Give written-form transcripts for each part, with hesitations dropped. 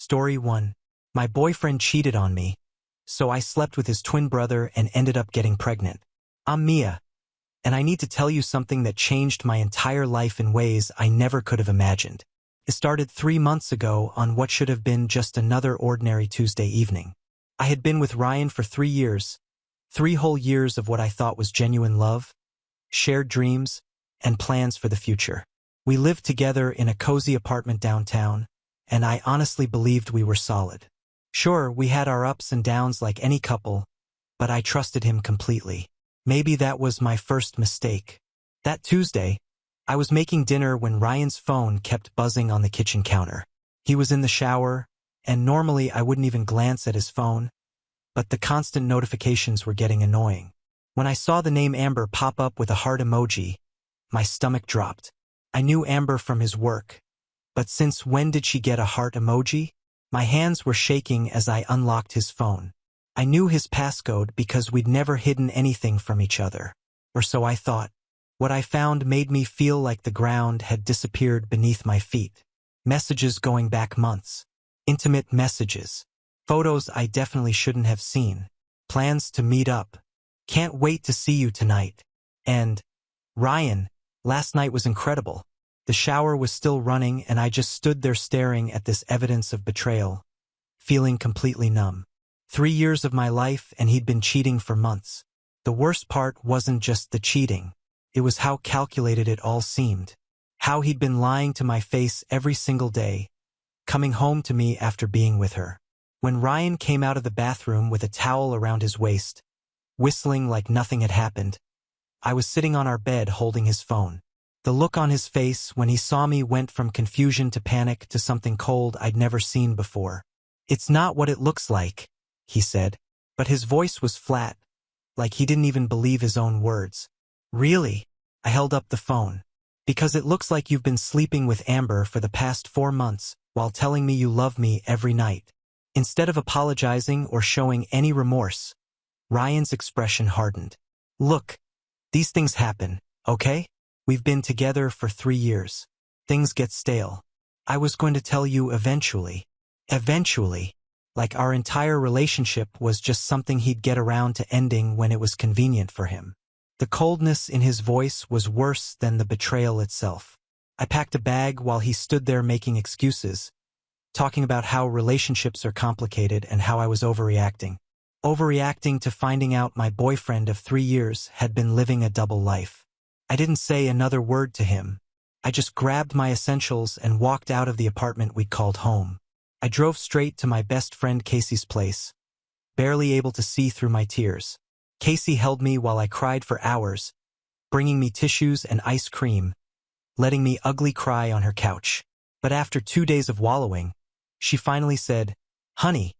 Story 1. My boyfriend cheated on me, so I slept with his twin brother and ended up getting pregnant. I'm Mia, and I need to tell you something that changed my entire life in ways I never could have imagined. It started 3 months ago on what should have been just another ordinary Tuesday evening. I had been with Ryan for 3 years, 3 whole years of what I thought was genuine love, shared dreams, and plans for the future. We lived together in a cozy apartment downtown, and I honestly believed we were solid. Sure, we had our ups and downs like any couple, but I trusted him completely. Maybe that was my first mistake. That Tuesday, I was making dinner when Ryan's phone kept buzzing on the kitchen counter. He was in the shower, and normally I wouldn't even glance at his phone, but the constant notifications were getting annoying. When I saw the name Amber pop up with a heart emoji, my stomach dropped. I knew Amber from his work, but since when did she get a heart emoji? My hands were shaking as I unlocked his phone. I knew his passcode because we'd never hidden anything from each other. Or so I thought. What I found made me feel like the ground had disappeared beneath my feet. Messages going back months. Intimate messages. Photos I definitely shouldn't have seen. Plans to meet up. Can't wait to see you tonight. And, Ryan, last night was incredible. The shower was still running and I just stood there staring at this evidence of betrayal, feeling completely numb. 3 years of my life and he'd been cheating for months. The worst part wasn't just the cheating. It was how calculated it all seemed. How he'd been lying to my face every single day, coming home to me after being with her. When Ryan came out of the bathroom with a towel around his waist, whistling like nothing had happened, I was sitting on our bed holding his phone. The look on his face when he saw me went from confusion to panic to something cold I'd never seen before. "It's not what it looks like," he said, but his voice was flat, like he didn't even believe his own words. "Really?" I held up the phone. "Because it looks like you've been sleeping with Amber for the past 4 months while telling me you love me every night." Instead of apologizing or showing any remorse, Ryan's expression hardened. "Look, these things happen, okay? We've been together for 3 years. Things get stale. I was going to tell you eventually." Eventually. Like our entire relationship was just something he'd get around to ending when it was convenient for him. The coldness in his voice was worse than the betrayal itself. I packed a bag while he stood there making excuses, talking about how relationships are complicated and how I was overreacting. Overreacting to finding out my boyfriend of 3 years had been living a double life. I didn't say another word to him. I just grabbed my essentials and walked out of the apartment we'd called home. I drove straight to my best friend Casey's place, barely able to see through my tears. Casey held me while I cried for hours, bringing me tissues and ice cream, letting me ugly cry on her couch. But after 2 days of wallowing, she finally said, "Honey,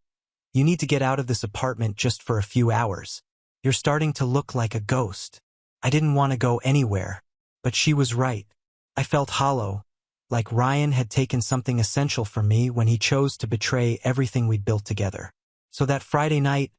you need to get out of this apartment just for a few hours. You're starting to look like a ghost." I didn't want to go anywhere, but she was right. I felt hollow, like Ryan had taken something essential from me when he chose to betray everything we'd built together. So that Friday night,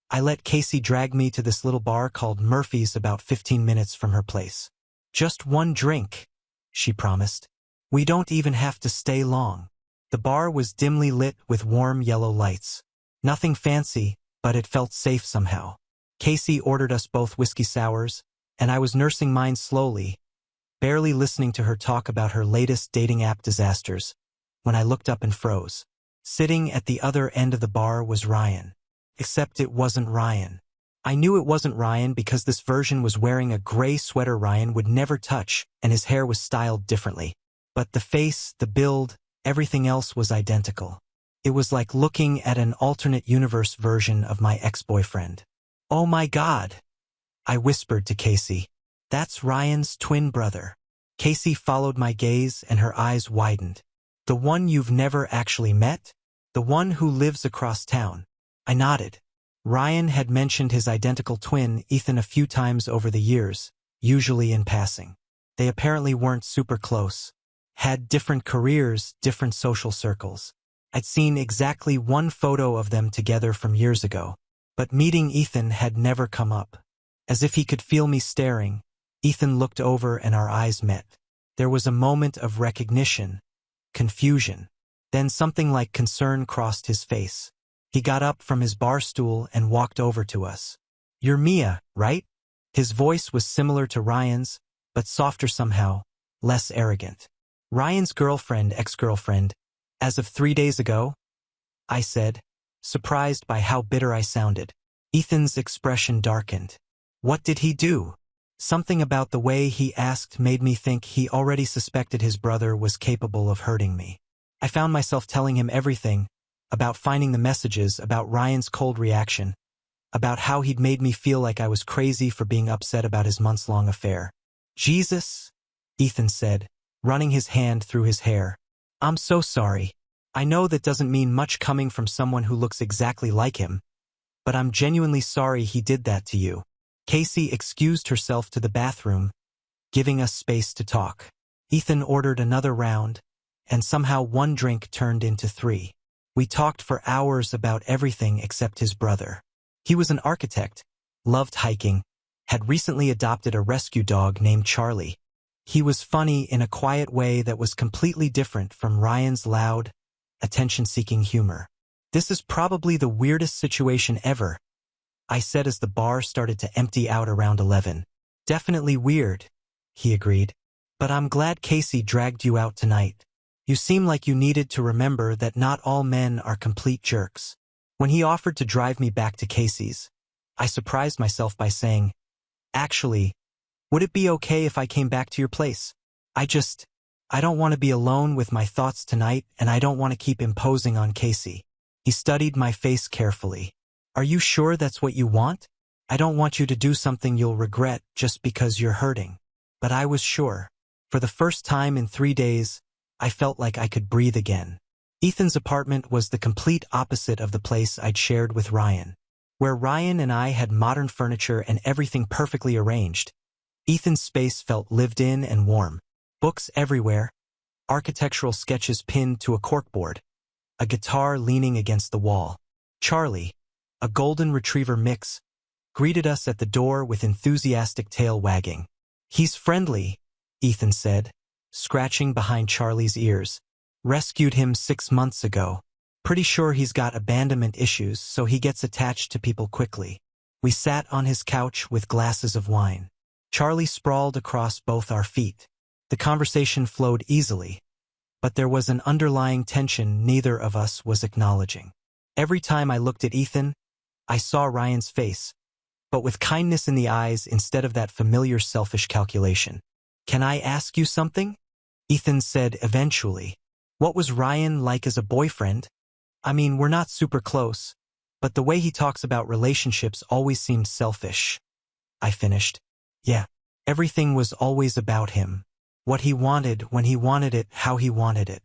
I let Casey drag me to this little bar called Murphy's about 15 minutes from her place. "Just one drink," she promised. "We don't even have to stay long." The bar was dimly lit with warm yellow lights. Nothing fancy, but it felt safe somehow. Casey ordered us both whiskey sours, and I was nursing mine slowly, barely listening to her talk about her latest dating app disasters, when I looked up and froze. Sitting at the other end of the bar was Ryan. Except it wasn't Ryan. I knew it wasn't Ryan because this version was wearing a gray sweater Ryan would never touch, and his hair was styled differently. But the face, the build, everything else was identical. It was like looking at an alternate universe version of my ex-boyfriend. "Oh my God," I whispered to Casey. "That's Ryan's twin brother." Casey followed my gaze and her eyes widened. "The one you've never actually met? The one who lives across town?" I nodded. Ryan had mentioned his identical twin, Ethan, a few times over the years, usually in passing. They apparently weren't super close. Had different careers, different social circles. I'd seen exactly one photo of them together from years ago, but meeting Ethan had never come up. As if he could feel me staring, Ethan looked over and our eyes met. There was a moment of recognition, confusion. Then something like concern crossed his face. He got up from his bar stool and walked over to us. "You're Mia, right?" His voice was similar to Ryan's, but softer somehow, less arrogant. "Ryan's girlfriend, ex-girlfriend, as of 3 days ago?" I said, surprised by how bitter I sounded. Ethan's expression darkened. "What did he do?" Something about the way he asked made me think he already suspected his brother was capable of hurting me. I found myself telling him everything, about finding the messages, about Ryan's cold reaction, about how he'd made me feel like I was crazy for being upset about his months-long affair. "Jesus," Ethan said, running his hand through his hair. "I'm so sorry. I know that doesn't mean much coming from someone who looks exactly like him, but I'm genuinely sorry he did that to you." Casey excused herself to the bathroom, giving us space to talk. Ethan ordered another round, and somehow one drink turned into 3. We talked for hours about everything except his brother. He was an architect, loved hiking, had recently adopted a rescue dog named Charlie. He was funny in a quiet way that was completely different from Ryan's loud, attention-seeking humor. "This is probably the weirdest situation ever," I said as the bar started to empty out around 11. "Definitely weird," he agreed. "But I'm glad Casey dragged you out tonight. You seem like you needed to remember that not all men are complete jerks." When he offered to drive me back to Casey's, I surprised myself by saying, "Actually, would it be okay if I came back to your place? I don't want to be alone with my thoughts tonight, and I don't want to keep imposing on Casey." He studied my face carefully. "Are you sure that's what you want? I don't want you to do something you'll regret just because you're hurting." But I was sure. For the first time in 3 days, I felt like I could breathe again. Ethan's apartment was the complete opposite of the place I'd shared with Ryan. Where Ryan and I had modern furniture and everything perfectly arranged, Ethan's space felt lived in and warm. Books everywhere, architectural sketches pinned to a corkboard, a guitar leaning against the wall. Charlie, a golden retriever mix, greeted us at the door with enthusiastic tail wagging. "He's friendly," Ethan said, scratching behind Charlie's ears. "Rescued him 6 months ago. Pretty sure he's got abandonment issues, so he gets attached to people quickly." We sat on his couch with glasses of wine. Charlie sprawled across both our feet. The conversation flowed easily, but there was an underlying tension neither of us was acknowledging. Every time I looked at Ethan, I saw Ryan's face, but with kindness in the eyes instead of that familiar selfish calculation. "Can I ask you something?" Ethan said eventually. "What was Ryan like as a boyfriend? I mean, we're not super close, but the way he talks about relationships always seemed selfish." I finished. "Yeah, everything was always about him. What he wanted, when he wanted it, how he wanted it.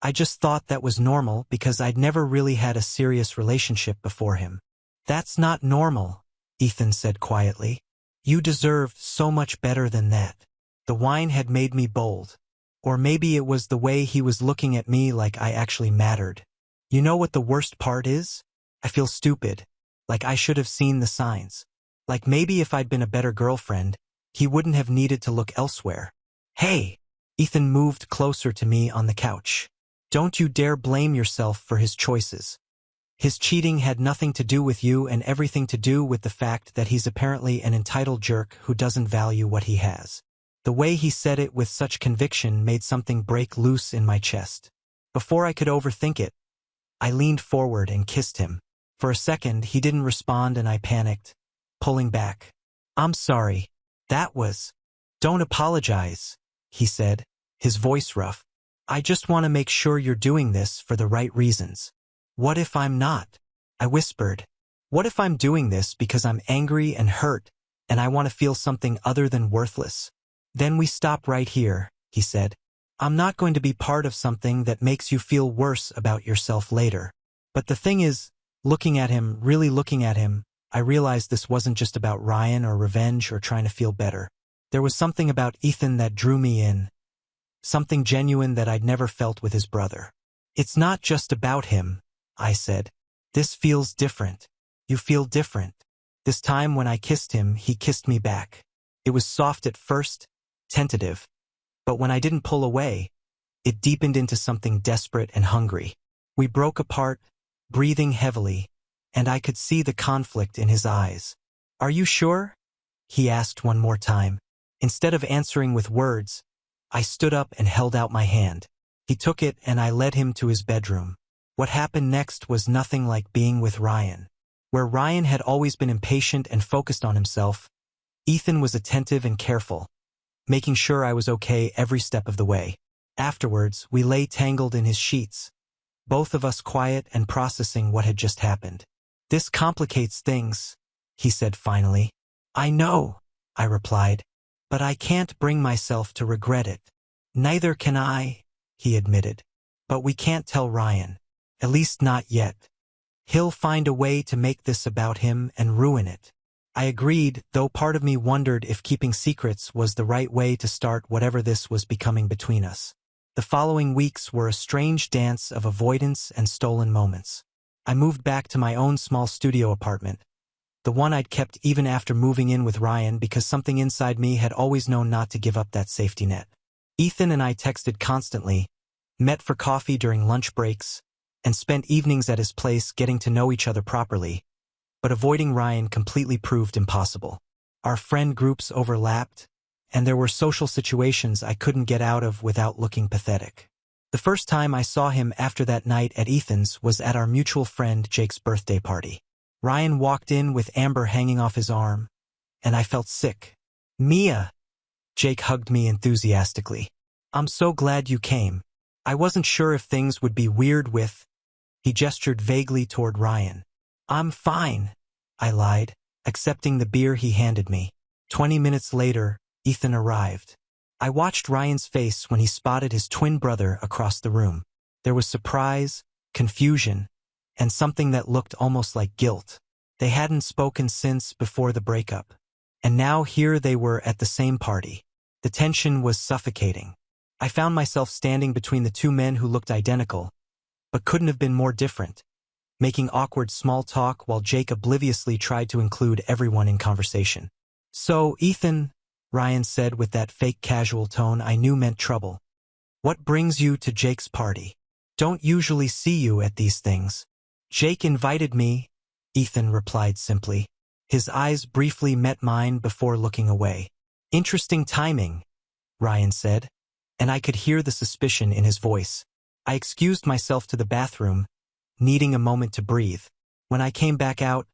I just thought that was normal because I'd never really had a serious relationship before him." "That's not normal," Ethan said quietly. "You deserve so much better than that." The wine had made me bold. Or maybe it was the way he was looking at me like I actually mattered. "You know what the worst part is? I feel stupid. Like I should have seen the signs. Like maybe if I'd been a better girlfriend, he wouldn't have needed to look elsewhere." "Hey!" Ethan moved closer to me on the couch. "Don't you dare blame yourself for his choices. His cheating had nothing to do with you and everything to do with the fact that he's apparently an entitled jerk who doesn't value what he has." The way he said it with such conviction made something break loose in my chest. Before I could overthink it, I leaned forward and kissed him. For a second, he didn't respond and I panicked, pulling back. "I'm sorry. That was—" "Don't apologize," he said, his voice rough. "I just want to make sure you're doing this for the right reasons." "What if I'm not?" I whispered. "What if I'm doing this because I'm angry and hurt, and I want to feel something other than worthless?" "Then we stop right here," he said. "I'm not going to be part of something that makes you feel worse about yourself later." But the thing is, really looking at him, I realized this wasn't just about Ryan or revenge or trying to feel better. There was something about Ethan that drew me in. Something genuine that I'd never felt with his brother. "It's not just about him," I said. "This feels different. You feel different." This time when I kissed him, he kissed me back. It was soft at first, tentative. But when I didn't pull away, It deepened into something desperate and hungry. We broke apart, breathing heavily, and I could see the conflict in his eyes. "Are you sure?" he asked one more time. Instead of answering with words, I stood up and held out my hand. He took it and I led him to his bedroom. What happened next was nothing like being with Ryan. Where Ryan had always been impatient and focused on himself, Ethan was attentive and careful, making sure I was okay every step of the way. Afterwards, we lay tangled in his sheets, both of us quiet and processing what had just happened. "This complicates things," he said finally. "I know," I replied, "but I can't bring myself to regret it." "Neither can I," he admitted. "But we can't tell Ryan. At least not yet. He'll find a way to make this about him and ruin it." I agreed, though part of me wondered if keeping secrets was the right way to start whatever this was becoming between us. The following weeks were a strange dance of avoidance and stolen moments. I moved back to my own small studio apartment, the one I'd kept even after moving in with Ryan because something inside me had always known not to give up that safety net. Ethan and I texted constantly, met for coffee during lunch breaks, and spent evenings at his place getting to know each other properly, but avoiding Ryan completely proved impossible. Our friend groups overlapped, and there were social situations I couldn't get out of without looking pathetic. The first time I saw him after that night at Ethan's was at our mutual friend Jake's birthday party. Ryan walked in with Amber hanging off his arm, and I felt sick. "Mia!" Jake hugged me enthusiastically. "I'm so glad you came. I wasn't sure if things would be weird with—" He gestured vaguely toward Ryan. "I'm fine," I lied, accepting the beer he handed me. 20 minutes later, Ethan arrived. I watched Ryan's face when he spotted his twin brother across the room. There was surprise, confusion, and something that looked almost like guilt. They hadn't spoken since before the breakup, and now here they were at the same party. The tension was suffocating. I found myself standing between the two men who looked identical, but couldn't have been more different, making awkward small talk while Jake obliviously tried to include everyone in conversation. "So, Ethan," Ryan said with that fake casual tone I knew meant trouble, "what brings you to Jake's party? Don't usually see you at these things." "Jake invited me," Ethan replied simply. His eyes briefly met mine before looking away. "Interesting timing," Ryan said, and I could hear the suspicion in his voice. I excused myself to the bathroom, needing a moment to breathe. When I came back out,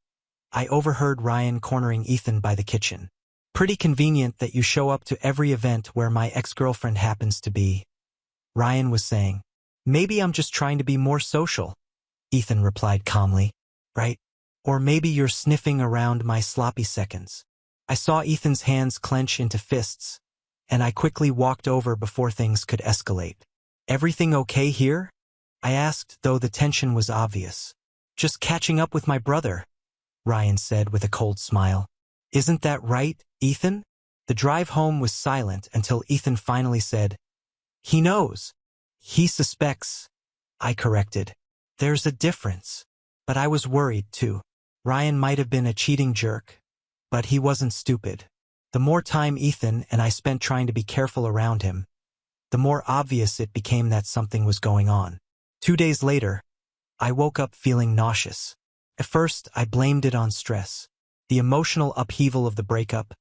I overheard Ryan cornering Ethan by the kitchen. "Pretty convenient that you show up to every event where my ex-girlfriend happens to be," Ryan was saying. "Maybe I'm just trying to be more social," Ethan replied calmly. "Right? Or maybe you're sniffing around my sloppy seconds." I saw Ethan's hands clench into fists, and I quickly walked over before things could escalate. "Everything okay here?" I asked, though the tension was obvious. "Just catching up with my brother," Ryan said with a cold smile. "Isn't that right, Ethan?" The drive home was silent until Ethan finally said, "He knows. He suspects," I corrected. "There's a difference." But I was worried, too. Ryan might have been a cheating jerk, but he wasn't stupid. The more time Ethan and I spent trying to be careful around him, the more obvious it became that something was going on. 2 days later, I woke up feeling nauseous. At first, I blamed it on stress. The emotional upheaval of the breakup,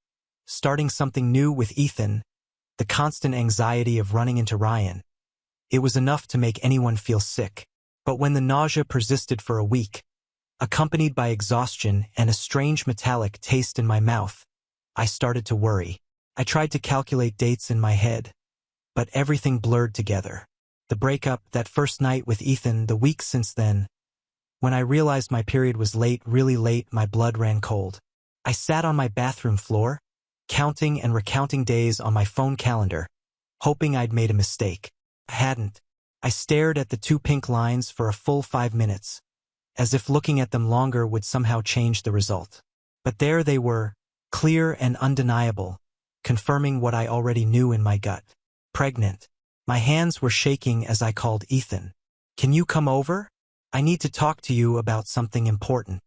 starting something new with Ethan, the constant anxiety of running into Ryan. It was enough to make anyone feel sick. But when the nausea persisted for a week, accompanied by exhaustion and a strange metallic taste in my mouth, I started to worry. I tried to calculate dates in my head, but everything blurred together. The breakup, that first night with Ethan, the weeks since then. When I realized my period was late, really late, my blood ran cold. I sat on my bathroom floor, counting and recounting days on my phone calendar, hoping I'd made a mistake. I hadn't. I stared at the 2 pink lines for a full 5 minutes, as if looking at them longer would somehow change the result. But there they were, clear and undeniable, confirming what I already knew in my gut. Pregnant. My hands were shaking as I called Ethan. "Can you come over? I need to talk to you about something important."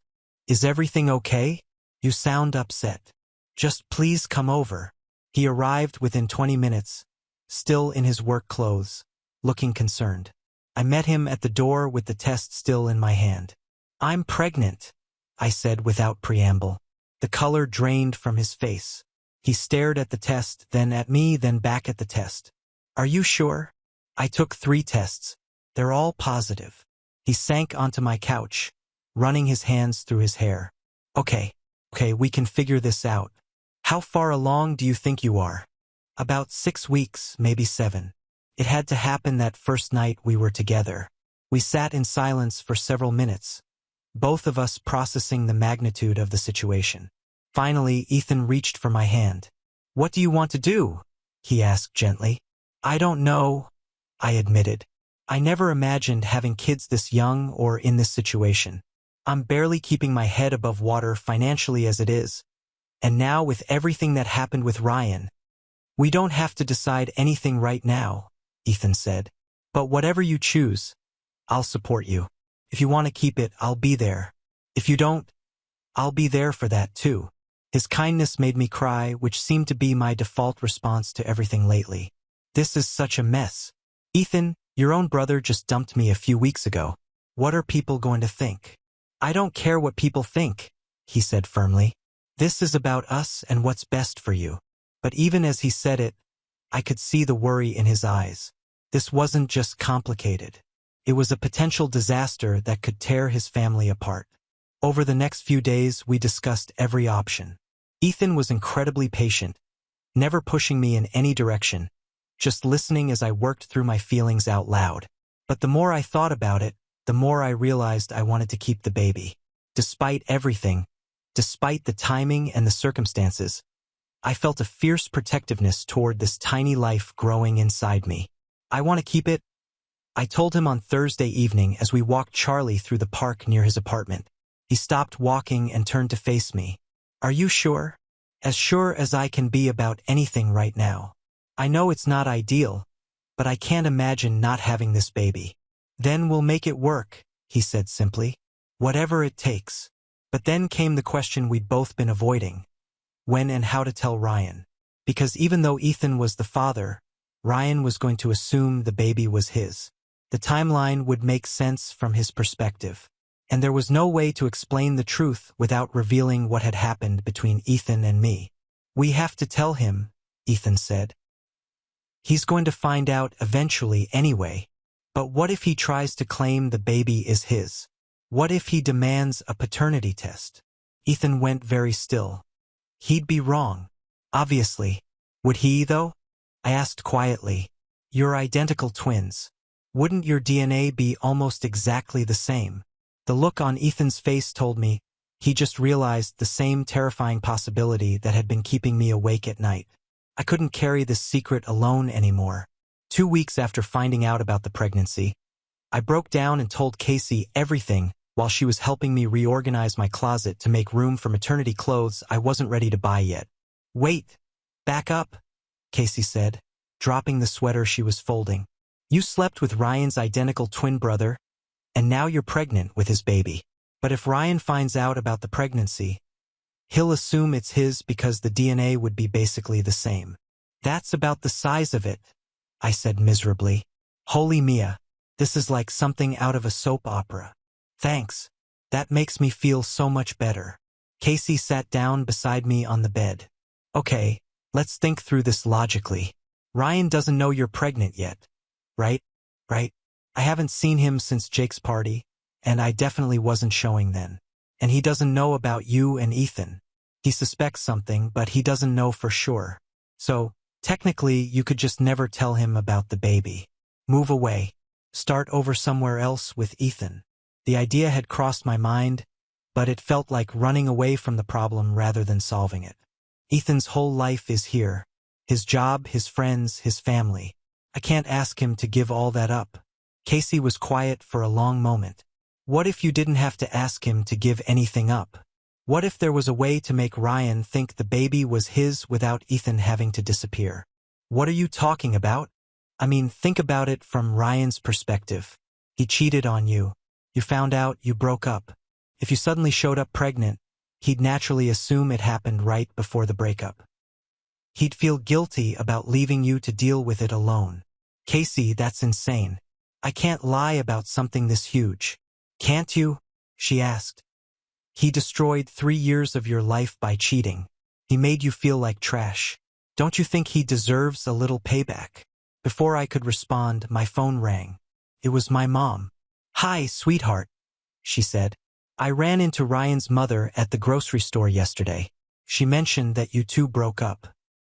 "Is everything okay? You sound upset." "Just please come over." He arrived within 20 minutes, still in his work clothes, looking concerned. I met him at the door with the test still in my hand. "I'm pregnant," I said without preamble. The color drained from his face. He stared at the test, then at me, then back at the test. "Are you sure?" "I took 3 tests. They're all positive." He sank onto my couch, running his hands through his hair. Okay, we can figure this out. How far along do you think you are?" "About 6 weeks, maybe 7. It had to happen that first night we were together." We sat in silence for several minutes, both of us processing the magnitude of the situation. Finally, Ethan reached for my hand. "What do you want to do?" he asked gently. "I don't know," I admitted. I never imagined having kids this young or in this situation. I'm barely keeping my head above water financially as it is. And now with everything that happened with Ryan. "We don't have to decide anything right now," Ethan said. "But whatever you choose, I'll support you. If you want to keep it, I'll be there. If you don't, I'll be there for that too." His kindness made me cry, which seemed to be my default response to everything lately. This is such a mess. "Ethan, your own brother just dumped me a few weeks ago. What are people going to think?" "I don't care what people think," he said firmly. "This is about us and what's best for you." But even as he said it, I could see the worry in his eyes. This wasn't just complicated. It was a potential disaster that could tear his family apart. Over the next few days, we discussed every option. Ethan was incredibly patient, never pushing me in any direction, just listening as I worked through my feelings out loud. But the more I thought about it, the more I realized I wanted to keep the baby. Despite everything, despite the timing and the circumstances, I felt a fierce protectiveness toward this tiny life growing inside me. "I want to keep it," I told him on Thursday evening as we walked Charlie through the park near his apartment. He stopped walking and turned to face me. "Are you sure?" "As sure as I can be about anything right now. I know it's not ideal, but I can't imagine not having this baby." "Then we'll make it work," he said simply. "Whatever it takes." But then came the question we'd both been avoiding. When and how to tell Ryan. Because even though Ethan was the father, Ryan was going to assume the baby was his. The timeline would make sense from his perspective. And there was no way to explain the truth without revealing what had happened between Ethan and me. "We have to tell him," Ethan said. "He's going to find out eventually anyway. But what if he tries to claim the baby is his? What if he demands a paternity test?" Ethan went very still. "He'd be wrong. Obviously. Would he, though?" I asked quietly. "You're identical twins. Wouldn't your DNA be almost exactly the same?" The look on Ethan's face told me he just realized the same terrifying possibility that had been keeping me awake at night. I couldn't carry this secret alone anymore. 2 weeks after finding out about the pregnancy, I broke down and told Casey everything while she was helping me reorganize my closet to make room for maternity clothes I wasn't ready to buy yet. "Wait, back up," Casey said, dropping the sweater she was folding. "You slept with Ryan's identical twin brother, and now you're pregnant with his baby. But if Ryan finds out about the pregnancy, he'll assume it's his because the DNA would be basically the same." "That's about the size of it," I said miserably. "Holy Mia, this is like something out of a soap opera." "Thanks. That makes me feel so much better." Casey sat down beside me on the bed. "Okay, let's think through this logically. Ryan doesn't know you're pregnant yet, right? I haven't seen him since Jake's party, and I definitely wasn't showing then. And he doesn't know about you and Ethan. He suspects something, but he doesn't know for sure. So, technically, you could just never tell him about the baby. Move away. Start over somewhere else with Ethan." The idea had crossed my mind, but it felt like running away from the problem rather than solving it. Ethan's whole life is here. His job, his friends, his family. I can't ask him to give all that up. Casey was quiet for a long moment. "What if you didn't have to ask him to give anything up? What if there was a way to make Ryan think the baby was his without Ethan having to disappear?" "What are you talking about?" "I mean, think about it from Ryan's perspective. He cheated on you. You found out, you broke up. If you suddenly showed up pregnant, he'd naturally assume it happened right before the breakup. He'd feel guilty about leaving you to deal with it alone." Casey, that's insane. I can't lie about something this huge. Can't you? She asked. He destroyed 3 years of your life by cheating. He made you feel like trash. Don't you think he deserves a little payback? Before I could respond, my phone rang. It was my mom. Hi, sweetheart, she said. I ran into Ryan's mother at the grocery store yesterday. She mentioned that you two broke up.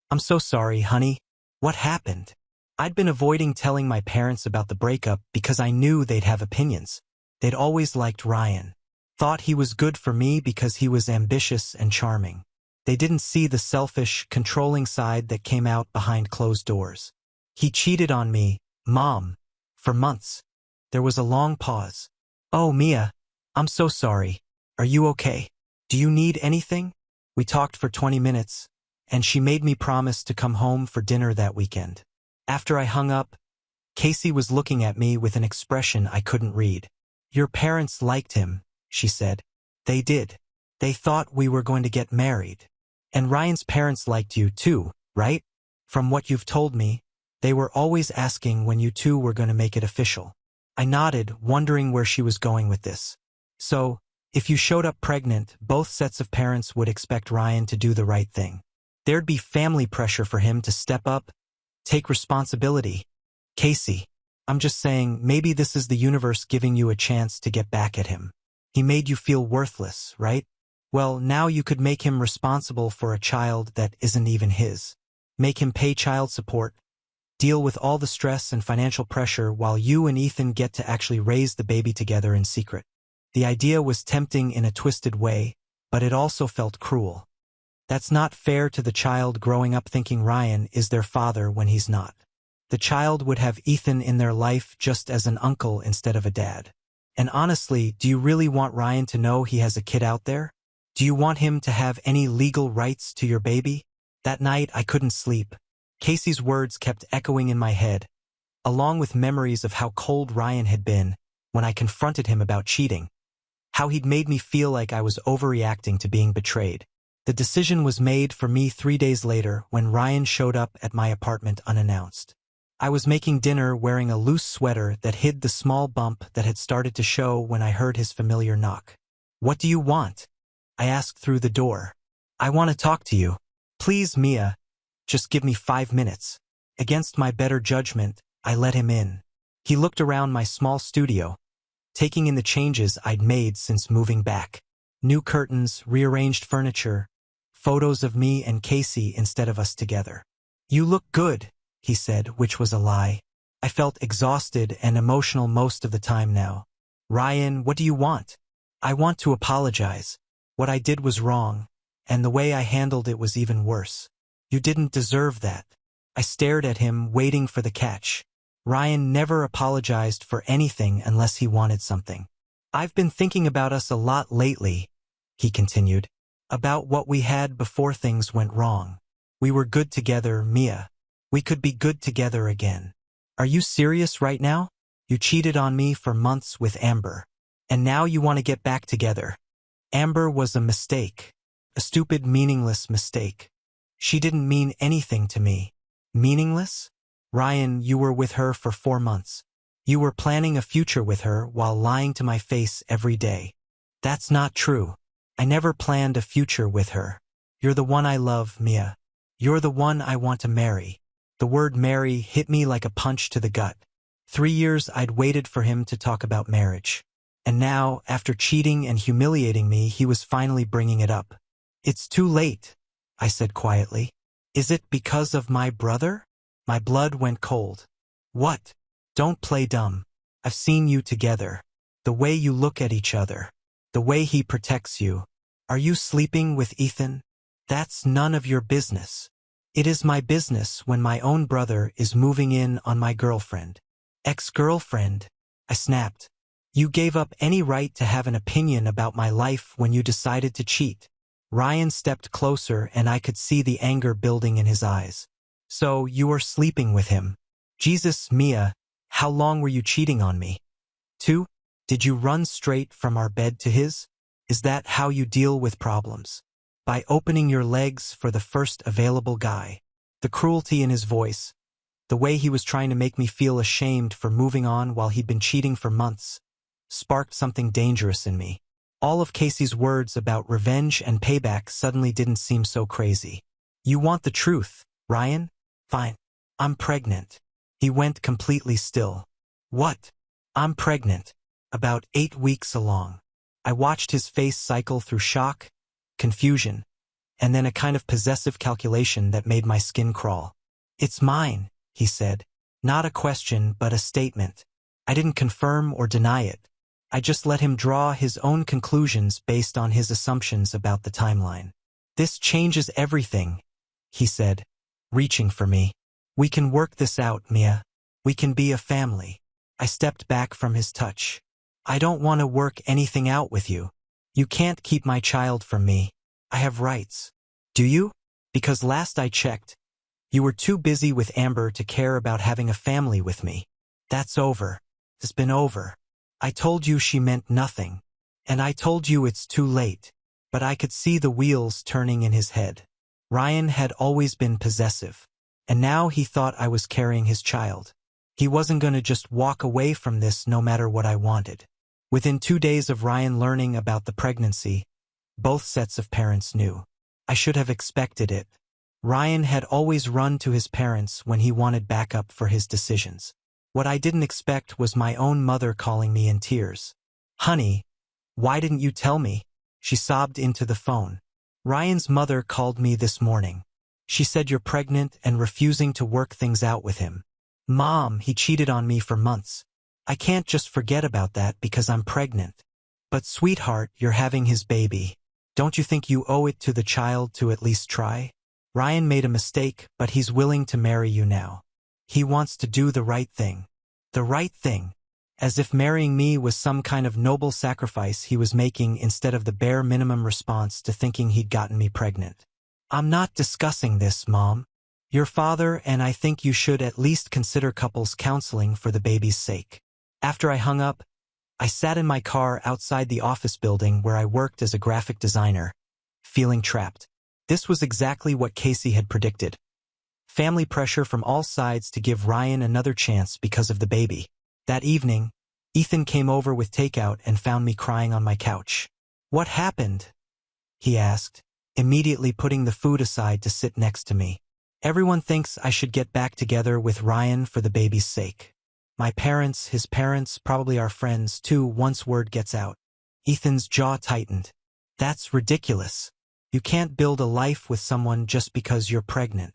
I'm so sorry, honey. What happened? I'd been avoiding telling my parents about the breakup because I knew they'd have opinions. They'd always liked Ryan. Thought he was good for me because he was ambitious and charming. They didn't see the selfish, controlling side that came out behind closed doors. He cheated on me, Mom, for months. There was a long pause. Oh, Mia, I'm so sorry. Are you okay? Do you need anything? We talked for 20 minutes, and she made me promise to come home for dinner that weekend. After I hung up, Casey was looking at me with an expression I couldn't read. Your parents liked him, she said. They did. They thought we were going to get married. And Ryan's parents liked you too, right? From what you've told me, they were always asking when you two were going to make it official. I nodded, wondering where she was going with this. So, if you showed up pregnant, both sets of parents would expect Ryan to do the right thing. There'd be family pressure for him to step up, take responsibility. Casey, I'm just saying, maybe this is the universe giving you a chance to get back at him. He made you feel worthless, right? Well, now you could make him responsible for a child that isn't even his. Make him pay child support, deal with all the stress and financial pressure while you and Ethan get to actually raise the baby together in secret. The idea was tempting in a twisted way, but it also felt cruel. That's not fair to the child growing up thinking Ryan is their father when he's not. The child would have Ethan in their life just as an uncle instead of a dad. And honestly, do you really want Ryan to know he has a kid out there? Do you want him to have any legal rights to your baby? That night, I couldn't sleep. Casey's words kept echoing in my head, along with memories of how cold Ryan had been when I confronted him about cheating. How he'd made me feel like I was overreacting to being betrayed. The decision was made for me 3 days later when Ryan showed up at my apartment unannounced. I was making dinner wearing a loose sweater that hid the small bump that had started to show when I heard his familiar knock. What do you want? I asked through the door. I want to talk to you. Please, Mia. Just give me 5 minutes. Against my better judgment, I let him in. He looked around my small studio, taking in the changes I'd made since moving back. New curtains, rearranged furniture, photos of me and Casey instead of us together. You look good, he said, which was a lie. I felt exhausted and emotional most of the time now. Ryan, what do you want? I want to apologize. What I did was wrong, and the way I handled it was even worse. You didn't deserve that. I stared at him, waiting for the catch. Ryan never apologized for anything unless he wanted something. I've been thinking about us a lot lately, he continued, about what we had before things went wrong. We were good together, Mia. We could be good together again. Are you serious right now? You cheated on me for months with Amber. And now you want to get back together. Amber was a mistake. A stupid, meaningless mistake. She didn't mean anything to me. Meaningless? Ryan, you were with her for 4 months. You were planning a future with her while lying to my face every day. That's not true. I never planned a future with her. You're the one I love, Mia. You're the one I want to marry. The word marry hit me like a punch to the gut. 3 years I'd waited for him to talk about marriage. And now, after cheating and humiliating me, he was finally bringing it up. It's too late, I said quietly. Is it because of my brother? My blood went cold. What? Don't play dumb. I've seen you together. The way you look at each other. The way he protects you. Are you sleeping with Ethan? That's none of your business. It is my business when my own brother is moving in on my girlfriend. Ex-girlfriend? I snapped. You gave up any right to have an opinion about my life when you decided to cheat. Ryan stepped closer and I could see the anger building in his eyes. So, you were sleeping with him. Jesus, Mia, how long were you cheating on me? 2. Did you run straight from our bed to his? Is that how you deal with problems? By opening your legs for the first available guy? The cruelty in his voice, The way he was trying to make me feel ashamed for moving on while he'd been cheating for months sparked something dangerous in me. All of Casey's words about revenge and payback suddenly didn't seem so crazy. You want the truth, Ryan? Fine. I'm pregnant. He went completely still. What? I'm pregnant. About 8 weeks along. I watched his face cycle through shock, confusion, and then a kind of possessive calculation that made my skin crawl. It's mine, he said. Not a question, but a statement. I didn't confirm or deny it. I just let him draw his own conclusions based on his assumptions about the timeline. This changes everything, he said, reaching for me. We can work this out, Mia. We can be a family. I stepped back from his touch. I don't want to work anything out with you. You can't keep my child from me. I have rights. Do you? Because last I checked, you were too busy with Amber to care about having a family with me. That's over. It's been over. I told you she meant nothing. And I told you it's too late. But I could see the wheels turning in his head. Ryan had always been possessive. And now he thought I was carrying his child. He wasn't going to just walk away from this no matter what I wanted. Within 2 days of Ryan learning about the pregnancy, both sets of parents knew. I should have expected it. Ryan had always run to his parents when he wanted backup for his decisions. What I didn't expect was my own mother calling me in tears. Honey, why didn't you tell me? She sobbed into the phone. Ryan's mother called me this morning. She said you're pregnant and refusing to work things out with him. Mom, he cheated on me for months. I can't just forget about that because I'm pregnant. But sweetheart, you're having his baby. Don't you think you owe it to the child to at least try? Ryan made a mistake, but he's willing to marry you now. He wants to do the right thing. The right thing. As if marrying me was some kind of noble sacrifice he was making instead of the bare minimum response to thinking he'd gotten me pregnant. I'm not discussing this, Mom. Your father and I think you should at least consider couples counseling for the baby's sake. After I hung up, I sat in my car outside the office building where I worked as a graphic designer, feeling trapped. This was exactly what Casey had predicted. Family pressure from all sides to give Ryan another chance because of the baby. That evening, Ethan came over with takeout and found me crying on my couch. What happened? He asked, immediately putting the food aside to sit next to me. Everyone thinks I should get back together with Ryan for the baby's sake. My parents, his parents, probably our friends too, once word gets out. Ethan's jaw tightened. That's ridiculous. You can't build a life with someone just because you're pregnant.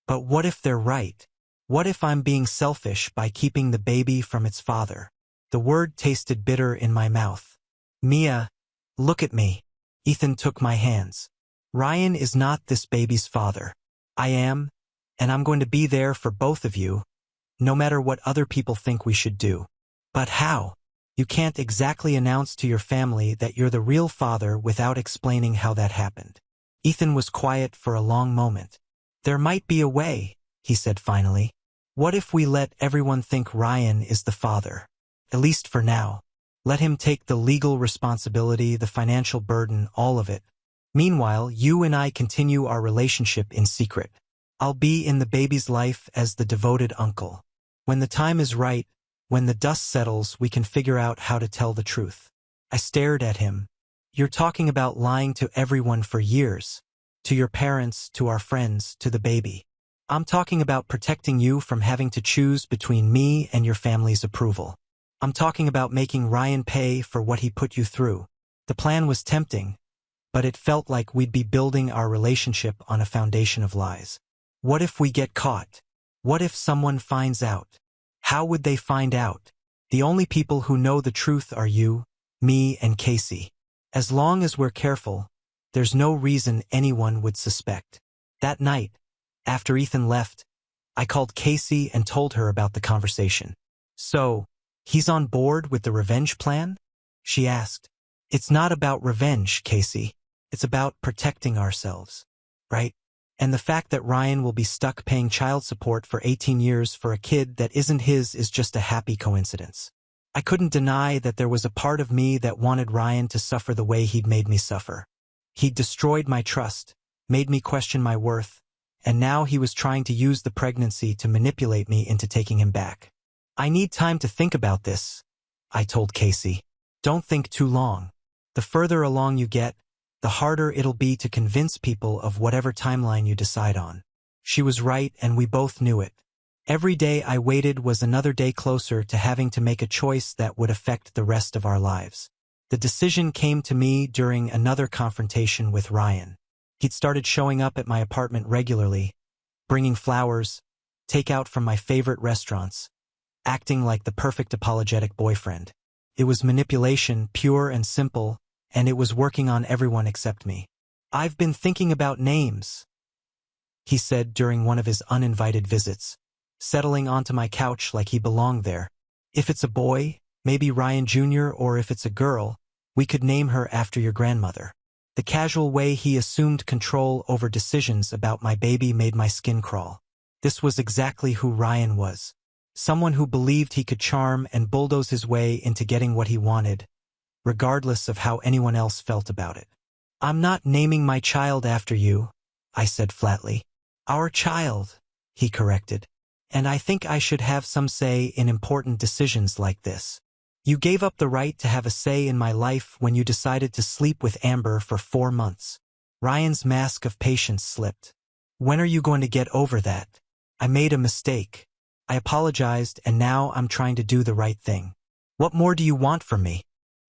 But what if they're right? What if I'm being selfish by keeping the baby from its father? The word tasted bitter in my mouth. Mia, look at me. Ethan took my hands. Ryan is not this baby's father. I am, and I'm going to be there for both of you, no matter what other people think we should do. But how? You can't exactly announce to your family that you're the real father without explaining how that happened. Ethan was quiet for a long moment. There might be a way, he said finally. What if we let everyone think Ryan is the father? At least for now. Let him take the legal responsibility, the financial burden, all of it. Meanwhile, you and I continue our relationship in secret. I'll be in the baby's life as the devoted uncle. When the time is right, when the dust settles, we can figure out how to tell the truth. I stared at him. You're talking about lying to everyone for years. To your parents, to our friends, to the baby. I'm talking about protecting you from having to choose between me and your family's approval. I'm talking about making Ryan pay for what he put you through. The plan was tempting, but it felt like we'd be building our relationship on a foundation of lies. What if we get caught? What if someone finds out? How would they find out? The only people who know the truth are you, me, and Casey. As long as we're careful, there's no reason anyone would suspect. That night, after Ethan left, I called Casey and told her about the conversation. So, he's on board with the revenge plan? She asked. It's not about revenge, Casey. It's about protecting ourselves, right? And the fact that Ryan will be stuck paying child support for 18 years for a kid that isn't his is just a happy coincidence. I couldn't deny that there was a part of me that wanted Ryan to suffer the way he'd made me suffer. He'd destroyed my trust, made me question my worth, and now he was trying to use the pregnancy to manipulate me into taking him back. I need time to think about this, I told Casey. Don't think too long. The further along you get, the harder it'll be to convince people of whatever timeline you decide on. She was right, and we both knew it. Every day I waited was another day closer to having to make a choice that would affect the rest of our lives. The decision came to me during another confrontation with Ryan. He'd started showing up at my apartment regularly, bringing flowers, takeout from my favorite restaurants, acting like the perfect apologetic boyfriend. It was manipulation, pure and simple, and it was working on everyone except me. I've been thinking about names, he said during one of his uninvited visits, settling onto my couch like he belonged there. If it's a boy, maybe Ryan Jr., or if it's a girl, we could name her after your grandmother. The casual way he assumed control over decisions about my baby made my skin crawl. This was exactly who Ryan was. Someone who believed he could charm and bulldoze his way into getting what he wanted, regardless of how anyone else felt about it. I'm not naming my child after you, I said flatly. Our child, he corrected. And I think I should have some say in important decisions like this. You gave up the right to have a say in my life when you decided to sleep with Amber for 4 months. Ryan's mask of patience slipped. When are you going to get over that? I made a mistake. I apologized, and now I'm trying to do the right thing. What more do you want from me?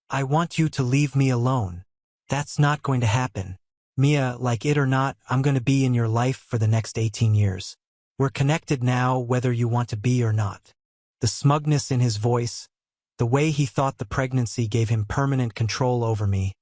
I want you to leave me alone. That's not going to happen. Mia, like it or not, I'm going to be in your life for the next 18 years. We're connected now, whether you want to be or not. The smugness in his voice, the way he thought the pregnancy gave him permanent control over me,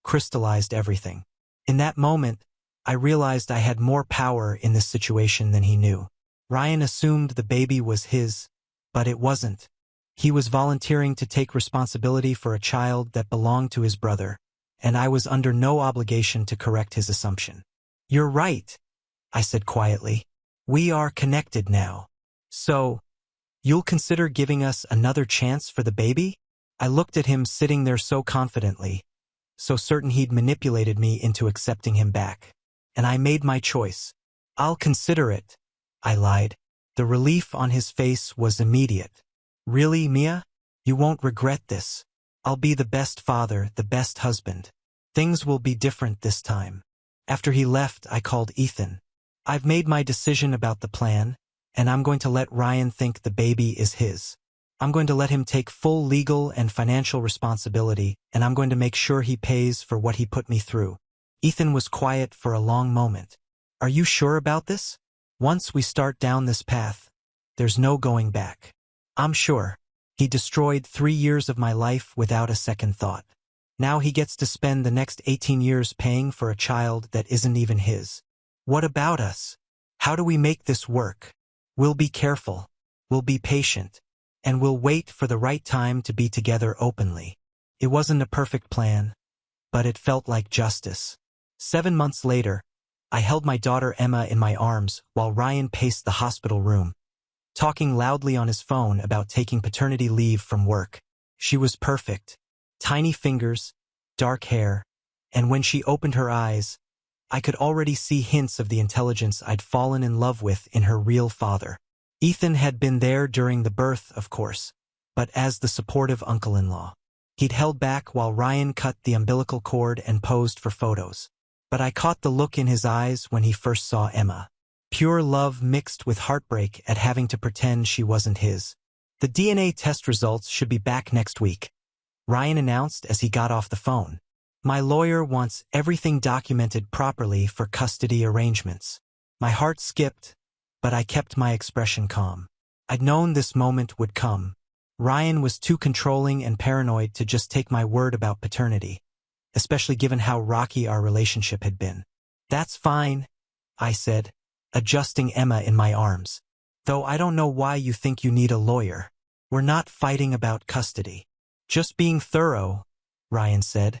crystallized everything. In that moment, I realized I had more power in this situation than he knew. Ryan assumed the baby was his, but it wasn't. He was volunteering to take responsibility for a child that belonged to his brother, and I was under no obligation to correct his assumption. You're right, I said quietly. We are connected now. So, you'll consider giving us another chance for the baby? I looked at him sitting there so confidently, so certain he'd manipulated me into accepting him back. And I made my choice. I'll consider it, I lied. The relief on his face was immediate. Really, Mia? You won't regret this. I'll be the best father, the best husband. Things will be different this time. After he left, I called Ethan. I've made my decision about the plan, and I'm going to let Ryan think the baby is his. I'm going to let him take full legal and financial responsibility, and I'm going to make sure he pays for what he put me through. Ethan was quiet for a long moment. Are you sure about this? Once we start down this path, there's no going back. I'm sure. He destroyed 3 years of my life without a second thought. Now he gets to spend the next 18 years paying for a child that isn't even his. What about us? How do we make this work? We'll be careful. We'll be patient. And we'll wait for the right time to be together openly. It wasn't a perfect plan, but it felt like justice. 7 months later, I held my daughter Emma in my arms while Ryan paced the hospital room, talking loudly on his phone about taking paternity leave from work. She was perfect. Tiny fingers, dark hair, and when she opened her eyes, I could already see hints of the intelligence I'd fallen in love with in her real father. Ethan had been there during the birth, of course, but as the supportive uncle-in-law. He'd held back while Ryan cut the umbilical cord and posed for photos. But I caught the look in his eyes when he first saw Emma. Pure love mixed with heartbreak at having to pretend she wasn't his. The DNA test results should be back next week, Ryan announced as he got off the phone. My lawyer wants everything documented properly for custody arrangements. My heart skipped, but I kept my expression calm. I'd known this moment would come. Ryan was too controlling and paranoid to just take my word about paternity, especially given how rocky our relationship had been. That's fine, I said, adjusting Emma in my arms. Though I don't know why you think you need a lawyer. We're not fighting about custody. Just being thorough, Ryan said,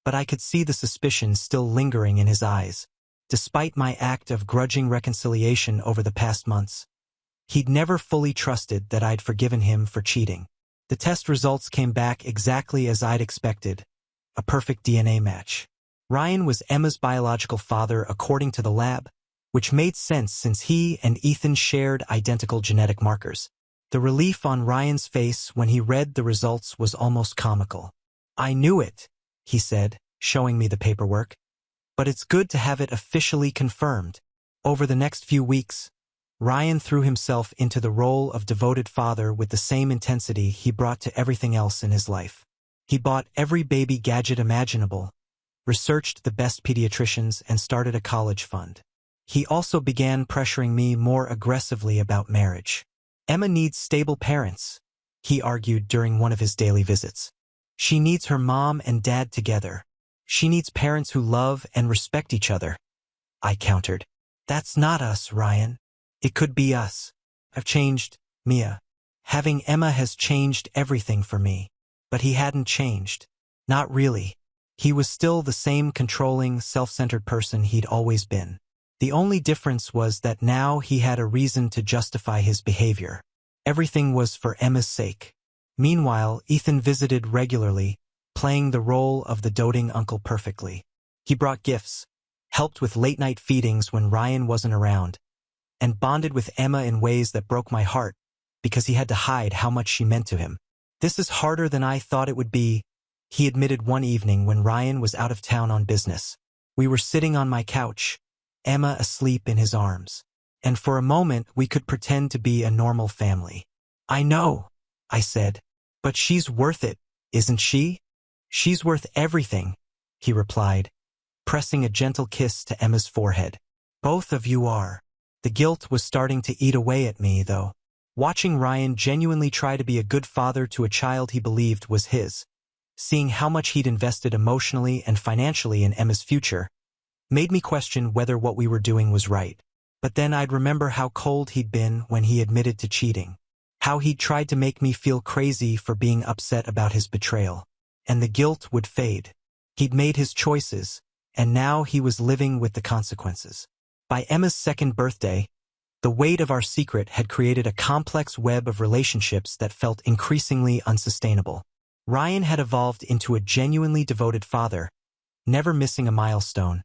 but I could see the suspicion still lingering in his eyes. Despite my act of grudging reconciliation over the past months, he'd never fully trusted that I'd forgiven him for cheating. The test results came back exactly as I'd expected, a perfect DNA match. Ryan was Emma's biological father according to the lab, which made sense since he and Ethan shared identical genetic markers. The relief on Ryan's face when he read the results was almost comical. "I knew it," he said, showing me the paperwork. "But it's good to have it officially confirmed." Over the next few weeks, Ryan threw himself into the role of devoted father with the same intensity he brought to everything else in his life. He bought every baby gadget imaginable, researched the best pediatricians, and started a college fund. He also began pressuring me more aggressively about marriage. "Emma needs stable parents," he argued during one of his daily visits. "She needs her mom and dad together. She needs parents who love and respect each other." I countered. "That's not us, Ryan. It could be us. I've changed, Mia. Having Emma has changed everything for me." But he hadn't changed. Not really. He was still the same controlling, self-centered person he'd always been. The only difference was that now he had a reason to justify his behavior. Everything was for Emma's sake. Meanwhile, Ethan visited regularly, playing the role of the doting uncle perfectly. He brought gifts, helped with late-night feedings when Ryan wasn't around, and bonded with Emma in ways that broke my heart because he had to hide how much she meant to him. "This is harder than I thought it would be," he admitted one evening when Ryan was out of town on business. We were sitting on my couch, Emma asleep in his arms, and for a moment we could pretend to be a normal family. "I know," I said, "but she's worth it, isn't she?" "She's worth everything," he replied, pressing a gentle kiss to Emma's forehead. "Both of you are." The guilt was starting to eat away at me, though. Watching Ryan genuinely try to be a good father to a child he believed was his, seeing how much he'd invested emotionally and financially in Emma's future, made me question whether what we were doing was right. But then I'd remember how cold he'd been when he admitted to cheating, how he'd tried to make me feel crazy for being upset about his betrayal, and the guilt would fade. He'd made his choices, and now he was living with the consequences. By Emma's second birthday, the weight of our secret had created a complex web of relationships that felt increasingly unsustainable. Ryan had evolved into a genuinely devoted father, never missing a milestone,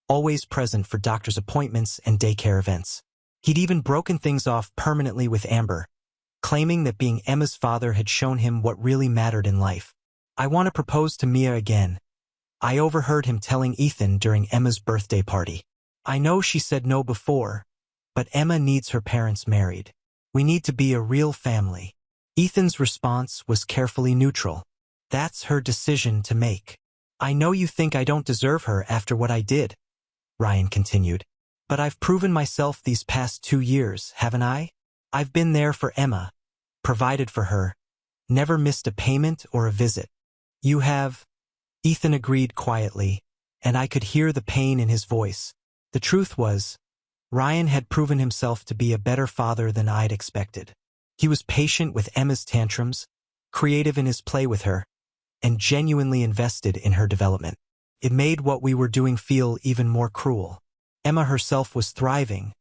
always present for doctor's appointments and daycare events. He'd even broken things off permanently with Amber, claiming that being Emma's father had shown him what really mattered in life. "I want to propose to Mia again," I overheard him telling Ethan during Emma's birthday party. "I know she said no before, but Emma needs her parents married. We need to be a real family." Ethan's response was carefully neutral. "That's her decision to make. I know you think I don't deserve her after what I did," Ryan continued. "But I've proven myself these past 2 years, haven't I? I've been there for Emma, provided for her, never missed a payment or a visit." "You have," Ethan agreed quietly, and I could hear the pain in his voice. The truth was, Ryan had proven himself to be a better father than I'd expected. He was patient with Emma's tantrums, creative in his play with her, and genuinely invested in her development. It made what we were doing feel even more cruel. Emma herself was thriving,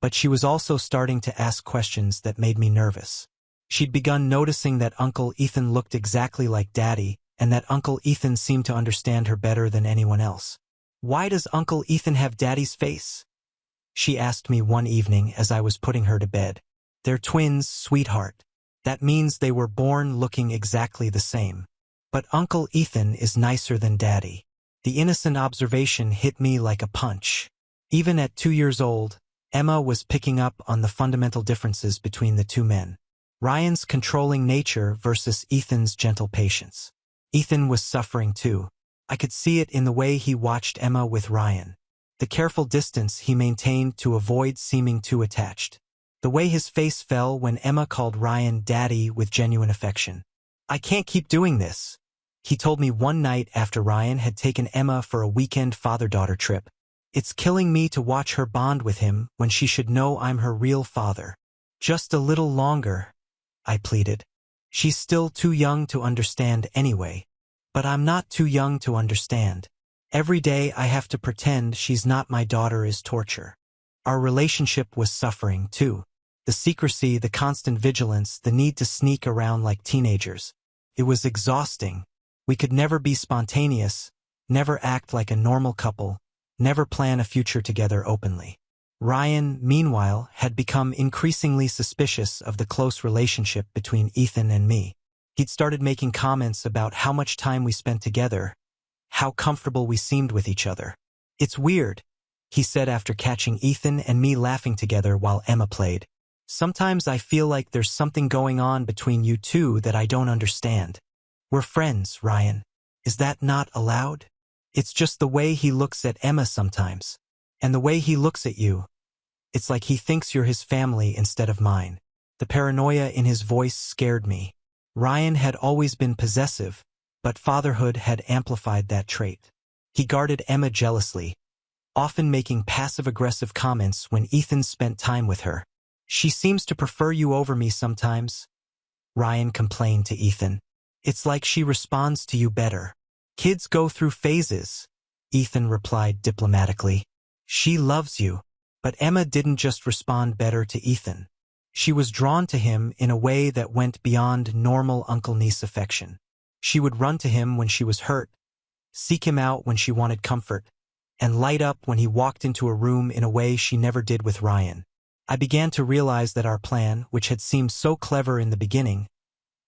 but she was also starting to ask questions that made me nervous. She'd begun noticing that Uncle Ethan looked exactly like Daddy, and that Uncle Ethan seemed to understand her better than anyone else. "Why does Uncle Ethan have Daddy's face?" she asked me one evening as I was putting her to bed. "They're twins, sweetheart. That means they were born looking exactly the same. But Uncle Ethan is nicer than Daddy." The innocent observation hit me like a punch. Even at 2 years old, Emma was picking up on the fundamental differences between the two men. Ryan's controlling nature versus Ethan's gentle patience. Ethan was suffering too. I could see it in the way he watched Emma with Ryan. The careful distance he maintained to avoid seeming too attached. The way his face fell when Emma called Ryan Daddy with genuine affection. "I can't keep doing this," he told me one night after Ryan had taken Emma for a weekend father-daughter trip. "It's killing me to watch her bond with him when she should know I'm her real father." "Just a little longer," I pleaded. "She's still too young to understand anyway." "But I'm not too young to understand. Every day I have to pretend she's not my daughter is torture." Our relationship was suffering, too. The secrecy, the constant vigilance, the need to sneak around like teenagers. It was exhausting. We could never be spontaneous, never act like a normal couple, never plan a future together openly. Ryan, meanwhile, had become increasingly suspicious of the close relationship between Ethan and me. He'd started making comments about how much time we spent together, how comfortable we seemed with each other. "It's weird," he said after catching Ethan and me laughing together while Emma played. "Sometimes I feel like there's something going on between you two that I don't understand. We're friends, Ryan. Is that not allowed? It's just the way he looks at Emma sometimes. And the way he looks at you. It's like he thinks you're his family instead of mine." The paranoia in his voice scared me. Ryan had always been possessive, but fatherhood had amplified that trait. He guarded Emma jealously, often making passive-aggressive comments when Ethan spent time with her. "She seems to prefer you over me sometimes," Ryan complained to Ethan. "It's like she responds to you better." "Kids go through phases," Ethan replied diplomatically. "She loves you." But Emma didn't just respond better to Ethan. She was drawn to him in a way that went beyond normal uncle-niece affection. She would run to him when she was hurt, seek him out when she wanted comfort, and light up when he walked into a room in a way she never did with Ryan. I began to realize that our plan, which had seemed so clever in the beginning,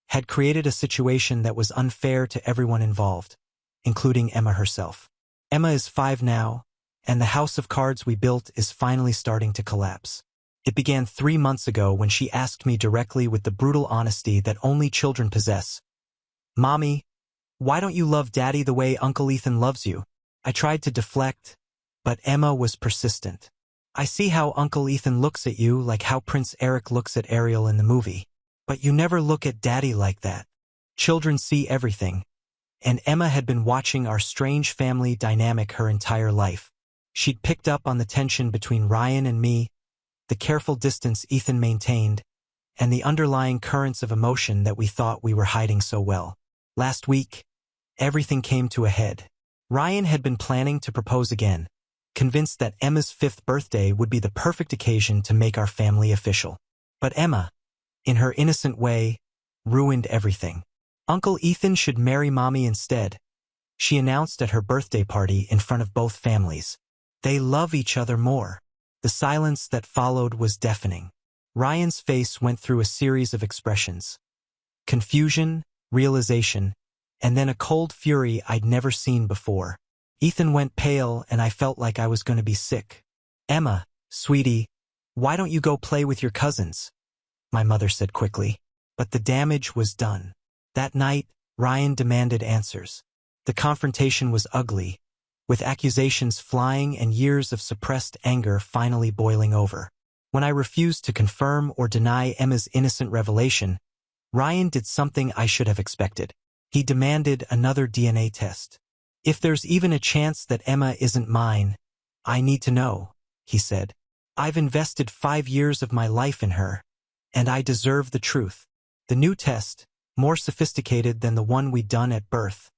had created a situation that was unfair to everyone involved, including Emma herself. Emma is 5 now, and the house of cards we built is finally starting to collapse. It began 3 months ago when she asked me directly with the brutal honesty that only children possess. "Mommy, why don't you love Daddy the way Uncle Ethan loves you?" I tried to deflect, but Emma was persistent. "I see how Uncle Ethan looks at you like how Prince Eric looks at Ariel in the movie. But you never look at Daddy like that." Children see everything, and Emma had been watching our strange family dynamic her entire life. She'd picked up on the tension between Ryan and me, the careful distance Ethan maintained, and the underlying currents of emotion that we thought we were hiding so well. Last week, everything came to a head. Ryan had been planning to propose again, convinced that Emma's 5th birthday would be the perfect occasion to make our family official. But Emma, in her innocent way, ruined everything. "Uncle Ethan should marry Mommy instead," she announced at her birthday party in front of both families. "They love each other more." The silence that followed was deafening. Ryan's face went through a series of expressions. Confusion, realization, and then a cold fury I'd never seen before. Ethan went pale and I felt like I was going to be sick. "Emma, sweetie, why don't you go play with your cousins?" my mother said quickly. But the damage was done. That night, Ryan demanded answers. The confrontation was ugly, with accusations flying and years of suppressed anger finally boiling over. When I refused to confirm or deny Emma's innocent revelation, Ryan did something I should have expected. He demanded another DNA test. "If there's even a chance that Emma isn't mine, I need to know," he said. "I've invested 5 years of my life in her, and I deserve the truth." The new test, more sophisticated than the one we'd done at birth,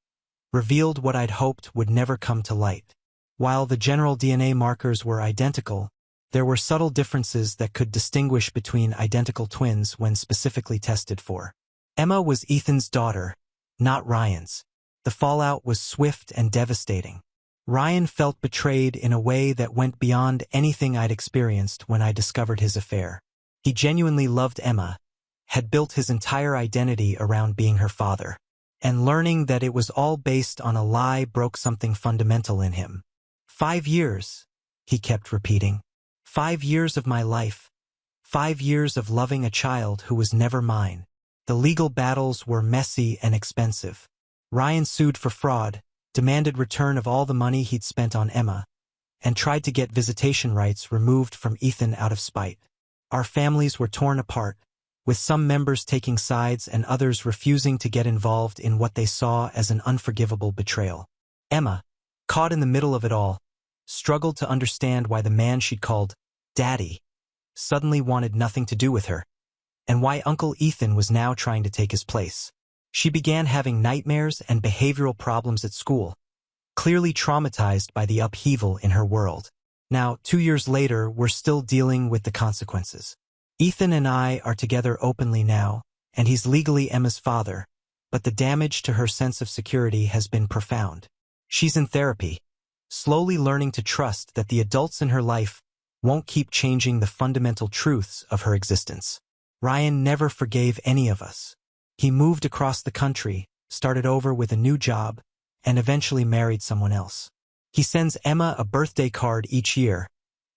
revealed what I'd hoped would never come to light. While the general DNA markers were identical, there were subtle differences that could distinguish between identical twins when specifically tested for. Emma was Ethan's daughter, not Ryan's. The fallout was swift and devastating. Ryan felt betrayed in a way that went beyond anything I'd experienced when I discovered his affair. He genuinely loved Emma, had built his entire identity around being her father. And learning that it was all based on a lie broke something fundamental in him. 5 years, he kept repeating. 5 years of my life. 5 years of loving a child who was never mine. The legal battles were messy and expensive. Ryan sued for fraud, demanded return of all the money he'd spent on Emma, and tried to get visitation rights removed from Ethan out of spite. Our families were torn apart, with some members taking sides and others refusing to get involved in what they saw as an unforgivable betrayal. Emma, caught in the middle of it all, struggled to understand why the man she'd called Daddy suddenly wanted nothing to do with her, and why Uncle Ethan was now trying to take his place. She began having nightmares and behavioral problems at school, clearly traumatized by the upheaval in her world. Now, 2 years later, we're still dealing with the consequences. Ethan and I are together openly now, and he's legally Emma's father, but the damage to her sense of security has been profound. She's in therapy, slowly learning to trust that the adults in her life won't keep changing the fundamental truths of her existence. Ryan never forgave any of us. He moved across the country, started over with a new job, and eventually married someone else. He sends Emma a birthday card each year,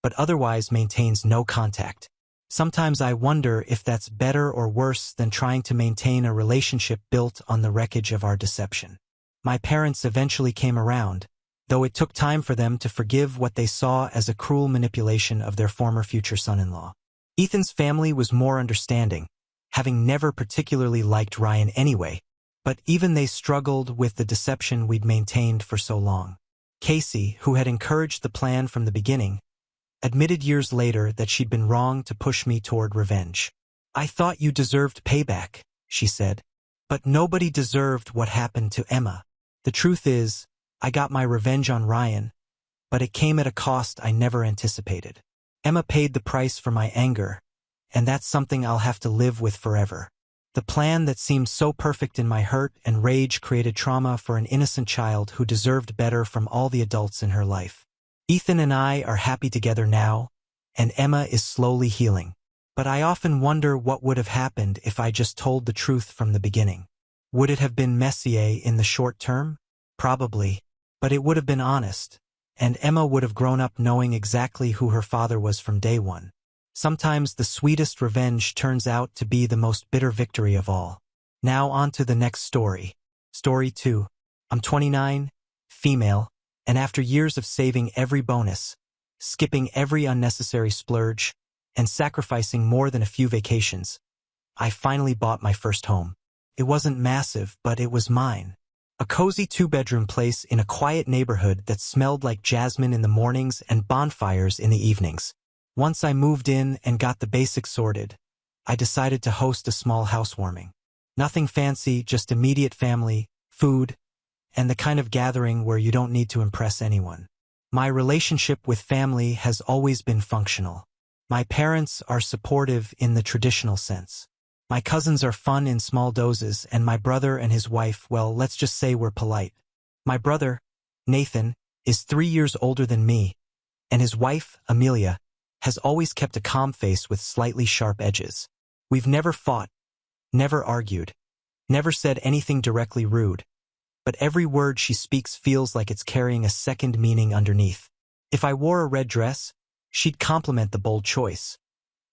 but otherwise maintains no contact. Sometimes I wonder if that's better or worse than trying to maintain a relationship built on the wreckage of our deception. My parents eventually came around, though it took time for them to forgive what they saw as a cruel manipulation of their former future son-in-law. Ethan's family was more understanding, having never particularly liked Ryan anyway, but even they struggled with the deception we'd maintained for so long. Casey, who had encouraged the plan from the beginning, admitted years later that she'd been wrong to push me toward revenge. "I thought you deserved payback," she said. "But nobody deserved what happened to Emma. The truth is, I got my revenge on Ryan, but it came at a cost I never anticipated. Emma paid the price for my anger, and that's something I'll have to live with forever. The plan that seemed so perfect in my hurt and rage created trauma for an innocent child who deserved better from all the adults in her life. Ethan and I are happy together now, and Emma is slowly healing. But I often wonder what would have happened if I just told the truth from the beginning. Would it have been messier in the short term? Probably. But it would have been honest, and Emma would have grown up knowing exactly who her father was from day one. Sometimes the sweetest revenge turns out to be the most bitter victory of all. Now on to the next story. Story 2. I'm 29, female, and after years of saving every bonus, skipping every unnecessary splurge, and sacrificing more than a few vacations, I finally bought my first home. It wasn't massive, but it was mine. A cozy 2-bedroom place in a quiet neighborhood that smelled like jasmine in the mornings and bonfires in the evenings. Once I moved in and got the basics sorted, I decided to host a small housewarming. Nothing fancy, just immediate family, food, and the kind of gathering where you don't need to impress anyone. My relationship with family has always been functional. My parents are supportive in the traditional sense. My cousins are fun in small doses, and my brother and his wife, well, let's just say we're polite. My brother, Nathan, is 3 years older than me, and his wife, Amelia, has always kept a calm face with slightly sharp edges. We've never fought, never argued, never said anything directly rude, but every word she speaks feels like it's carrying a second meaning underneath. If I wore a red dress, she'd compliment the bold choice.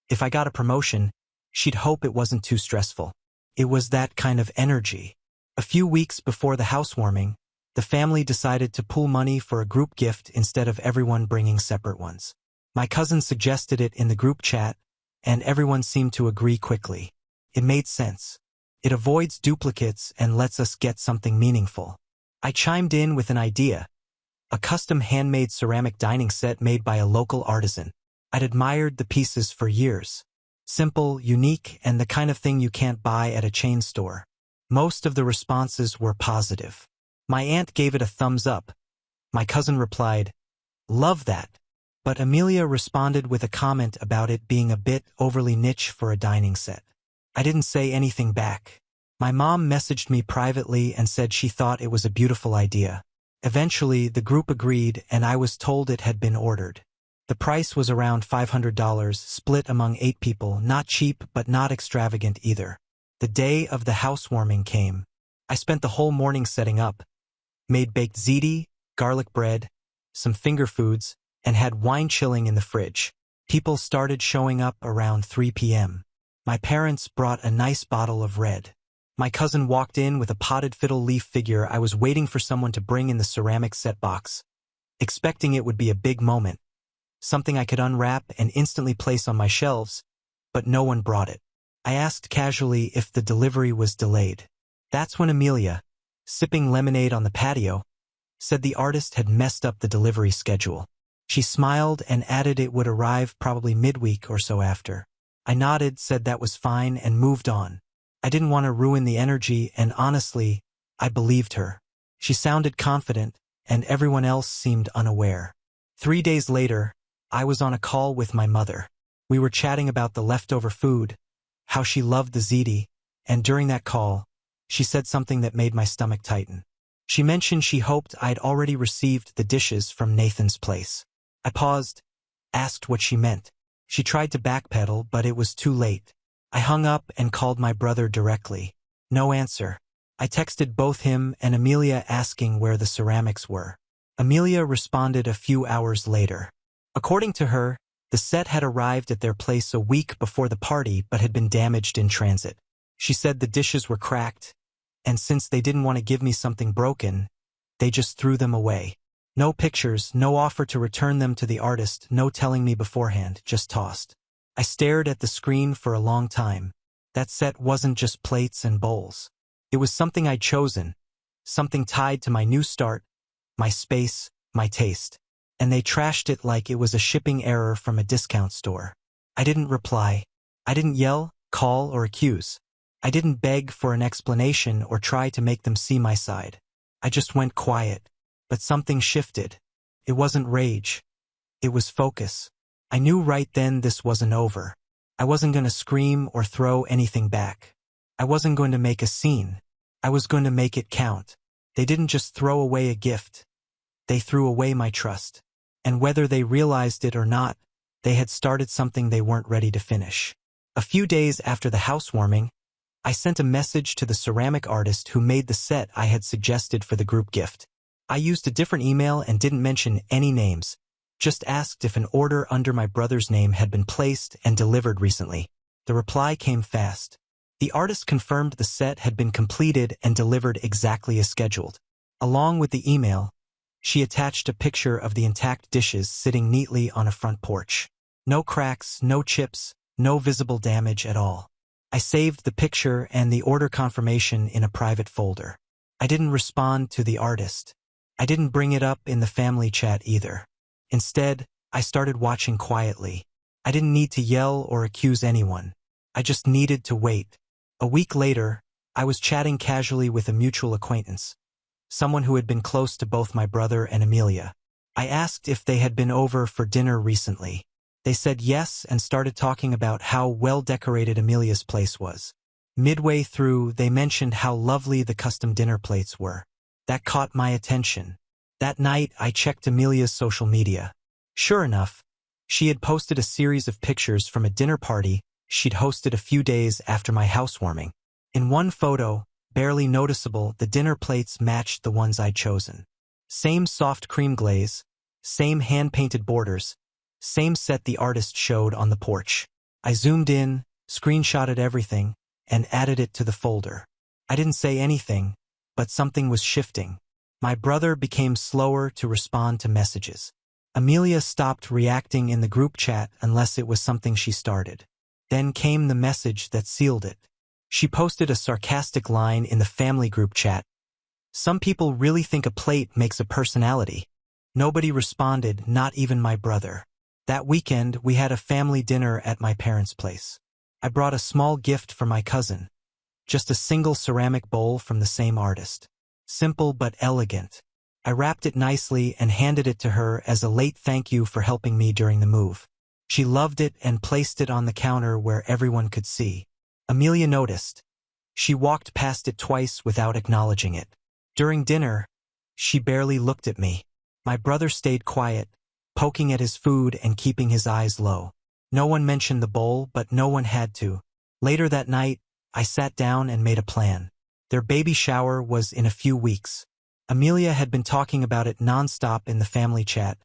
If I got a promotion, she'd hope it wasn't too stressful. It was that kind of energy. A few weeks before the housewarming, the family decided to pool money for a group gift instead of everyone bringing separate ones. My cousin suggested it in the group chat, and everyone seemed to agree quickly. It made sense. It avoids duplicates and lets us get something meaningful. I chimed in with an idea, a custom handmade ceramic dining set made by a local artisan. I'd admired the pieces for years. Simple, unique, and the kind of thing you can't buy at a chain store. Most of the responses were positive. My aunt gave it a thumbs up. My cousin replied, "Love that." But Amelia responded with a comment about it being a bit overly niche for a dining set. I didn't say anything back. My mom messaged me privately and said she thought it was a beautiful idea. Eventually, the group agreed, and I was told it had been ordered. The price was around $500, split among 8 people, not cheap but not extravagant either. The day of the housewarming came. I spent the whole morning setting up, made baked ziti, garlic bread, some finger foods, and had wine chilling in the fridge. People started showing up around 3 p.m. My parents brought a nice bottle of red. My cousin walked in with a potted fiddle leaf figure I was waiting for someone to bring in the ceramic set box, expecting it would be a big moment, something I could unwrap and instantly place on my shelves, but no one brought it. I asked casually if the delivery was delayed. That's when Amelia, sipping lemonade on the patio, said the artist had messed up the delivery schedule. She smiled and added it would arrive probably midweek or so after. I nodded, said that was fine, and moved on. I didn't want to ruin the energy, and honestly, I believed her. She sounded confident, and everyone else seemed unaware. 3 days later, I was on a call with my mother. We were chatting about the leftover food, how she loved the ziti, and during that call, she said something that made my stomach tighten. She mentioned she hoped I'd already received the dishes from Nathan's place. I paused, asked what she meant. She tried to backpedal, but it was too late. I hung up and called my brother directly. No answer. I texted both him and Amelia asking where the ceramics were. Amelia responded a few hours later. According to her, the set had arrived at their place a week before the party but had been damaged in transit. She said the dishes were cracked, and since they didn't want to give me something broken, they just threw them away. No pictures, no offer to return them to the artist, no telling me beforehand, just tossed. I stared at the screen for a long time. That set wasn't just plates and bowls. It was something I'd chosen, something tied to my new start, my space, my taste. And they trashed it like it was a shipping error from a discount store. I didn't reply. I didn't yell, call, or accuse. I didn't beg for an explanation or try to make them see my side. I just went quiet. But something shifted. It wasn't rage. It was focus. I knew right then this wasn't over. I wasn't going to scream or throw anything back. I wasn't going to make a scene. I was going to make it count. They didn't just throw away a gift. They threw away my trust. And whether they realized it or not, they had started something they weren't ready to finish. A few days after the housewarming, I sent a message to the ceramic artist who made the set I had suggested for the group gift. I used a different email and didn't mention any names, just asked if an order under my brother's name had been placed and delivered recently. The reply came fast. The artist confirmed the set had been completed and delivered exactly as scheduled. Along with the email, she attached a picture of the intact dishes sitting neatly on a front porch. No cracks, no chips, no visible damage at all. I saved the picture and the order confirmation in a private folder. I didn't respond to the artist. I didn't bring it up in the family chat either. Instead, I started watching quietly. I didn't need to yell or accuse anyone. I just needed to wait. A week later, I was chatting casually with a mutual acquaintance, someone who had been close to both my brother and Amelia. I asked if they had been over for dinner recently. They said yes and started talking about how well-decorated Amelia's place was. Midway through, they mentioned how lovely the custom dinner plates were. That caught my attention. That night, I checked Amelia's social media. Sure enough, she had posted a series of pictures from a dinner party she'd hosted a few days after my housewarming. In one photo, barely noticeable, the dinner plates matched the ones I'd chosen. Same soft cream glaze, same hand-painted borders, same set the artist showed on the porch. I zoomed in, screenshotted everything, and added it to the folder. I didn't say anything, but something was shifting. My brother became slower to respond to messages. Amelia stopped reacting in the group chat unless it was something she started. Then came the message that sealed it. She posted a sarcastic line in the family group chat. Some people really think a plate makes a personality. Nobody responded, not even my brother. That weekend, we had a family dinner at my parents' place. I brought a small gift for my cousin. Just a single ceramic bowl from the same artist. Simple but elegant. I wrapped it nicely and handed it to her as a late thank you for helping me during the move. She loved it and placed it on the counter where everyone could see. Amelia noticed. She walked past it twice without acknowledging it. During dinner, she barely looked at me. My brother stayed quiet, poking at his food and keeping his eyes low. No one mentioned the bowl, but no one had to. Later that night, I sat down and made a plan. Their baby shower was in a few weeks. Amelia had been talking about it nonstop in the family chat,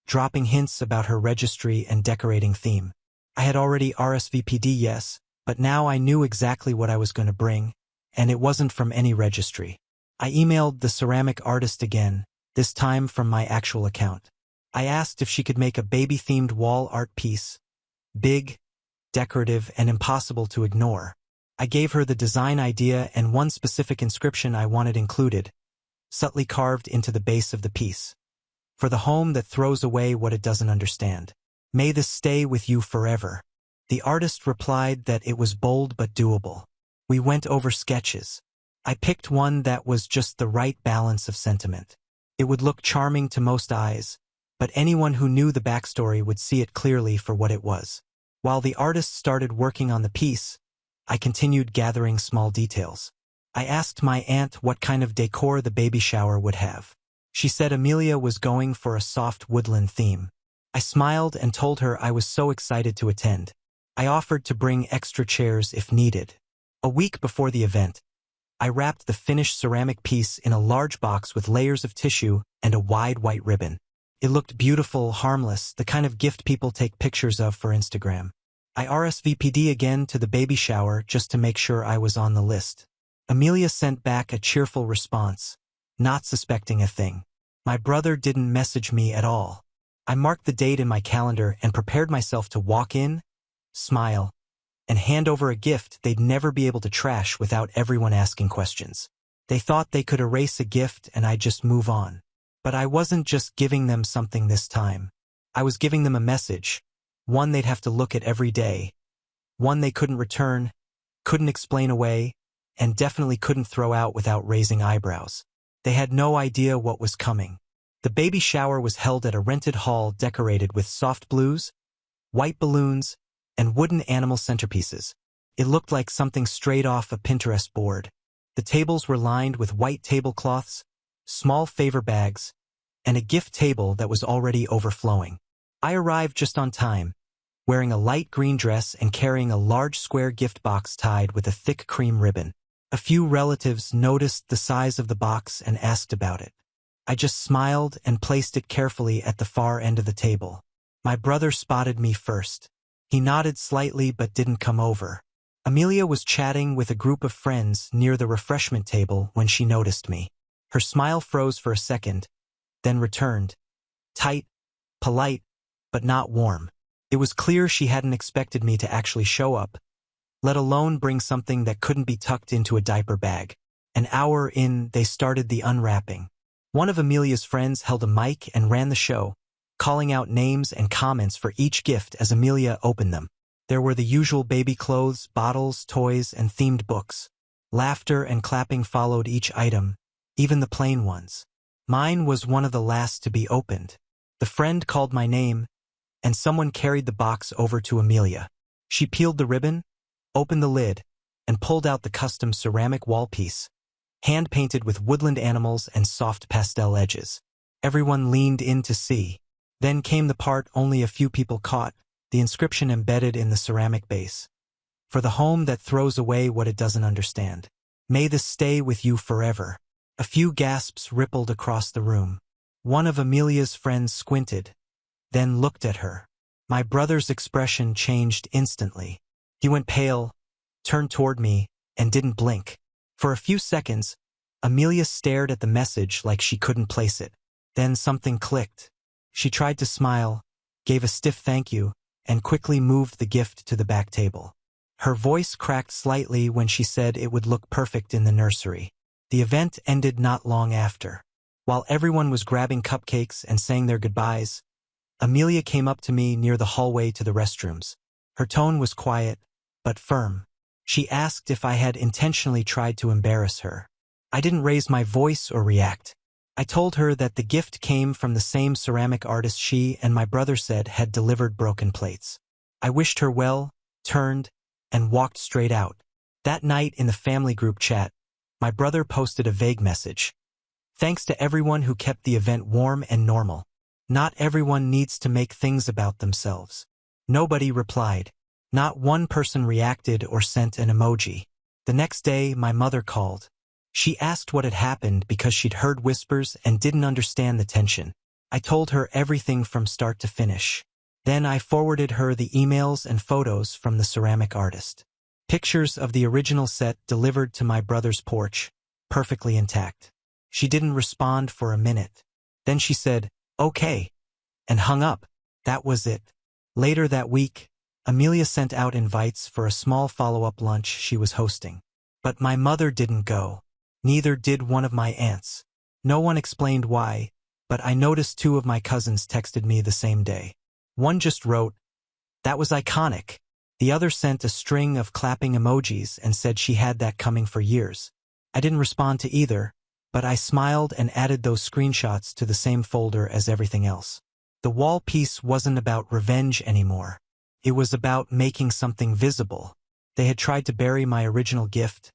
dropping hints about her registry and decorating theme. I had already RSVP'd yes, but now I knew exactly what I was going to bring, and it wasn't from any registry. I emailed the ceramic artist again, this time from my actual account. I asked if she could make a baby-themed wall art piece, big, decorative, and impossible to ignore. I gave her the design idea and one specific inscription I wanted included, subtly carved into the base of the piece. For the home that throws away what it doesn't understand. May this stay with you forever. The artist replied that it was bold but doable. We went over sketches. I picked one that was just the right balance of sentiment. It would look charming to most eyes, but anyone who knew the backstory would see it clearly for what it was. While the artist started working on the piece, I continued gathering small details. I asked my aunt what kind of decor the baby shower would have. She said Amelia was going for a soft woodland theme. I smiled and told her I was so excited to attend. I offered to bring extra chairs if needed. A week before the event, I wrapped the finished ceramic piece in a large box with layers of tissue and a wide white ribbon. It looked beautiful, harmless, the kind of gift people take pictures of for Instagram. I RSVP'd again to the baby shower just to make sure I was on the list. Amelia sent back a cheerful response, not suspecting a thing. My brother didn't message me at all. I marked the date in my calendar and prepared myself to walk in, smile, and hand over a gift they'd never be able to trash without everyone asking questions. They thought they could erase a gift and I'd just move on. But I wasn't just giving them something this time. I was giving them a message, one they'd have to look at every day, one they couldn't return, couldn't explain away, and definitely couldn't throw out without raising eyebrows. They had no idea what was coming. The baby shower was held at a rented hall decorated with soft blues, white balloons, and wooden animal centerpieces. It looked like something straight off a Pinterest board. The tables were lined with white tablecloths, small favor bags, and a gift table that was already overflowing. I arrived just on time, wearing a light green dress and carrying a large square gift box tied with a thick cream ribbon. A few relatives noticed the size of the box and asked about it. I just smiled and placed it carefully at the far end of the table. My brother spotted me first. He nodded slightly but didn't come over. Amelia was chatting with a group of friends near the refreshment table when she noticed me. Her smile froze for a second, then returned. Tight, polite, but not warm. It was clear she hadn't expected me to actually show up, let alone bring something that couldn't be tucked into a diaper bag. An hour in, they started the unwrapping. One of Amelia's friends held a mic and ran the show, calling out names and comments for each gift as Amelia opened them. There were the usual baby clothes, bottles, toys, and themed books. Laughter and clapping followed each item, even the plain ones. Mine was one of the last to be opened. The friend called my name, and someone carried the box over to Amelia. She peeled the ribbon, opened the lid, and pulled out the custom ceramic wall piece, hand-painted with woodland animals and soft pastel edges. Everyone leaned in to see. Then came the part only a few people caught, the inscription embedded in the ceramic base. For the home that throws away what it doesn't understand. May this stay with you forever. A few gasps rippled across the room. One of Amelia's friends squinted, then looked at her. My brother's expression changed instantly. He went pale, turned toward me, and didn't blink. For a few seconds, Amelia stared at the message like she couldn't place it. Then something clicked. She tried to smile, gave a stiff thank you, and quickly moved the gift to the back table. Her voice cracked slightly when she said it would look perfect in the nursery. The event ended not long after. While everyone was grabbing cupcakes and saying their goodbyes, Amelia came up to me near the hallway to the restrooms. Her tone was quiet, but firm. She asked if I had intentionally tried to embarrass her. I didn't raise my voice or react. I told her that the gift came from the same ceramic artist she and my brother said had delivered broken plates. I wished her well, turned, and walked straight out. That night in the family group chat, my brother posted a vague message. Thanks to everyone who kept the event warm and normal. Not everyone needs to make things about themselves. Nobody replied. Not one person reacted or sent an emoji. The next day, my mother called. She asked what had happened because she'd heard whispers and didn't understand the tension. I told her everything from start to finish. Then I forwarded her the emails and photos from the ceramic artist. Pictures of the original set delivered to my brother's porch, perfectly intact. She didn't respond for a minute. Then she said, "Okay," and hung up. That was it. Later that week, Amelia sent out invites for a small follow-up lunch she was hosting. But my mother didn't go. Neither did one of my aunts. No one explained why, but I noticed two of my cousins texted me the same day. One just wrote, "That was iconic." The other sent a string of clapping emojis and said she had that coming for years. I didn't respond to either, but I smiled and added those screenshots to the same folder as everything else. The wall piece wasn't about revenge anymore. It was about making something visible. They had tried to bury my original gift,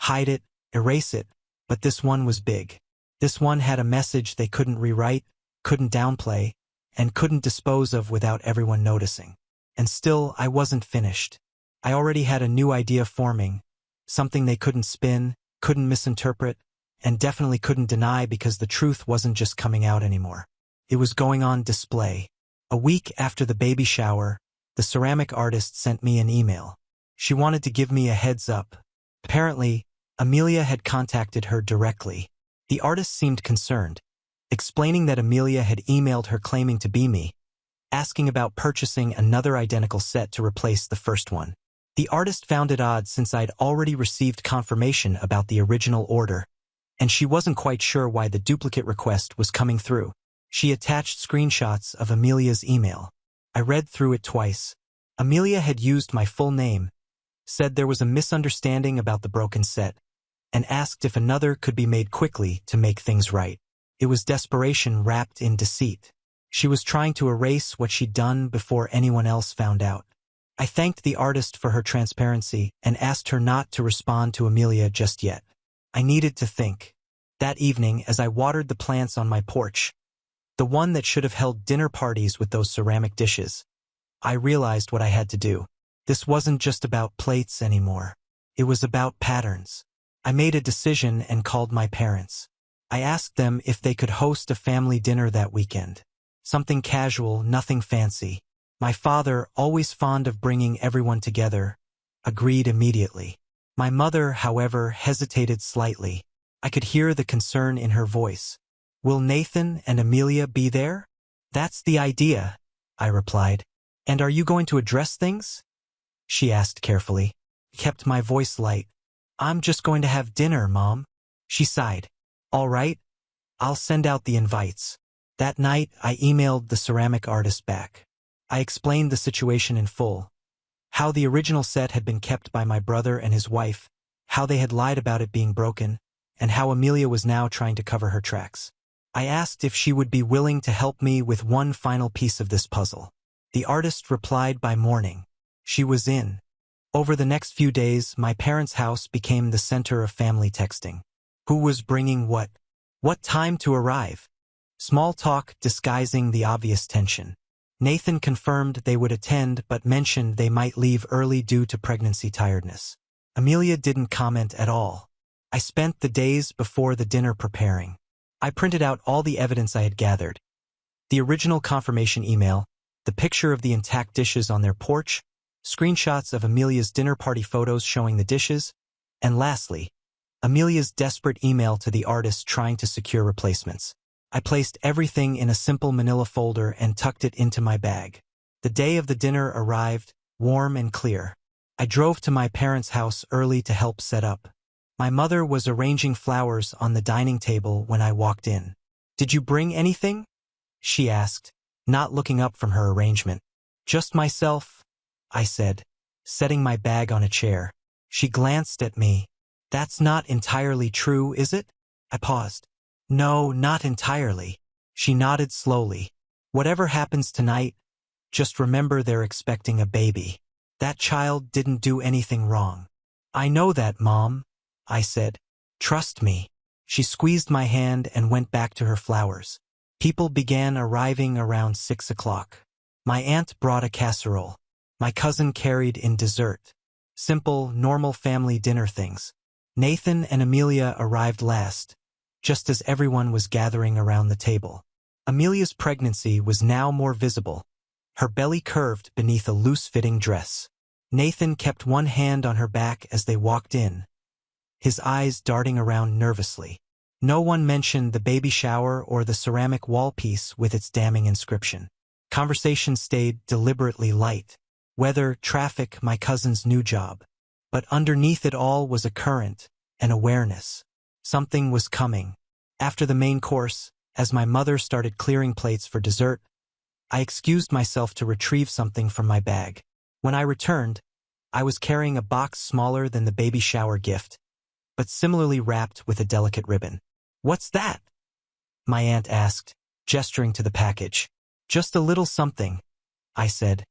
hide it, erase it, but this one was big. This one had a message they couldn't rewrite, couldn't downplay, and couldn't dispose of without everyone noticing. And still, I wasn't finished. I already had a new idea forming, something they couldn't spin, couldn't misinterpret, and definitely couldn't deny because the truth wasn't just coming out anymore. It was going on display. A week after the baby shower, the ceramic artist sent me an email. She wanted to give me a heads up. Apparently, Amelia had contacted her directly. The artist seemed concerned, explaining that Amelia had emailed her claiming to be me, asking about purchasing another identical set to replace the first one. The artist found it odd since I'd already received confirmation about the original order, and she wasn't quite sure why the duplicate request was coming through. She attached screenshots of Amelia's email. I read through it twice. Amelia had used my full name, said there was a misunderstanding about the broken set, and asked if another could be made quickly to make things right. It was desperation wrapped in deceit. She was trying to erase what she'd done before anyone else found out. I thanked the artist for her transparency and asked her not to respond to Amelia just yet. I needed to think. That evening, as I watered the plants on my porch, the one that should have held dinner parties with those ceramic dishes, I realized what I had to do. This wasn't just about plates anymore. It was about patterns. I made a decision and called my parents. I asked them if they could host a family dinner that weekend. Something casual, nothing fancy. My father, always fond of bringing everyone together, agreed immediately. My mother, however, hesitated slightly. I could hear the concern in her voice. Will Nathan and Amelia be there? That's the idea, I replied. And are you going to address things? She asked carefully. Kept my voice light. I'm just going to have dinner, Mom. She sighed. All right, I'll send out the invites. That night, I emailed the ceramic artist back. I explained the situation in full. How the original set had been kept by my brother and his wife, how they had lied about it being broken, and how Amelia was now trying to cover her tracks. I asked if she would be willing to help me with one final piece of this puzzle. The artist replied by morning. She was in. Over the next few days, my parents' house became the center of family texting. Who was bringing what? What time to arrive? Small talk disguising the obvious tension. Nathan confirmed they would attend but mentioned they might leave early due to pregnancy tiredness. Amelia didn't comment at all. I spent the days before the dinner preparing. I printed out all the evidence I had gathered. The original confirmation email, the picture of the intact dishes on their porch, screenshots of Amelia's dinner party photos showing the dishes, and lastly, Amelia's desperate email to the artist trying to secure replacements. I placed everything in a simple manila folder and tucked it into my bag. The day of the dinner arrived, warm and clear. I drove to my parents' house early to help set up. My mother was arranging flowers on the dining table when I walked in. Did you bring anything? She asked, not looking up from her arrangement. Just myself, I said, setting my bag on a chair. She glanced at me. That's not entirely true, is it? I paused. No, not entirely. She nodded slowly. Whatever happens tonight, just remember they're expecting a baby. That child didn't do anything wrong. I know that, Mom, I said. Trust me. She squeezed my hand and went back to her flowers. People began arriving around 6 o'clock. My aunt brought a casserole. My cousin carried in dessert. Simple, normal family dinner things. Nathan and Amelia arrived last, just as everyone was gathering around the table. Amelia's pregnancy was now more visible. Her belly curved beneath a loose-fitting dress. Nathan kept one hand on her back as they walked in, his eyes darting around nervously. No one mentioned the baby shower or the ceramic wall piece with its damning inscription. Conversation stayed deliberately light. Weather, traffic, my cousin's new job. But underneath it all was a current, an awareness. Something was coming. After the main course, as my mother started clearing plates for dessert, I excused myself to retrieve something from my bag. When I returned, I was carrying a box smaller than the baby shower gift, but similarly wrapped with a delicate ribbon. What's that? My aunt asked, gesturing to the package. Just a little something, I said,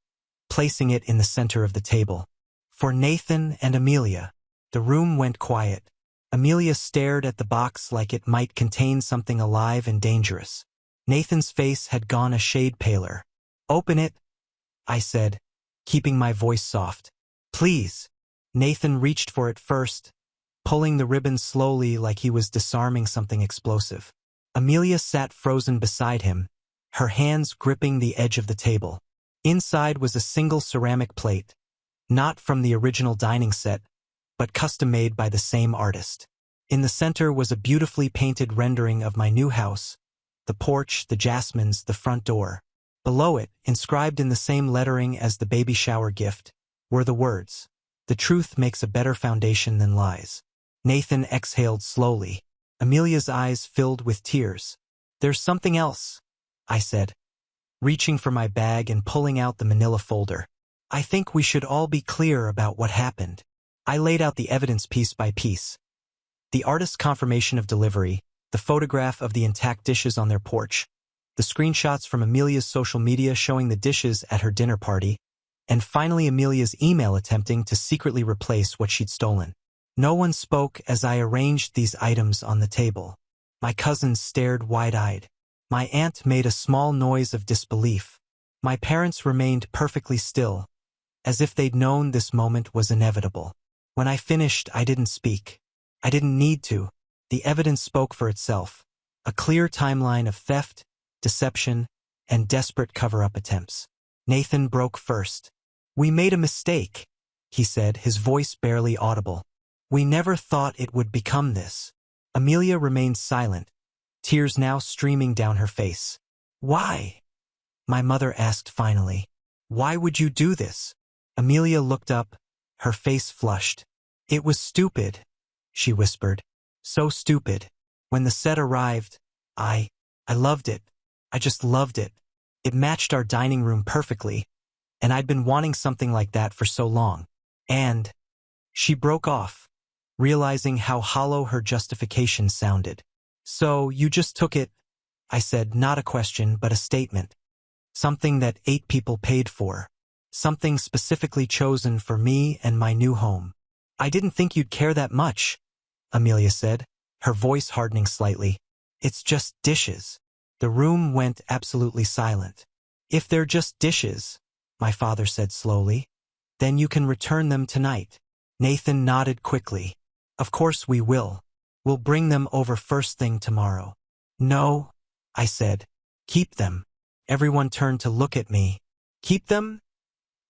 placing it in the center of the table. For Nathan and Amelia. The room went quiet. Amelia stared at the box like it might contain something alive and dangerous. Nathan's face had gone a shade paler. "Open it," I said, keeping my voice soft. "Please." Nathan reached for it first, pulling the ribbon slowly like he was disarming something explosive. Amelia sat frozen beside him, her hands gripping the edge of the table. Inside was a single ceramic plate, not from the original dining set, but custom-made by the same artist. In the center was a beautifully painted rendering of my new house, the porch, the jasmines, the front door. Below it, inscribed in the same lettering as the baby shower gift, were the words, "The truth makes a better foundation than lies." Nathan exhaled slowly. Amelia's eyes filled with tears. "There's something else," I said, reaching for my bag and pulling out the manila folder. "I think we should all be clear about what happened." I laid out the evidence piece by piece. The artist's confirmation of delivery, the photograph of the intact dishes on their porch, the screenshots from Amelia's social media showing the dishes at her dinner party, and finally Amelia's email attempting to secretly replace what she'd stolen. No one spoke as I arranged these items on the table. My cousins stared wide-eyed. My aunt made a small noise of disbelief. My parents remained perfectly still, as if they'd known this moment was inevitable. When I finished, I didn't speak. I didn't need to. The evidence spoke for itself. A clear timeline of theft, deception, and desperate cover-up attempts. Nathan broke first. "We made a mistake," he said, his voice barely audible. "We never thought it would become this." Amelia remained silent, tears now streaming down her face. "Why?" my mother asked finally. "Why would you do this?" Amelia looked up, her face flushed. "It was stupid," she whispered. "So stupid. When the set arrived, I loved it. I just loved it. It matched our dining room perfectly, and I'd been wanting something like that for so long. And..." She broke off, realizing how hollow her justification sounded. "So you just took it," I said, not a question but a statement. "Something that 8 people paid for. Something specifically chosen for me and my new home." "I didn't think you'd care that much," Amelia said, her voice hardening slightly. "It's just dishes." The room went absolutely silent. "If they're just dishes," my father said slowly, "then you can return them tonight." Nathan nodded quickly. "Of course we will. We'll bring them over first thing tomorrow." "No," I said. "Keep them." Everyone turned to look at me. "Keep them?"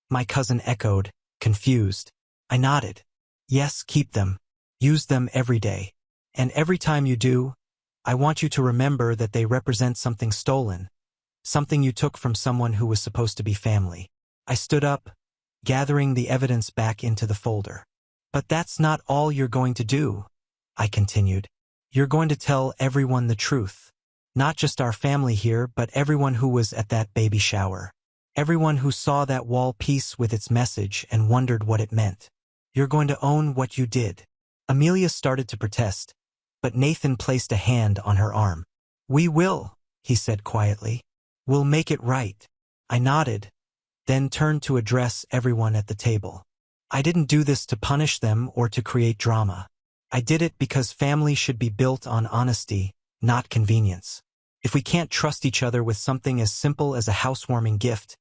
my cousin echoed, confused. I nodded. "Yes, keep them. Use them every day. And every time you do, I want you to remember that they represent something stolen, something you took from someone who was supposed to be family." I stood up, gathering the evidence back into the folder. "But that's not all you're going to do," I continued. "You're going to tell everyone the truth. Not just our family here, but everyone who was at that baby shower. Everyone who saw that wall piece with its message and wondered what it meant. You're going to own what you did." Amelia started to protest, but Nathan placed a hand on her arm. "We will," he said quietly. "We'll make it right." I nodded, then turned to address everyone at the table. I didn't do this to punish them or to create drama. I did it because family should be built on honesty, not convenience. If we can't trust each other with something as simple as a housewarming gift,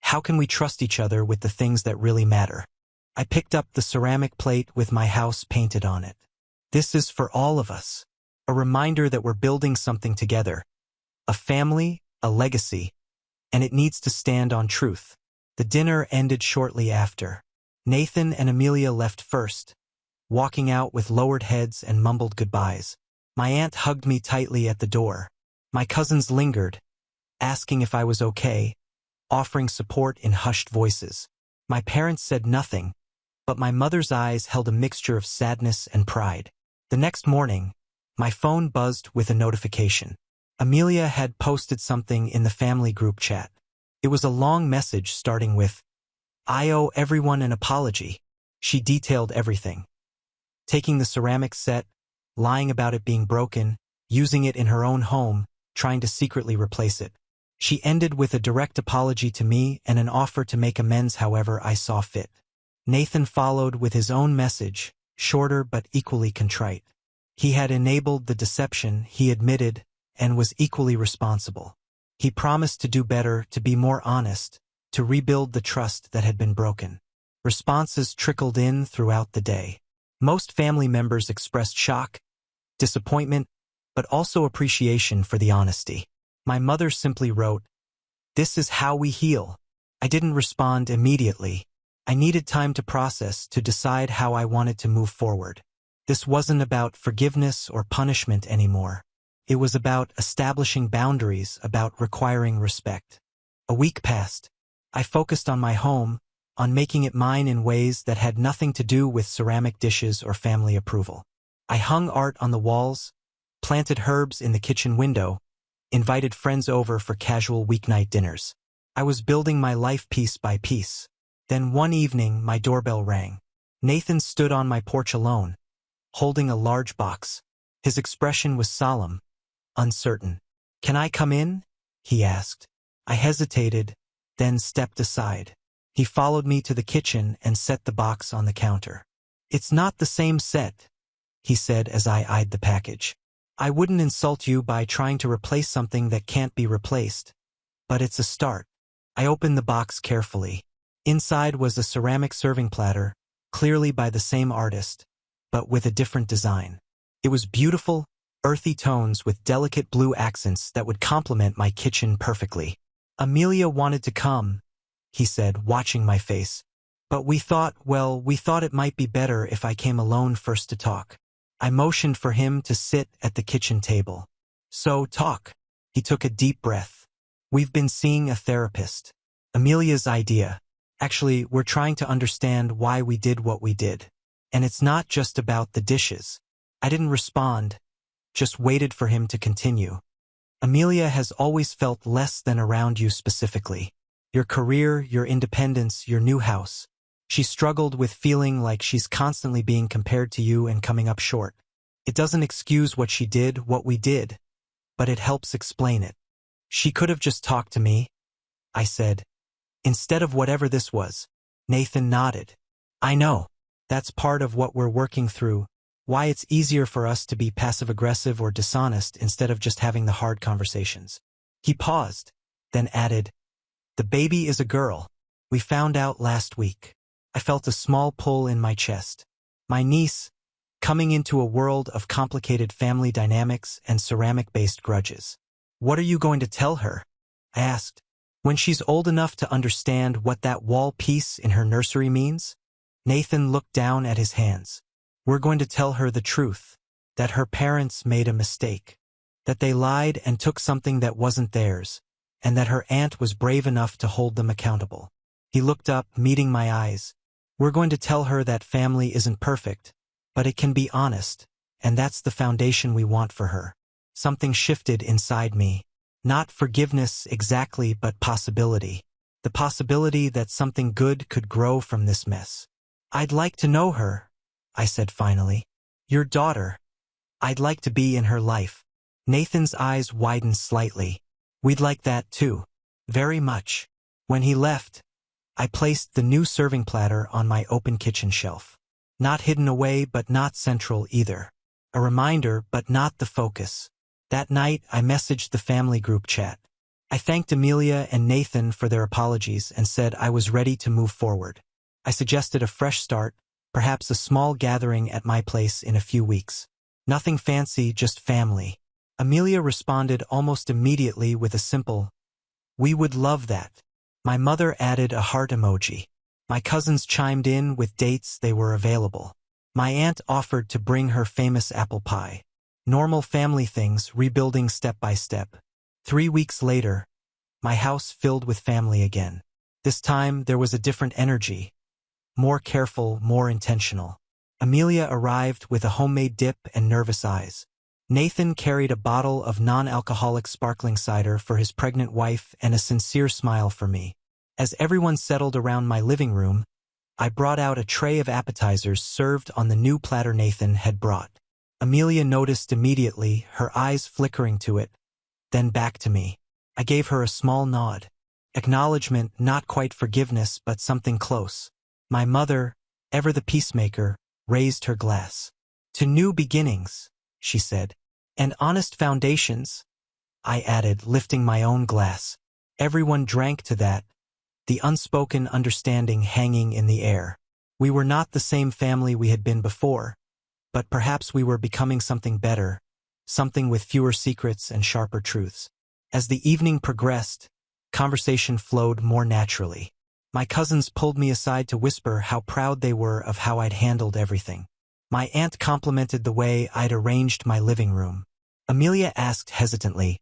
how can we trust each other with the things that really matter? I picked up the ceramic plate with my house painted on it. This is for all of us. A reminder that we're building something together. A family, a legacy, and it needs to stand on truth. The dinner ended shortly after. Nathan and Amelia left first, walking out with lowered heads and mumbled goodbyes. My aunt hugged me tightly at the door. My cousins lingered, asking if I was okay, offering support in hushed voices. My parents said nothing, but my mother's eyes held a mixture of sadness and pride. The next morning, my phone buzzed with a notification. Amelia had posted something in the family group chat. It was a long message starting with, "I owe everyone an apology." She detailed everything. Taking the ceramic set, lying about it being broken, using it in her own home, trying to secretly replace it. She ended with a direct apology to me and an offer to make amends however I saw fit. Nathan followed with his own message, shorter but equally contrite. He had enabled the deception, he admitted, and was equally responsible. He promised to do better, to be more honest, to rebuild the trust that had been broken. Responses trickled in throughout the day. Most family members expressed shock, disappointment, but also appreciation for the honesty. My mother simply wrote, "This is how we heal." I didn't respond immediately. I needed time to process, to decide how I wanted to move forward. This wasn't about forgiveness or punishment anymore. It was about establishing boundaries, about requiring respect. A week passed. I focused on my home, on making it mine in ways that had nothing to do with ceramic dishes or family approval. I hung art on the walls, planted herbs in the kitchen window, invited friends over for casual weeknight dinners. I was building my life piece by piece. Then one evening, my doorbell rang. Nathan stood on my porch alone, holding a large box. His expression was solemn, uncertain. "Can I come in?" he asked. I hesitated, then stepped aside. He followed me to the kitchen and set the box on the counter. "It's not the same set," he said as I eyed the package. "I wouldn't insult you by trying to replace something that can't be replaced, but it's a start." I opened the box carefully. Inside was a ceramic serving platter, clearly by the same artist, but with a different design. It was beautiful, earthy tones with delicate blue accents that would complement my kitchen perfectly. "Amelia wanted to come," he said, watching my face. "But we thought it might be better if I came alone first to talk." I motioned for him to sit at the kitchen table. "So, talk." He took a deep breath. "We've been seeing a therapist. Amelia's idea. Actually, we're trying to understand why we did what we did. And it's not just about the dishes." I didn't respond, just waited for him to continue. "Amelia has always felt less than around you specifically. Your career, your independence, your new house. She struggled with feeling like she's constantly being compared to you and coming up short. It doesn't excuse what she did, what we did, but it helps explain it. She could have just talked to me," I said, "instead of whatever this was." Nathan nodded. "I know. That's part of what we're working through, why it's easier for us to be passive-aggressive or dishonest instead of just having the hard conversations." He paused, then added, "The baby is a girl. We found out last week." I felt a small pull in my chest. My niece, coming into a world of complicated family dynamics and ceramic-based grudges. "What are you going to tell her?" I asked. "When she's old enough to understand what that wall piece in her nursery means?" Nathan looked down at his hands. "We're going to tell her the truth, that her parents made a mistake, that they lied and took something that wasn't theirs, and that her aunt was brave enough to hold them accountable." He looked up, meeting my eyes. "We're going to tell her that family isn't perfect, but it can be honest, and that's the foundation we want for her." Something shifted inside me. Not forgiveness exactly, but possibility. The possibility that something good could grow from this mess. "I'd like to know her," I said finally. "Your daughter. I'd like to be in her life." Nathan's eyes widened slightly. "We'd like that too. Very much." When he left, I placed the new serving platter on my open kitchen shelf. Not hidden away, but not central either. A reminder, but not the focus. That night, I messaged the family group chat. I thanked Amelia and Nathan for their apologies and said I was ready to move forward. I suggested a fresh start, perhaps a small gathering at my place in a few weeks. Nothing fancy, just family. Amelia responded almost immediately with a simple, "We would love that." My mother added a heart emoji. My cousins chimed in with dates they were available. My aunt offered to bring her famous apple pie. Normal family things, rebuilding step by step. 3 weeks later, my house filled with family again. This time, there was a different energy. More careful, more intentional. Amelia arrived with a homemade dip and nervous eyes. Nathan carried a bottle of non-alcoholic sparkling cider for his pregnant wife and a sincere smile for me. As everyone settled around my living room, I brought out a tray of appetizers served on the new platter Nathan had brought. Amelia noticed immediately, her eyes flickering to it, then back to me. I gave her a small nod. Acknowledgement, not quite forgiveness, but something close. My mother, ever the peacemaker, raised her glass. "To new beginnings," she said. "And honest foundations." I added, lifting my own glass. Everyone drank to that, the unspoken understanding hanging in the air. We were not the same family we had been before, but perhaps we were becoming something better, something with fewer secrets and sharper truths. As the evening progressed, conversation flowed more naturally. My cousins pulled me aside to whisper how proud they were of how I'd handled everything. My aunt complimented the way I'd arranged my living room. Amelia asked hesitantly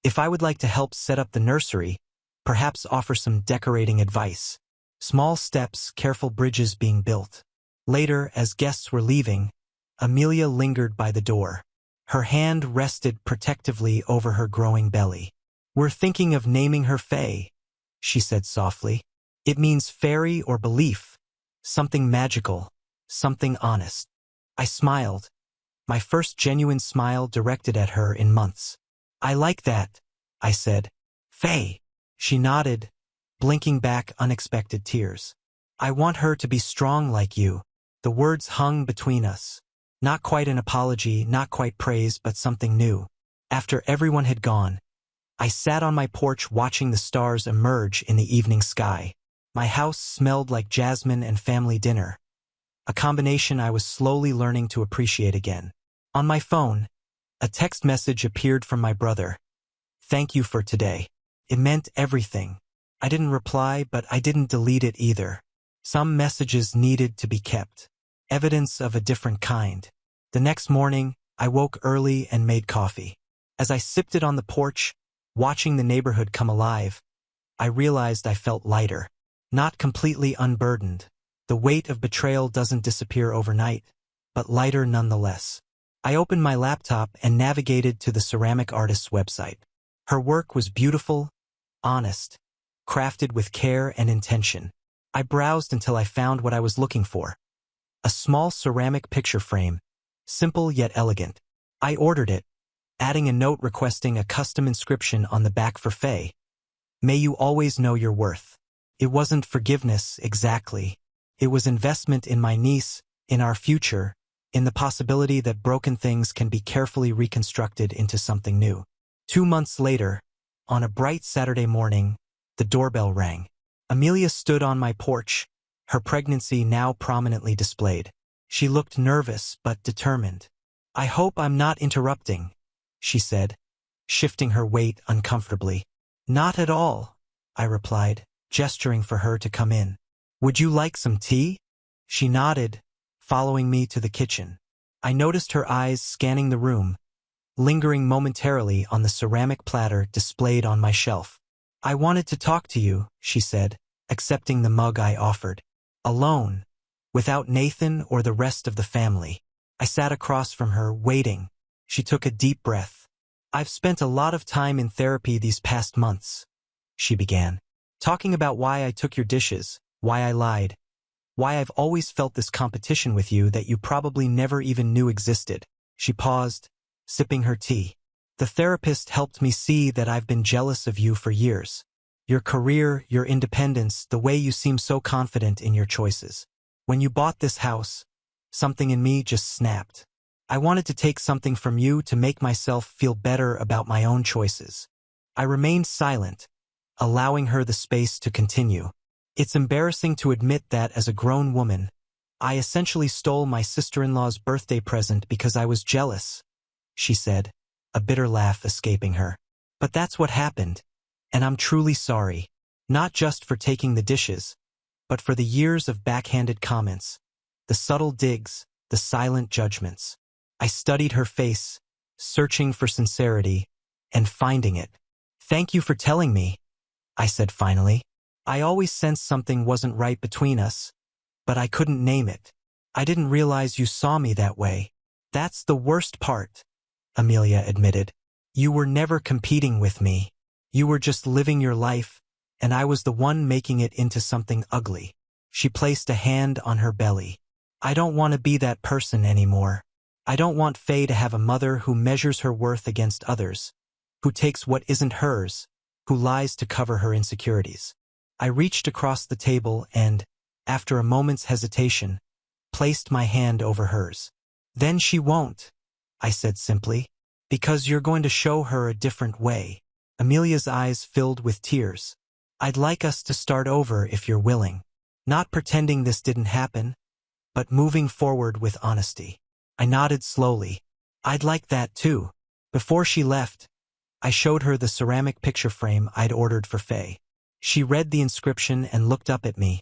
if I would like to help set up the nursery, perhaps offer some decorating advice. Small steps, careful bridges being built. Later, as guests were leaving, Amelia lingered by the door. Her hand rested protectively over her growing belly. "We're thinking of naming her Faye," she said softly. "It means fairy or belief, something magical, something honest." I smiled, my first genuine smile directed at her in months. "I like that," I said. "Faye." She nodded, blinking back unexpected tears. "I want her to be strong like you." The words hung between us. Not quite an apology, not quite praise, but something new. After everyone had gone, I sat on my porch watching the stars emerge in the evening sky. My house smelled like jasmine and family dinner, a combination I was slowly learning to appreciate again. On my phone, a text message appeared from my brother. "Thank you for today." It meant everything. I didn't reply, but I didn't delete it either. Some messages needed to be kept. Evidence of a different kind. The next morning, I woke early and made coffee. As I sipped it on the porch, watching the neighborhood come alive, I realized I felt lighter. Not completely unburdened. The weight of betrayal doesn't disappear overnight, but lighter nonetheless. I opened my laptop and navigated to the ceramic artist's website. Her work was beautiful, honest, crafted with care and intention. I browsed until I found what I was looking for. A small ceramic picture frame, simple yet elegant. I ordered it, adding a note requesting a custom inscription on the back for Faye. "May you always know your worth." It wasn't forgiveness exactly. It was investment in my niece, in our future, in the possibility that broken things can be carefully reconstructed into something new. 2 months later, on a bright Saturday morning, the doorbell rang. Amelia stood on my porch, her pregnancy now prominently displayed. She looked nervous but determined. "I hope I'm not interrupting," she said, shifting her weight uncomfortably. "Not at all," I replied, gesturing for her to come in. "Would you like some tea?" She nodded, following me to the kitchen. I noticed her eyes scanning the room, lingering momentarily on the ceramic platter displayed on my shelf. "I wanted to talk to you," she said, accepting the mug I offered. "Alone, without Nathan or the rest of the family." I sat across from her, waiting. She took a deep breath. "I've spent a lot of time in therapy these past months," she began, "talking about why I took your dishes, why I lied, why I've always felt this competition with you that you probably never even knew existed." She paused, sipping her tea. "The therapist helped me see that I've been jealous of you for years. Your career, your independence, the way you seem so confident in your choices. When you bought this house, something in me just snapped. I wanted to take something from you to make myself feel better about my own choices." I remained silent, allowing her the space to continue. "It's embarrassing to admit that as a grown woman, I essentially stole my sister-in-law's birthday present because I was jealous," she said, a bitter laugh escaping her. "But that's what happened, and I'm truly sorry. Not just for taking the dishes, but for the years of backhanded comments, the subtle digs, the silent judgments." I studied her face, searching for sincerity, and finding it. "Thank you for telling me," I said finally. "I always sensed something wasn't right between us, but I couldn't name it. I didn't realize you saw me that way." "That's the worst part," Amelia admitted. "You were never competing with me. You were just living your life, and I was the one making it into something ugly." She placed a hand on her belly. "I don't want to be that person anymore. I don't want Faye to have a mother who measures her worth against others, who takes what isn't hers, who lies to cover her insecurities." I reached across the table and, after a moment's hesitation, placed my hand over hers. "Then she won't," I said simply. Because you're going to show her a different way. Amelia's eyes filled with tears. I'd like us to start over if you're willing. Not pretending this didn't happen, but moving forward with honesty. I nodded slowly. I'd like that too. Before she left, I showed her the ceramic picture frame I'd ordered for Faye. She read the inscription and looked up at me,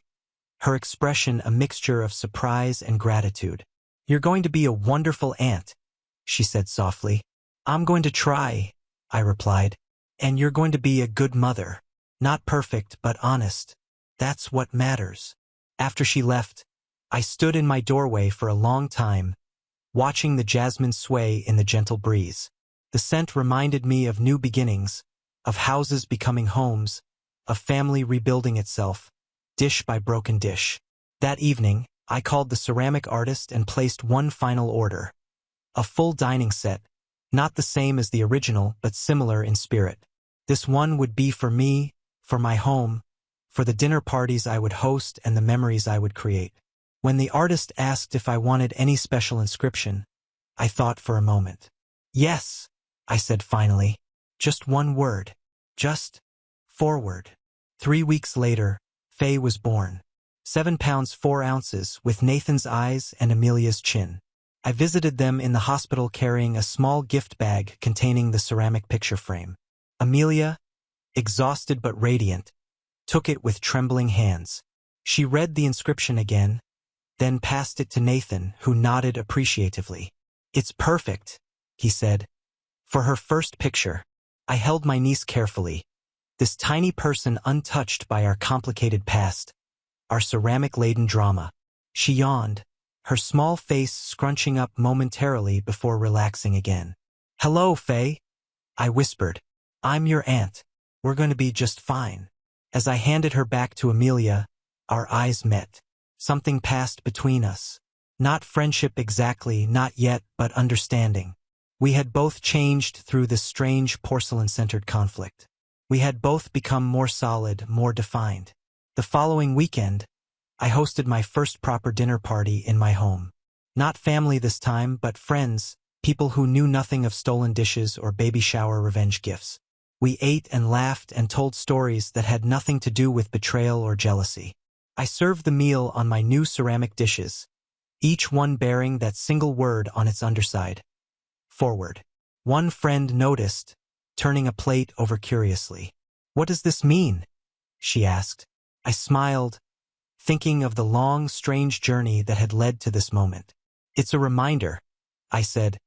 her expression a mixture of surprise and gratitude. You're going to be a wonderful aunt, she said softly. I'm going to try, I replied. And you're going to be a good mother. Not perfect, but honest. That's what matters. After she left, I stood in my doorway for a long time, watching the jasmine sway in the gentle breeze. The scent reminded me of new beginnings, of houses becoming homes, of family rebuilding itself, dish by broken dish. That evening, I called the ceramic artist and placed one final order. A full dining set, not the same as the original, but similar in spirit. This one would be for me, for my home, for the dinner parties I would host and the memories I would create. When the artist asked if I wanted any special inscription, I thought for a moment. Yes, I said finally. Just one word. Just forward. 3 weeks later, Faye was born. 7 pounds 4 ounces, with Nathan's eyes and Amelia's chin. I visited them in the hospital carrying a small gift bag containing the ceramic picture frame. Amelia, exhausted but radiant, took it with trembling hands. She read the inscription again, then passed it to Nathan, who nodded appreciatively. It's perfect, he said. For her first picture, I held my niece carefully, this tiny person untouched by our complicated past, our ceramic-laden drama. She yawned, her small face scrunching up momentarily before relaxing again. Hello, Faye, I whispered. I'm your aunt. We're going to be just fine. As I handed her back to Amelia, our eyes met. Something passed between us. Not friendship exactly, not yet, but understanding. We had both changed through this strange porcelain-centered conflict. We had both become more solid, more defined. The following weekend, I hosted my first proper dinner party in my home. Not family this time, but friends, people who knew nothing of stolen dishes or baby shower revenge gifts. We ate and laughed and told stories that had nothing to do with betrayal or jealousy. I served the meal on my new ceramic dishes, each one bearing that single word on its underside. Forward. One friend noticed, turning a plate over curiously. What does this mean? She asked. I smiled, thinking of the long, strange journey that had led to this moment. It's a reminder, I said,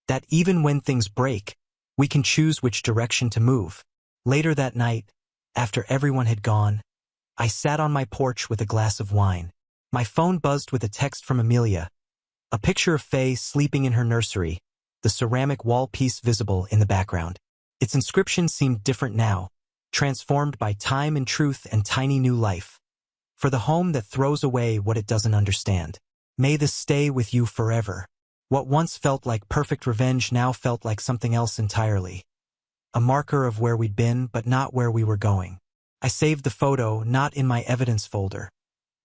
that even when things break, we can choose which direction to move. Later that night, after everyone had gone, I sat on my porch with a glass of wine. My phone buzzed with a text from Amelia, a picture of Faye sleeping in her nursery, the ceramic wall piece visible in the background. Its inscription seemed different now, transformed by time and truth and tiny new life. For the home that throws away what it doesn't understand. May this stay with you forever. What once felt like perfect revenge now felt like something else entirely. A marker of where we'd been, but not where we were going. I saved the photo not in my evidence folder,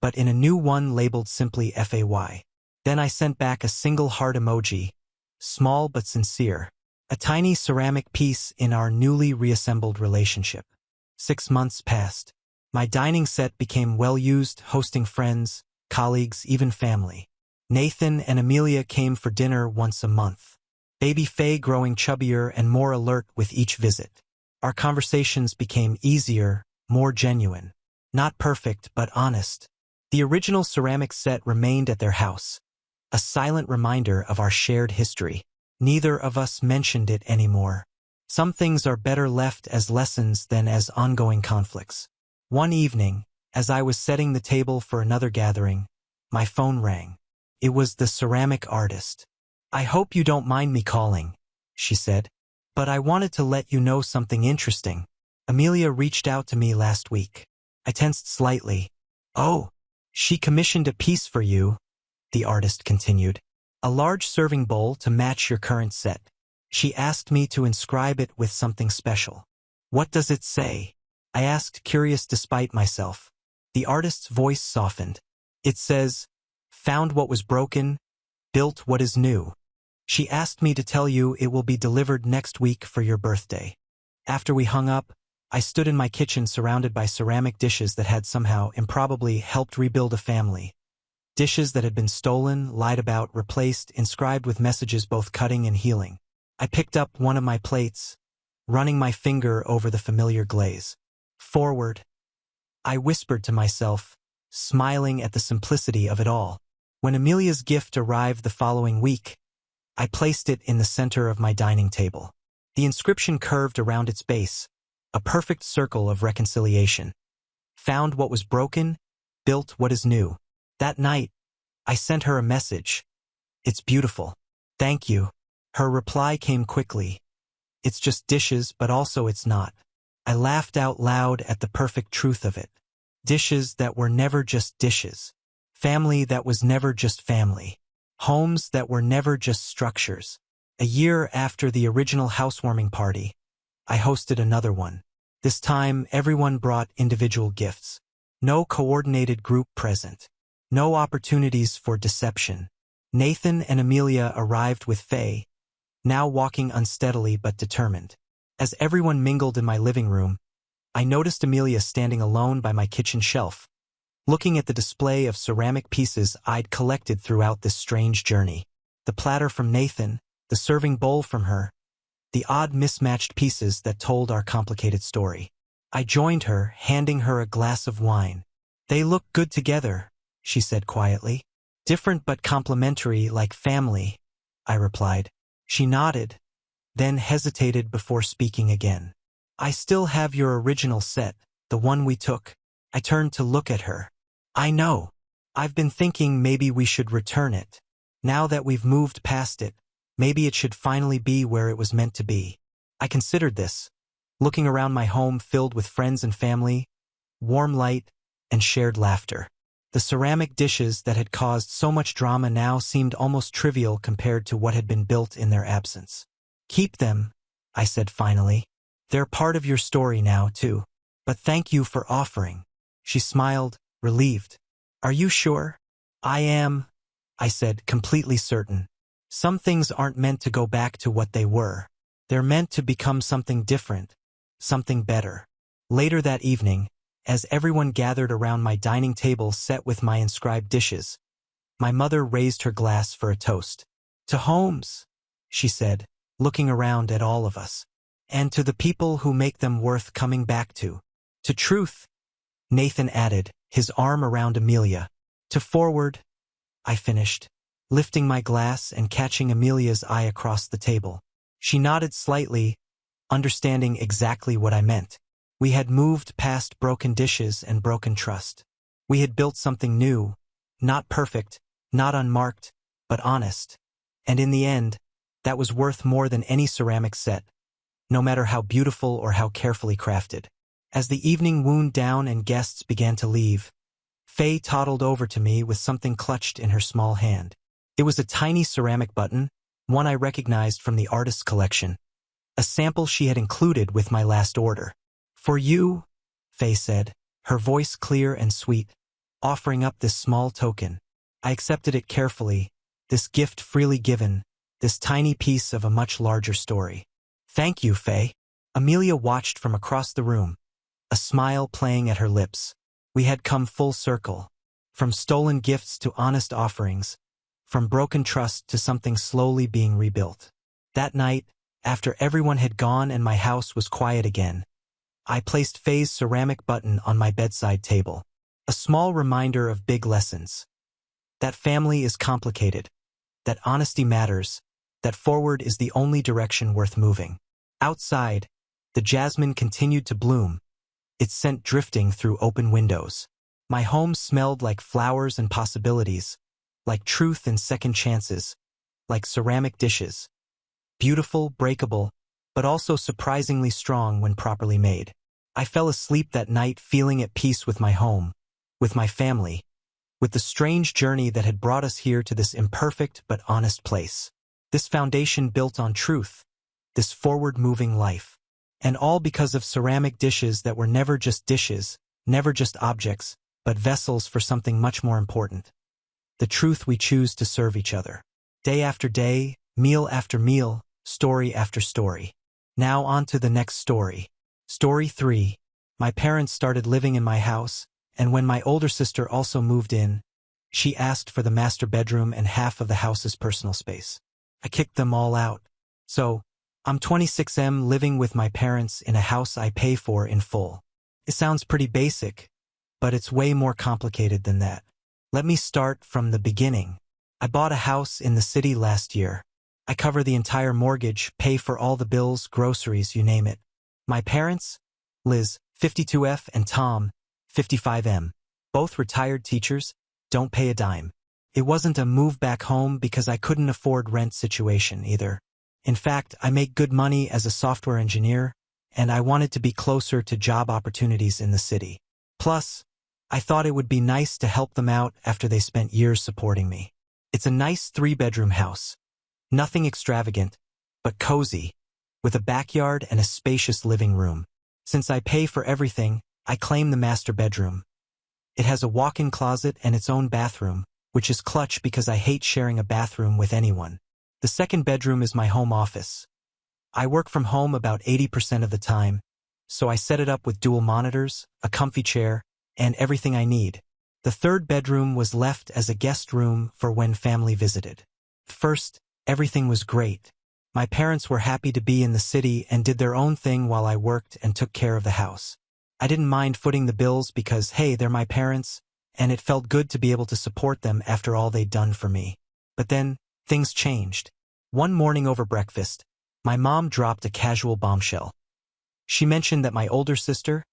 but in a new one labeled simply FAY. Then I sent back a single heart emoji, small but sincere, a tiny ceramic piece in our newly reassembled relationship. 6 months passed. My dining set became well-used, hosting friends, colleagues, even family. Nathan and Amelia came for dinner once a month. Baby Faye growing chubbier and more alert with each visit. Our conversations became easier, more genuine. Not perfect, but honest. The original ceramic set remained at their house, a silent reminder of our shared history. Neither of us mentioned it anymore. Some things are better left as lessons than as ongoing conflicts. One evening, as I was setting the table for another gathering, my phone rang. It was the ceramic artist. I hope you don't mind me calling, she said, but I wanted to let you know something interesting. Amelia reached out to me last week. I tensed slightly. Oh, she commissioned a piece for you, the artist continued. A large serving bowl to match your current set. She asked me to inscribe it with something special. What does it say? I asked, curious despite myself. The artist's voice softened. It says, found what was broken, built what is new. She asked me to tell you it will be delivered next week for your birthday. After we hung up, I stood in my kitchen surrounded by ceramic dishes that had somehow improbably helped rebuild a family. Dishes that had been stolen, lied about, replaced, inscribed with messages both cutting and healing. I picked up one of my plates, running my finger over the familiar glaze. Forward, I whispered to myself, smiling at the simplicity of it all. When Amelia's gift arrived the following week, I placed it in the center of my dining table. The inscription curved around its base, a perfect circle of reconciliation. Found what was broken, built what is new. That night, I sent her a message. It's beautiful. Thank you. Her reply came quickly. It's just dishes, but also it's not. I laughed out loud at the perfect truth of it. Dishes that were never just dishes. Family that was never just family. Homes that were never just structures. A year after the original housewarming party, I hosted another one. This time, everyone brought individual gifts. No coordinated group present. No opportunities for deception. Nathan and Amelia arrived with Faye, now walking unsteadily but determined. As everyone mingled in my living room, I noticed Amelia standing alone by my kitchen shelf, looking at the display of ceramic pieces I'd collected throughout this strange journey. The platter from Nathan, the serving bowl from her, the odd mismatched pieces that told our complicated story. I joined her, handing her a glass of wine. They look good together, she said quietly. Different but complementary, like family, I replied. She nodded, then hesitated before speaking again. I still have your original set, the one we took. I turned to look at her. I know. I've been thinking maybe we should return it. Now that we've moved past it, maybe it should finally be where it was meant to be. I considered this, looking around my home filled with friends and family, warm light, and shared laughter. The ceramic dishes that had caused so much drama now seemed almost trivial compared to what had been built in their absence. Keep them, I said finally. They're part of your story now, too. But thank you for offering. She smiled, relieved. Are you sure? I am, I said, completely certain. Some things aren't meant to go back to what they were. They're meant to become something different, something better. Later that evening, as everyone gathered around my dining table set with my inscribed dishes, my mother raised her glass for a toast. To homes, she said, looking around at all of us. And to the people who make them worth coming back to. To truth, Nathan added, his arm around Amelia. To forward, I finished, lifting my glass and catching Amelia's eye across the table. She nodded slightly, understanding exactly what I meant. We had moved past broken dishes and broken trust. We had built something new, not perfect, not unmarked, but honest. And in the end, that was worth more than any ceramic set, no matter how beautiful or how carefully crafted. As the evening wound down and guests began to leave, Faye toddled over to me with something clutched in her small hand. It was a tiny ceramic button, one I recognized from the artist's collection, a sample she had included with my last order. For you, Faye said, her voice clear and sweet, offering up this small token. I accepted it carefully, this gift freely given, this tiny piece of a much larger story. Thank you, Faye. Amelia watched from across the room, a smile playing at her lips. We had come full circle, from stolen gifts to honest offerings, from broken trust to something slowly being rebuilt. That night, after everyone had gone and my house was quiet again, I placed Faye's ceramic button on my bedside table, a small reminder of big lessons. That family is complicated, that honesty matters, that forward is the only direction worth moving. Outside, the jasmine continued to bloom, its scent drifting through open windows. My home smelled like flowers and possibilities, like truth and second chances, like ceramic dishes. Beautiful, breakable, but also surprisingly strong when properly made. I fell asleep that night feeling at peace with my home, with my family, with the strange journey that had brought us here to this imperfect but honest place. This foundation built on truth, this forward-moving life. And all because of ceramic dishes that were never just dishes, never just objects, but vessels for something much more important. The truth we choose to serve each other. Day after day, Meal after meal, story after story. Now on to the next story. Story 3. My parents started living in my house, and when my older sister also moved in, she asked for the master bedroom and half of the house's personal space. I kicked them all out. So, I'm 26M living with my parents in a house I pay for in full. It sounds pretty basic, but it's way more complicated than that. Let me start from the beginning. I bought a house in the city last year. I cover the entire mortgage, pay for all the bills, groceries, you name it. My parents, Liz, 52F, and Tom, 55M, both retired teachers, don't pay a dime. It wasn't a move back home because I couldn't afford rent situation either. In fact, I make good money as a software engineer, and I wanted to be closer to job opportunities in the city. Plus, I thought it would be nice to help them out after they spent years supporting me. It's a nice 3-bedroom house. Nothing extravagant, but cozy, with a backyard and a spacious living room. Since I pay for everything, I claim the master bedroom. It has a walk-in closet and its own bathroom, which is clutch because I hate sharing a bathroom with anyone. The second bedroom is my home office. I work from home about 80% of the time, so I set it up with dual monitors, a comfy chair, and everything I need. The third bedroom was left as a guest room for when family visited. First, everything was great. My parents were happy to be in the city and did their own thing while I worked and took care of the house. I didn't mind footing the bills because, hey, they're my parents, and it felt good to be able to support them after all they'd done for me. But then, things changed. One morning over breakfast, my mom dropped a casual bombshell. She mentioned that my older sister,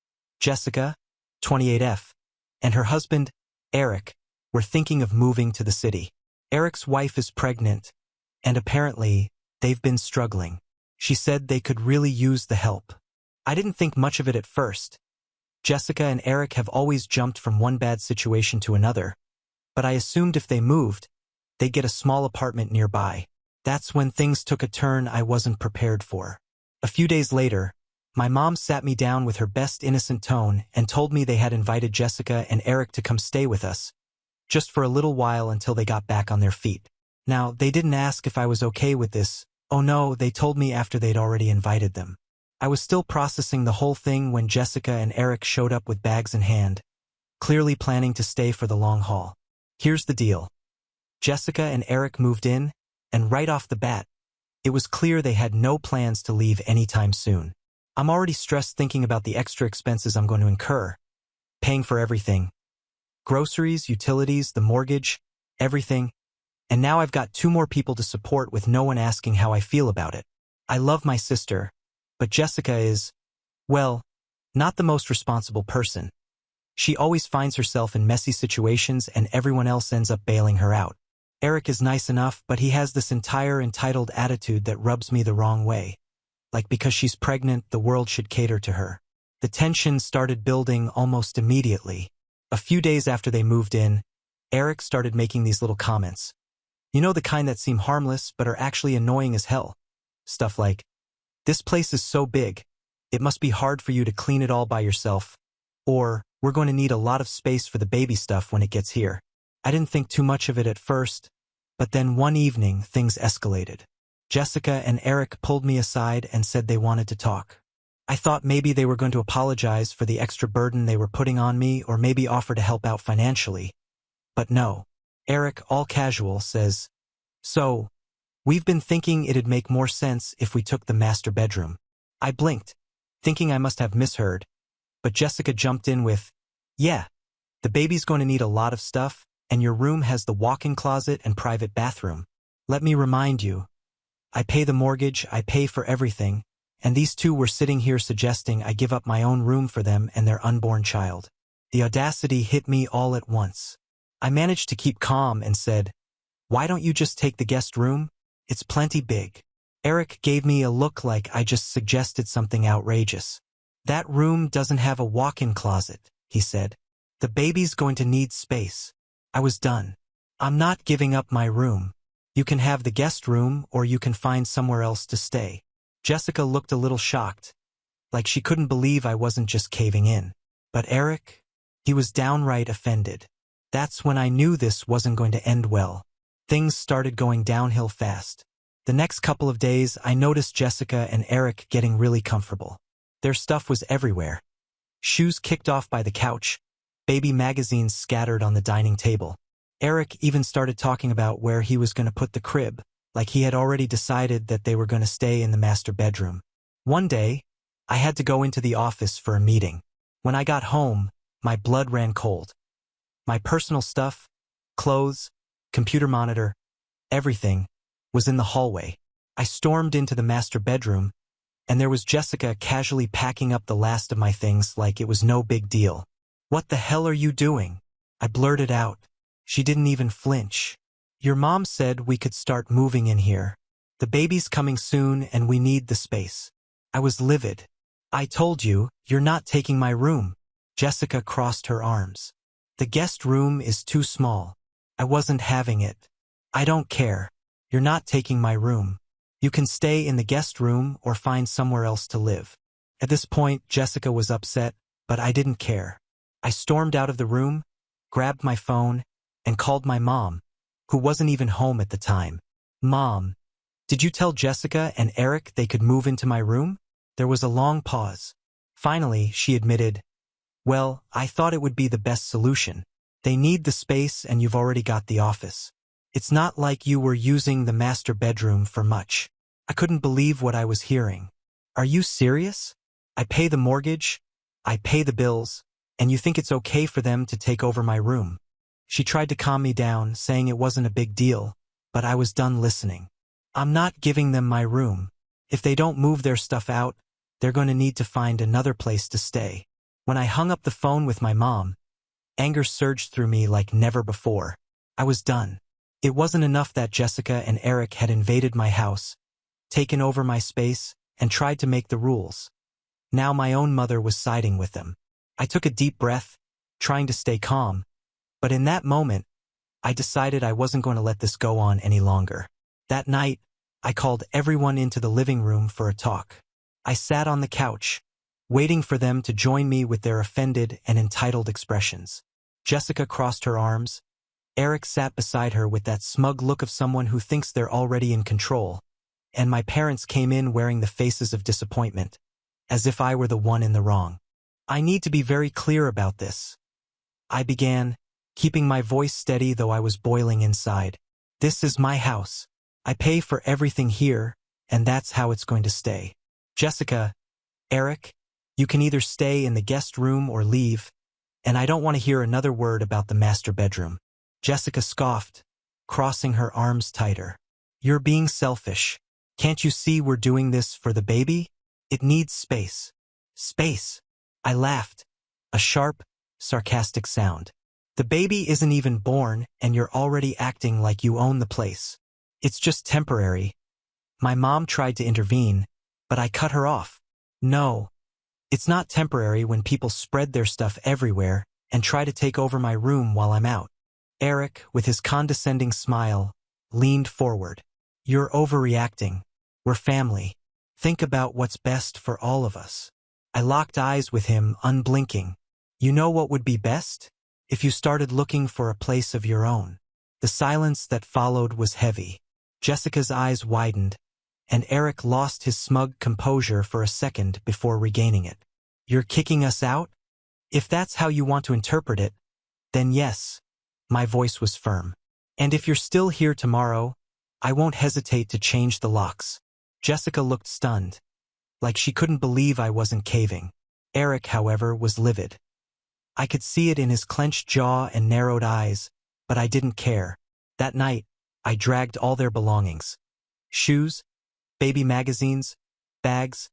Jessica, 28F, and her husband, Eric, were thinking of moving to the city. Eric's wife is pregnant, and apparently, they've been struggling. She said they could really use the help. I didn't think much of it at first. Jessica and Eric have always jumped from one bad situation to another, but I assumed if they moved, they'd get a small apartment nearby. That's when things took a turn I wasn't prepared for. A few days later, my mom sat me down with her best innocent tone and told me they had invited Jessica and Eric to come stay with us, just for a little while until they got back on their feet. Now, they didn't ask if I was okay with this. Oh no, they told me after they'd already invited them. I was still processing the whole thing when Jessica and Eric showed up with bags in hand, clearly planning to stay for the long haul. Here's the deal. Jessica and Eric moved in, and right off the bat, it was clear they had no plans to leave anytime soon. I'm already stressed thinking about the extra expenses I'm going to incur, paying for everything. Groceries, utilities, the mortgage, everything. And now I've got 2 more people to support with no one asking how I feel about it. I love my sister, but Jessica is, well, not the most responsible person. She always finds herself in messy situations and everyone else ends up bailing her out. Eric is nice enough, but he has this entire entitled attitude that rubs me the wrong way. Like because she's pregnant, the world should cater to her. The tension started building almost immediately. A few days after they moved in, Eric started making these little comments. You know, the kind that seem harmless but are actually annoying as hell. Stuff like, "This place is so big, it must be hard for you to clean it all by yourself." Or, "We're going to need a lot of space for the baby stuff when it gets here." I didn't think too much of it at first, but then one evening things escalated. Jessica and Eric pulled me aside and said they wanted to talk. I thought maybe they were going to apologize for the extra burden they were putting on me or maybe offer to help out financially. But no. Eric, all casual, says, "So, we've been thinking it'd make more sense if we took the master bedroom." I blinked, thinking I must have misheard, but Jessica jumped in with, "Yeah, the baby's going to need a lot of stuff, and your room has the walk-in closet and private bathroom. Let me remind you, I pay the mortgage, I pay for everything, and these 2 were sitting here suggesting I give up my own room for them and their unborn child." The audacity hit me all at once. I managed to keep calm and said, "Why don't you just take the guest room? It's plenty big." Eric gave me a look like I just suggested something outrageous. "That room doesn't have a walk-in closet," he said. "The baby's going to need space." I was done. "I'm not giving up my room. You can have the guest room or you can find somewhere else to stay." Jessica looked a little shocked, like she couldn't believe I wasn't just caving in. But Eric, he was downright offended. That's when I knew this wasn't going to end well. Things started going downhill fast. The next couple of days, I noticed Jessica and Eric getting really comfortable. Their stuff was everywhere. Shoes kicked off by the couch, baby magazines scattered on the dining table. Eric even started talking about where he was going to put the crib, like he had already decided that they were going to stay in the master bedroom. One day, I had to go into the office for a meeting. When I got home, my blood ran cold. My personal stuff, clothes, computer monitor, everything, was in the hallway. I stormed into the master bedroom, and there was Jessica casually packing up the last of my things like it was no big deal. "What the hell are you doing?" I blurted out. She didn't even flinch. "Your mom said we could start moving in here. The baby's coming soon and we need the space." I was livid. "I told you, you're not taking my room." Jessica crossed her arms. "The guest room is too small. I wasn't having it." "I don't care. You're not taking my room. You can stay in the guest room or find somewhere else to live." At this point, Jessica was upset, but I didn't care. I stormed out of the room, grabbed my phone, and called my mom, who wasn't even home at the time. "Mom, did you tell Jessica and Eric they could move into my room?" There was a long pause. Finally, she admitted, "Well, I thought it would be the best solution. They need the space and you've already got the office. It's not like you were using the master bedroom for much." I couldn't believe what I was hearing. "Are you serious? I pay the mortgage, I pay the bills, and you think it's okay for them to take over my room?" She tried to calm me down, saying it wasn't a big deal, but I was done listening. "I'm not giving them my room. If they don't move their stuff out, they're going to need to find another place to stay." When I hung up the phone with my mom, anger surged through me like never before. I was done. It wasn't enough that Jessica and Eric had invaded my house, taken over my space, and tried to make the rules. Now my own mother was siding with them. I took a deep breath, trying to stay calm, but in that moment, I decided I wasn't going to let this go on any longer. That night, I called everyone into the living room for a talk. I sat on the couch, waiting for them to join me with their offended and entitled expressions. Jessica crossed her arms. Eric sat beside her with that smug look of someone who thinks they're already in control, and my parents came in wearing the faces of disappointment, as if I were the one in the wrong. "I need to be very clear about this," I began, keeping my voice steady though I was boiling inside. "This is my house. I pay for everything here, and that's how it's going to stay. Jessica, Eric, you can either stay in the guest room or leave, and I don't want to hear another word about the master bedroom." Jessica scoffed, crossing her arms tighter. "You're being selfish. Can't you see we're doing this for the baby? It needs space." "Space?" I laughed, a sharp, sarcastic sound. "The baby isn't even born, and you're already acting like you own the place. It's just temporary." My mom tried to intervene, but I cut her off. "No, it's not temporary when people spread their stuff everywhere and try to take over my room while I'm out." Eric, with his condescending smile, leaned forward. "You're overreacting. We're family. Think about what's best for all of us." I locked eyes with him, unblinking. "You know what would be best? If you started looking for a place of your own." The silence that followed was heavy. Jessica's eyes widened, and Eric lost his smug composure for a second before regaining it. "You're kicking us out? If that's how you want to interpret it, then yes." My voice was firm. "And if you're still here tomorrow, I won't hesitate to change the locks." Jessica looked stunned, like she couldn't believe I wasn't caving. Eric, however, was livid. I could see it in his clenched jaw and narrowed eyes, but I didn't care. That night, I dragged all their belongings, shoes, baby magazines, bags,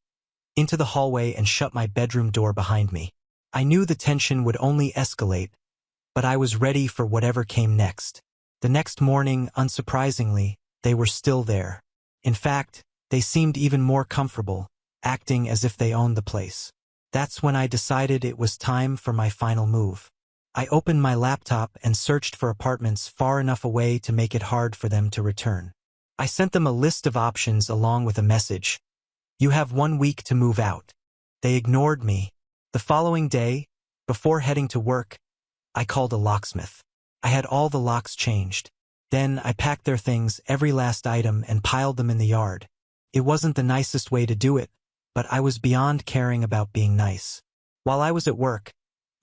into the hallway and shut my bedroom door behind me. I knew the tension would only escalate, but I was ready for whatever came next. The next morning, unsurprisingly, they were still there. In fact, they seemed even more comfortable, acting as if they owned the place. That's when I decided it was time for my final move. I opened my laptop and searched for apartments far enough away to make it hard for them to return. I sent them a list of options along with a message. "You have 1 week to move out." They ignored me. The following day, before heading to work, I called a locksmith. I had all the locks changed. Then I packed their things, every last item, and piled them in the yard. It wasn't the nicest way to do it, but I was beyond caring about being nice. While I was at work,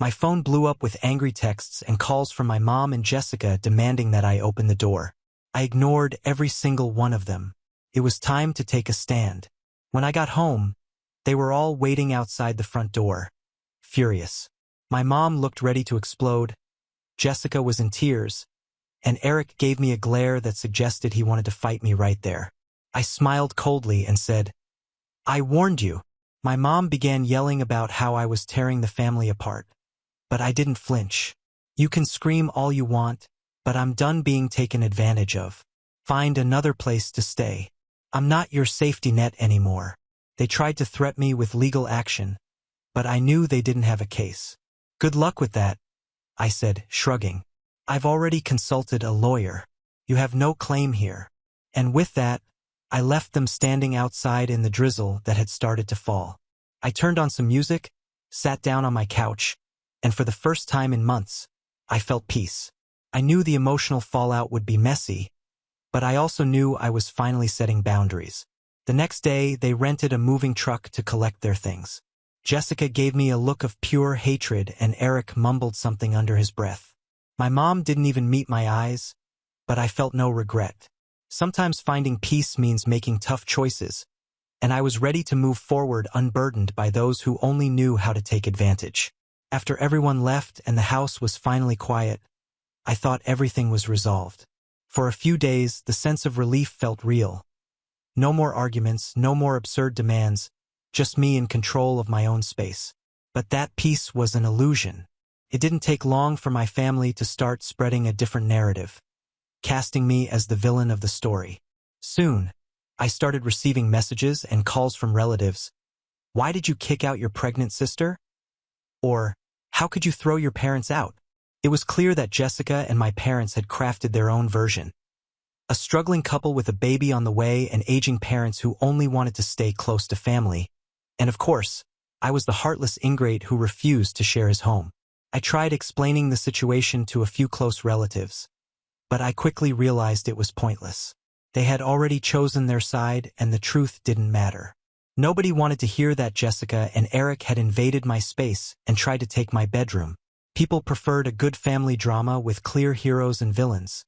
my phone blew up with angry texts and calls from my mom and Jessica demanding that I open the door. I ignored every single one of them. It was time to take a stand. When I got home, they were all waiting outside the front door, furious. My mom looked ready to explode, Jessica was in tears, and Eric gave me a glare that suggested he wanted to fight me right there. I smiled coldly and said, "I warned you." My mom began yelling about how I was tearing the family apart. But I didn't flinch. "You can scream all you want, but I'm done being taken advantage of. Find another place to stay. I'm not your safety net anymore." They tried to threaten me with legal action, but I knew they didn't have a case. "Good luck with that," I said, shrugging. "I've already consulted a lawyer. You have no claim here." And with that, I left them standing outside in the drizzle that had started to fall. I turned on some music, sat down on my couch, and for the first time in months, I felt peace. I knew the emotional fallout would be messy, but I also knew I was finally setting boundaries. The next day, they rented a moving truck to collect their things. Jessica gave me a look of pure hatred and Eric mumbled something under his breath. My mom didn't even meet my eyes, but I felt no regret. Sometimes finding peace means making tough choices, and I was ready to move forward unburdened by those who only knew how to take advantage. After everyone left and the house was finally quiet, I thought everything was resolved. For a few days, the sense of relief felt real. No more arguments, no more absurd demands, just me in control of my own space. But that peace was an illusion. It didn't take long for my family to start spreading a different narrative, casting me as the villain of the story. Soon, I started receiving messages and calls from relatives. "Why did you kick out your pregnant sister?" Or, "How could you throw your parents out?" It was clear that Jessica and my parents had crafted their own version. A struggling couple with a baby on the way and aging parents who only wanted to stay close to family. And of course, I was the heartless ingrate who refused to share his home. I tried explaining the situation to a few close relatives, but I quickly realized it was pointless. They had already chosen their side and the truth didn't matter. Nobody wanted to hear that Jessica and Eric had invaded my space and tried to take my bedroom. People preferred a good family drama with clear heroes and villains.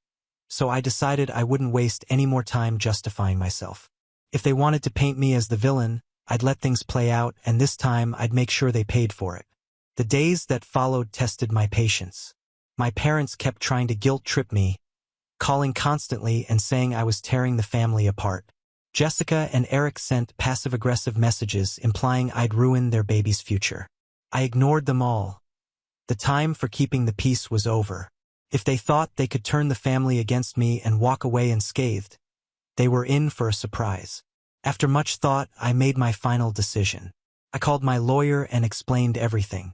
So I decided I wouldn't waste any more time justifying myself. If they wanted to paint me as the villain, I'd let things play out, and this time I'd make sure they paid for it. The days that followed tested my patience. My parents kept trying to guilt-trip me, calling constantly and saying I was tearing the family apart. Jessica and Eric sent passive-aggressive messages implying I'd ruin their baby's future. I ignored them all. The time for keeping the peace was over. If they thought they could turn the family against me and walk away unscathed, they were in for a surprise. After much thought, I made my final decision. I called my lawyer and explained everything.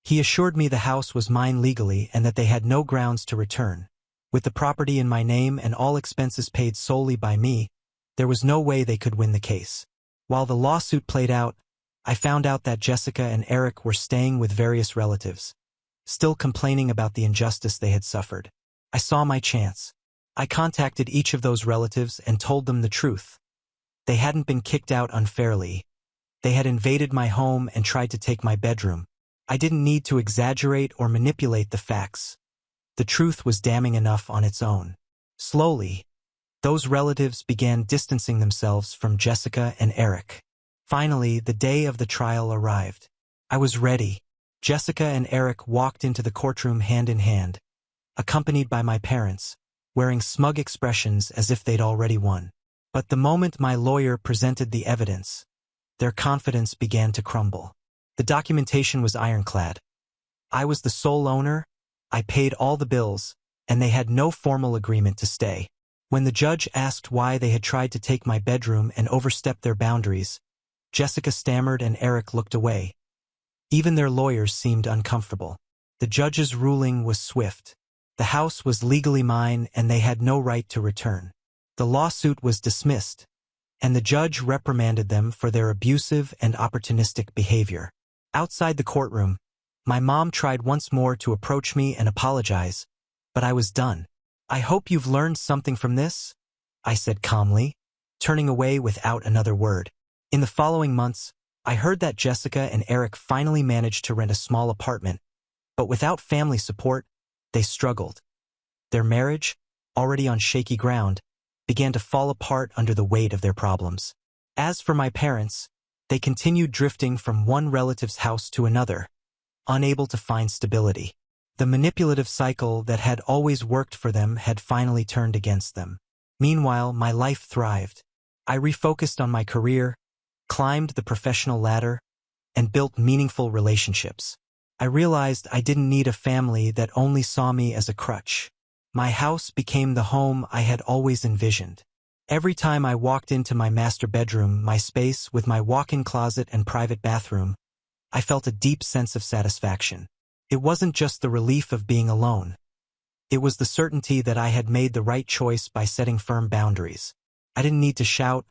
He assured me the house was mine legally and that they had no grounds to return. With the property in my name and all expenses paid solely by me, there was no way they could win the case. While the lawsuit played out, I found out that Jessica and Eric were staying with various relatives, still complaining about the injustice they had suffered. I saw my chance. I contacted each of those relatives and told them the truth. They hadn't been kicked out unfairly. They had invaded my home and tried to take my bedroom. I didn't need to exaggerate or manipulate the facts. The truth was damning enough on its own. Slowly, those relatives began distancing themselves from Jessica and Eric. Finally, the day of the trial arrived. I was ready. Jessica and Eric walked into the courtroom hand in hand, accompanied by my parents, wearing smug expressions as if they'd already won. But the moment my lawyer presented the evidence, their confidence began to crumble. The documentation was ironclad. I was the sole owner, I paid all the bills, and they had no formal agreement to stay. When the judge asked why they had tried to take my bedroom and overstepped their boundaries, Jessica stammered and Eric looked away. Even their lawyers seemed uncomfortable. The judge's ruling was swift. The house was legally mine and they had no right to return. The lawsuit was dismissed, and the judge reprimanded them for their abusive and opportunistic behavior. Outside the courtroom, my mom tried once more to approach me and apologize, but I was done. I hope you've learned something from this, I said calmly, turning away without another word. In the following months, I heard that Jessica and Eric finally managed to rent a small apartment, but without family support, they struggled. Their marriage, already on shaky ground, began to fall apart under the weight of their problems. As for my parents, they continued drifting from one relative's house to another, unable to find stability. The manipulative cycle that had always worked for them had finally turned against them. Meanwhile, my life thrived. I refocused on my career, climbed the professional ladder, and built meaningful relationships. I realized I didn't need a family that only saw me as a crutch. My house became the home I had always envisioned. Every time I walked into my master bedroom, my space with my walk-in closet and private bathroom, I felt a deep sense of satisfaction. It wasn't just the relief of being alone. It was the certainty that I had made the right choice by setting firm boundaries. I didn't need to shout,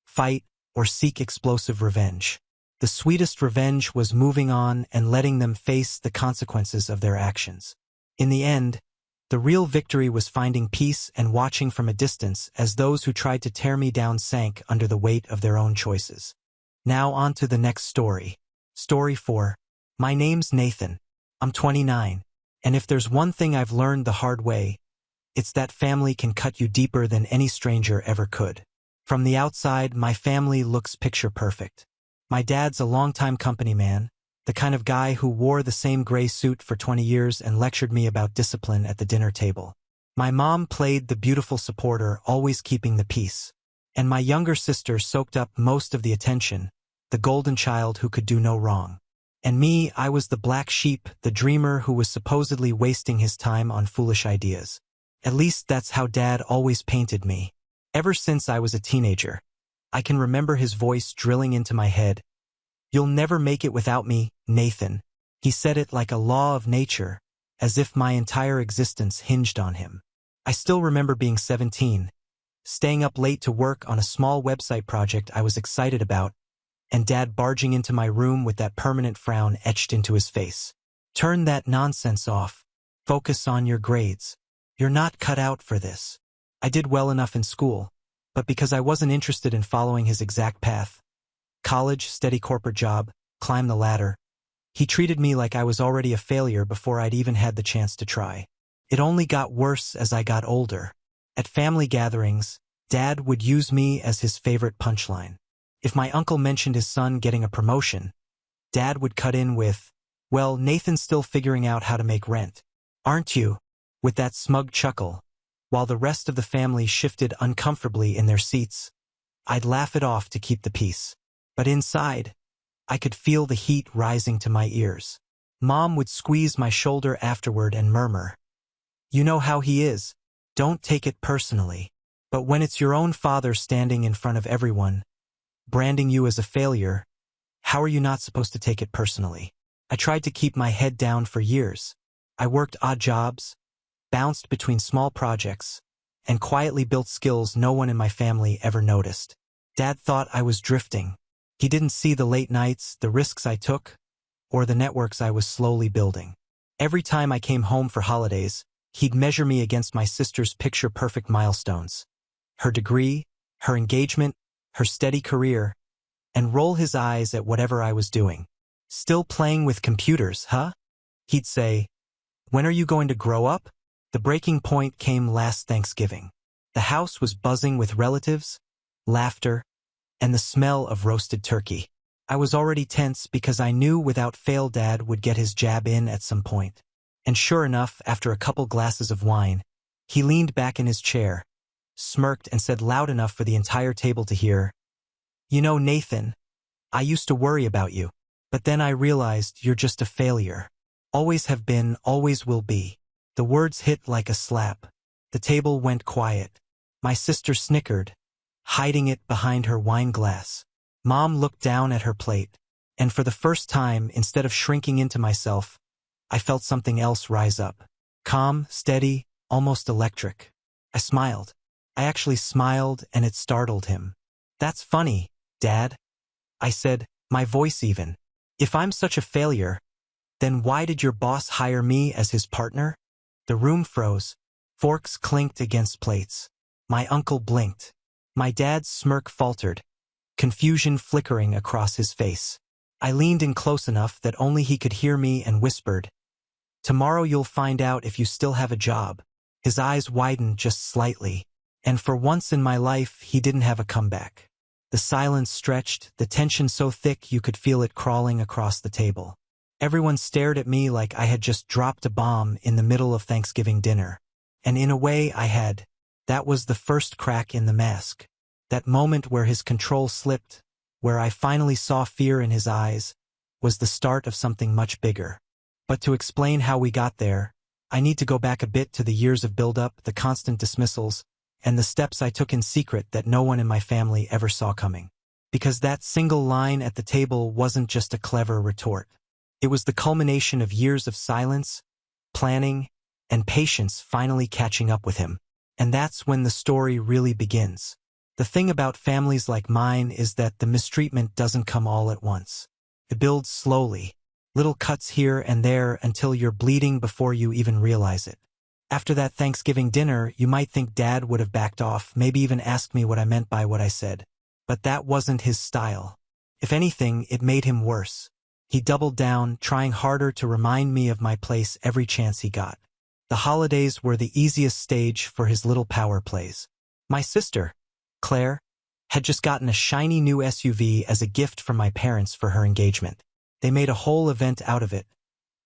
fight, or seek explosive revenge. The sweetest revenge was moving on and letting them face the consequences of their actions. In the end, the real victory was finding peace and watching from a distance as those who tried to tear me down sank under the weight of their own choices. Now on to the next story. Story 4. My name's Nathan. I'm 29, and if there's one thing I've learned the hard way, it's that family can cut you deeper than any stranger ever could. From the outside, my family looks picture perfect. My dad's a longtime company man, the kind of guy who wore the same gray suit for 20 years and lectured me about discipline at the dinner table. My mom played the beautiful supporter, always keeping the peace. And my younger sister soaked up most of the attention, the golden child who could do no wrong. And me, I was the black sheep, the dreamer who was supposedly wasting his time on foolish ideas. At least that's how Dad always painted me. Ever since I was a teenager, I can remember his voice drilling into my head. "You'll never make it without me, Nathan." He said it like a law of nature, as if my entire existence hinged on him. I still remember being 17, staying up late to work on a small website project I was excited about, and Dad barging into my room with that permanent frown etched into his face. "Turn that nonsense off. Focus on your grades. You're not cut out for this." I did well enough in school, but because I wasn't interested in following his exact path, college, steady corporate job, climb the ladder, he treated me like I was already a failure before I'd even had the chance to try. It only got worse as I got older. At family gatherings, Dad would use me as his favorite punchline. If my uncle mentioned his son getting a promotion, Dad would cut in with, "Well, Nathan's still figuring out how to make rent. Aren't you?" With that smug chuckle, while the rest of the family shifted uncomfortably in their seats. I'd laugh it off to keep the peace. But inside, I could feel the heat rising to my ears. Mom would squeeze my shoulder afterward and murmur, "You know how he is. Don't take it personally." But when it's your own father standing in front of everyone, branding you as a failure, how are you not supposed to take it personally? I tried to keep my head down for years. I worked odd jobs, bounced between small projects, and quietly built skills no one in my family ever noticed. Dad thought I was drifting. He didn't see the late nights, the risks I took, or the networks I was slowly building. Every time I came home for holidays, he'd measure me against my sister's picture-perfect milestones. Her degree, her engagement, her steady career, and roll his eyes at whatever I was doing. "Still playing with computers, huh?" He'd say, "When are you going to grow up?" The breaking point came last Thanksgiving. The house was buzzing with relatives, laughter, and the smell of roasted turkey. I was already tense because I knew without fail Dad would get his jab in at some point. And sure enough, after a couple glasses of wine, he leaned back in his chair, smirked and said loud enough for the entire table to hear, "You know, Nathan, I used to worry about you, but then I realized you're just a failure. Always have been, always will be." The words hit like a slap. The table went quiet. My sister snickered, hiding it behind her wine glass. Mom looked down at her plate, and for the first time, instead of shrinking into myself, I felt something else rise up. Calm, steady, almost electric. I smiled. I actually smiled, and it startled him. "That's funny, Dad," I said, my voice even. "If I'm such a failure, then why did your boss hire me as his partner?" The room froze, Forks clinked against plates. My uncle blinked. My dad's smirk faltered, confusion flickering across his face. I leaned in close enough that only he could hear me and whispered, "Tomorrow you'll find out if you still have a job." His eyes widened just slightly, and for once in my life he didn't have a comeback. The silence stretched, the tension so thick you could feel it crawling across the table. Everyone stared at me like I had just dropped a bomb in the middle of Thanksgiving dinner. And in a way I had. That was the first crack in the mask. That moment where his control slipped, where I finally saw fear in his eyes, was the start of something much bigger. But to explain how we got there, I need to go back a bit to the years of build-up, the constant dismissals, and the steps I took in secret that no one in my family ever saw coming. Because that single line at the table wasn't just a clever retort. It was the culmination of years of silence, planning, and patience finally catching up with him. And that's when the story really begins. The thing about families like mine is that the mistreatment doesn't come all at once. It builds slowly, little cuts here and there until you're bleeding before you even realize it. After that Thanksgiving dinner, you might think Dad would have backed off, maybe even asked me what I meant by what I said. But that wasn't his style. If anything, it made him worse. He doubled down, trying harder to remind me of my place every chance he got. The holidays were the easiest stage for his little power plays. My sister, Claire, had just gotten a shiny new SUV as a gift from my parents for her engagement. They made a whole event out of it,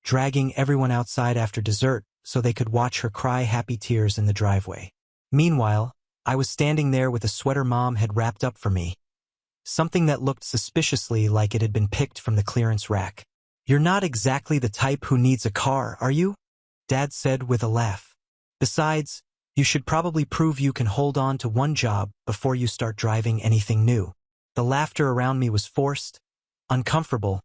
dragging everyone outside after dessert so they could watch her cry happy tears in the driveway. Meanwhile, I was standing there with a sweater Mom had wrapped up for me. Something that looked suspiciously like it had been picked from the clearance rack. "You're not exactly the type who needs a car, are you?" Dad said with a laugh. "Besides, you should probably prove you can hold on to one job before you start driving anything new." The laughter around me was forced, uncomfortable,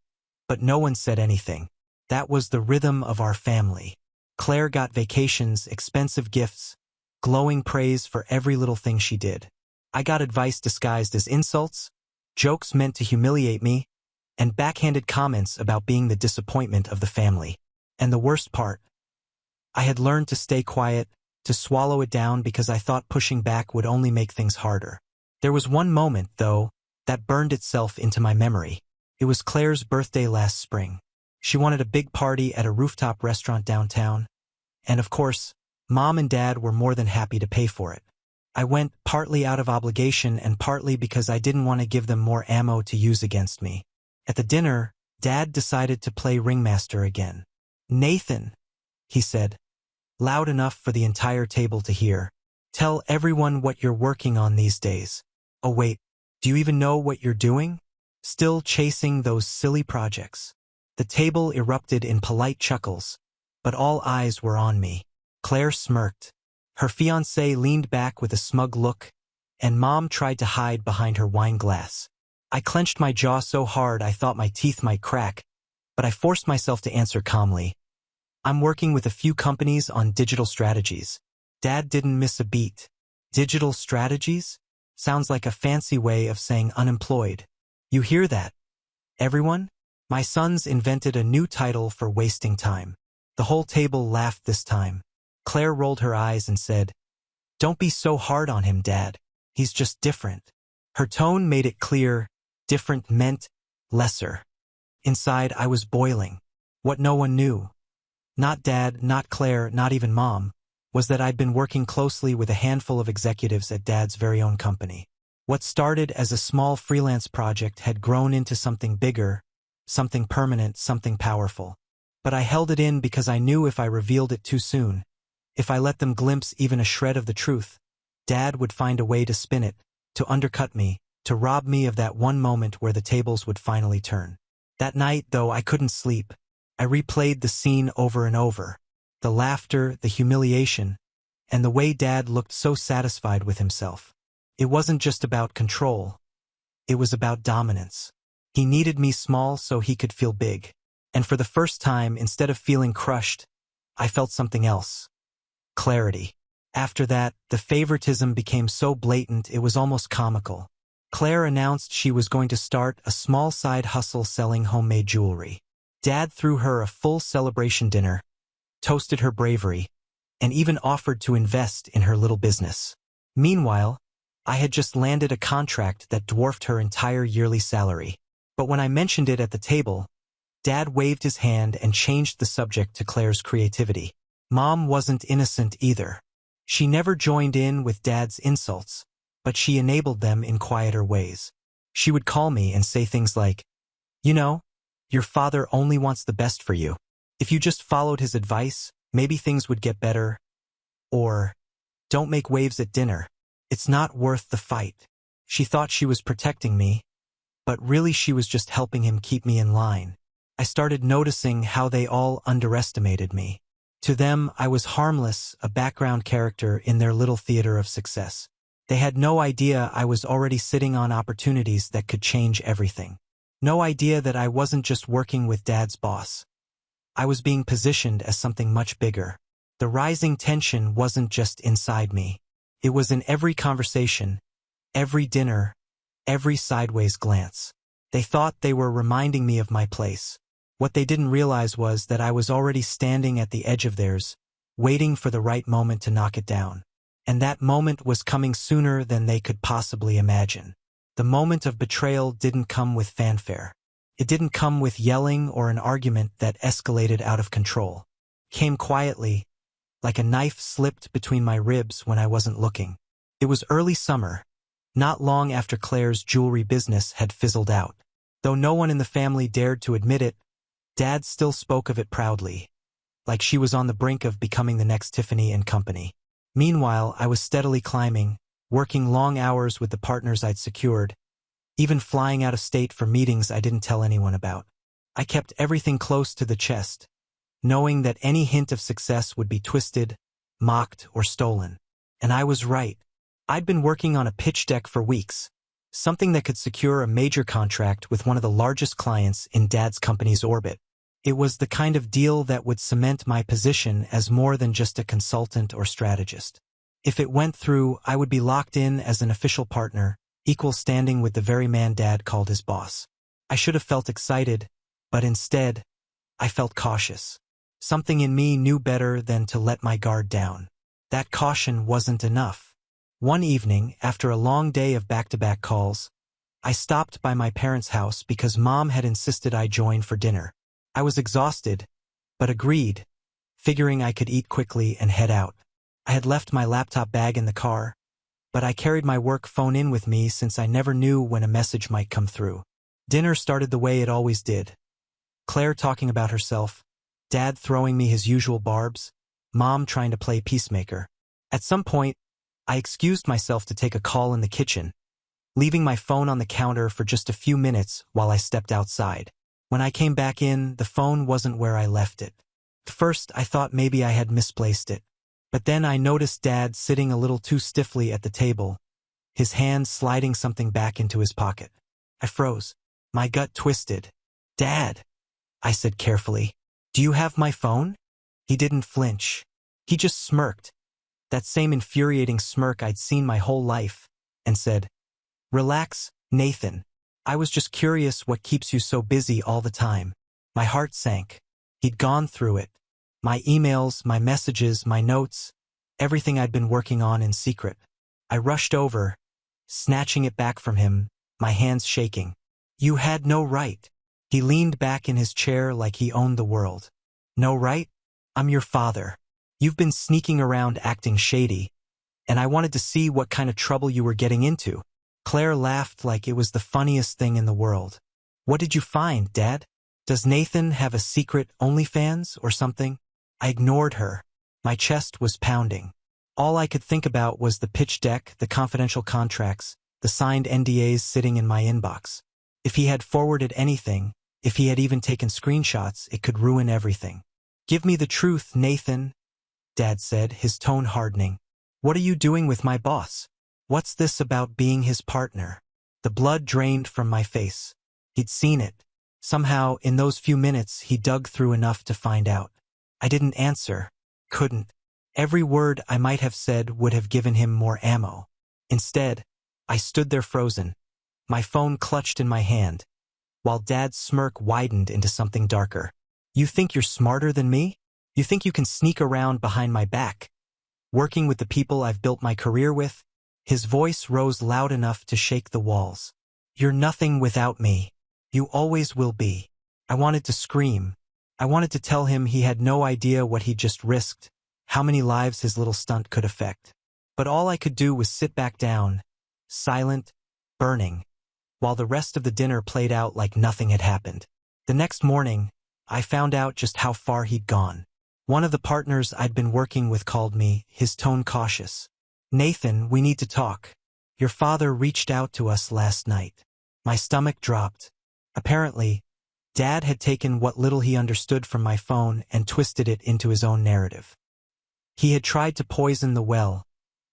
but no one said anything. That was the rhythm of our family. Claire got vacations, expensive gifts, glowing praise for every little thing she did. I got advice disguised as insults, jokes meant to humiliate me, and backhanded comments about being the disappointment of the family. And the worst part, I had learned to stay quiet, to swallow it down because I thought pushing back would only make things harder. There was one moment, though, that burned itself into my memory. It was Claire's birthday last spring. She wanted a big party at a rooftop restaurant downtown, and of course, Mom and Dad were more than happy to pay for it. I went partly out of obligation and partly because I didn't want to give them more ammo to use against me. At the dinner, Dad decided to play ringmaster again. "Nathan," he said, loud enough for the entire table to hear, "tell everyone what you're working on these days." Oh wait, do you even know what you're doing? Still chasing those silly projects. The table erupted in polite chuckles, but all eyes were on me. Claire smirked. Her fiancé leaned back with a smug look, and Mom tried to hide behind her wine glass. I clenched my jaw so hard I thought my teeth might crack, but I forced myself to answer calmly. "I'm working with a few companies on digital strategies." Dad didn't miss a beat. Digital strategies? Sounds like a fancy way of saying unemployed. You hear that, everyone? My sons invented a new title for wasting time. The whole table laughed this time. Claire rolled her eyes and said, "Don't be so hard on him, Dad. He's just different." Her tone made it clear, different meant lesser. Inside, I was boiling. What no one knew, not Dad, not Claire, not even Mom, was that I'd been working closely with a handful of executives at Dad's very own company. What started as a small freelance project had grown into something bigger, something permanent, something powerful. But I held it in because I knew if I revealed it too soon, if I let them glimpse even a shred of the truth, Dad would find a way to spin it, to undercut me, to rob me of that one moment where the tables would finally turn. That night, though, I couldn't sleep. I replayed the scene over and over. The laughter, the humiliation, and the way Dad looked so satisfied with himself. It wasn't just about control. It was about dominance. He needed me small so he could feel big. And for the first time, instead of feeling crushed, I felt something else. Clarity. After that, the favoritism became so blatant it was almost comical. Claire announced she was going to start a small side hustle selling homemade jewelry. Dad threw her a full celebration dinner, toasted her bravery, and even offered to invest in her little business. Meanwhile, I had just landed a contract that dwarfed her entire yearly salary. But when I mentioned it at the table, Dad waved his hand and changed the subject to Claire's creativity. Mom wasn't innocent either. She never joined in with Dad's insults, but she enabled them in quieter ways. She would call me and say things like, "You know, your father only wants the best for you. If you just followed his advice, maybe things would get better." Or, "Don't make waves at dinner. It's not worth the fight." She thought she was protecting me, but really she was just helping him keep me in line. I started noticing how they all underestimated me. To them, I was harmless, a background character in their little theater of success. They had no idea I was already sitting on opportunities that could change everything. No idea that I wasn't just working with Dad's boss. I was being positioned as something much bigger. The rising tension wasn't just inside me. It was in every conversation, every dinner, every sideways glance. They thought they were reminding me of my place. What they didn't realize was that I was already standing at the edge of theirs, waiting for the right moment to knock it down. And that moment was coming sooner than they could possibly imagine. The moment of betrayal didn't come with fanfare. It didn't come with yelling or an argument that escalated out of control. It came quietly, like a knife slipped between my ribs when I wasn't looking. It was early summer, not long after Claire's jewelry business had fizzled out. Though no one in the family dared to admit it, Dad still spoke of it proudly, like she was on the brink of becoming the next Tiffany and Company. Meanwhile, I was steadily climbing, working long hours with the partners I'd secured, even flying out of state for meetings I didn't tell anyone about. I kept everything close to the chest, knowing that any hint of success would be twisted, mocked, or stolen. And I was right. I'd been working on a pitch deck for weeks, something that could secure a major contract with one of the largest clients in Dad's company's orbit. It was the kind of deal that would cement my position as more than just a consultant or strategist. If it went through, I would be locked in as an official partner, equal standing with the very man Dad called his boss. I should have felt excited, but instead, I felt cautious. Something in me knew better than to let my guard down. That caution wasn't enough. One evening, after a long day of back-to-back calls, I stopped by my parents' house because Mom had insisted I join for dinner. I was exhausted, but agreed, figuring I could eat quickly and head out. I had left my laptop bag in the car, but I carried my work phone in with me since I never knew when a message might come through. Dinner started the way it always did. Claire talking about herself, Dad throwing me his usual barbs, Mom trying to play peacemaker. At some point, I excused myself to take a call in the kitchen, leaving my phone on the counter for just a few minutes while I stepped outside. When I came back in, the phone wasn't where I left it. At first, I thought maybe I had misplaced it. But then I noticed Dad sitting a little too stiffly at the table, his hand sliding something back into his pocket. I froze. My gut twisted. "Dad," I said carefully, "do you have my phone?" He didn't flinch. He just smirked, that same infuriating smirk I'd seen my whole life, and said, "Relax, Nathan. I was just curious what keeps you so busy all the time." My heart sank. He'd gone through it. My emails, my messages, my notes, everything I'd been working on in secret. I rushed over, snatching it back from him, my hands shaking. "You had no right." He leaned back in his chair like he owned the world. "No right? I'm your father. You've been sneaking around acting shady, and I wanted to see what kind of trouble you were getting into." Claire laughed like it was the funniest thing in the world. "What did you find, Dad? Does Nathan have a secret OnlyFans or something?" I ignored her. My chest was pounding. All I could think about was the pitch deck, the confidential contracts, the signed NDAs sitting in my inbox. If he had forwarded anything, if he had even taken screenshots, it could ruin everything. "Give me the truth, Nathan," Dad said, his tone hardening. "What are you doing with my boss? What's this about being his partner?" The blood drained from my face. He'd seen it. Somehow, in those few minutes, he dug through enough to find out. I didn't answer. Couldn't. Every word I might have said would have given him more ammo. Instead, I stood there frozen, my phone clutched in my hand, while Dad's smirk widened into something darker. "You think you're smarter than me? You think you can sneak around behind my back, working with the people I've built my career with? His voice rose loud enough to shake the walls. You're nothing without me. You always will be. I wanted to scream. I wanted to tell him he had no idea what he'd just risked, how many lives his little stunt could affect. But all I could do was sit back down, silent, burning, while the rest of the dinner played out like nothing had happened. The next morning, I found out just how far he'd gone. One of the partners I'd been working with called me, his tone cautious. Nathan, we need to talk. Your father reached out to us last night. My stomach dropped. Apparently, Dad had taken what little he understood from my phone and twisted it into his own narrative. He had tried to poison the well,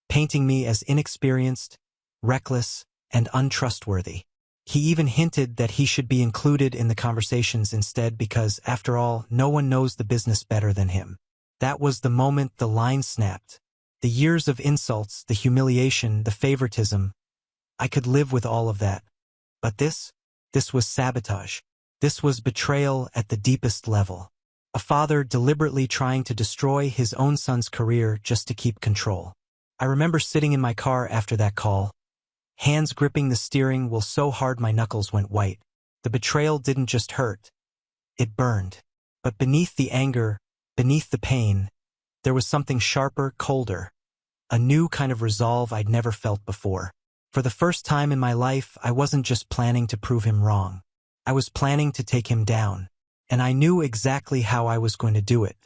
painting me as inexperienced, reckless, and untrustworthy. He even hinted that he should be included in the conversations instead because, after all, no one knows the business better than him. That was the moment the line snapped. The years of insults, the humiliation, the favoritism. I could live with all of that. But this was sabotage. This was betrayal at the deepest level. A father deliberately trying to destroy his own son's career just to keep control. I remember sitting in my car after that call, hands gripping the steering wheel so hard my knuckles went white. The betrayal didn't just hurt. It burned. But beneath the anger, beneath the pain, there was something sharper, colder. A new kind of resolve I'd never felt before. For the first time in my life, I wasn't just planning to prove him wrong. I was planning to take him down. And I knew exactly how I was going to do it.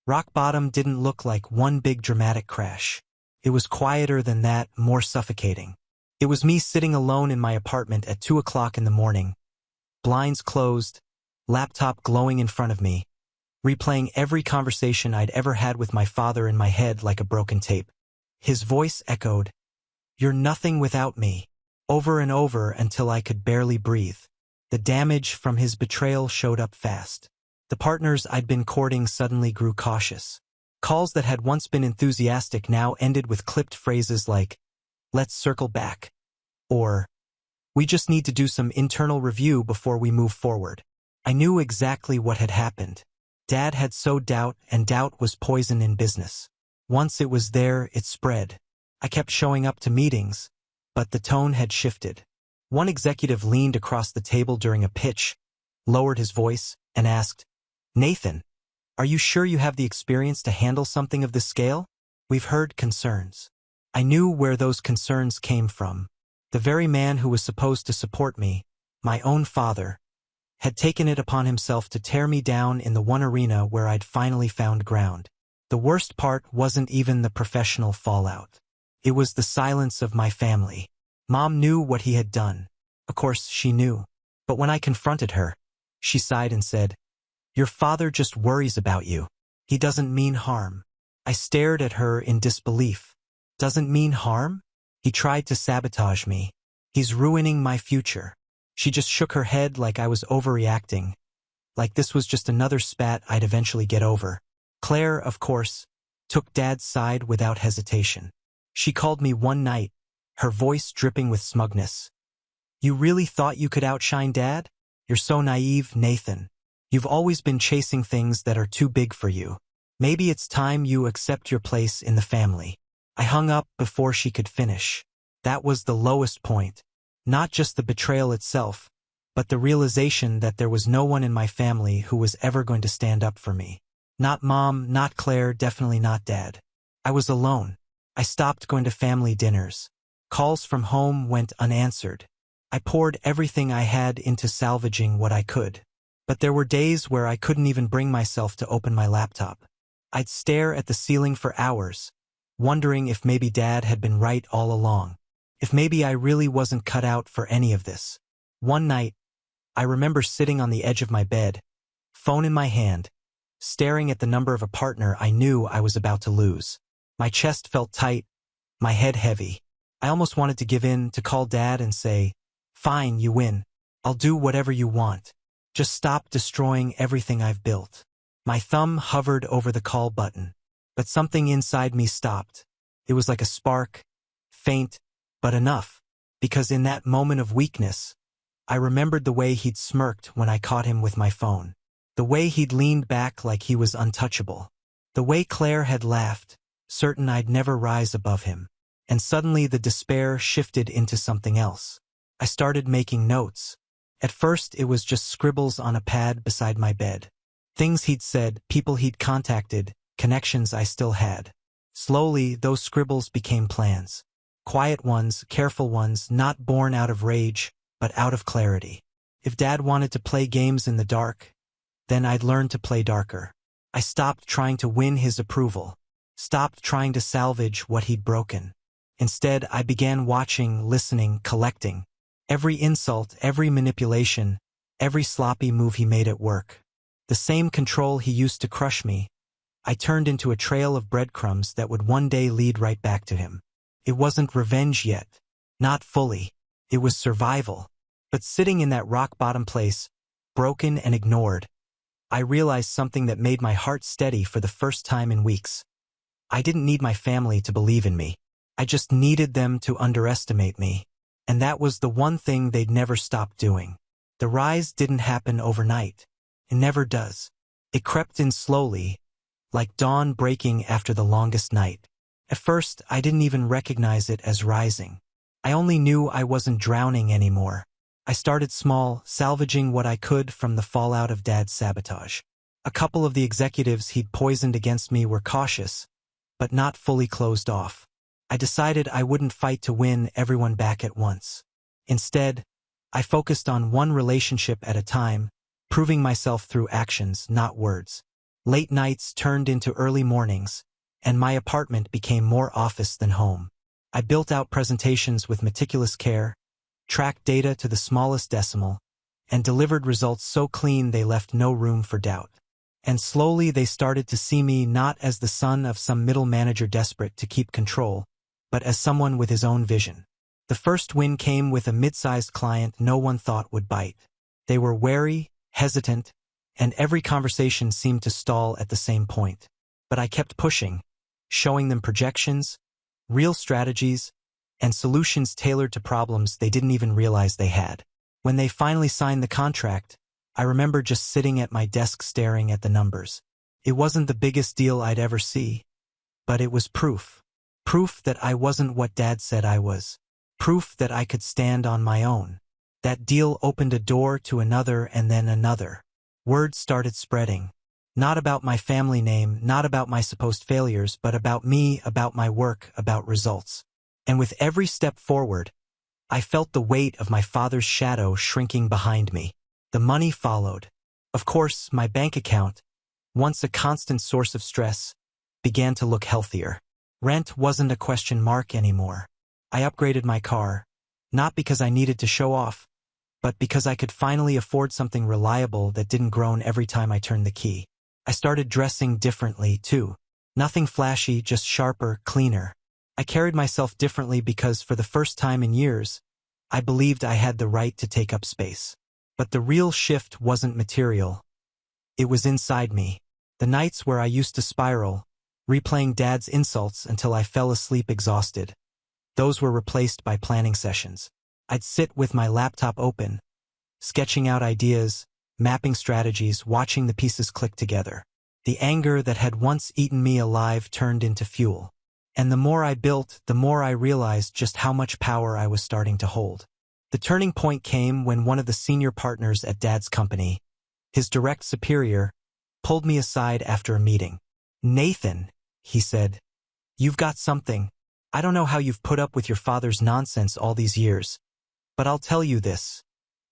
Rock bottom didn't look like one big dramatic crash. It was quieter than that, more suffocating. It was me sitting alone in my apartment at 2 o'clock in the morning, blinds closed, laptop glowing in front of me, replaying every conversation I'd ever had with my father in my head like a broken tape. His voice echoed, "You're nothing without me," over and over until I could barely breathe. The damage from his betrayal showed up fast. The partners I'd been courting suddenly grew cautious. Calls that had once been enthusiastic now ended with clipped phrases like, "Let's circle back," or, "We just need to do some internal review before we move forward." I knew exactly what had happened. Dad had sowed doubt, and doubt was poison in business. Once it was there, it spread. I kept showing up to meetings, but the tone had shifted. One executive leaned across the table during a pitch, lowered his voice, and asked, "Nathan, are you sure you have the experience to handle something of this scale? We've heard concerns." I knew where those concerns came from. The very man who was supposed to support me, my own father, had taken it upon himself to tear me down in the one arena where I'd finally found ground. The worst part wasn't even the professional fallout. It was the silence of my family. Mom knew what he had done. Of course, she knew. But when I confronted her, she sighed and said, "Your father just worries about you. He doesn't mean harm." I stared at her in disbelief. Doesn't mean harm? He tried to sabotage me. He's ruining my future. She just shook her head like I was overreacting, like this was just another spat I'd eventually get over. Claire, of course, took Dad's side without hesitation. She called me one night, her voice dripping with smugness. "You really thought you could outshine Dad? You're so naive, Nathan. You've always been chasing things that are too big for you. Maybe it's time you accept your place in the family." I hung up before she could finish. That was the lowest point. Not just the betrayal itself, but the realization that there was no one in my family who was ever going to stand up for me. Not Mom, not Claire, definitely not Dad. I was alone. I stopped going to family dinners. Calls from home went unanswered. I poured everything I had into salvaging what I could. But there were days where I couldn't even bring myself to open my laptop. I'd stare at the ceiling for hours, wondering if maybe Dad had been right all along. If maybe I really wasn't cut out for any of this. One night, I remember sitting on the edge of my bed, phone in my hand, staring at the number of a partner I knew I was about to lose. My chest felt tight, my head heavy. I almost wanted to give in, to call Dad and say, "Fine, you win. I'll do whatever you want. Just stop destroying everything I've built." My thumb hovered over the call button, but something inside me stopped. It was like a spark, faint, but enough, because in that moment of weakness, I remembered the way he'd smirked when I caught him with my phone. The way he'd leaned back like he was untouchable. The way Claire had laughed, certain I'd never rise above him. And suddenly the despair shifted into something else. I started making notes. At first it was just scribbles on a pad beside my bed. Things he'd said, people he'd contacted, connections I still had. Slowly, those scribbles became plans. Quiet ones, careful ones, not born out of rage, but out of clarity. If Dad wanted to play games in the dark, then I'd learn to play darker. I stopped trying to win his approval, stopped trying to salvage what he'd broken. Instead, I began watching, listening, collecting. Every insult, every manipulation, every sloppy move he made at work. The same control he used to crush me, I turned into a trail of breadcrumbs that would one day lead right back to him. It wasn't revenge yet. Not fully. It was survival. But sitting in that rock-bottom place, broken and ignored, I realized something that made my heart steady for the first time in weeks. I didn't need my family to believe in me. I just needed them to underestimate me. And that was the one thing they'd never stop doing. The rise didn't happen overnight. It never does. It crept in slowly, like dawn breaking after the longest night. At first, I didn't even recognize it as rising. I only knew I wasn't drowning anymore. I started small, salvaging what I could from the fallout of Dad's sabotage. A couple of the executives he'd poisoned against me were cautious, but not fully closed off. I decided I wouldn't fight to win everyone back at once. Instead, I focused on one relationship at a time, proving myself through actions, not words. Late nights turned into early mornings, and my apartment became more office than home. I built out presentations with meticulous care, tracked data to the smallest decimal, and delivered results so clean they left no room for doubt. And slowly they started to see me not as the son of some middle manager desperate to keep control, but as someone with his own vision. The first win came with a mid-sized client no one thought would bite. They were wary, hesitant, and every conversation seemed to stall at the same point. But I kept pushing, showing them projections, real strategies, and solutions tailored to problems they didn't even realize they had. When they finally signed the contract, I remember just sitting at my desk staring at the numbers. It wasn't the biggest deal I'd ever see, but it was proof. Proof that I wasn't what Dad said I was. Proof that I could stand on my own. That deal opened a door to another and then another. Word started spreading. Not about my family name, not about my supposed failures, but about me, about my work, about results. And with every step forward, I felt the weight of my father's shadow shrinking behind me. The money followed. Of course, my bank account, once a constant source of stress, began to look healthier. Rent wasn't a question mark anymore. I upgraded my car, not because I needed to show off, but because I could finally afford something reliable that didn't groan every time I turned the key. I started dressing differently, too. Nothing flashy, just sharper, cleaner. I carried myself differently because for the first time in years, I believed I had the right to take up space. But the real shift wasn't material. It was inside me. The nights where I used to spiral, replaying Dad's insults until I fell asleep exhausted, those were replaced by planning sessions. I'd sit with my laptop open, sketching out ideas, mapping strategies, watching the pieces click together. The anger that had once eaten me alive turned into fuel. And the more I built, the more I realized just how much power I was starting to hold. The turning point came when one of the senior partners at Dad's company, his direct superior, pulled me aside after a meeting. "Nathan," he said, "you've got something. I don't know how you've put up with your father's nonsense all these years, but I'll tell you this.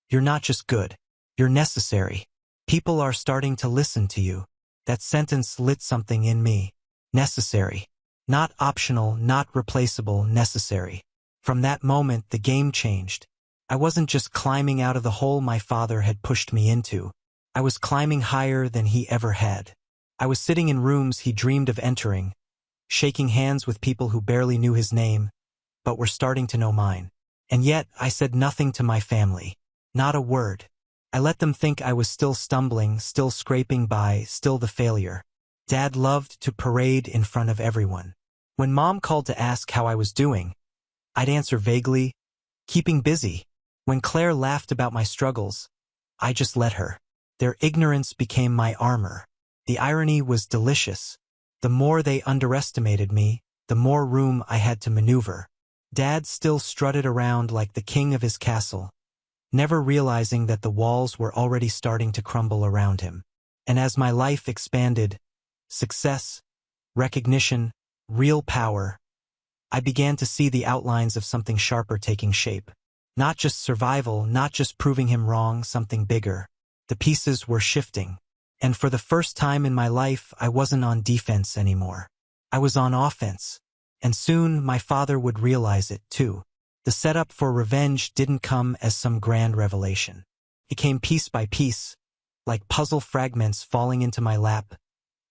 You're not just good. You're necessary. People are starting to listen to you." That sentence lit something in me. Necessary. Not optional, not replaceable, necessary. From that moment, the game changed. I wasn't just climbing out of the hole my father had pushed me into. I was climbing higher than he ever had. I was sitting in rooms he dreamed of entering, shaking hands with people who barely knew his name, but were starting to know mine. And yet, I said nothing to my family. Not a word. I let them think I was still stumbling, still scraping by, still the failure. Dad loved to parade in front of everyone. When Mom called to ask how I was doing, I'd answer vaguely, keeping busy. When Claire laughed about my struggles, I just let her. Their ignorance became my armor. The irony was delicious. The more they underestimated me, the more room I had to maneuver. Dad still strutted around like the king of his castle, never realizing that the walls were already starting to crumble around him. And as my life expanded, success, recognition, real power, I began to see the outlines of something sharper taking shape. Not just survival, not just proving him wrong, something bigger. The pieces were shifting. And for the first time in my life, I wasn't on defense anymore. I was on offense. And soon, my father would realize it, too. The setup for revenge didn't come as some grand revelation. It came piece by piece, like puzzle fragments falling into my lap,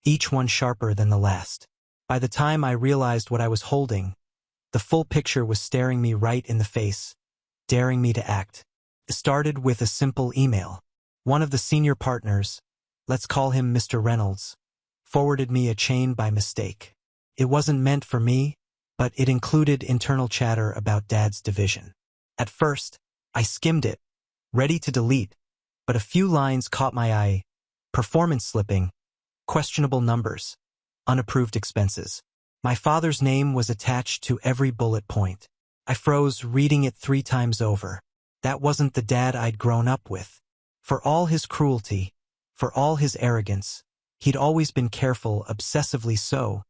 each one sharper than the last. By the time I realized what I was holding, the full picture was staring me right in the face, daring me to act. It started with a simple email. One of the senior partners, let's call him Mr. Reynolds, forwarded me a chain by mistake. It wasn't meant for me, but it included internal chatter about Dad's division. At first, I skimmed it, ready to delete, but a few lines caught my eye. Performance slipping, questionable numbers, unapproved expenses. My father's name was attached to every bullet point. I froze, reading it 3 times over. That wasn't the dad I'd grown up with. For all his cruelty, for all his arrogance, he'd always been careful, obsessively so,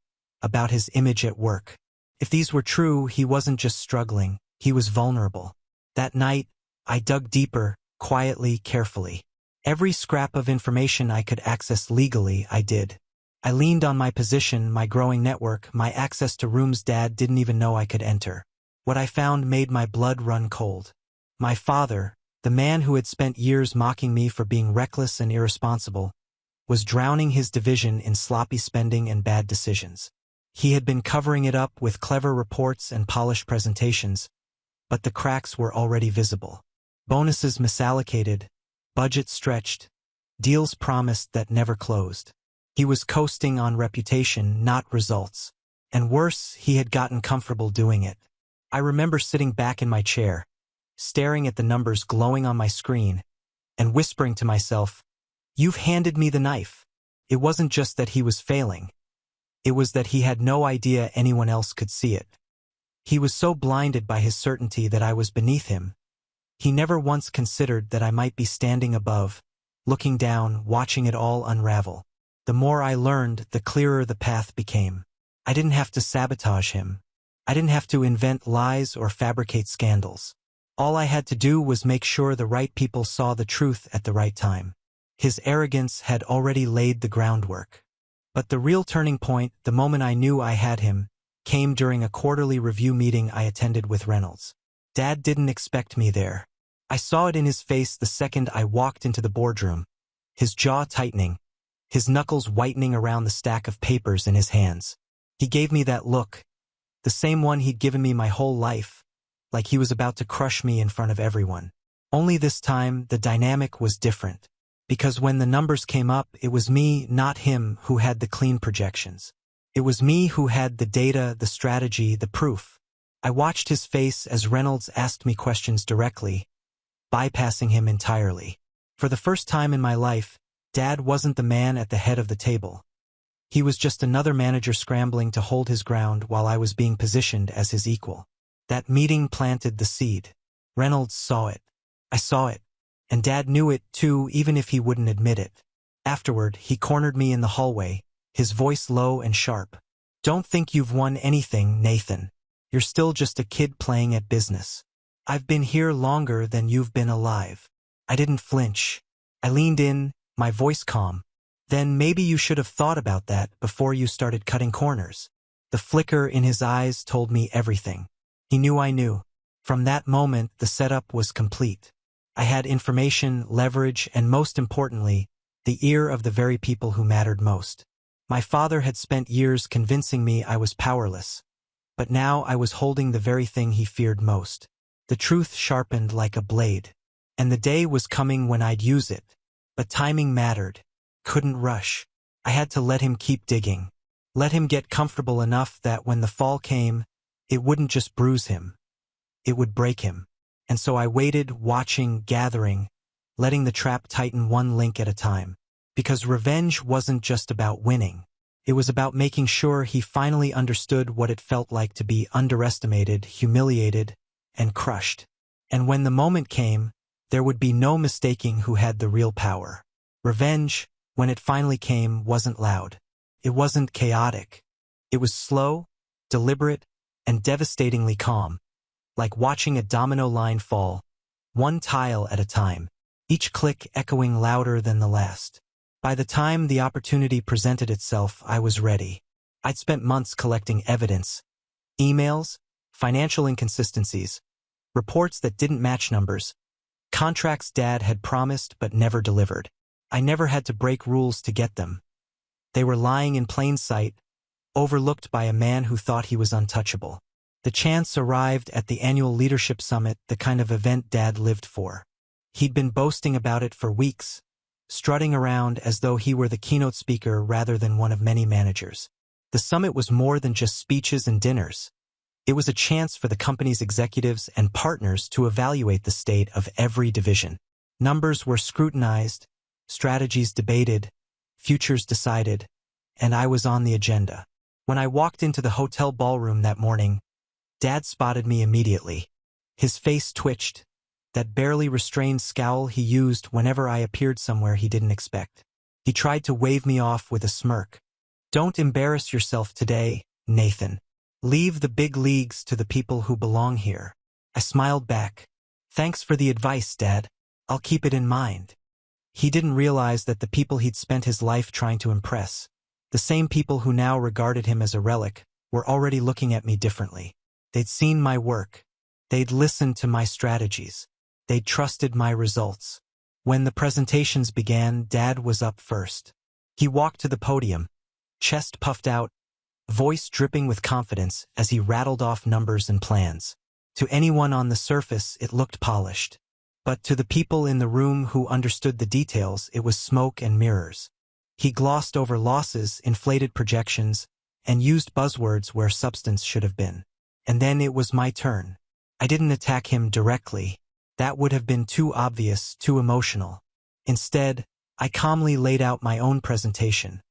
about his image at work. If these were true, he wasn't just struggling, he was vulnerable. That night, I dug deeper, quietly, carefully. Every scrap of information I could access legally, I did. I leaned on my position, my growing network, my access to rooms Dad didn't even know I could enter. What I found made my blood run cold. My father, the man who had spent years mocking me for being reckless and irresponsible, was drowning his division in sloppy spending and bad decisions. He had been covering it up with clever reports and polished presentations, but the cracks were already visible. Bonuses misallocated, budgets stretched, deals promised that never closed. He was coasting on reputation, not results. And worse, he had gotten comfortable doing it. I remember sitting back in my chair, staring at the numbers glowing on my screen, and whispering to myself, "You've handed me the knife." It wasn't just that he was failing. It was that he had no idea anyone else could see it. He was so blinded by his certainty that I was beneath him. He never once considered that I might be standing above, looking down, watching it all unravel. The more I learned, the clearer the path became. I didn't have to sabotage him. I didn't have to invent lies or fabricate scandals. All I had to do was make sure the right people saw the truth at the right time. His arrogance had already laid the groundwork. But the real turning point, the moment I knew I had him, came during a quarterly review meeting I attended with Reynolds. Dad didn't expect me there. I saw it in his face the second I walked into the boardroom, his jaw tightening, his knuckles whitening around the stack of papers in his hands. He gave me that look, the same one he'd given me my whole life, like he was about to crush me in front of everyone. Only this time, the dynamic was different. Because when the numbers came up, it was me, not him, who had the clean projections. It was me who had the data, the strategy, the proof. I watched his face as Reynolds asked me questions directly, bypassing him entirely. For the first time in my life, Dad wasn't the man at the head of the table. He was just another manager scrambling to hold his ground while I was being positioned as his equal. That meeting planted the seed. Reynolds saw it. I saw it. And Dad knew it too, even if he wouldn't admit it. Afterward, he cornered me in the hallway, his voice low and sharp. "Don't think you've won anything, Nathan. You're still just a kid playing at business. I've been here longer than you've been alive." I didn't flinch. I leaned in, my voice calm. "Then maybe you should have thought about that before you started cutting corners." The flicker in his eyes told me everything. He knew I knew. From that moment, the setup was complete. I had information, leverage, and most importantly, the ear of the very people who mattered most. My father had spent years convincing me I was powerless, but now I was holding the very thing he feared most. The truth sharpened like a blade, and the day was coming when I'd use it. But timing mattered. Couldn't rush. I had to let him keep digging. Let him get comfortable enough that when the fall came, it wouldn't just bruise him. It would break him. And so I waited, watching, gathering, letting the trap tighten one link at a time. Because revenge wasn't just about winning. It was about making sure he finally understood what it felt like to be underestimated, humiliated, and crushed. And when the moment came, there would be no mistaking who had the real power. Revenge, when it finally came, wasn't loud. It wasn't chaotic. It was slow, deliberate, and devastatingly calm, like watching a domino line fall, one tile at a time, each click echoing louder than the last. By the time the opportunity presented itself, I was ready. I'd spent months collecting evidence, emails, financial inconsistencies, reports that didn't match numbers, contracts Dad had promised but never delivered. I never had to break rules to get them. They were lying in plain sight, overlooked by a man who thought he was untouchable. The chance arrived at the annual leadership summit, the kind of event Dad lived for. He'd been boasting about it for weeks, strutting around as though he were the keynote speaker rather than one of many managers. The summit was more than just speeches and dinners. It was a chance for the company's executives and partners to evaluate the state of every division. Numbers were scrutinized, strategies debated, futures decided, and I was on the agenda. When I walked into the hotel ballroom that morning, Dad spotted me immediately. His face twitched, that barely restrained scowl he used whenever I appeared somewhere he didn't expect. He tried to wave me off with a smirk. "Don't embarrass yourself today, Nathan. Leave the big leagues to the people who belong here." I smiled back. "Thanks for the advice, Dad. I'll keep it in mind." He didn't realize that the people he'd spent his life trying to impress, the same people who now regarded him as a relic, were already looking at me differently. They'd seen my work. They'd listened to my strategies. They'd trusted my results. When the presentations began, Dad was up first. He walked to the podium, chest puffed out, voice dripping with confidence as he rattled off numbers and plans. To anyone on the surface, it looked polished. But to the people in the room who understood the details, it was smoke and mirrors. He glossed over losses, inflated projections, and used buzzwords where substance should have been. And then it was my turn. I didn't attack him directly. That would have been too obvious, too emotional. Instead, I calmly laid out my own presentation.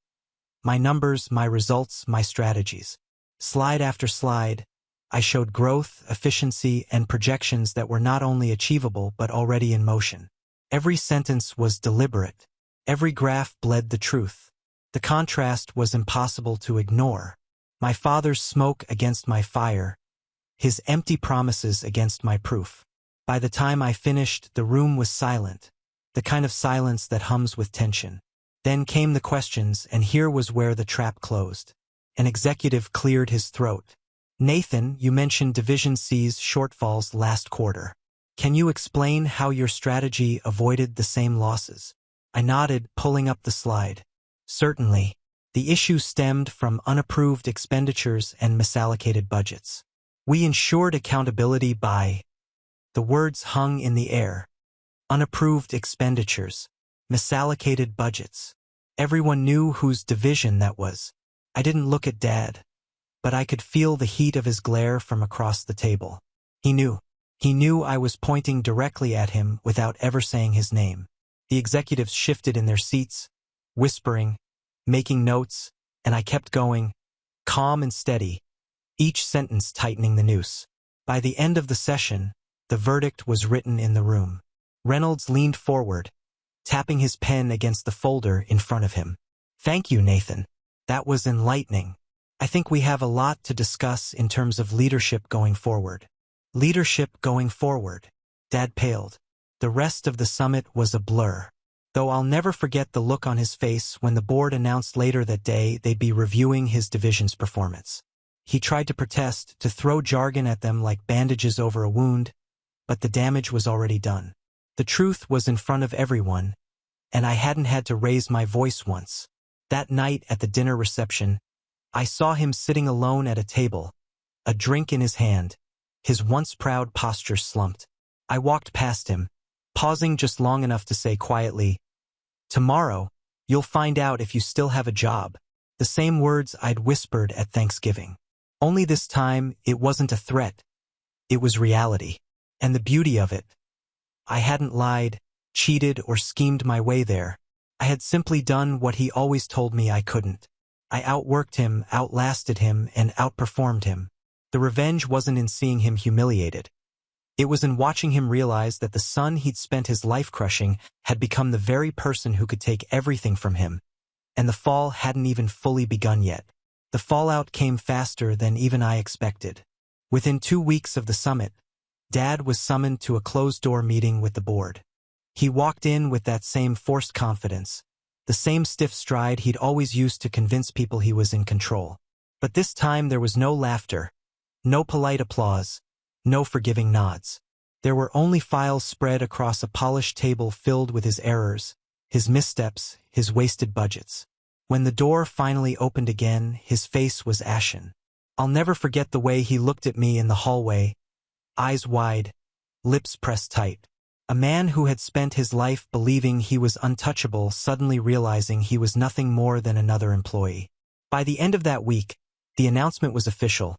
My numbers, my results, my strategies. Slide after slide, I showed growth, efficiency, and projections that were not only achievable but already in motion. Every sentence was deliberate. Every graph bled the truth. The contrast was impossible to ignore. My father's smoke against my fire, his empty promises against my proof. By the time I finished, the room was silent, the kind of silence that hums with tension. Then came the questions, and here was where the trap closed. An executive cleared his throat. "Nathan, you mentioned Division C's shortfalls last quarter. Can you explain how your strategy avoided the same losses?" I nodded, pulling up the slide. "Certainly. The issue stemmed from unapproved expenditures and misallocated budgets. We ensured accountability by..." The words hung in the air. Unapproved expenditures. Misallocated budgets. Everyone knew whose division that was. I didn't look at Dad, but I could feel the heat of his glare from across the table. He knew. He knew I was pointing directly at him without ever saying his name. The executives shifted in their seats, whispering, making notes, and I kept going, calm and steady, each sentence tightening the noose. By the end of the session, the verdict was written in the room. Reynolds leaned forward, tapping his pen against the folder in front of him. "Thank you, Nathan. That was enlightening. I think we have a lot to discuss in terms of leadership going forward." Leadership going forward. Dad paled. The rest of the summit was a blur, though I'll never forget the look on his face when the board announced later that day they'd be reviewing his division's performance. He tried to protest, to throw jargon at them like bandages over a wound, but the damage was already done. The truth was in front of everyone, and I hadn't had to raise my voice once. That night at the dinner reception, I saw him sitting alone at a table, a drink in his hand, his once proud posture slumped. I walked past him, pausing just long enough to say quietly, "Tomorrow, you'll find out if you still have a job." The same words I'd whispered at Thanksgiving. Only this time, it wasn't a threat. It was reality. And the beauty of it, I hadn't lied, cheated, or schemed my way there. I had simply done what he always told me I couldn't. I outworked him, outlasted him, and outperformed him. The revenge wasn't in seeing him humiliated. It was in watching him realize that the son he'd spent his life crushing had become the very person who could take everything from him. And the fall hadn't even fully begun yet. The fallout came faster than even I expected. Within 2 weeks of the summit, Dad was summoned to a closed-door meeting with the board. He walked in with that same forced confidence, the same stiff stride he'd always used to convince people he was in control. But this time there was no laughter, no polite applause, no forgiving nods. There were only files spread across a polished table filled with his errors, his missteps, his wasted budgets. When the door finally opened again, his face was ashen. I'll never forget the way he looked at me in the hallway, eyes wide, lips pressed tight. A man who had spent his life believing he was untouchable suddenly realizing he was nothing more than another employee. By the end of that week, the announcement was official.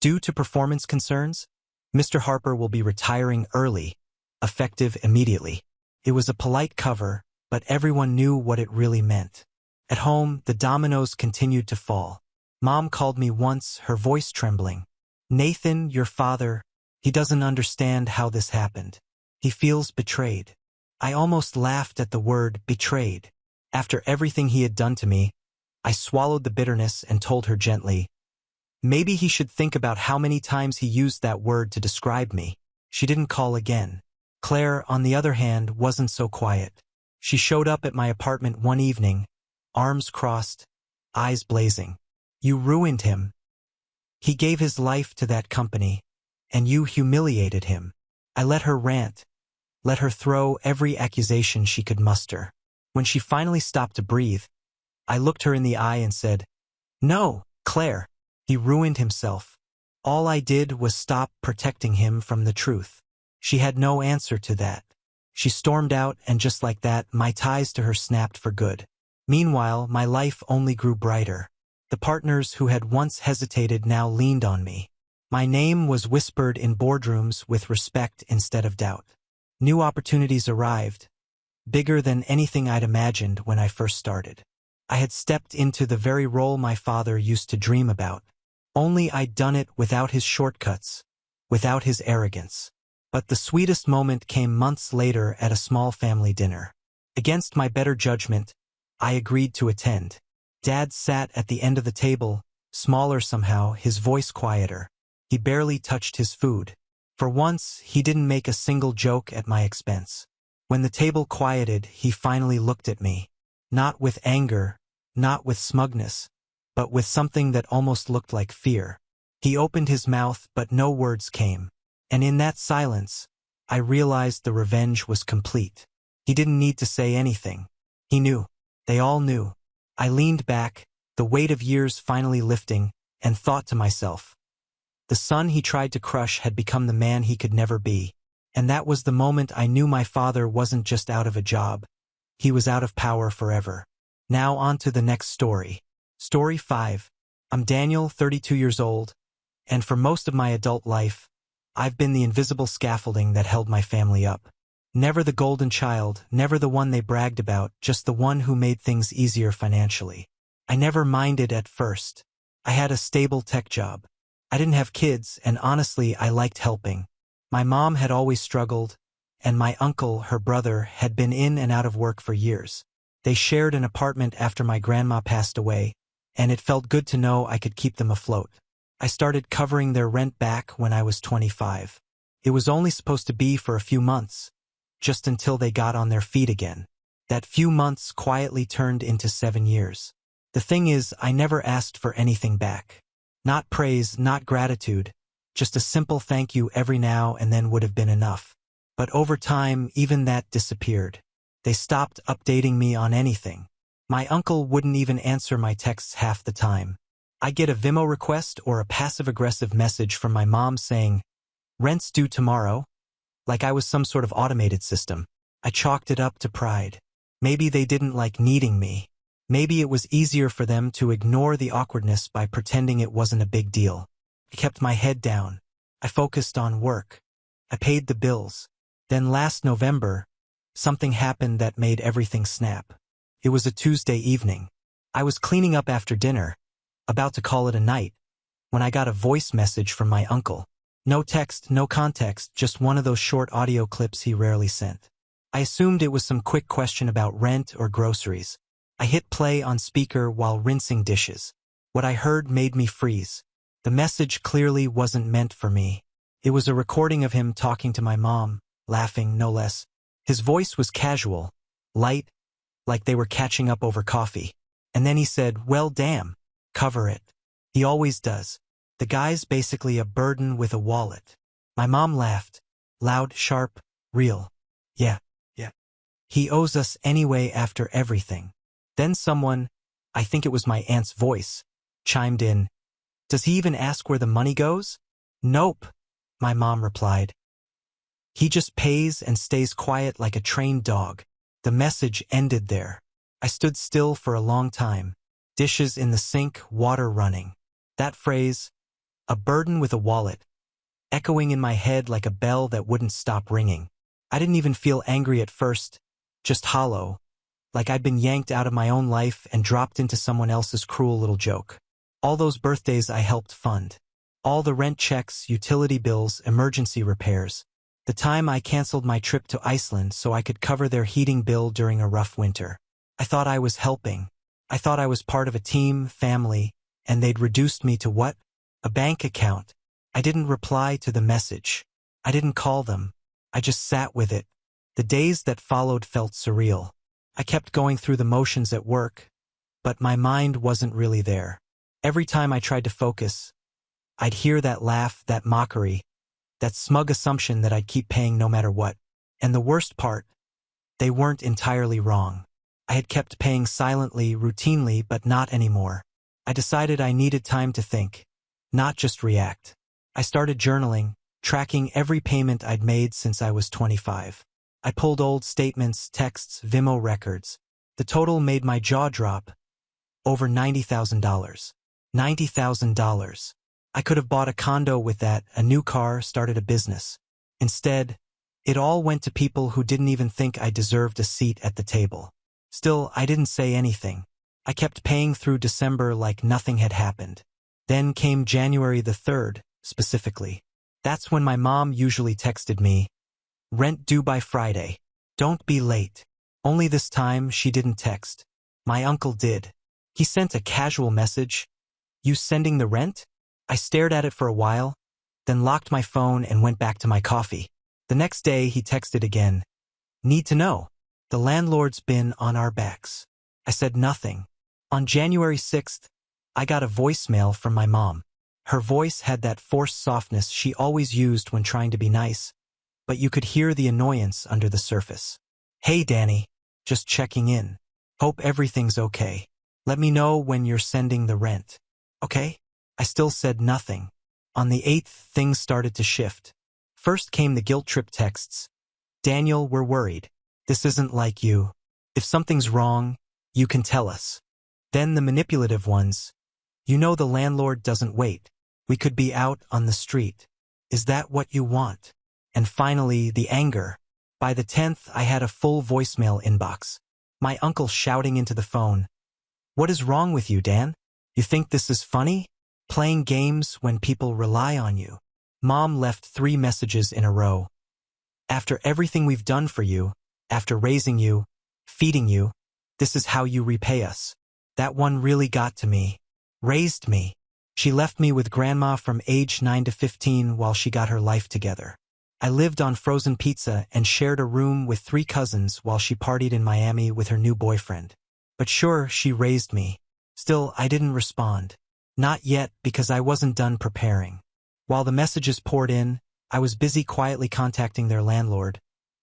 Due to performance concerns, Mr. Harper will be retiring early, effective immediately. It was a polite cover, but everyone knew what it really meant. At home, the dominoes continued to fall. Mom called me once, her voice trembling. "Nathan, your father, he doesn't understand how this happened. He feels betrayed." I almost laughed at the word betrayed. After everything he had done to me, I swallowed the bitterness and told her gently, maybe he should think about how many times he used that word to describe me. She didn't call again. Claire, on the other hand, wasn't so quiet. She showed up at my apartment one evening, arms crossed, eyes blazing. "You ruined him. He gave his life to that company, and you humiliated him." I let her rant, let her throw every accusation she could muster. When she finally stopped to breathe, I looked her in the eye and said, "No, Claire. He ruined himself. All I did was stop protecting him from the truth." She had no answer to that. She stormed out, and just like that, my ties to her snapped for good. Meanwhile, my life only grew brighter. The partners who had once hesitated now leaned on me. My name was whispered in boardrooms with respect instead of doubt. New opportunities arrived, bigger than anything I'd imagined when I first started. I had stepped into the very role my father used to dream about. Only I'd done it without his shortcuts, without his arrogance. But the sweetest moment came months later at a small family dinner. Against my better judgment, I agreed to attend. Dad sat at the end of the table, smaller somehow, his voice quieter. He barely touched his food. For once, he didn't make a single joke at my expense. When the table quieted, he finally looked at me. Not with anger, not with smugness, but with something that almost looked like fear. He opened his mouth, but no words came. And in that silence, I realized the revenge was complete. He didn't need to say anything. He knew. They all knew. I leaned back, the weight of years finally lifting, and thought to myself, the son he tried to crush had become the man he could never be. And that was the moment I knew my father wasn't just out of a job. He was out of power forever. Now on to the next story. Story 5. I'm Daniel, 32 years old, and for most of my adult life, I've been the invisible scaffolding that held my family up. Never the golden child, never the one they bragged about, just the one who made things easier financially. I never minded at first. I had a stable tech job. I didn't have kids, and honestly, I liked helping. My mom had always struggled, and my uncle, her brother, had been in and out of work for years. They shared an apartment after my grandma passed away, and it felt good to know I could keep them afloat. I started covering their rent back when I was 25. It was only supposed to be for a few months, just until they got on their feet again. That few months quietly turned into 7 years. The thing is, I never asked for anything back. Not praise, not gratitude, just a simple thank you every now and then would have been enough. But over time, even that disappeared. They stopped updating me on anything. My uncle wouldn't even answer my texts half the time. I get a Vimo request or a passive-aggressive message from my mom saying, "Rent's due tomorrow," like I was some sort of automated system. I chalked it up to pride. Maybe they didn't like needing me. Maybe it was easier for them to ignore the awkwardness by pretending it wasn't a big deal. I kept my head down. I focused on work. I paid the bills. Then last November, something happened that made everything snap. It was a Tuesday evening. I was cleaning up after dinner, about to call it a night, when I got a voice message from my uncle. No text, no context, just one of those short audio clips he rarely sent. I assumed it was some quick question about rent or groceries. I hit play on speaker while rinsing dishes. What I heard made me freeze. The message clearly wasn't meant for me. It was a recording of him talking to my mom, laughing no less. His voice was casual, light, like they were catching up over coffee. And then he said, "Well, damn, cover it." He always does. The guy's basically a burden with a wallet. My mom laughed. Loud, sharp, real. Yeah. He owes us anyway after everything. Then someone, I think it was my aunt's voice, chimed in. "Does he even ask where the money goes?" "Nope," my mom replied. "He just pays and stays quiet like a trained dog." The message ended there. I stood still for a long time. Dishes in the sink, water running. That phrase, a burden with a wallet, echoing in my head like a bell that wouldn't stop ringing. I didn't even feel angry at first, just hollow, like I'd been yanked out of my own life and dropped into someone else's cruel little joke. All those birthdays I helped fund. All the rent checks, utility bills, emergency repairs. The time I canceled my trip to Iceland so I could cover their heating bill during a rough winter. I thought I was helping. I thought I was part of a team, family, and they'd reduced me to what? A bank account. I didn't reply to the message. I didn't call them. I just sat with it. The days that followed felt surreal. I kept going through the motions at work, but my mind wasn't really there. Every time I tried to focus, I'd hear that laugh, that mockery, that smug assumption that I'd keep paying no matter what. And the worst part, they weren't entirely wrong. I had kept paying silently, routinely, but not anymore. I decided I needed time to think, not just react. I started journaling, tracking every payment I'd made since I was 25. I pulled old statements, texts, Vimeo records. The total made my jaw drop. Over $90,000. $90,000. I could have bought a condo with that, a new car, started a business. Instead, it all went to people who didn't even think I deserved a seat at the table. Still, I didn't say anything. I kept paying through December like nothing had happened. Then came January the 3rd, specifically. That's when my mom usually texted me, "Rent due by Friday. Don't be late." Only this time she didn't text. My uncle did. He sent a casual message, "You sending the rent?" I stared at it for a while, then locked my phone and went back to my coffee. The next day he texted again, "Need to know. The landlord's been on our backs." I said nothing. On January 6th, I got a voicemail from my mom. Her voice had that forced softness she always used when trying to be nice, but you could hear the annoyance under the surface. "Hey Danny, just checking in. Hope everything's okay. Let me know when you're sending the rent. Okay?" I still said nothing. On the 8th, things started to shift. First came the guilt trip texts. "Daniel, we're worried. This isn't like you. If something's wrong, you can tell us." Then the manipulative ones. "You know the landlord doesn't wait. We could be out on the street. Is that what you want?" And finally, the anger. By the 10th, I had a full voicemail inbox. My uncle shouting into the phone, "What is wrong with you, Dan? You think this is funny? Playing games when people rely on you." Mom left 3 messages in a row. "After everything we've done for you, after raising you, feeding you, this is how you repay us." That one really got to me. Raised me. She left me with grandma from age 9 to 15 while she got her life together. I lived on frozen pizza and shared a room with 3 cousins while she partied in Miami with her new boyfriend. But sure, she raised me. Still, I didn't respond. Not yet, because I wasn't done preparing. While the messages poured in, I was busy quietly contacting their landlord,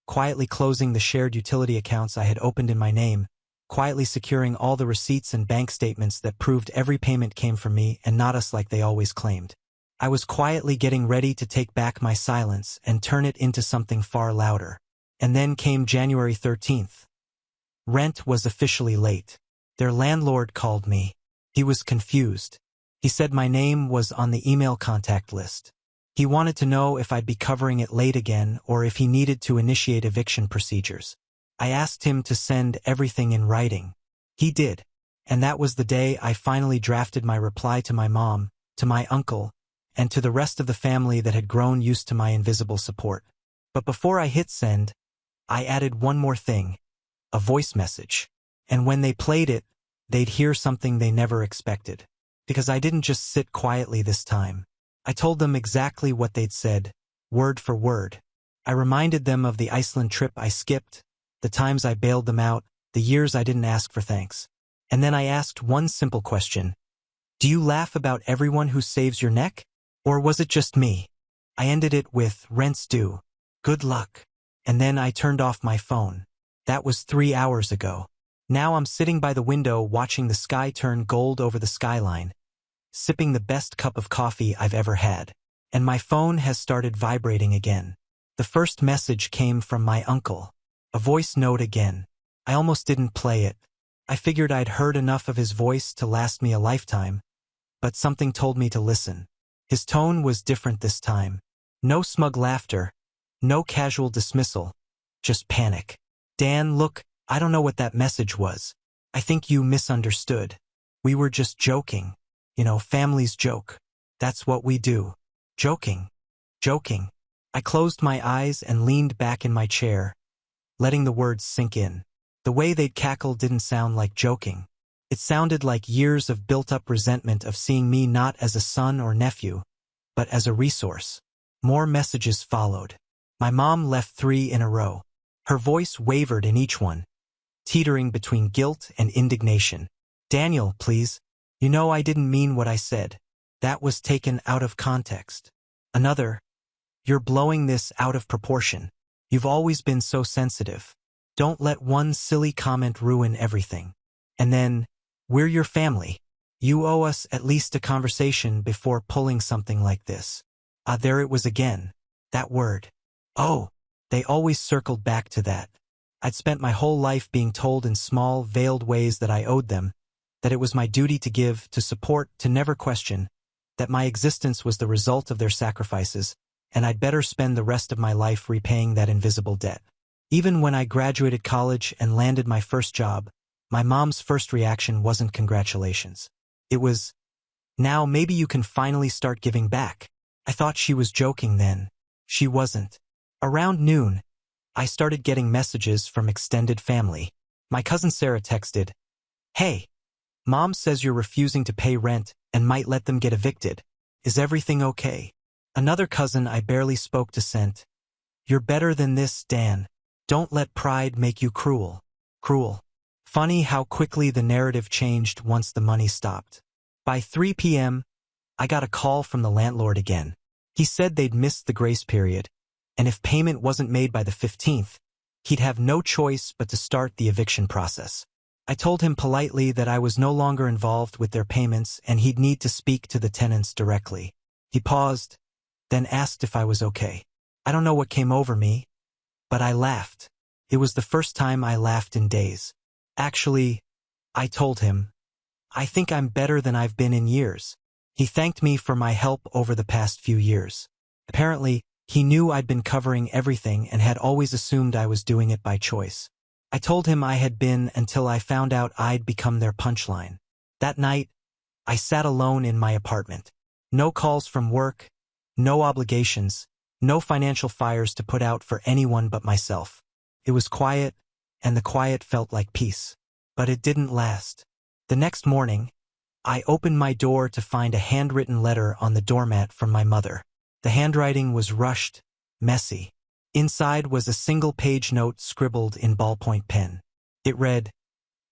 quietly closing the shared utility accounts I had opened in my name, quietly securing all the receipts and bank statements that proved every payment came from me and not us like they always claimed. I was quietly getting ready to take back my silence and turn it into something far louder. And then came January 13th. Rent was officially late. Their landlord called me. He was confused. He said my name was on the email contact list. He wanted to know if I'd be covering it late again or if he needed to initiate eviction procedures. I asked him to send everything in writing. He did. And that was the day I finally drafted my reply to my mom, to my uncle, and to the rest of the family that had grown used to my invisible support. But before I hit send, I added one more thing, a voice message. And when they played it, they'd hear something they never expected. Because I didn't just sit quietly this time. I told them exactly what they'd said, word for word. I reminded them of the Iceland trip I skipped, the times I bailed them out, the years I didn't ask for thanks. And then I asked one simple question. Do you laugh about everyone who saves your neck? Or was it just me? I ended it with, rent's due. Good luck. And then I turned off my phone. That was 3 hours ago. Now I'm sitting by the window watching the sky turn gold over the skyline, sipping the best cup of coffee I've ever had. And my phone has started vibrating again. The first message came from my uncle. A voice note again. I almost didn't play it. I figured I'd heard enough of his voice to last me a lifetime, but something told me to listen. His tone was different this time. No smug laughter, no casual dismissal, just panic. Dan, look, I don't know what that message was. I think you misunderstood. We were just joking. You know, families joke. That's what we do. Joking. Joking. I closed my eyes and leaned back in my chair, letting the words sink in. The way they'd cackle didn't sound like joking. It sounded like years of built-up resentment of seeing me not as a son or nephew, but as a resource. More messages followed. My mom left 3 in a row. Her voice wavered in each one, teetering between guilt and indignation. Daniel, please. You know I didn't mean what I said. That was taken out of context. Another. You're blowing this out of proportion. You've always been so sensitive. Don't let one silly comment ruin everything. And then, we're your family. You owe us at least a conversation before pulling something like this. There it was again. That word. Oh, they always circled back to that. I'd spent my whole life being told in small, veiled ways that I owed them, that it was my duty to give, to support, to never question, that my existence was the result of their sacrifices, and I'd better spend the rest of my life repaying that invisible debt. Even when I graduated college and landed my first job, my mom's first reaction wasn't congratulations. It was, now maybe you can finally start giving back. I thought she was joking then. She wasn't. Around noon, I started getting messages from extended family. My cousin Sarah texted, "Hey, Mom says you're refusing to pay rent and might let them get evicted. Is everything okay?" Another cousin I barely spoke to sent, "You're better than this, Dan. Don't let pride make you cruel." Cruel. Funny how quickly the narrative changed once the money stopped. By 3 p.m., I got a call from the landlord again. He said they'd missed the grace period, and if payment wasn't made by the 15th, he'd have no choice but to start the eviction process. I told him politely that I was no longer involved with their payments and he'd need to speak to the tenants directly. He paused, then asked if I was okay. I don't know what came over me, but I laughed. It was the first time I laughed in days. Actually, I told him, I think I'm better than I've been in years. He thanked me for my help over the past few years. Apparently, he knew I'd been covering everything and had always assumed I was doing it by choice. I told him I had been until I found out I'd become their punchline. That night, I sat alone in my apartment. No calls from work, no obligations, no financial fires to put out for anyone but myself. It was quiet, and the quiet felt like peace. But it didn't last. The next morning, I opened my door to find a handwritten letter on the doormat from my mother. The handwriting was rushed, messy. Inside was a single-page note scribbled in ballpoint pen. It read,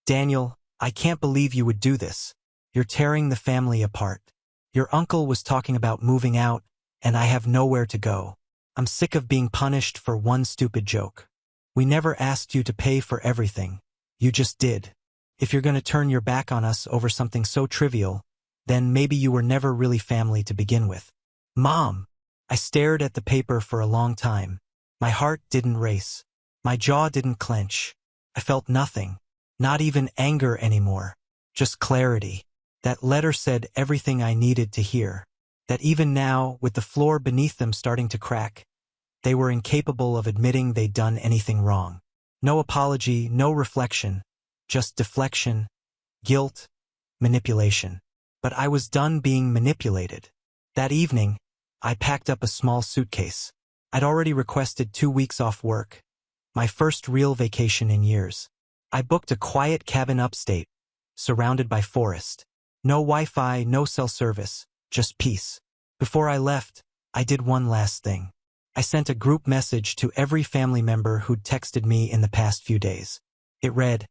"Daniel, I can't believe you would do this. You're tearing the family apart. Your uncle was talking about moving out, and I have nowhere to go. I'm sick of being punished for one stupid joke. We never asked you to pay for everything. You just did. If you're going to turn your back on us over something so trivial, then maybe you were never really family to begin with." Mom! I stared at the paper for a long time. My heart didn't race. My jaw didn't clench. I felt nothing. Not even anger anymore. Just clarity. That letter said everything I needed to hear. That even now, with the floor beneath them starting to crack, they were incapable of admitting they'd done anything wrong. No apology, no reflection. Just deflection, guilt, manipulation. But I was done being manipulated. That evening, I packed up a small suitcase. I'd already requested 2 weeks off work, my first real vacation in years. I booked a quiet cabin upstate, surrounded by forest. No Wi-Fi, no cell service, just peace. Before I left, I did one last thing. I sent a group message to every family member who'd texted me in the past few days. It read,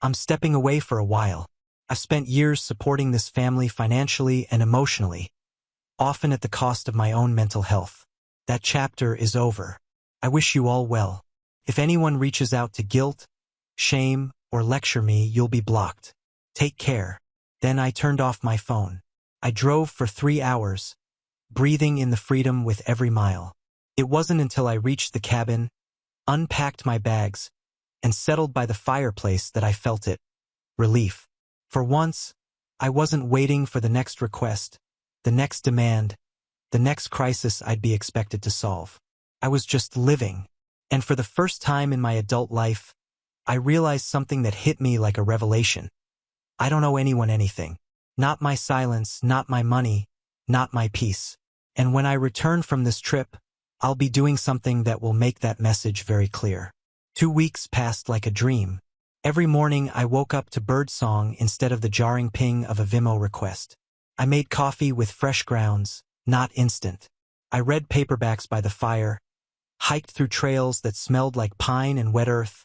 "I'm stepping away for a while. I've spent years supporting this family financially and emotionally, often at the cost of my own mental health. That chapter is over. I wish you all well. If anyone reaches out to guilt, shame, or lecture me, you'll be blocked. Take care." Then I turned off my phone. I drove for 3 hours, breathing in the freedom with every mile. It wasn't until I reached the cabin, unpacked my bags, and settled by the fireplace that I felt it. Relief. For once, I wasn't waiting for the next request, the next demand, the next crisis I'd be expected to solve. I was just living. And for the first time in my adult life, I realized something that hit me like a revelation. I don't owe anyone anything. Not my silence, not my money, not my peace. And when I return from this trip, I'll be doing something that will make that message very clear. 2 weeks passed like a dream. Every morning I woke up to birdsong instead of the jarring ping of a Vimeo request. I made coffee with fresh grounds, not instant. I read paperbacks by the fire, hiked through trails that smelled like pine and wet earth,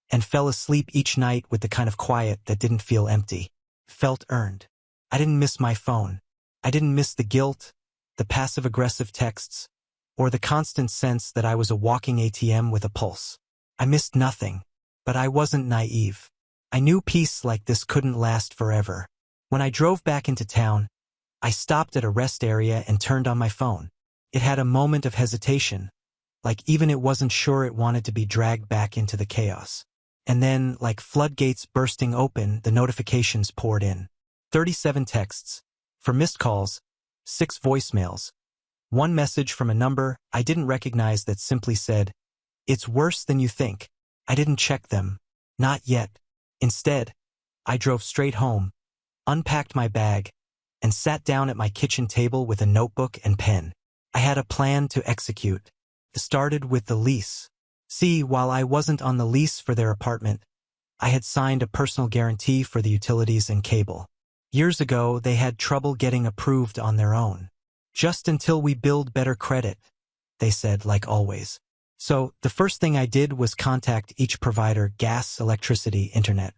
and fell asleep each night with the kind of quiet that didn't feel empty, felt earned. I didn't miss my phone. I didn't miss the guilt, the passive-aggressive texts, or the constant sense that I was a walking ATM with a pulse. I missed nothing, but I wasn't naive. I knew peace like this couldn't last forever. When I drove back into town, I stopped at a rest area and turned on my phone. It had a moment of hesitation, like even it wasn't sure it wanted to be dragged back into the chaos. And then, like floodgates bursting open, the notifications poured in. 37 texts, for missed calls, 6 voicemails, 1 message from a number I didn't recognize that simply said, "It's worse than you think." I didn't check them. Not yet. Instead, I drove straight home, unpacked my bag, and sat down at my kitchen table with a notebook and pen. I had a plan to execute. It started with the lease. See, while I wasn't on the lease for their apartment, I had signed a personal guarantee for the utilities and cable. Years ago, they had trouble getting approved on their own. "Just until we build better credit," they said, like always. So, the first thing I did was contact each provider: gas, electricity, internet.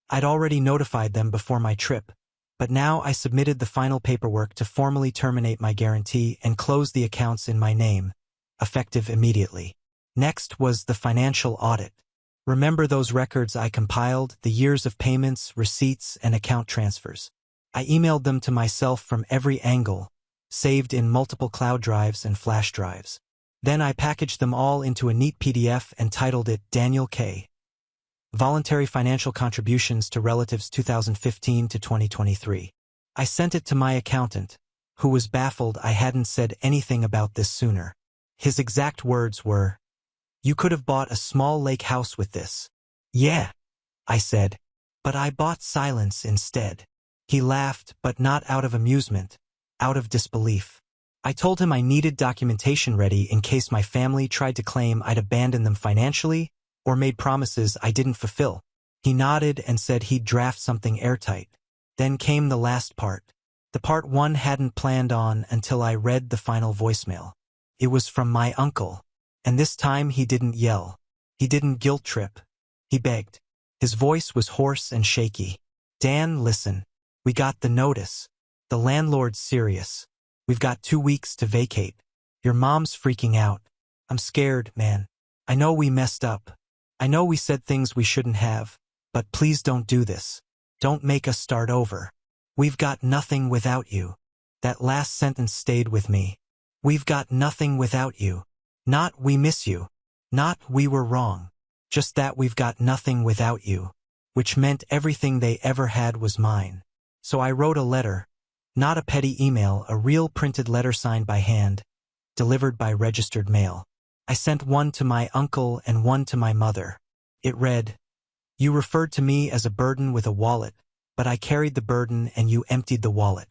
I'd already notified them before my trip, but now I submitted the final paperwork to formally terminate my guarantee and close the accounts in my name, effective immediately. Next was the financial audit. Remember those records I compiled, the years of payments, receipts, and account transfers? I emailed them to myself from every angle, saved in multiple cloud drives and flash drives. Then I packaged them all into a neat PDF and titled it Daniel K. Voluntary Financial Contributions to Relatives 2015 to 2023. I sent it to my accountant, who was baffled I hadn't said anything about this sooner. His exact words were, "You could have bought a small lake house with this." "Yeah," I said, "but I bought silence instead." He laughed, but not out of amusement, out of disbelief. I told him I needed documentation ready in case my family tried to claim I'd abandoned them financially or made promises I didn't fulfill. He nodded and said he'd draft something airtight. Then came the last part, the part one hadn't planned on until I read the final voicemail. It was from my uncle, and this time he didn't yell. He didn't guilt trip. He begged. His voice was hoarse and shaky. "Dan, listen. We got the notice. The landlord's serious. We've got 2 weeks to vacate. Your mom's freaking out. I'm scared, man. I know we messed up. I know we said things we shouldn't have, but please don't do this. Don't make us start over. We've got nothing without you." That last sentence stayed with me. We've got nothing without you. Not we miss you. Not we were wrong. Just that we've got nothing without you. Which meant everything they ever had was mine. So I wrote a letter. Not a petty email, a real printed letter signed by hand, delivered by registered mail. I sent one to my uncle and one to my mother. It read, "You referred to me as a burden with a wallet, but I carried the burden and you emptied the wallet.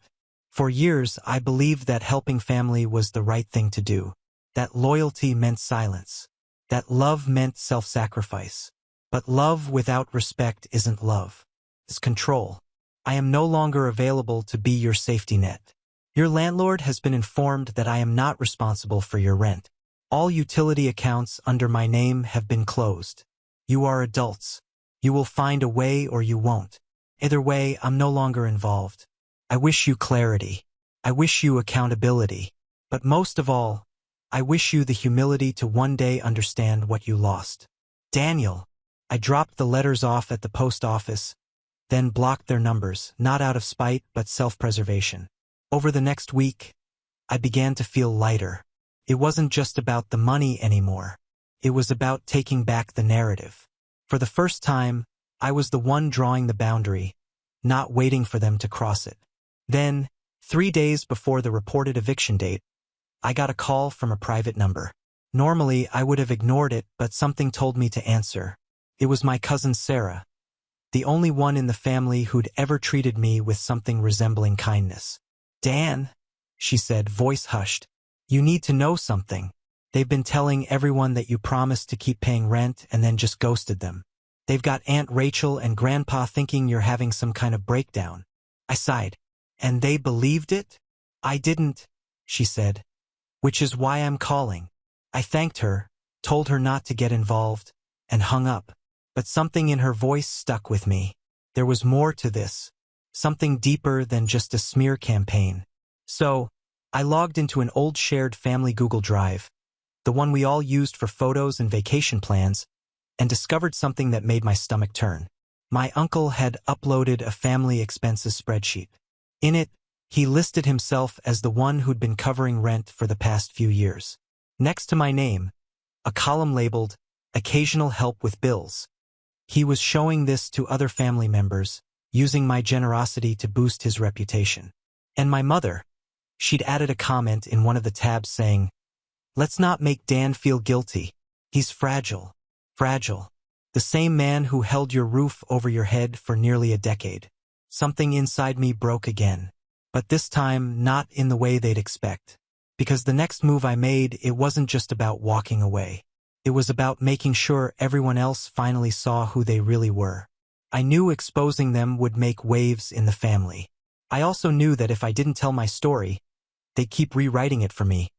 For years, I believed that helping family was the right thing to do, that loyalty meant silence, that love meant self-sacrifice. But love without respect isn't love. It's control. I am no longer available to be your safety net. Your landlord has been informed that I am not responsible for your rent. All utility accounts under my name have been closed. You are adults. You will find a way or you won't. Either way, I'm no longer involved. I wish you clarity. I wish you accountability. But most of all, I wish you the humility to one day understand what you lost. Daniel. I dropped the letters off at the post office, then blocked their numbers, not out of spite but self-preservation. Over the next week, I began to feel lighter. It wasn't just about the money anymore. It was about taking back the narrative. For the first time, I was the one drawing the boundary, not waiting for them to cross it. Then, 3 days before the reported eviction date, I got a call from a private number. Normally, I would have ignored it, but something told me to answer. It was my cousin Sarah, the only one in the family who'd ever treated me with something resembling kindness. Dan, she said, voice hushed, you need to know something. They've been telling everyone that you promised to keep paying rent and then just ghosted them. They've got Aunt Rachel and Grandpa thinking you're having some kind of breakdown. I sighed. And they believed it? I didn't, she said. Which is why I'm calling. I thanked her, told her not to get involved, and hung up. But something in her voice stuck with me. There was more to this. Something deeper than just a smear campaign. So, I logged into an old shared family Google Drive, the one we all used for photos and vacation plans, and discovered something that made my stomach turn. My uncle had uploaded a family expenses spreadsheet. In it, he listed himself as the one who'd been covering rent for the past few years. Next to my name, a column labeled, Occasional Help with Bills. He was showing this to other family members, using my generosity to boost his reputation. And my mother, she'd added a comment in one of the tabs saying, let's not make Dan feel guilty. He's fragile. Fragile. The same man who held your roof over your head for nearly a decade. Something inside me broke again. But this time, not in the way they'd expect. Because the next move I made, it wasn't just about walking away. It was about making sure everyone else finally saw who they really were. I knew exposing them would make waves in the family. I also knew that if I didn't tell my story, they'd keep rewriting it for me,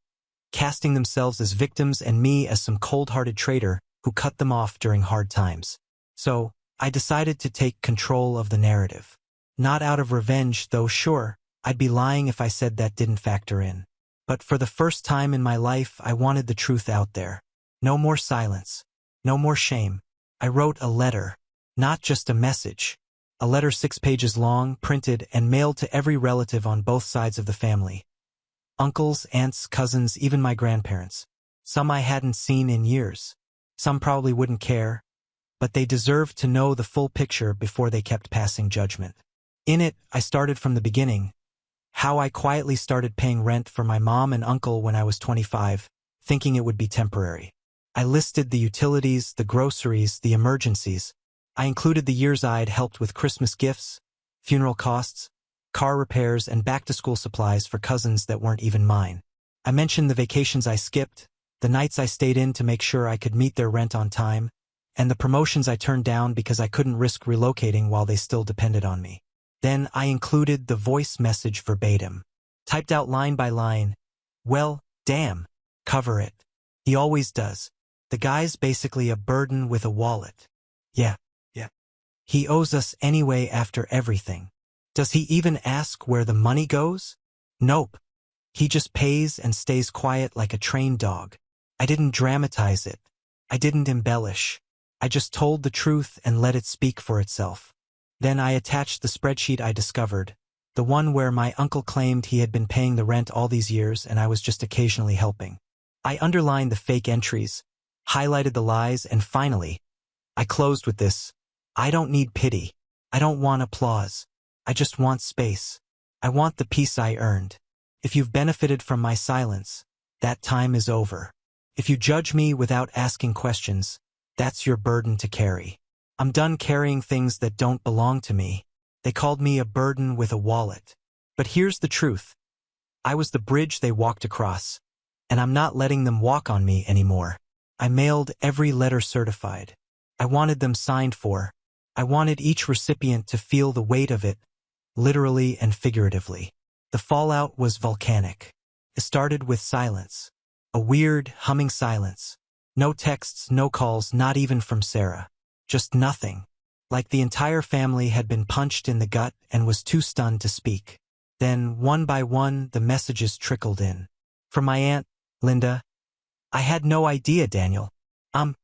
casting themselves as victims and me as some cold-hearted traitor who cut them off during hard times. So, I decided to take control of the narrative. Not out of revenge, though sure, I'd be lying if I said that didn't factor in. But for the first time in my life, I wanted the truth out there. No more silence. No more shame. I wrote a letter. Not just a message. A letter 6 pages long, printed, and mailed to every relative on both sides of the family. Uncles, aunts, cousins, even my grandparents. Some I hadn't seen in years. Some probably wouldn't care. But they deserved to know the full picture before they kept passing judgment. In it, I started from the beginning. How I quietly started paying rent for my mom and uncle when I was 25, thinking it would be temporary. I listed the utilities, the groceries, the emergencies. I included the years I'd helped with Christmas gifts, funeral costs, car repairs, and back-to-school supplies for cousins that weren't even mine. I mentioned the vacations I skipped, the nights I stayed in to make sure I could meet their rent on time, and the promotions I turned down because I couldn't risk relocating while they still depended on me. Then I included the voice message verbatim, typed out line by line. Well, damn, cover it. He always does. The guy's basically a burden with a wallet. Yeah. He owes us anyway after everything. Does he even ask where the money goes? Nope. He just pays and stays quiet like a trained dog. I didn't dramatize it. I didn't embellish. I just told the truth and let it speak for itself. Then I attached the spreadsheet I discovered, the one where my uncle claimed he had been paying the rent all these years and I was just occasionally helping. I underlined the fake entries, highlighted the lies, and finally, I closed with this. I don't need pity. I don't want applause. I just want space. I want the peace I earned. If you've benefited from my silence, that time is over. If you judge me without asking questions, that's your burden to carry. I'm done carrying things that don't belong to me. They called me a burden with a wallet. But here's the truth. I was the bridge they walked across, and I'm not letting them walk on me anymore. I mailed every letter certified. I wanted them signed for. I wanted each recipient to feel the weight of it, literally and figuratively. The fallout was volcanic. It started with silence. A weird, humming silence. No texts, no calls, not even from Sarah. Just nothing. Like the entire family had been punched in the gut and was too stunned to speak. Then, one by one, the messages trickled in. From my aunt, Linda. I had no idea, Daniel. I'm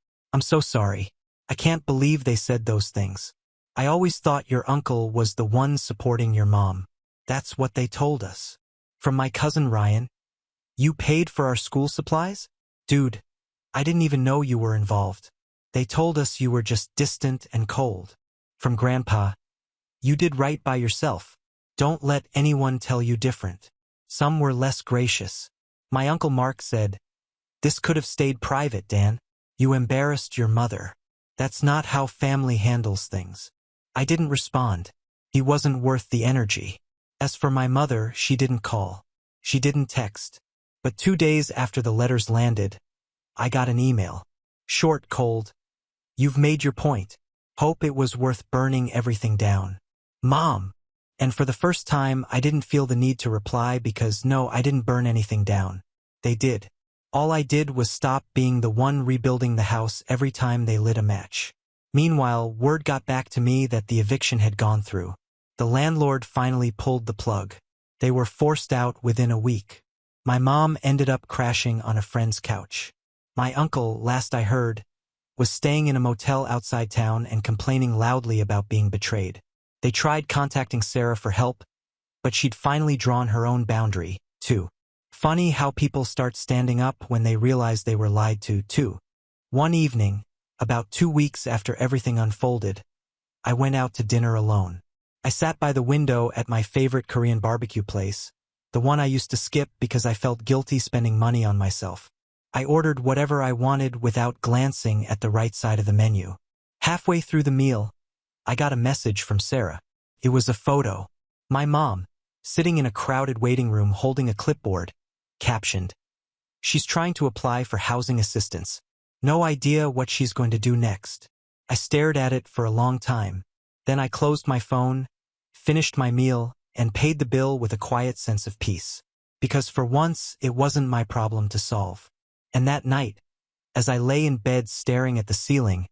so sorry. I can't believe they said those things. I always thought your uncle was the one supporting your mom. That's what they told us. From my cousin Ryan. You paid for our school supplies? Dude, I didn't even know you were involved. They told us you were just distant and cold. From Grandpa. You did right by yourself. Don't let anyone tell you different. Some were less gracious. My Uncle Mark said, "This could have stayed private, Dan. You embarrassed your mother. That's not how family handles things." I didn't respond. He wasn't worth the energy. As for my mother, she didn't call. She didn't text. But 2 days after the letters landed, I got an email. Short, cold. "You've made your point. Hope it was worth burning everything down. Mom." And for the first time, I didn't feel the need to reply because no, I didn't burn anything down. They did. All I did was stop being the one rebuilding the house every time they lit a match. Meanwhile, word got back to me that the eviction had gone through. The landlord finally pulled the plug. They were forced out within a week. My mom ended up crashing on a friend's couch. My uncle, last I heard, was staying in a motel outside town and complaining loudly about being betrayed. They tried contacting Sarah for help, but she'd finally drawn her own boundary, too. Funny how people start standing up when they realize they were lied to, too. One evening, about 2 weeks after everything unfolded, I went out to dinner alone. I sat by the window at my favorite Korean barbecue place, the one I used to skip because I felt guilty spending money on myself. I ordered whatever I wanted without glancing at the right side of the menu. Halfway through the meal, I got a message from Sarah. It was a photo. My mom, sitting in a crowded waiting room holding a clipboard, captioned, "She's trying to apply for housing assistance. No idea what she's going to do next." I stared at it for a long time. Then I closed my phone, finished my meal, and paid the bill with a quiet sense of peace. Because for once, it wasn't my problem to solve. And that night, as I lay in bed staring at the ceiling,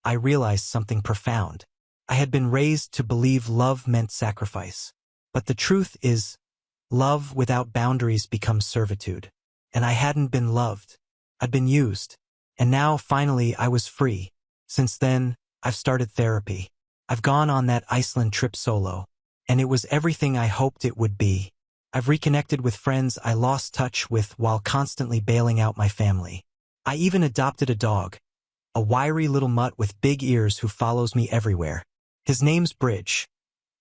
I realized something profound. I had been raised to believe love meant sacrifice. But the truth is, love without boundaries becomes servitude. And I hadn't been loved. I'd been used. And now, finally, I was free. Since then, I've started therapy. I've gone on that Iceland trip solo. And it was everything I hoped it would be. I've reconnected with friends I lost touch with while constantly bailing out my family. I even adopted a dog, a wiry little mutt with big ears who follows me everywhere. His name's Bridge,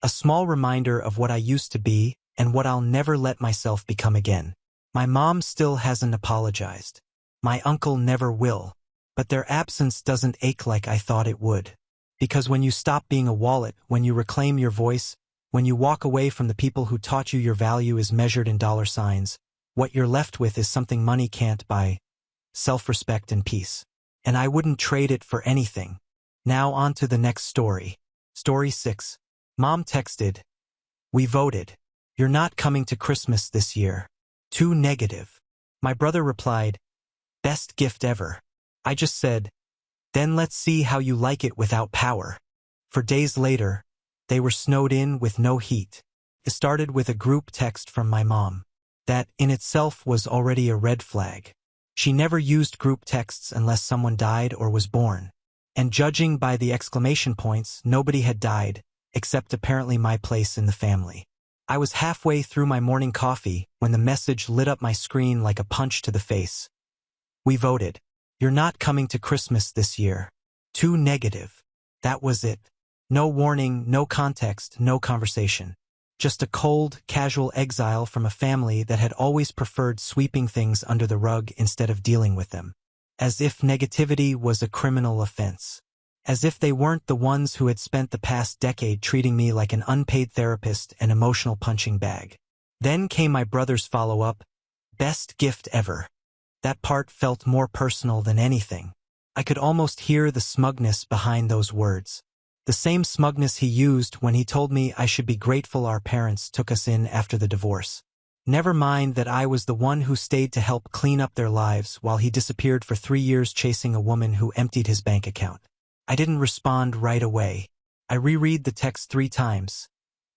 a small reminder of what I used to be and what I'll never let myself become again. My mom still hasn't apologized. My uncle never will. But their absence doesn't ache like I thought it would. Because when you stop being a wallet, when you reclaim your voice, when you walk away from the people who taught you your value is measured in dollar signs, what you're left with is something money can't buy: self-respect and peace. And I wouldn't trade it for anything. Now on to the next story. Story 6. Mom texted, "We voted. You're not coming to Christmas this year. Too negative." My brother replied, "Best gift ever." I just said, "Then let's see how you like it without power." For days later, they were snowed in with no heat. It started with a group text from my mom. That, in itself, was already a red flag. She never used group texts unless someone died or was born. And judging by the exclamation points, nobody had died, except apparently my place in the family. I was halfway through my morning coffee when the message lit up my screen like a punch to the face. "We voted. You're not coming to Christmas this year. Too negative." That was it. No warning, no context, no conversation. Just a cold, casual exile from a family that had always preferred sweeping things under the rug instead of dealing with them. As if negativity was a criminal offense. as if they weren't the ones who had spent the past decade treating me like an unpaid therapist and emotional punching bag. Then came my brother's follow-up, best gift ever. That part felt more personal than anything. I could almost hear the smugness behind those words. The same smugness he used when he told me I should be grateful our parents took us in after the divorce. Never mind that I was the one who stayed to help clean up their lives while he disappeared for 3 years chasing a woman who emptied his bank account. I didn't respond right away. I reread the text 3 times,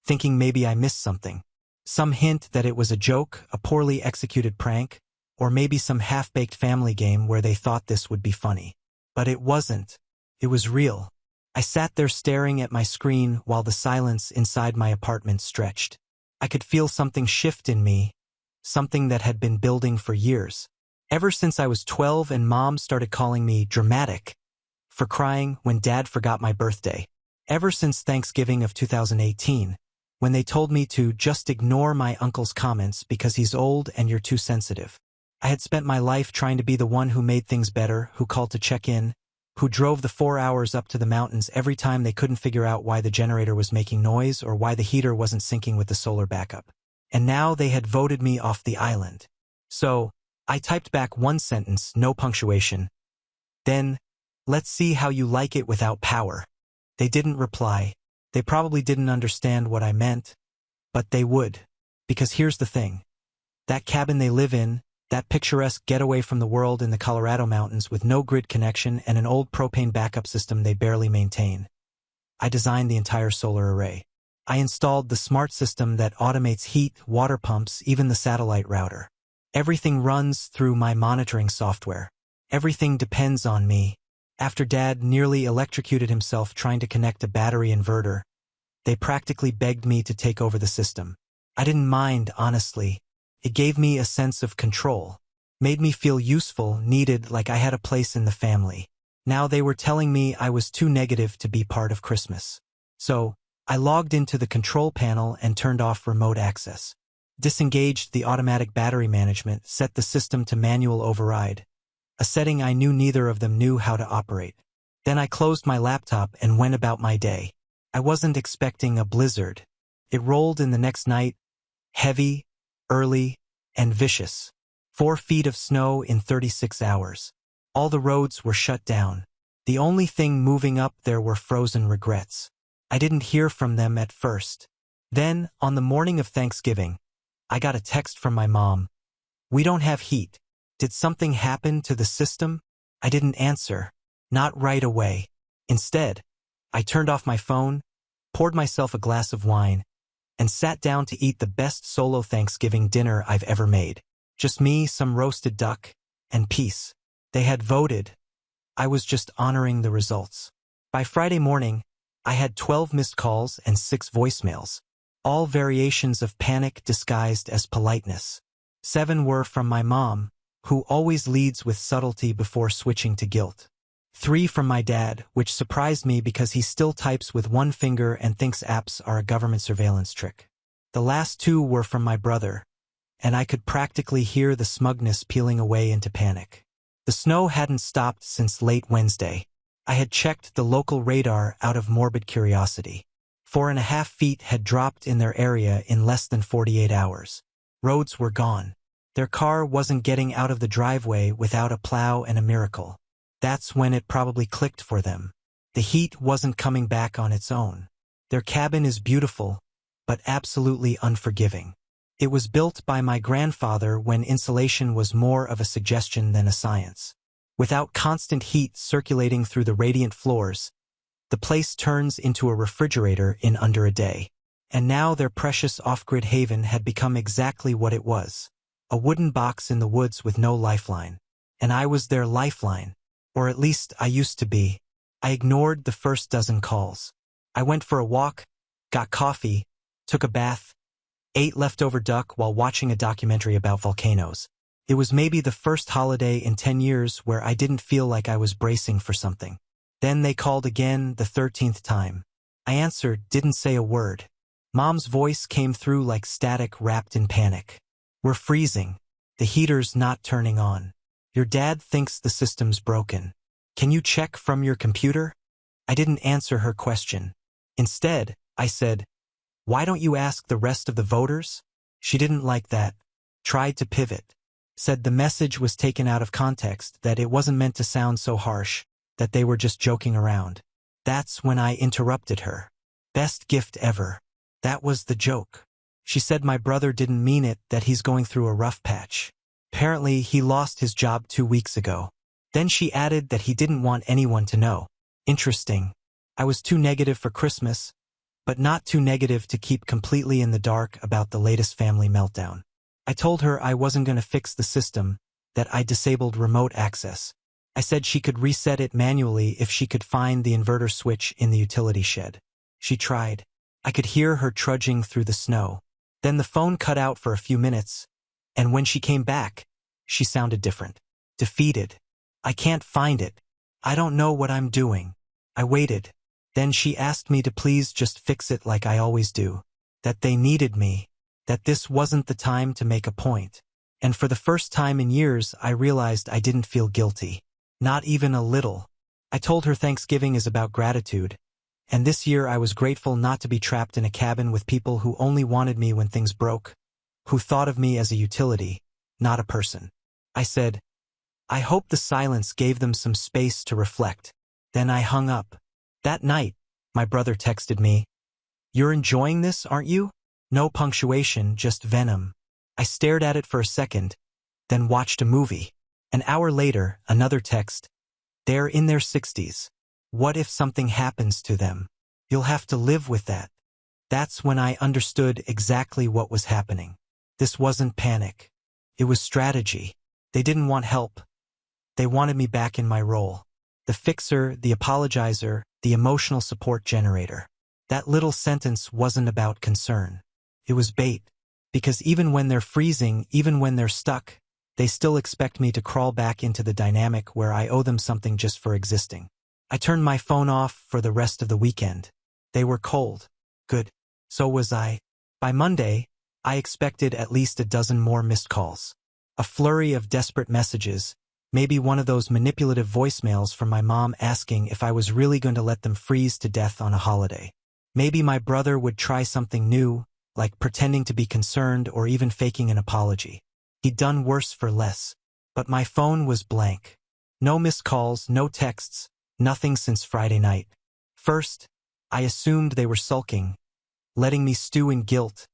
thinking maybe I missed something. Some hint that it was a joke, a poorly executed prank, or maybe some half-baked family game where they thought this would be funny. But it wasn't. It was real. I sat there staring at my screen while the silence inside my apartment stretched. I could feel something shift in me, something that had been building for years. Ever since I was 12 and Mom started calling me dramatic for crying when Dad forgot my birthday. Ever since Thanksgiving of 2018, when they told me to just ignore my uncle's comments because he's old and you're too sensitive. I had spent my life trying to be the one who made things better, who called to check in, who drove the 4 hours up to the mountains every time they couldn't figure out why the generator was making noise or why the heater wasn't syncing with the solar backup. And now they had voted me off the island. So, I typed back one sentence, no punctuation. Then, let's see how you like it without power. They didn't reply. They probably didn't understand what I meant, but they would. Because here's the thing. That cabin they live in, that picturesque getaway from the world in the Colorado mountains with no grid connection and an old propane backup system they barely maintain. I designed the entire solar array. I installed the smart system that automates heat, water pumps, even the satellite router. Everything runs through my monitoring software. Everything depends on me. After Dad nearly electrocuted himself trying to connect a battery inverter, they practically begged me to take over the system. I didn't mind, honestly. It gave me a sense of control, made me feel useful, needed, like I had a place in the family. Now they were telling me I was too negative to be part of Christmas. So, I logged into the control panel and turned off remote access. Disengaged the automatic battery management, set the system to manual override, a setting I knew neither of them knew how to operate. Then I closed my laptop and went about my day. I wasn't expecting a blizzard. It rolled in the next night, heavy, early, and vicious. 4 feet of snow in 36 hours. All the roads were shut down. The only thing moving up there were frozen regrets. I didn't hear from them at first. Then, on the morning of Thanksgiving, I got a text from my mom. "We don't have heat. Did something happen to the system?" I didn't answer. Not right away. Instead, I turned off my phone, poured myself a glass of wine, and sat down to eat the best solo Thanksgiving dinner I've ever made. Just me, some roasted duck, and peace. They had voted. I was just honoring the results. By Friday morning, I had 12 missed calls and 6 voicemails, all variations of panic disguised as politeness. 7 were from my mom, who always leads with subtlety before switching to guilt. 3 from my dad, which surprised me because he still types with one finger and thinks apps are a government surveillance trick. The last 2 were from my brother, and I could practically hear the smugness peeling away into panic. The snow hadn't stopped since late Wednesday. I had checked the local radar out of morbid curiosity. 4.5 feet had dropped in their area in less than 48 hours. Roads were gone. Their car wasn't getting out of the driveway without a plow and a miracle. That's when it probably clicked for them. The heat wasn't coming back on its own. Their cabin is beautiful, but absolutely unforgiving. It was built by my grandfather when insulation was more of a suggestion than a science. Without constant heat circulating through the radiant floors, the place turns into a refrigerator in under a day. And now their precious off-grid haven had become exactly what it was. A wooden box in the woods with no lifeline. And I was their lifeline. Or at least I used to be. I ignored the first dozen calls. I went for a walk, got coffee, took a bath, ate leftover duck while watching a documentary about volcanoes. It was maybe the first holiday in 10 years where I didn't feel like I was bracing for something. Then they called again, the 13th time. I answered, didn't say a word. Mom's voice came through like static wrapped in panic. "We're freezing. The heater's not turning on. Your dad thinks the system's broken. Can you check from your computer?" I didn't answer her question. Instead, I said, "Why don't you ask the rest of the voters?" She didn't like that. Tried to pivot. Said the message was taken out of context, that it wasn't meant to sound so harsh, that they were just joking around. That's when I interrupted her. Best gift ever. That was the joke. She said my brother didn't mean it, that he's going through a rough patch. Apparently, he lost his job 2 weeks ago. Then she added that he didn't want anyone to know. Interesting. I was too negative for Christmas, but not too negative to keep completely in the dark about the latest family meltdown. I told her I wasn't going to fix the system, that I disabled remote access. I said she could reset it manually if she could find the inverter switch in the utility shed. She tried. I could hear her trudging through the snow. Then the phone cut out for a few minutes, and when she came back, she sounded different. Defeated. "I can't find it. I don't know what I'm doing." I waited. Then she asked me to please just fix it like I always do. That they needed me. That this wasn't the time to make a point. And for the first time in years, I realized I didn't feel guilty. Not even a little. I told her Thanksgiving is about gratitude. And this year I was grateful not to be trapped in a cabin with people who only wanted me when things broke, who thought of me as a utility, not a person. I said, I hope the silence gave them some space to reflect. Then I hung up. That night, my brother texted me, "You're enjoying this, aren't you?" No punctuation, just venom. I stared at it for a second, then watched a movie. An hour later, another text. "They're in their 60s. What if something happens to them? You'll have to live with that." That's when I understood exactly what was happening. This wasn't panic. It was strategy. They didn't want help. They wanted me back in my role. The fixer, the apologizer, the emotional support generator. That little sentence wasn't about concern. It was bait. Because even when they're freezing, even when they're stuck, they still expect me to crawl back into the dynamic where I owe them something just for existing. I turned my phone off for the rest of the weekend. They were cold. Good. So was I. By Monday, I expected at least a dozen more missed calls. A flurry of desperate messages, maybe one of those manipulative voicemails from my mom asking if I was really going to let them freeze to death on a holiday. Maybe my brother would try something new, like pretending to be concerned or even faking an apology. He'd done worse for less. But my phone was blank. No missed calls, no texts, nothing since Friday night. First, I assumed they were sulking, letting me stew in guilt,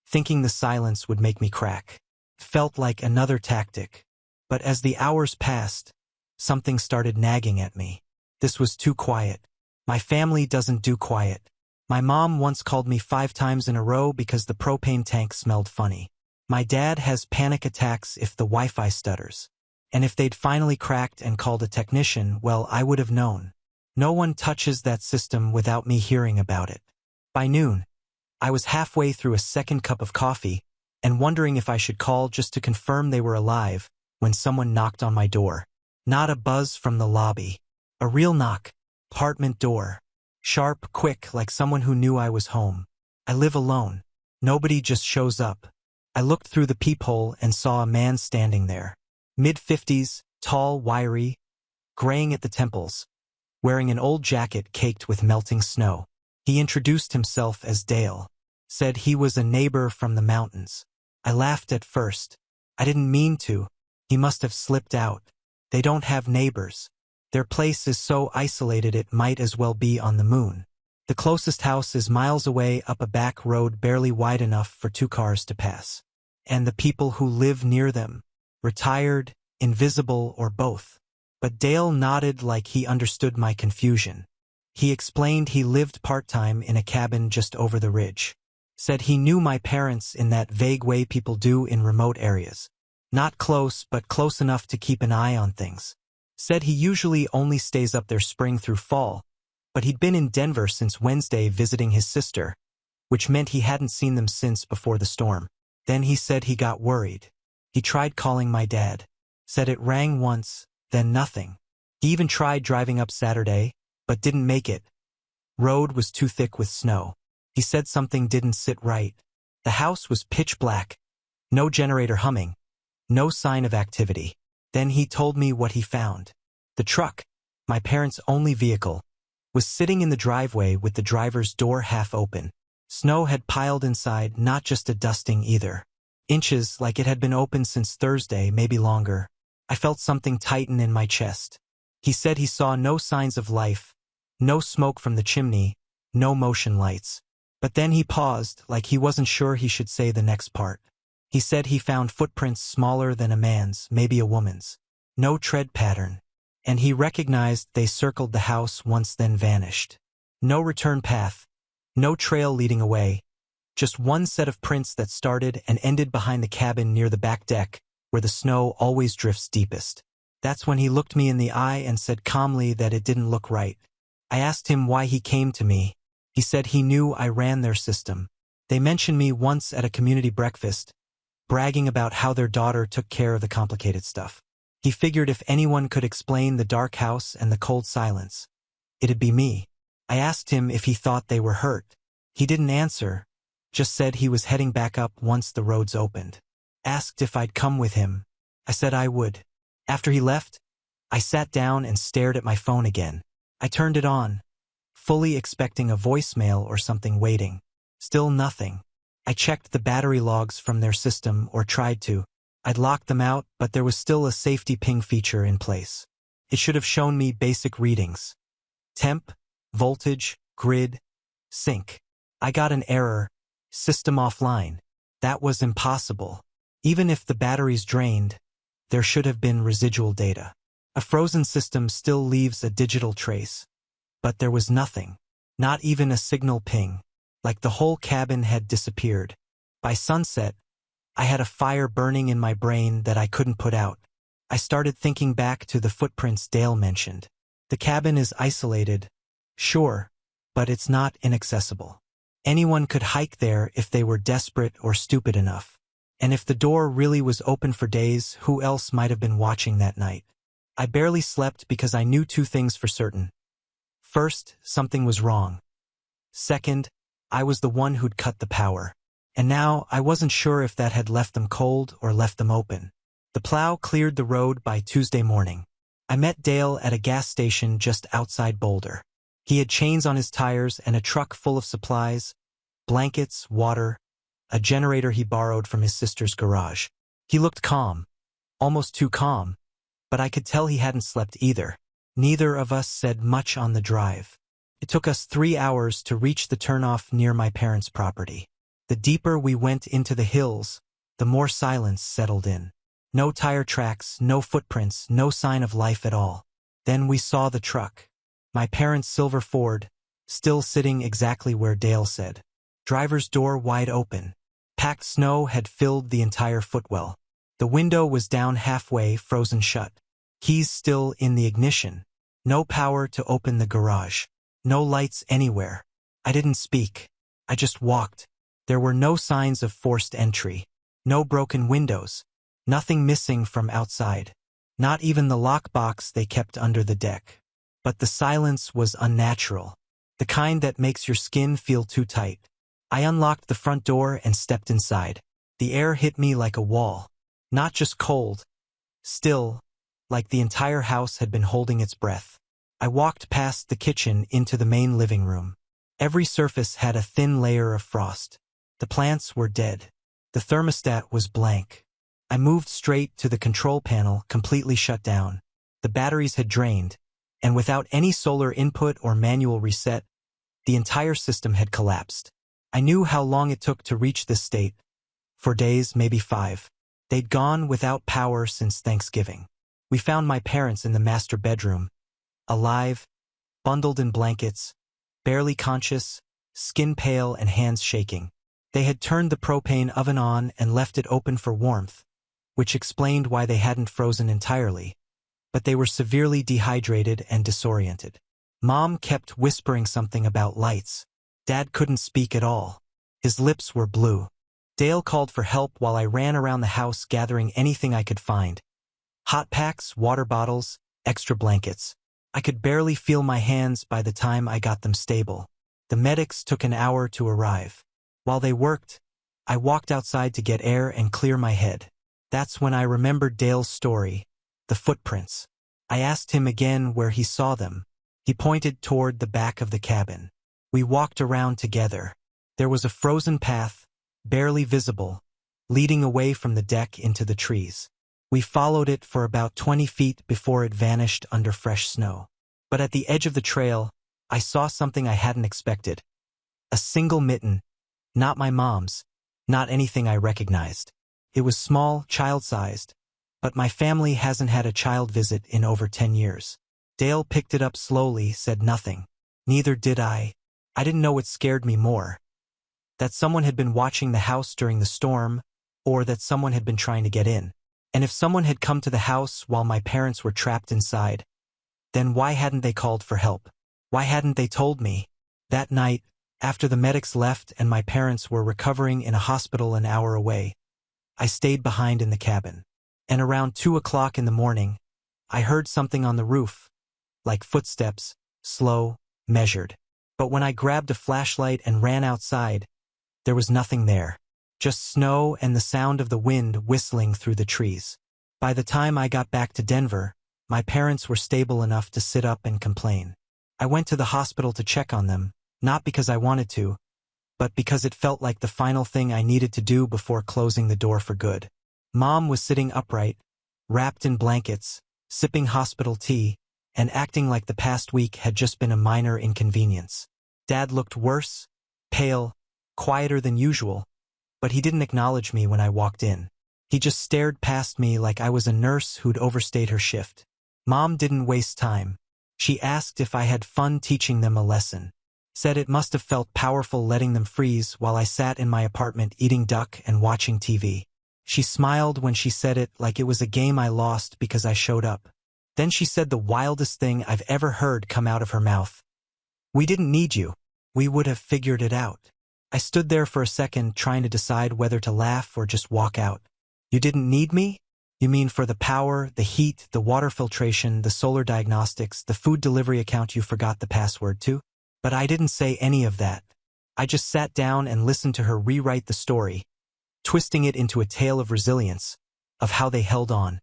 thinking the silence would make me crack. Felt like another tactic. But as the hours passed, something started nagging at me. This was too quiet. My family doesn't do quiet. My mom once called me 5 times in a row because the propane tank smelled funny. My dad has panic attacks if the Wi-Fi stutters. And if they'd finally cracked and called a technician, well, I would have known. No one touches that system without me hearing about it. By noon, I was halfway through a second cup of coffee and wondering if I should call just to confirm they were alive when someone knocked on my door. Not a buzz from the lobby. A real knock. Apartment door. Sharp, quick, like someone who knew I was home. I live alone. Nobody just shows up. I looked through the peephole and saw a man standing there. Mid-50s, tall, wiry, graying at the temples, wearing an old jacket caked with melting snow. He introduced himself as Dale. Said he was a neighbor from the mountains. I laughed at first. I didn't mean to. He must have slipped out. They don't have neighbors. Their place is so isolated it might as well be on the moon. The closest house is miles away up a back road barely wide enough for 2 cars to pass. And the people who live near them, retired, invisible, or both. But Dale nodded like he understood my confusion. He explained he lived part-time in a cabin just over the ridge. Said he knew my parents in that vague way people do in remote areas. Not close, but close enough to keep an eye on things. Said he usually only stays up there spring through fall, but he'd been in Denver since Wednesday visiting his sister, which meant he hadn't seen them since before the storm. Then he said he got worried. He tried calling my dad. Said it rang once, then nothing. He even tried driving up Saturday, but didn't make it. Road was too thick with snow. He said something didn't sit right. The house was pitch black. No generator humming. No sign of activity. Then he told me what he found. The truck, my parents' only vehicle, was sitting in the driveway with the driver's door half open. Snow had piled inside, not just a dusting either. Inches, like it had been open since Thursday, maybe longer. I felt something tighten in my chest. He said he saw no signs of life, no smoke from the chimney, no motion lights. But then he paused, like he wasn't sure he should say the next part. He said he found footprints smaller than a man's, maybe a woman's. No tread pattern. And he recognized they circled the house once then vanished. No return path. No trail leading away. Just one set of prints that started and ended behind the cabin near the back deck, where the snow always drifts deepest. That's when he looked me in the eye and said calmly that it didn't look right. I asked him why he came to me. He said he knew I ran their system. They mentioned me once at a community breakfast, bragging about how their daughter took care of the complicated stuff. He figured if anyone could explain the dark house and the cold silence, it'd be me. I asked him if he thought they were hurt. He didn't answer, just said he was heading back up once the roads opened. Asked if I'd come with him. I said I would. After he left, I sat down and stared at my phone again. I turned it on, fully expecting a voicemail or something waiting. Still nothing. I checked the battery logs from their system, or tried to. I'd locked them out, but there was still a safety ping feature in place. It should have shown me basic readings. Temp, voltage, grid, sync. I got an error, system offline. That was impossible. Even if the batteries drained, there should have been residual data. A frozen system still leaves a digital trace. But there was nothing. Not even a signal ping. Like the whole cabin had disappeared. By sunset, I had a fire burning in my brain that I couldn't put out. I started thinking back to the footprints Dale mentioned. The cabin is isolated, sure, but it's not inaccessible. Anyone could hike there if they were desperate or stupid enough. And if the door really was open for days, who else might have been watching that night? I barely slept because I knew two things for certain. First, something was wrong. Second, I was the one who'd cut the power. And now, I wasn't sure if that had left them cold or left them open. The plow cleared the road by Tuesday morning. I met Dale at a gas station just outside Boulder. He had chains on his tires and a truck full of supplies, blankets, water, a generator he borrowed from his sister's garage. He looked calm, almost too calm, but I could tell he hadn't slept either. Neither of us said much on the drive. It took us 3 hours to reach the turnoff near my parents' property. The deeper we went into the hills, the more silence settled in. No tire tracks, no footprints, no sign of life at all. Then we saw the truck. My parents' silver Ford, still sitting exactly where Dale said. Driver's door wide open. Packed snow had filled the entire footwell. The window was down halfway, frozen shut. Keys still in the ignition. No power to open the garage. No lights anywhere. I didn't speak. I just walked. There were no signs of forced entry. No broken windows. Nothing missing from outside. Not even the lockbox they kept under the deck. But the silence was unnatural. The kind that makes your skin feel too tight. I unlocked the front door and stepped inside. The air hit me like a wall. Not just cold. Still, like the entire house had been holding its breath. I walked past the kitchen into the main living room. Every surface had a thin layer of frost. The plants were dead. The thermostat was blank. I moved straight to the control panel, completely shut down. The batteries had drained, and without any solar input or manual reset, the entire system had collapsed. I knew how long it took to reach this state. 4 days, maybe 5. They'd gone without power since Thanksgiving. We found my parents in the master bedroom, alive, bundled in blankets, barely conscious, skin pale and hands shaking. They had turned the propane oven on and left it open for warmth, which explained why they hadn't frozen entirely, but they were severely dehydrated and disoriented. Mom kept whispering something about lights. Dad couldn't speak at all. His lips were blue. Dale called for help while I ran around the house gathering anything I could find. Hot packs, water bottles, extra blankets. I could barely feel my hands by the time I got them stable. The medics took an hour to arrive. While they worked, I walked outside to get air and clear my head. That's when I remembered Dale's story, the footprints. I asked him again where he saw them. He pointed toward the back of the cabin. We walked around together. There was a frozen path, barely visible, leading away from the deck into the trees. We followed it for about 20 feet before it vanished under fresh snow. But at the edge of the trail, I saw something I hadn't expected. A single mitten, not my mom's, not anything I recognized. It was small, child-sized, but my family hasn't had a child visit in over 10 years. Dale picked it up slowly, said nothing. Neither did I. I didn't know what scared me more. That someone had been watching the house during the storm, or that someone had been trying to get in. And if someone had come to the house while my parents were trapped inside, then why hadn't they called for help? Why hadn't they told me? That night, after the medics left and my parents were recovering in a hospital an hour away, I stayed behind in the cabin. And around 2 o'clock in the morning, I heard something on the roof, like footsteps, slow, measured. But when I grabbed a flashlight and ran outside, there was nothing there. Just snow and the sound of the wind whistling through the trees. By the time I got back to Denver, my parents were stable enough to sit up and complain. I went to the hospital to check on them, not because I wanted to, but because it felt like the final thing I needed to do before closing the door for good. Mom was sitting upright, wrapped in blankets, sipping hospital tea, and acting like the past week had just been a minor inconvenience. Dad looked worse, pale, quieter than usual, but he didn't acknowledge me when I walked in. He just stared past me like I was a nurse who'd overstayed her shift. Mom didn't waste time. She asked if I had fun teaching them a lesson. Said it must have felt powerful letting them freeze while I sat in my apartment eating duck and watching TV. She smiled when she said it like it was a game I lost because I showed up. Then she said the wildest thing I've ever heard come out of her mouth. "We didn't need you. We would have figured it out." I stood there for a second trying to decide whether to laugh or just walk out. "You didn't need me? You mean for the power, the heat, the water filtration, the solar diagnostics, the food delivery account you forgot the password to?" But I didn't say any of that. I just sat down and listened to her rewrite the story, twisting it into a tale of resilience, of how they held on,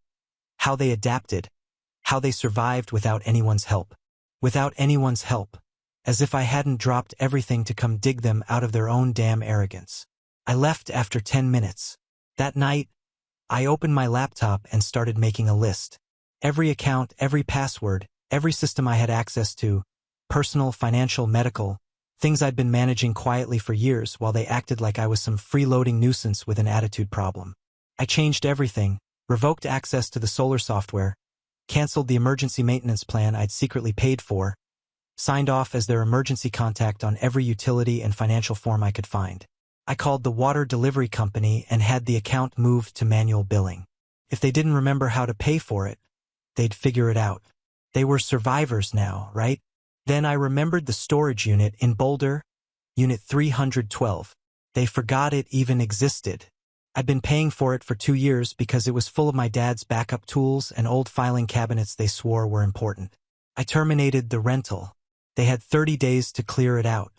how they adapted, how they survived without anyone's help. Without anyone's help. As if I hadn't dropped everything to come dig them out of their own damn arrogance. I left after 10 minutes. That night, I opened my laptop and started making a list. Every account, every password, every system I had access to, personal, financial, medical, things I'd been managing quietly for years while they acted like I was some freeloading nuisance with an attitude problem. I changed everything, revoked access to the solar software, canceled the emergency maintenance plan I'd secretly paid for, signed off as their emergency contact on every utility and financial form I could find. I called the water delivery company and had the account moved to manual billing. If they didn't remember how to pay for it, they'd figure it out. They were survivors now, right? Then I remembered the storage unit in Boulder, Unit 312. They forgot it even existed. I'd been paying for it for 2 years because it was full of my dad's backup tools and old filing cabinets they swore were important. I terminated the rental. They had 30 days to clear it out.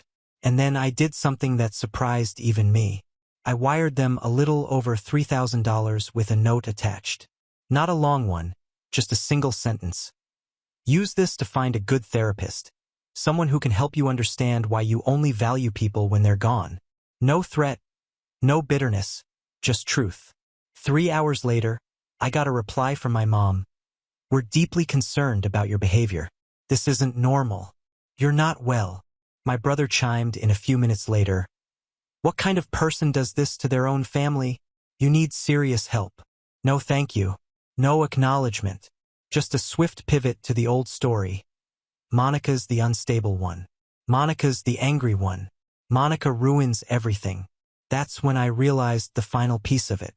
And then I did something that surprised even me. I wired them a little over $3,000 with a note attached. Not a long one, just a single sentence. "Use this to find a good therapist. Someone who can help you understand why you only value people when they're gone. No threat, no bitterness, just truth." 3 hours later, I got a reply from my mom. "We're deeply concerned about your behavior. This isn't normal. You're not well." My brother chimed in a few minutes later. "What kind of person does this to their own family? You need serious help." No thank you. No acknowledgement. Just a swift pivot to the old story. Monica's the unstable one. Monica's the angry one. Monica ruins everything. That's when I realized the final piece of it.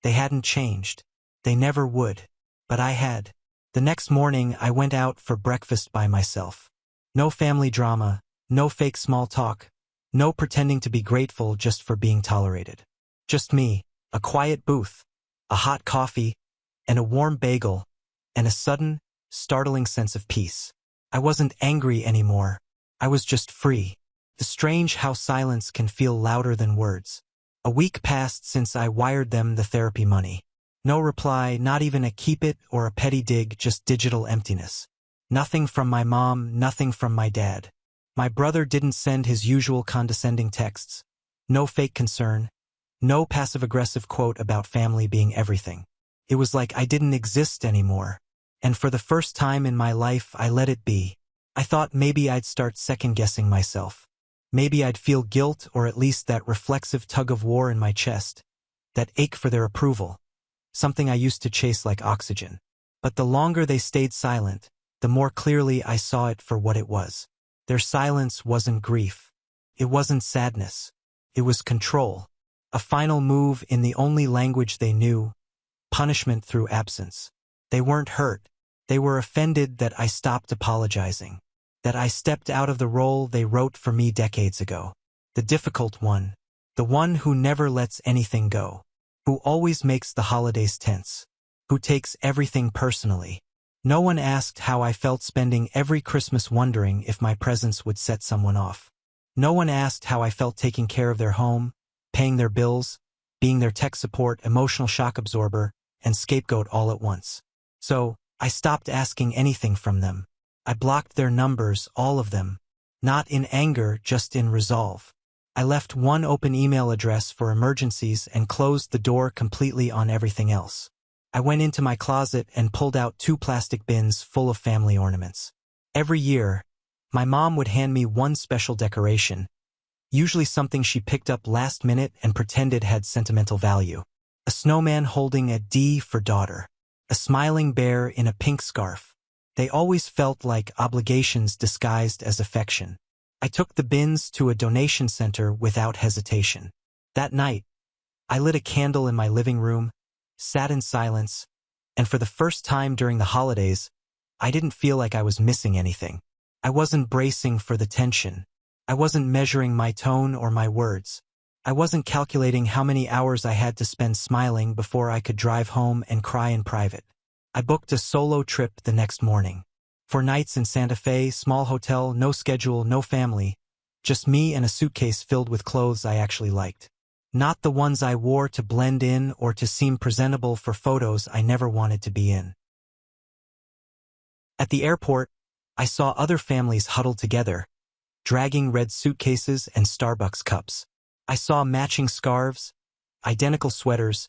They hadn't changed. They never would. But I had. The next morning, I went out for breakfast by myself. No family drama, no fake small talk, no pretending to be grateful just for being tolerated. Just me, a quiet booth, a hot coffee, and a warm bagel, and a sudden, startling sense of peace. I wasn't angry anymore. I was just free. It's strange how silence can feel louder than words. A week passed since I wired them the therapy money. No reply, not even a keep it or a petty dig, just digital emptiness. Nothing from my mom, nothing from my dad. My brother didn't send his usual condescending texts. No fake concern. No passive-aggressive quote about family being everything. It was like I didn't exist anymore. And for the first time in my life, I let it be. I thought maybe I'd start second-guessing myself. Maybe I'd feel guilt or at least that reflexive tug-of-war in my chest. That ache for their approval. Something I used to chase like oxygen. But the longer they stayed silent, the more clearly I saw it for what it was. Their silence wasn't grief. It wasn't sadness. It was control. A final move in the only language they knew. Punishment through absence. They weren't hurt. They were offended that I stopped apologizing. That I stepped out of the role they wrote for me decades ago. The difficult one. The one who never lets anything go. Who always makes the holidays tense. Who takes everything personally. No one asked how I felt spending every Christmas wondering if my presence would set someone off. No one asked how I felt taking care of their home, paying their bills, being their tech support, emotional shock absorber, and scapegoat all at once. So, I stopped asking anything from them. I blocked their numbers, all of them. Not in anger, just in resolve. I left one open email address for emergencies and closed the door completely on everything else. I went into my closet and pulled out 2 plastic bins full of family ornaments. Every year, my mom would hand me one special decoration, usually something she picked up last minute and pretended had sentimental value. A snowman holding a D for daughter. A smiling bear in a pink scarf. They always felt like obligations disguised as affection. I took the bins to a donation center without hesitation. That night, I lit a candle in my living room, sat in silence, and for the first time during the holidays, I didn't feel like I was missing anything. I wasn't bracing for the tension. I wasn't measuring my tone or my words. I wasn't calculating how many hours I had to spend smiling before I could drive home and cry in private. I booked a solo trip the next morning. 4 nights in Santa Fe, small hotel, no schedule, no family. Just me and a suitcase filled with clothes I actually liked. Not the ones I wore to blend in or to seem presentable for photos I never wanted to be in. At the airport, I saw other families huddled together, dragging red suitcases and Starbucks cups. I saw matching scarves, identical sweaters,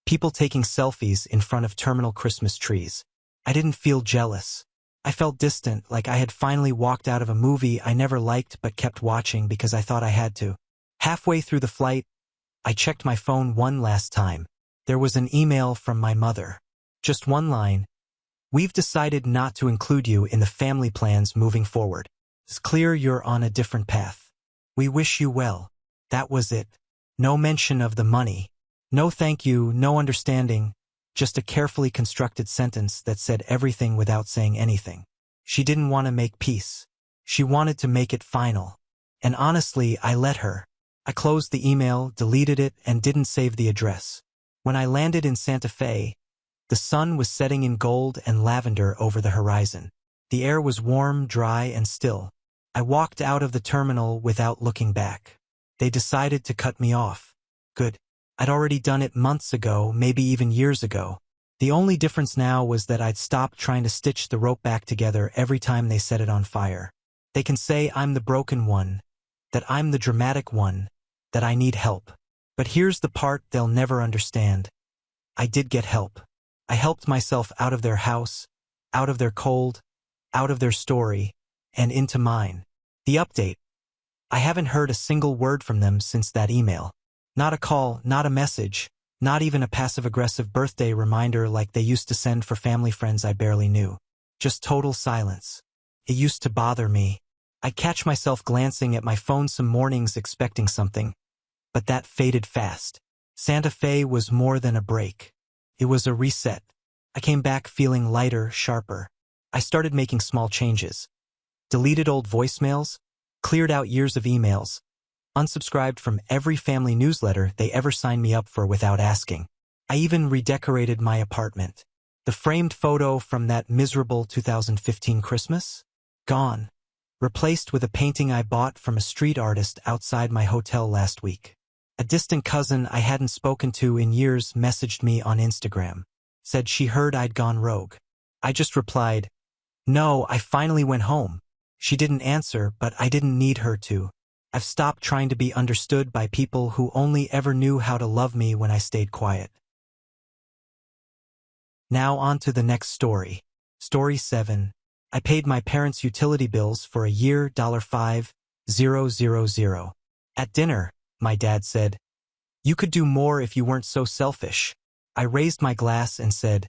people taking selfies in front of terminal Christmas trees. I didn't feel jealous. I felt distant, like I had finally walked out of a movie I never liked but kept watching because I thought I had to. Halfway through the flight, I checked my phone one last time. There was an email from my mother. Just one line. "We've decided not to include you in the family plans moving forward. It's clear you're on a different path. We wish you well." That was it. No mention of the money. No thank you, no understanding. Just a carefully constructed sentence that said everything without saying anything. She didn't want to make peace. She wanted to make it final. And honestly, I let her. I closed the email, deleted it, and didn't save the address. When I landed in Santa Fe, the sun was setting in gold and lavender over the horizon. The air was warm, dry, and still. I walked out of the terminal without looking back. They decided to cut me off. Good. I'd already done it months ago, maybe even years ago. The only difference now was that I'd stopped trying to stitch the rope back together every time they set it on fire. They can say I'm the broken one, that I'm the dramatic one, that I need help. But here's the part they'll never understand. I did get help. I helped myself out of their house, out of their cold, out of their story, and into mine. The update. I haven't heard a single word from them since that email. Not a call, not a message, not even a passive-aggressive birthday reminder like they used to send for family friends I barely knew. Just total silence. It used to bother me. I'd catch myself glancing at my phone some mornings expecting something, but that faded fast. Santa Fe was more than a break. It was a reset. I came back feeling lighter, sharper. I started making small changes. Deleted old voicemails, cleared out years of emails, unsubscribed from every family newsletter they ever signed me up for without asking. I even redecorated my apartment. The framed photo from that miserable 2015 Christmas? Gone. Replaced with a painting I bought from a street artist outside my hotel last week. A distant cousin I hadn't spoken to in years messaged me on Instagram. Said she heard I'd gone rogue. I just replied, No, I finally went home. She didn't answer, but I didn't need her to. I've stopped trying to be understood by people who only ever knew how to love me when I stayed quiet. Now on to the next story. Story 7. I paid my parents' utility bills for a year, $5,000. At dinner, my dad said, "You could do more if you weren't so selfish." I raised my glass and said,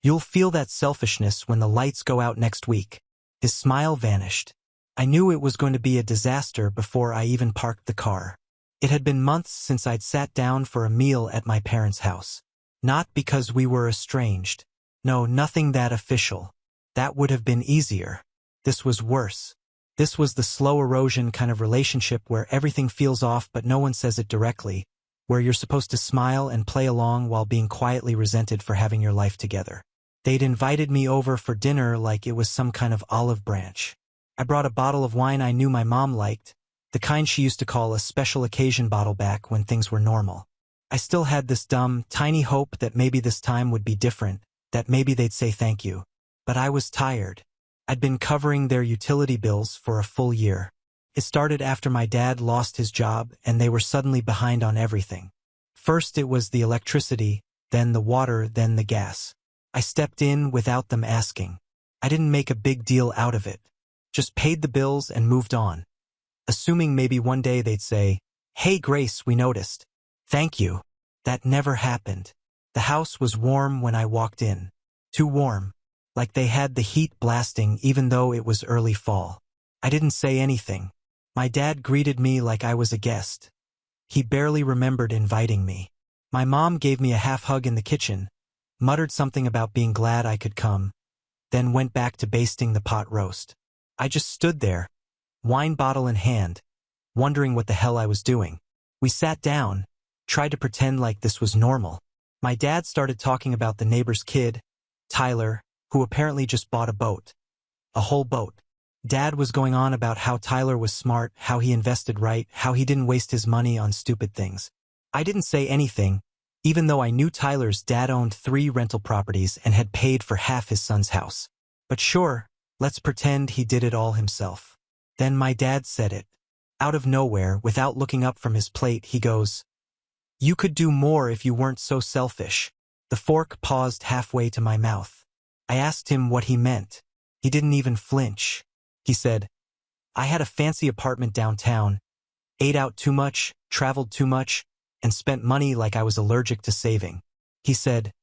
"You'll feel that selfishness when the lights go out next week." His smile vanished. I knew it was going to be a disaster before I even parked the car. It had been months since I'd sat down for a meal at my parents' house. Not because we were estranged. No, nothing that official. That would have been easier. This was worse. This was the slow erosion kind of relationship where everything feels off but no one says it directly, where you're supposed to smile and play along while being quietly resented for having your life together. They'd invited me over for dinner like it was some kind of olive branch. I brought a bottle of wine I knew my mom liked, the kind she used to call a special occasion bottle back when things were normal. I still had this dumb, tiny hope that maybe this time would be different, that maybe they'd say thank you. But I was tired. I'd been covering their utility bills for a full year. It started after my dad lost his job and they were suddenly behind on everything. First it was the electricity, then the water, then the gas. I stepped in without them asking. I didn't make a big deal out of it. Just paid the bills and moved on. Assuming maybe one day they'd say, "Hey Grace, we noticed." Thank you. That never happened. The house was warm when I walked in. Too warm. Like they had the heat blasting even though it was early fall. I didn't say anything. My dad greeted me like I was a guest. He barely remembered inviting me. My mom gave me a half hug in the kitchen, muttered something about being glad I could come, then went back to basting the pot roast. I just stood there, wine bottle in hand, wondering what the hell I was doing. We sat down, tried to pretend like this was normal. My dad started talking about the neighbor's kid, Tyler, who apparently just bought a boat. A whole boat. Dad was going on about how Tyler was smart, how he invested right, how he didn't waste his money on stupid things. I didn't say anything, even though I knew Tyler's dad owned 3 rental properties and had paid for half his son's house. But sure, let's pretend he did it all himself. Then my dad said it. Out of nowhere, without looking up from his plate, he goes, "You could do more if you weren't so selfish." The fork paused halfway to my mouth. I asked him what he meant. He didn't even flinch. He said, "I had a fancy apartment downtown, ate out too much, traveled too much, and spent money like I was allergic to saving." He said,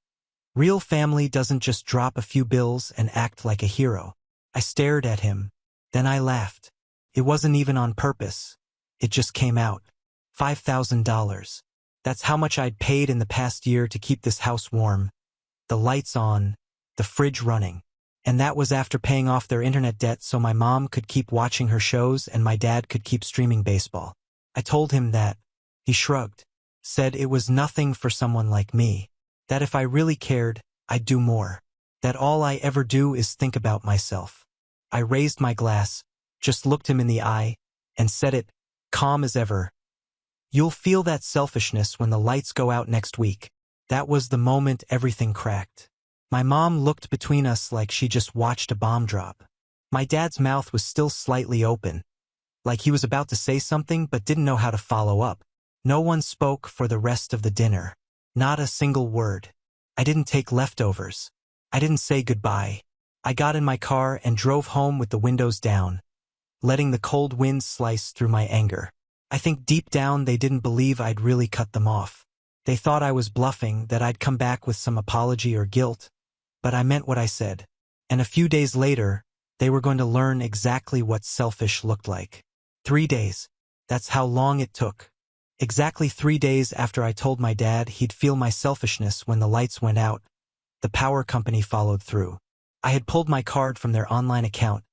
"Real family doesn't just drop a few bills and act like a hero." I stared at him. Then I laughed. It wasn't even on purpose. It just came out. $5,000. That's how much I'd paid in the past year to keep this house warm, the lights on, the fridge running. And that was after paying off their internet debt so my mom could keep watching her shows and my dad could keep streaming baseball. I told him that. He shrugged, said it was nothing for someone like me, that if I really cared, I'd do more, that all I ever do is think about myself. I raised my glass, just looked him in the eye, and said it, calm as ever, "You'll feel that selfishness when the lights go out next week." That was the moment everything cracked. My mom looked between us like she just watched a bomb drop. My dad's mouth was still slightly open, like he was about to say something but didn't know how to follow up. No one spoke for the rest of the dinner. Not a single word. I didn't take leftovers. I didn't say goodbye. I got in my car and drove home with the windows down, letting the cold wind slice through my anger. I think deep down they didn't believe I'd really cut them off. They thought I was bluffing, that I'd come back with some apology or guilt. But I meant what I said. And a few days later, they were going to learn exactly what selfish looked like. 3 days. That's how long it took. Exactly 3 days after I told my dad he'd feel my selfishness when the lights went out, the power company followed through. I had pulled my card from their online account,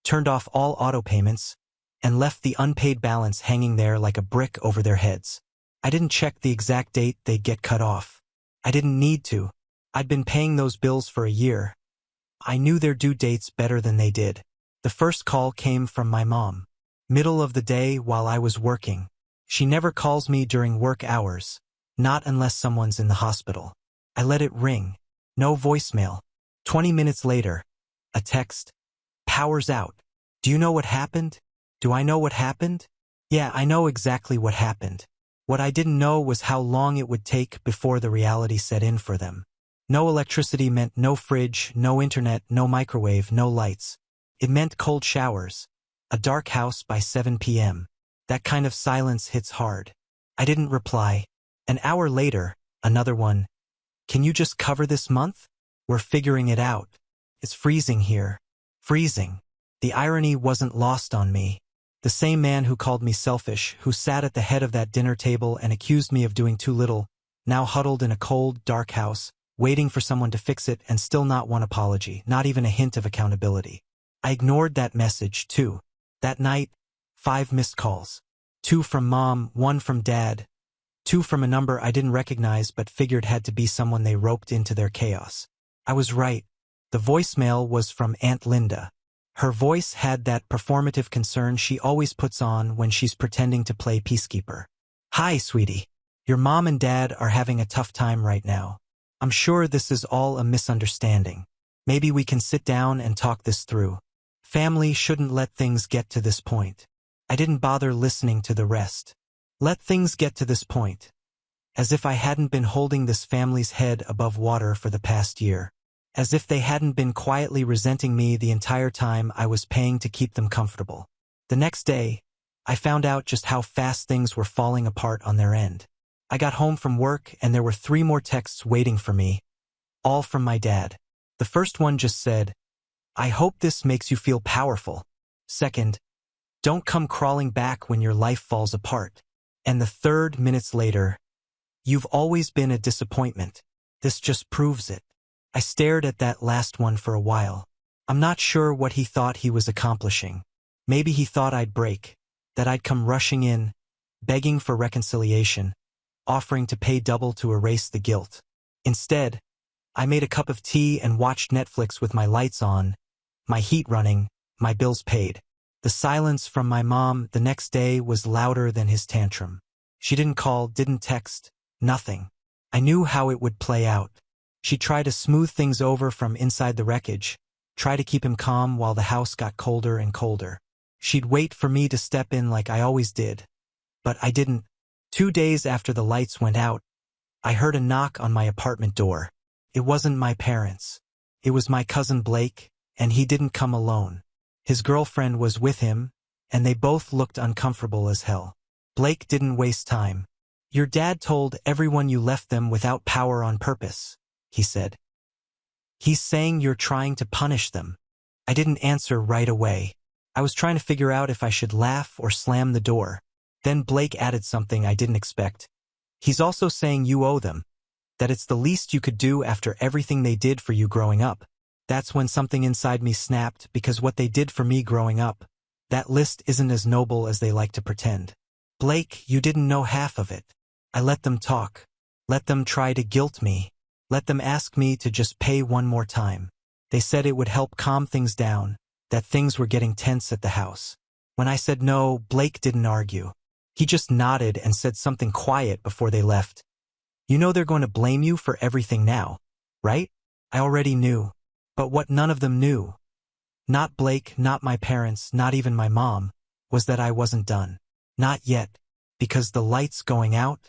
turned off all auto payments, and left the unpaid balance hanging there like a brick over their heads. I didn't check the exact date they'd get cut off. I didn't need to. I'd been paying those bills for a year. I knew their due dates better than they did. The first call came from my mom. Middle of the day while I was working. She never calls me during work hours, not unless someone's in the hospital. I let it ring. No voicemail. 20 minutes later, a text, power's out. Do you know what happened? Do I know what happened? Yeah, I know exactly what happened. What I didn't know was how long it would take before the reality set in for them. No electricity meant no fridge, no internet, no microwave, no lights. It meant cold showers. A dark house by 7 p.m. That kind of silence hits hard. I didn't reply. An hour later, another one. Can you just cover this month? We're figuring it out. It's freezing here. Freezing. The irony wasn't lost on me. The same man who called me selfish, who sat at the head of that dinner table and accused me of doing too little, now huddled in a cold, dark house, waiting for someone to fix it and still not one apology, not even a hint of accountability. I ignored that message, too. That night, 5 missed calls. 2 from Mom, 1 from Dad. 2 from a number I didn't recognize but figured had to be someone they roped into their chaos. I was right. The voicemail was from Aunt Linda. Her voice had that performative concern she always puts on when she's pretending to play peacekeeper. Hi, sweetie. Your mom and dad are having a tough time right now. I'm sure this is all a misunderstanding. Maybe we can sit down and talk this through. Family shouldn't let things get to this point. I didn't bother listening to the rest. Let things get to this point. As if I hadn't been holding this family's head above water for the past year. As if they hadn't been quietly resenting me the entire time I was paying to keep them comfortable. The next day, I found out just how fast things were falling apart on their end. I got home from work and there were 3 more texts waiting for me, all from my dad. The first one just said, I hope this makes you feel powerful. Second, don't come crawling back when your life falls apart. And the third, minutes later, you've always been a disappointment. This just proves it. I stared at that last one for a while. I'm not sure what he thought he was accomplishing. Maybe he thought I'd break, that I'd come rushing in, begging for reconciliation, offering to pay double to erase the guilt. Instead, I made a cup of tea and watched Netflix with my lights on, my heat running, my bills paid. The silence from my mom the next day was louder than his tantrum. She didn't call, didn't text, nothing. I knew how it would play out. She'd try to smooth things over from inside the wreckage, try to keep him calm while the house got colder and colder. She'd wait for me to step in like I always did. But I didn't. 2 days after the lights went out, I heard a knock on my apartment door. It wasn't my parents. It was my cousin Blake, and he didn't come alone. His girlfriend was with him, and they both looked uncomfortable as hell. Blake didn't waste time. Your dad told everyone you left them without power on purpose, he said. He's saying you're trying to punish them. I didn't answer right away. I was trying to figure out if I should laugh or slam the door. Then Blake added something I didn't expect. He's also saying you owe them, that it's the least you could do after everything they did for you growing up. That's when something inside me snapped, because what they did for me growing up, that list isn't as noble as they like to pretend. Blake, you didn't know half of it. I let them talk. Let them try to guilt me. Let them ask me to just pay one more time. They said it would help calm things down, that things were getting tense at the house. When I said no, Blake didn't argue. He just nodded and said something quiet before they left. You know they're going to blame you for everything now, right? I already knew. But what none of them knew, not Blake, not my parents, not even my mom, was that I wasn't done. Not yet, because the lights going out,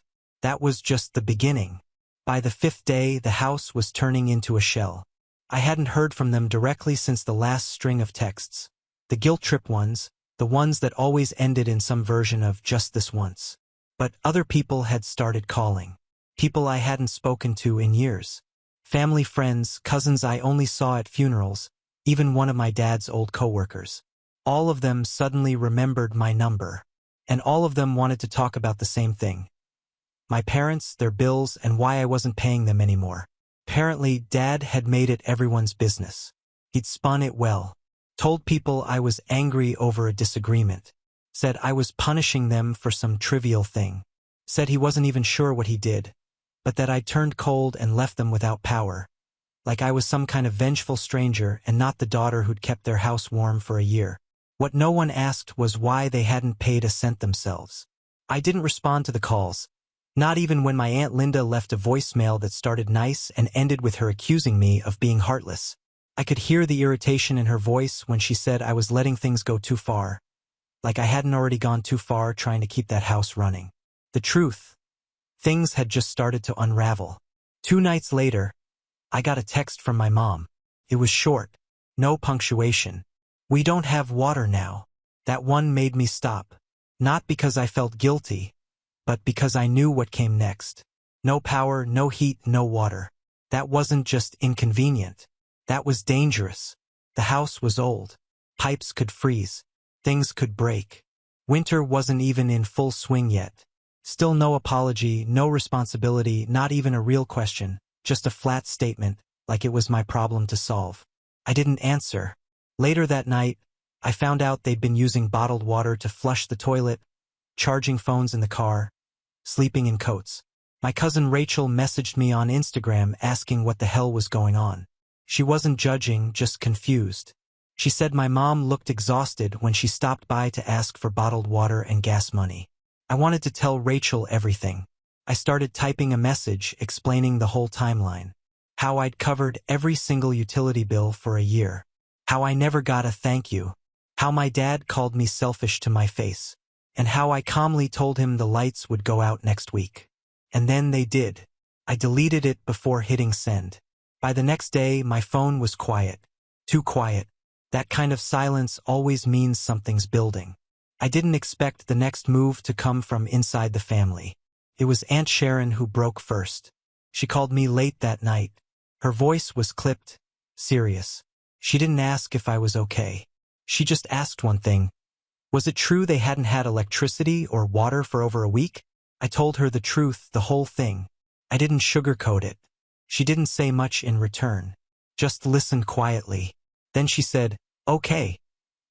that was just the beginning. By the 5th day, the house was turning into a shell. I hadn't heard from them directly since the last string of texts. The guilt trip ones, the ones that always ended in some version of just this once. But other people had started calling. People I hadn't spoken to in years. Family friends, cousins I only saw at funerals, even one of my dad's old coworkers. All of them suddenly remembered my number. And all of them wanted to talk about the same thing. My parents, their bills, and why I wasn't paying them anymore. Apparently, Dad had made it everyone's business. He'd spun it well. Told people I was angry over a disagreement. Said I was punishing them for some trivial thing. Said he wasn't even sure what he did, but that I'd turned cold and left them without power. Like I was some kind of vengeful stranger and not the daughter who'd kept their house warm for a year. What no one asked was why they hadn't paid a cent themselves. I didn't respond to the calls. Not even when my Aunt Linda left a voicemail that started nice and ended with her accusing me of being heartless. I could hear the irritation in her voice when she said I was letting things go too far, like I hadn't already gone too far trying to keep that house running. The truth, things had just started to unravel. 2 nights later, I got a text from my mom. It was short, no punctuation. "We don't have water now." That one made me stop. Not because I felt guilty, but because I knew what came next. No power, no heat, no water. That wasn't just inconvenient. That was dangerous. The house was old. Pipes could freeze. Things could break. Winter wasn't even in full swing yet. Still no apology, no responsibility, not even a real question, just a flat statement, like it was my problem to solve. I didn't answer. Later that night, I found out they'd been using bottled water to flush the toilet, charging phones in the car, sleeping in coats. My cousin Rachel messaged me on Instagram asking what the hell was going on. She wasn't judging, just confused. She said my mom looked exhausted when she stopped by to ask for bottled water and gas money. I wanted to tell Rachel everything. I started typing a message explaining the whole timeline. How I'd covered every single utility bill for a year. How I never got a thank you. How my dad called me selfish to my face. And how I calmly told him the lights would go out next week. And then they did. I deleted it before hitting send. By the next day, my phone was quiet. Too quiet. That kind of silence always means something's building. I didn't expect the next move to come from inside the family. It was Aunt Sharon who broke first. She called me late that night. Her voice was clipped, serious. She didn't ask if I was okay. She just asked one thing. Was it true they hadn't had electricity or water for over a week? I told her the truth, the whole thing. I didn't sugarcoat it. She didn't say much in return. Just listened quietly. Then she said, "Okay,"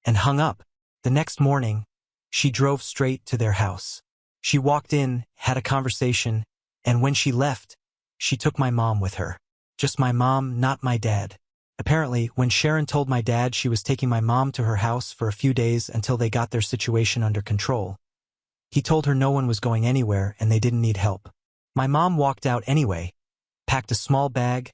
and hung up. The next morning, she drove straight to their house. She walked in, had a conversation, and when she left, she took my mom with her. Just my mom, not my dad. Apparently, when Sharon told my dad she was taking my mom to her house for a few days until they got their situation under control, he told her no one was going anywhere and they didn't need help. My mom walked out anyway, packed a small bag,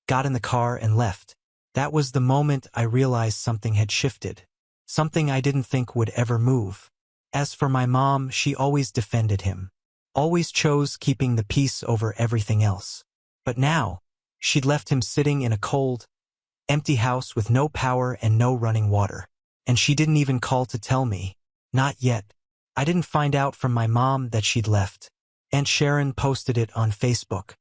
got in the car and left. That was the moment I realized something had shifted. Something I didn't think would ever move. As for my mom, she always defended him. Always chose keeping the peace over everything else. But now, she'd left him sitting in a cold, empty house with no power and no running water. And she didn't even call to tell me. Not yet. I didn't find out from my mom that she'd left. Aunt Sharon posted it on Facebook.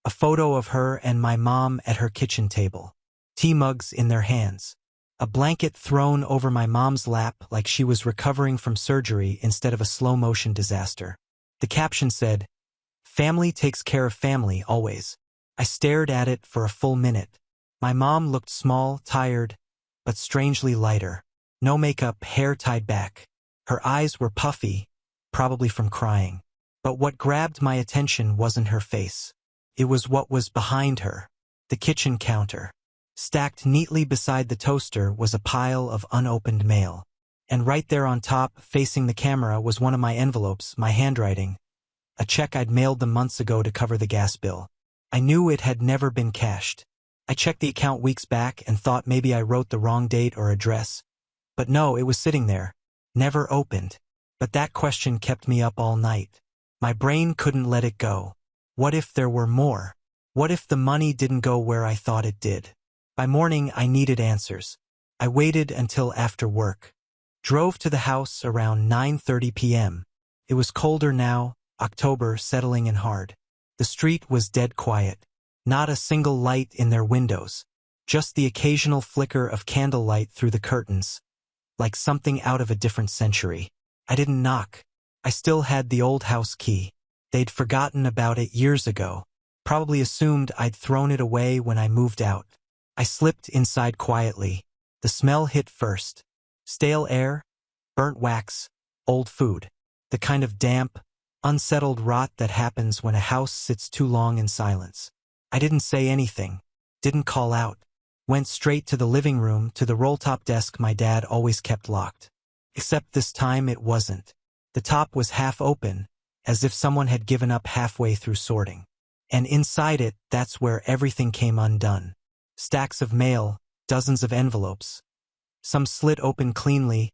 A photo of her and my mom at her kitchen table. Tea mugs in their hands. A blanket thrown over my mom's lap like she was recovering from surgery instead of a slow-motion disaster. The caption said, "Family takes care of family always." I stared at it for a full minute. My mom looked small, tired, but strangely lighter. No makeup, hair tied back. Her eyes were puffy, probably from crying. But what grabbed my attention wasn't her face. It was what was behind her. The kitchen counter. Stacked neatly beside the toaster was a pile of unopened mail. And right there on top, facing the camera, was one of my envelopes, my handwriting. A check I'd mailed them months ago to cover the gas bill. I knew it had never been cashed. I checked the account weeks back and thought maybe I wrote the wrong date or address. But no, it was sitting there. Never opened. But that question kept me up all night. My brain couldn't let it go. What if there were more? What if the money didn't go where I thought it did? By morning, I needed answers. I waited until after work. Drove to the house around 9:30 p.m. It was colder now, October settling in hard. The street was dead quiet. Not a single light in their windows. Just the occasional flicker of candlelight through the curtains. Like something out of a different century. I didn't knock. I still had the old house key. They'd forgotten about it years ago. Probably assumed I'd thrown it away when I moved out. I slipped inside quietly. The smell hit first. Stale air, burnt wax, old food. The kind of damp, unsettled rot that happens when a house sits too long in silence. I didn't say anything. Didn't call out. Went straight to the living room, to the roll-top desk my dad always kept locked. Except this time it wasn't. The top was half open, as if someone had given up halfway through sorting. And inside it, that's where everything came undone. Stacks of mail, dozens of envelopes. Some slit open cleanly,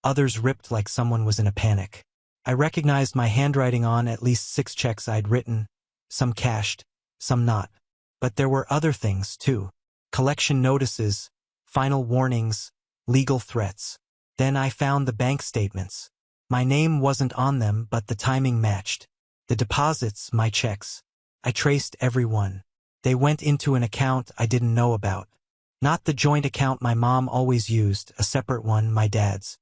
others ripped like someone was in a panic. I recognized my handwriting on at least 6 checks I'd written, some cashed, some not. But there were other things, too. Collection notices, final warnings, legal threats. Then I found the bank statements. My name wasn't on them, but the timing matched. The deposits, my checks. I traced every one. They went into an account I didn't know about. Not the joint account my mom always used, a separate one, my dad's.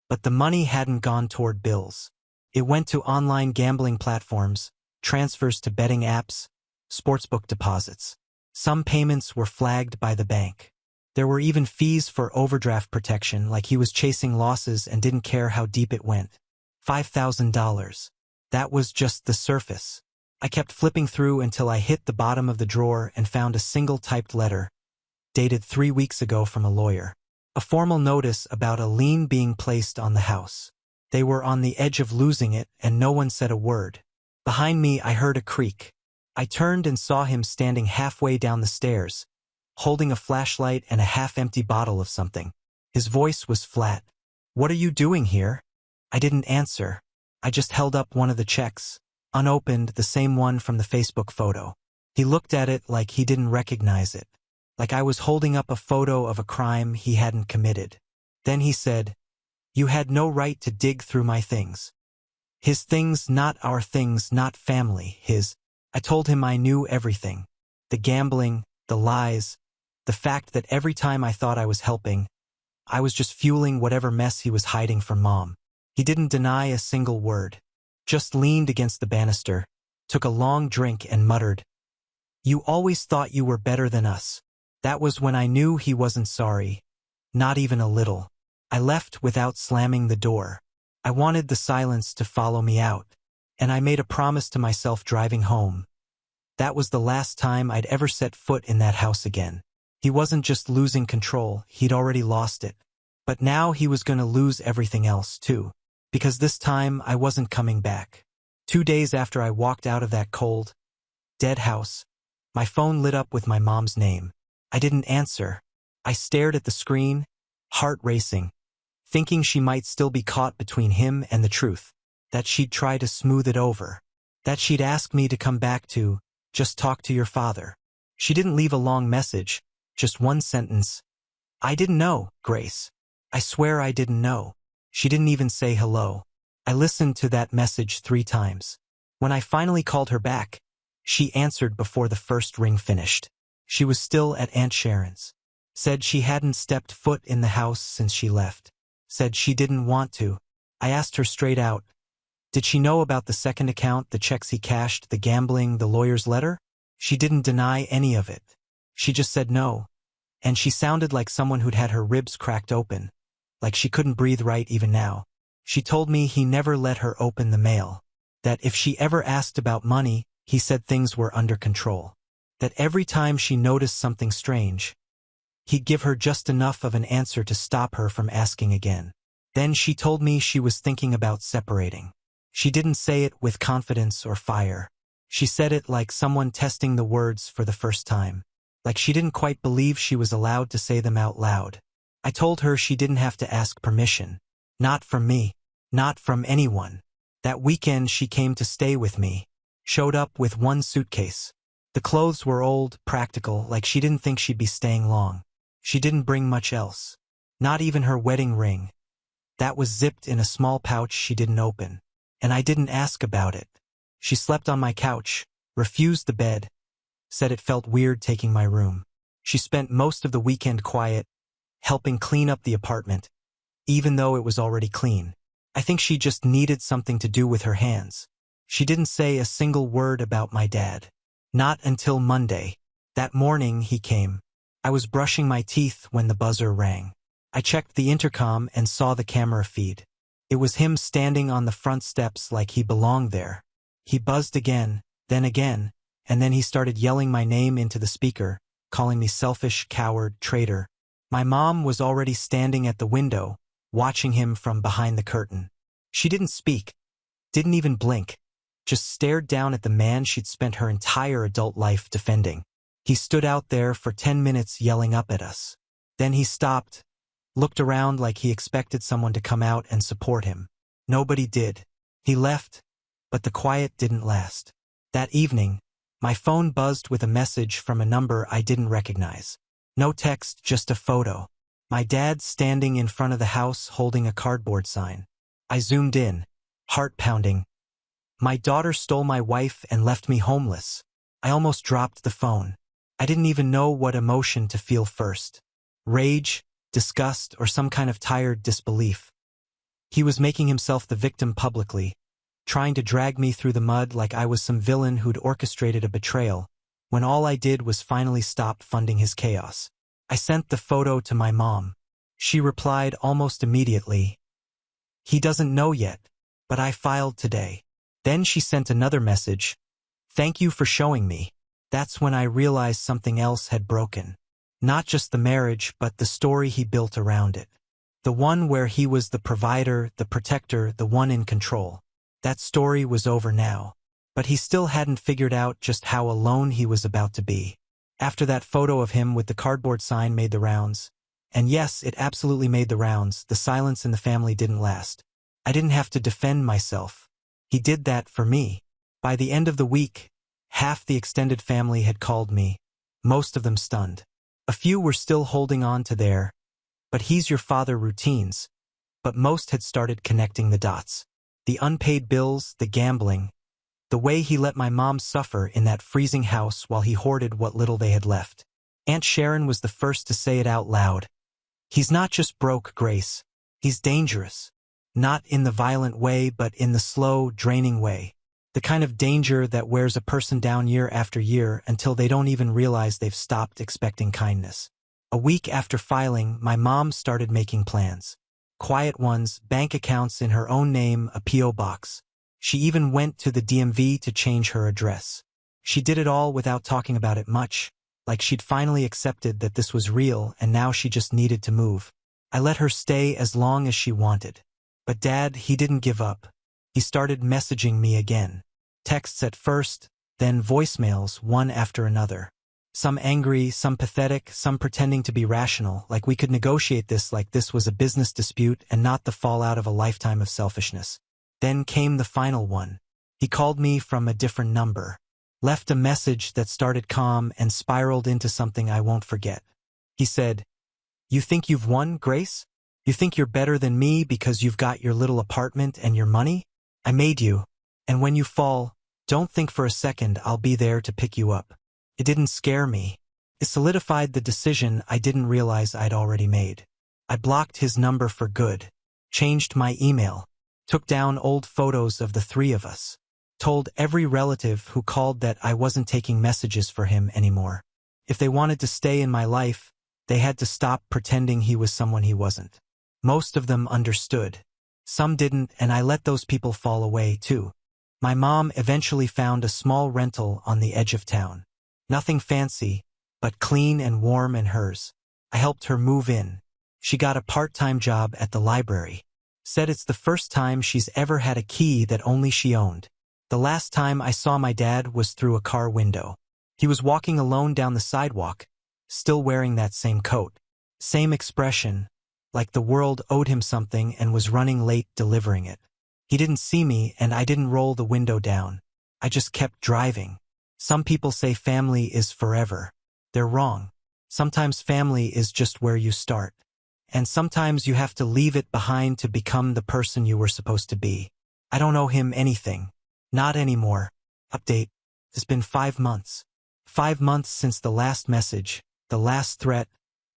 But the money hadn't gone toward bills. It went to online gambling platforms, transfers to betting apps, sportsbook deposits. Some payments were flagged by the bank. There were even fees for overdraft protection, like he was chasing losses and didn't care how deep it went. $5,000. That was just the surface. I kept flipping through until I hit the bottom of the drawer and found a single typed letter, dated 3 weeks ago from a lawyer. A formal notice about a lien being placed on the house. They were on the edge of losing it, and no one said a word. Behind me, I heard a creak. I turned and saw him standing halfway down the stairs, holding a flashlight and a half-empty bottle of something. His voice was flat. "What are you doing here?" I didn't answer. I just held up one of the checks, unopened, the same one from the Facebook photo. He looked at it like he didn't recognize it, like I was holding up a photo of a crime he hadn't committed. Then he said, "You had no right to dig through my things." His things, not our things, not family, his. I told him I knew everything. The gambling, the lies, the fact that every time I thought I was helping, I was just fueling whatever mess he was hiding from Mom. He didn't deny a single word, just leaned against the banister, took a long drink and muttered, "You always thought you were better than us." That was when I knew he wasn't sorry, not even a little. I left without slamming the door. I wanted the silence to follow me out, and I made a promise to myself driving home. That was the last time I'd ever set foot in that house again. He wasn't just losing control, he'd already lost it. But now he was going to lose everything else, too. Because this time I wasn't coming back. 2 days after I walked out of that cold, dead house, my phone lit up with my mom's name. I didn't answer. I stared at the screen, heart racing, thinking she might still be caught between him and the truth, that she'd try to smooth it over, that she'd ask me to come back to, "Just talk to your father." She didn't leave a long message, just one sentence. "I didn't know, Grace. I swear I didn't know." She didn't even say hello. I listened to that message 3 times. When I finally called her back, she answered before the first ring finished. She was still at Aunt Sharon's. Said she hadn't stepped foot in the house since she left. Said she didn't want to. I asked her straight out, did she know about the second account, the checks he cashed, the gambling, the lawyer's letter? She didn't deny any of it. She just said no. And she sounded like someone who'd had her ribs cracked open, like she couldn't breathe right even now. She told me he never let her open the mail, that if she ever asked about money, he said things were under control, that every time she noticed something strange, he'd give her just enough of an answer to stop her from asking again. Then she told me she was thinking about separating. She didn't say it with confidence or fire. She said it like someone testing the words for the first time, like she didn't quite believe she was allowed to say them out loud. I told her she didn't have to ask permission. Not from me. Not from anyone. That weekend she came to stay with me. Showed up with 1 suitcase. The clothes were old, practical, like she didn't think she'd be staying long. She didn't bring much else. Not even her wedding ring. That was zipped in a small pouch she didn't open. And I didn't ask about it. She slept on my couch, refused the bed, said it felt weird taking my room. She spent most of the weekend quiet, helping clean up the apartment, even though it was already clean. I think she just needed something to do with her hands. She didn't say a single word about my dad. Not until Monday. That morning he came. I was brushing my teeth when the buzzer rang. I checked the intercom and saw the camera feed. It was him standing on the front steps like he belonged there. He buzzed again, and then he started yelling my name into the speaker, calling me selfish, coward, traitor. My mom was already standing at the window, watching him from behind the curtain. She didn't speak, didn't even blink, just stared down at the man she'd spent her entire adult life defending. He stood out there for 10 minutes yelling up at us. Then he stopped, looked around like he expected someone to come out and support him. Nobody did. He left, but the quiet didn't last. That evening, my phone buzzed with a message from a number I didn't recognize. No text, just a photo. My dad standing in front of the house holding a cardboard sign. I zoomed in, heart pounding. My daughter stole my wife and left me homeless. I almost dropped the phone. I didn't even know what emotion to feel first. Rage, disgust, or some kind of tired disbelief. He was making himself the victim publicly, trying to drag me through the mud like I was some villain who'd orchestrated a betrayal, when all I did was finally stop funding his chaos. I sent the photo to my mom. She replied almost immediately, "He doesn't know yet, but I filed today." Then she sent another message, "Thank you for showing me." That's when I realized something else had broken. Not just the marriage, but the story he built around it. The one where he was the provider, the protector, the one in control. That story was over now. But he still hadn't figured out just how alone he was about to be. After that photo of him with the cardboard sign made the rounds, and yes, it absolutely made the rounds, the silence in the family didn't last. I didn't have to defend myself. He did that for me. By the end of the week, half the extended family had called me, most of them stunned. A few were still holding on to their, "but he's your father" routines, but most had started connecting the dots. The unpaid bills, the gambling, the way he let my mom suffer in that freezing house while he hoarded what little they had left. Aunt Sharon was the first to say it out loud. "He's not just broke, Grace. He's dangerous. Not in the violent way, but in the slow, draining way. The kind of danger that wears a person down year after year until they don't even realize they've stopped expecting kindness." A week after filing, my mom started making plans. Quiet ones, bank accounts in her own name, a P.O. box. She even went to the DMV to change her address. She did it all without talking about it much, like she'd finally accepted that this was real and now she just needed to move. I let her stay as long as she wanted. But Dad, he didn't give up. He started messaging me again. Texts at first, then voicemails, one after another. Some angry, some pathetic, some pretending to be rational, like we could negotiate this like this was a business dispute and not the fallout of a lifetime of selfishness. Then came the final one. He called me from a different number. Left a message that started calm and spiraled into something I won't forget. He said, "You think you've won, Grace? You think you're better than me because you've got your little apartment and your money? I made you. And when you fall, don't think for a second I'll be there to pick you up." It didn't scare me. It solidified the decision I didn't realize I'd already made. I blocked his number for good, changed my email, took down old photos of the three of us, told every relative who called that I wasn't taking messages for him anymore. If they wanted to stay in my life, they had to stop pretending he was someone he wasn't. Most of them understood. Some didn't, and I let those people fall away too. My mom eventually found a small rental on the edge of town. Nothing fancy, but clean and warm and hers. I helped her move in. She got a part-time job at the library. Said it's the first time she's ever had a key that only she owned. The last time I saw my dad was through a car window. He was walking alone down the sidewalk, still wearing that same coat. Same expression, like the world owed him something and was running late delivering it. He didn't see me and I didn't roll the window down. I just kept driving. Some people say family is forever. They're wrong. Sometimes family is just where you start. And sometimes you have to leave it behind to become the person you were supposed to be. I don't owe him anything. Not anymore. Update. It's been 5 months. 5 months since the last message, the last threat,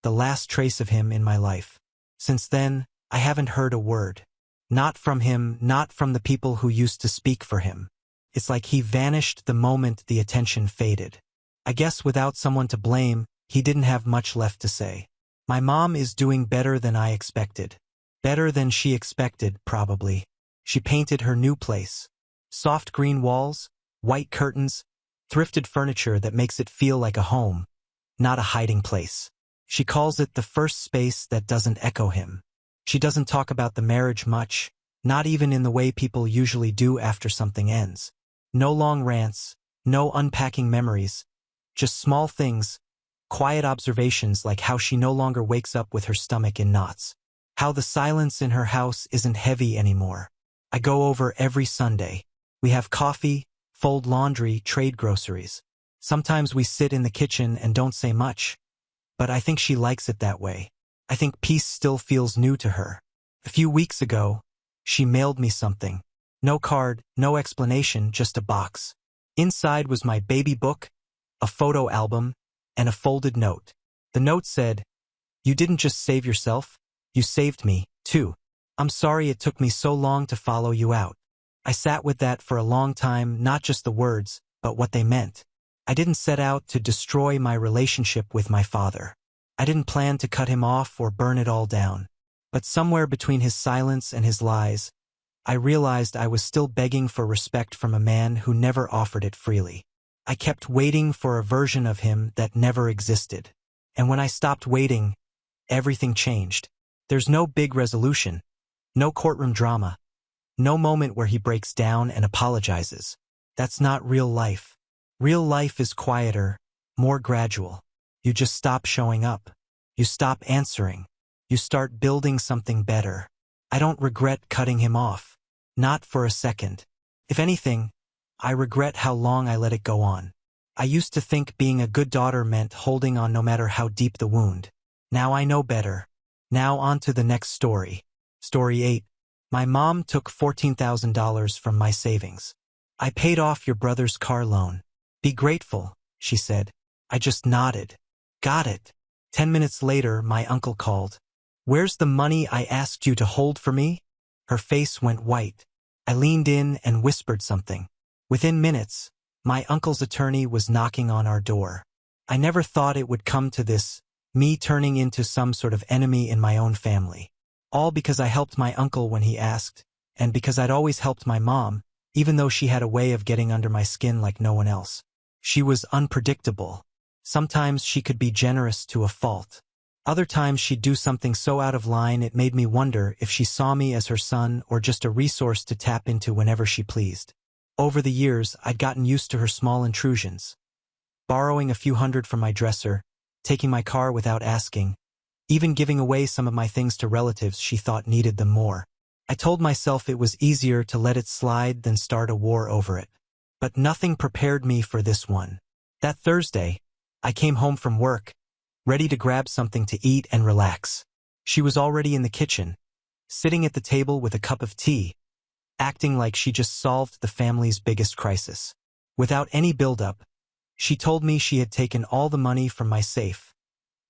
the last trace of him in my life. Since then, I haven't heard a word. Not from him, not from the people who used to speak for him. It's like he vanished the moment the attention faded. I guess without someone to blame, he didn't have much left to say. My mom is doing better than I expected. Better than she expected, probably. She painted her new place. Soft green walls, white curtains, thrifted furniture that makes it feel like a home, not a hiding place. She calls it the first space that doesn't echo him. She doesn't talk about the marriage much, not even in the way people usually do after something ends. No long rants, no unpacking memories, Just small things, quiet observations like how she no longer wakes up with her stomach in knots. How the silence in her house isn't heavy anymore. I go over every Sunday. We have coffee, fold laundry, trade groceries. Sometimes we sit in the kitchen and don't say much. But I think she likes it that way. I think peace still feels new to her. A few weeks ago, she mailed me something. No card, no explanation, just a box. Inside was my baby book, a photo album, and a folded note. The note said, "You didn't just save yourself, you saved me, too. I'm sorry it took me so long to follow you out." I sat with that for a long time, not just the words, but what they meant. I didn't set out to destroy my relationship with my father. I didn't plan to cut him off or burn it all down. But somewhere between his silence and his lies, I realized I was still begging for respect from a man who never offered it freely. I kept waiting for a version of him that never existed. And when I stopped waiting, everything changed. There's no big resolution, no courtroom drama, no moment where he breaks down and apologizes. That's not real life. Real life is quieter, more gradual. You just stop showing up. You stop answering. You start building something better. I don't regret cutting him off. Not for a second. If anything, I regret how long I let it go on. I used to think being a good daughter meant holding on no matter how deep the wound. Now I know better. Now on to the next story. Story 8. My mom took $14,000 from my savings. "I paid off your brother's car loan. Be grateful," she said. I just nodded. Got it. 10 minutes later, my uncle called. "Where's the money I asked you to hold for me?" Her face went white. I leaned in and whispered something. Within minutes, my uncle's attorney was knocking on our door. I never thought it would come to this, me turning into some sort of enemy in my own family. All because I helped my uncle when he asked, and because I'd always helped my mom, even though she had a way of getting under my skin like no one else. She was unpredictable. Sometimes she could be generous to a fault. Other times she'd do something so out of line it made me wonder if she saw me as her son or just a resource to tap into whenever she pleased. Over the years, I'd gotten used to her small intrusions. Borrowing a few hundred from my dresser, taking my car without asking, even giving away some of my things to relatives she thought needed them more. I told myself it was easier to let it slide than start a war over it. But nothing prepared me for this one. That Thursday, I came home from work, ready to grab something to eat and relax. She was already in the kitchen, sitting at the table with a cup of tea, acting like she just solved the family's biggest crisis. Without any build-up, she told me she had taken all the money from my safe,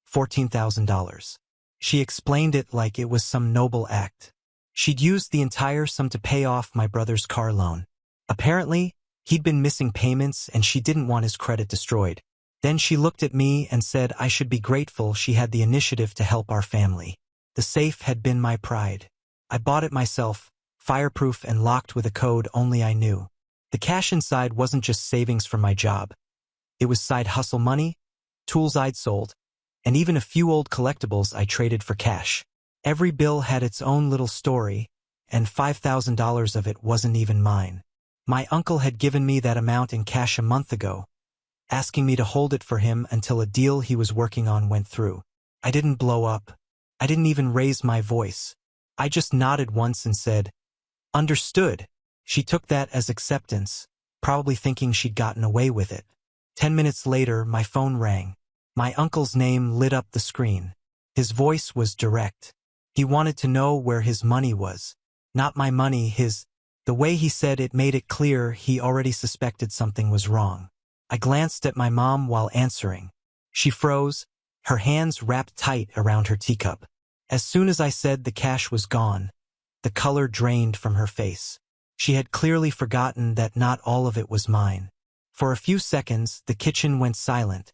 $14,000. She explained it like it was some noble act. She'd used the entire sum to pay off my brother's car loan. Apparently, he'd been missing payments and she didn't want his credit destroyed. Then she looked at me and said I should be grateful she had the initiative to help our family. The safe had been my pride. I bought it myself, fireproof and locked with a code only I knew. The cash inside wasn't just savings from my job. It was side hustle money, tools I'd sold, and even a few old collectibles I traded for cash. Every bill had its own little story, and $5,000 of it wasn't even mine. My uncle had given me that amount in cash a month ago, asking me to hold it for him until a deal he was working on went through. I didn't blow up. I didn't even raise my voice. I just nodded once and said, "Understood." She took that as acceptance, probably thinking she'd gotten away with it. 10 minutes later, my phone rang. My uncle's name lit up the screen. His voice was direct. He wanted to know where his money was. Not my money, his. The way he said it made it clear he already suspected something was wrong. I glanced at my mom while answering. She froze, her hands wrapped tight around her teacup. As soon as I said the cash was gone, the color drained from her face. She had clearly forgotten that not all of it was mine. For a few seconds, the kitchen went silent,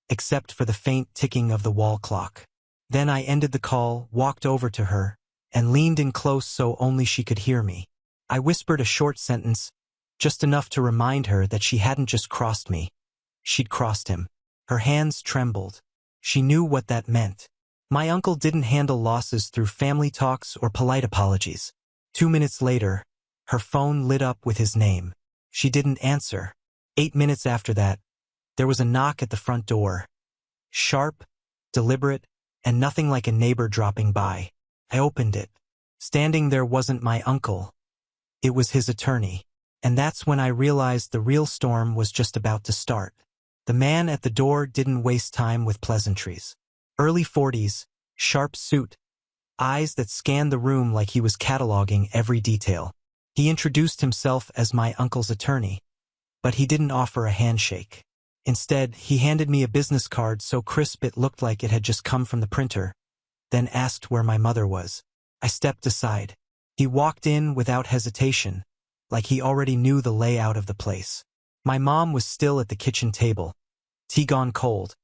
except for the faint ticking of the wall clock. Then I ended the call, walked over to her, and leaned in close so only she could hear me. I whispered a short sentence, just enough to remind her that she hadn't just crossed me. She'd crossed him. Her hands trembled. She knew what that meant. My uncle didn't handle losses through family talks or polite apologies. 2 minutes later, her phone lit up with his name. She didn't answer. 8 minutes after that, There was a knock at the front door. Sharp, deliberate, and nothing like a neighbor dropping by. I opened it. Standing there wasn't my uncle. It was his attorney. And that's when I realized the real storm was just about to start. The man at the door didn't waste time with pleasantries. Early 40s, sharp suit, eyes that scanned the room like he was cataloging every detail. He introduced himself as my uncle's attorney, but he didn't offer a handshake. Instead, he handed me a business card so crisp it looked like it had just come from the printer, then asked where my mother was. I stepped aside. He walked in without hesitation, like he already knew the layout of the place. My mom was still at the kitchen table, tea gone cold.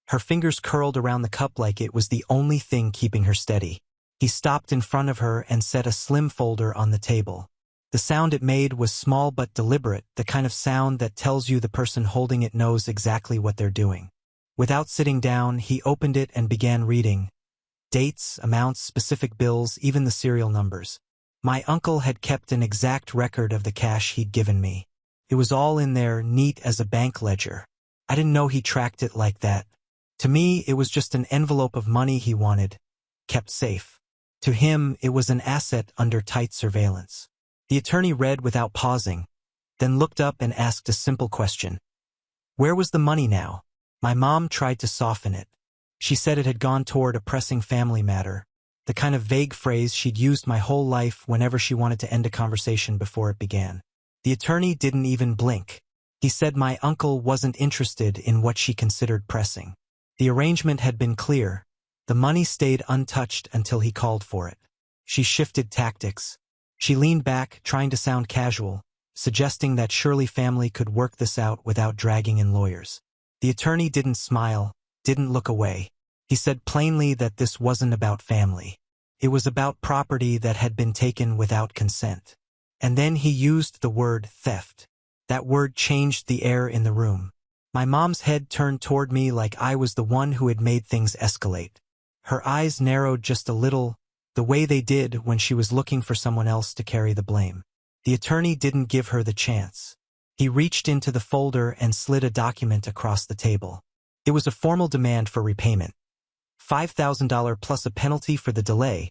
Her fingers curled around the cup like it was the only thing keeping her steady. He stopped in front of her and set a slim folder on the table. The sound it made was small but deliberate, the kind of sound that tells you the person holding it knows exactly what they're doing. Without sitting down, he opened it and began reading. Dates, amounts, specific bills, even the serial numbers. My uncle had kept an exact record of the cash he'd given me. It was all in there, neat as a bank ledger. I didn't know he tracked it like that. To me, it was just an envelope of money he wanted, kept safe. To him, it was an asset under tight surveillance. The attorney read without pausing, then looked up and asked a simple question. Where was the money now? My mom tried to soften it. She said it had gone toward a pressing family matter, the kind of vague phrase she'd used my whole life whenever she wanted to end a conversation before it began. The attorney didn't even blink. He said my uncle wasn't interested in what she considered pressing. The arrangement had been clear. The money stayed untouched until he called for it. She shifted tactics. She leaned back, trying to sound casual, suggesting that surely family could work this out without dragging in lawyers. The attorney didn't smile, didn't look away. He said plainly that this wasn't about family. It was about property that had been taken without consent. And then he used the word theft. That word changed the air in the room. My mom's head turned toward me like I was the one who had made things escalate. Her eyes narrowed just a little, the way they did when she was looking for someone else to carry the blame. The attorney didn't give her the chance. He reached into the folder and slid a document across the table. It was a formal demand for repayment. $5,000 plus a penalty for the delay,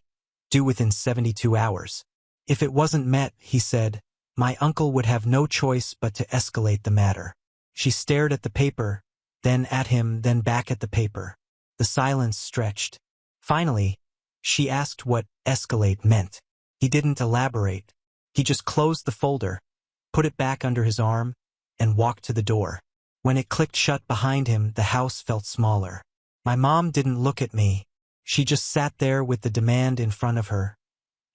due within 72 hours. If it wasn't met, he said, my uncle would have no choice but to escalate the matter. She stared at the paper, then at him, then back at the paper. The silence stretched. Finally, she asked what escalate meant. He didn't elaborate. He just closed the folder, put it back under his arm, and walked to the door. When it clicked shut behind him, the house felt smaller. My mom didn't look at me. She just sat there with the demand in front of her,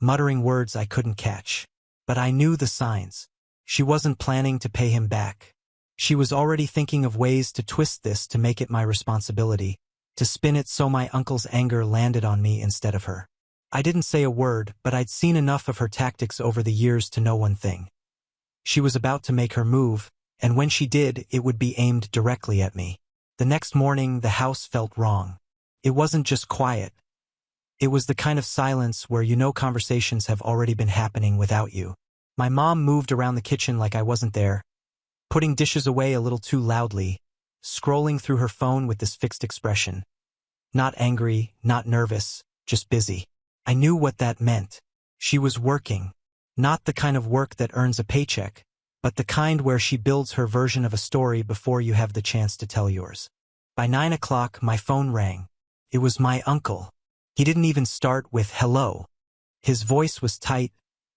muttering words I couldn't catch. But I knew the signs. She wasn't planning to pay him back. She was already thinking of ways to twist this to make it my responsibility, to spin it so my uncle's anger landed on me instead of her. I didn't say a word, but I'd seen enough of her tactics over the years to know one thing. She was about to make her move, and when she did, it would be aimed directly at me. The next morning, the house felt wrong. It wasn't just quiet. It was the kind of silence where you know conversations have already been happening without you. My mom moved around the kitchen like I wasn't there, putting dishes away a little too loudly, scrolling through her phone with this fixed expression. Not angry, not nervous, just busy. I knew what that meant. She was working. Not the kind of work that earns a paycheck, but the kind where she builds her version of a story before you have the chance to tell yours. By 9 o'clock, my phone rang. It was my uncle. He didn't even start with hello. His voice was tight,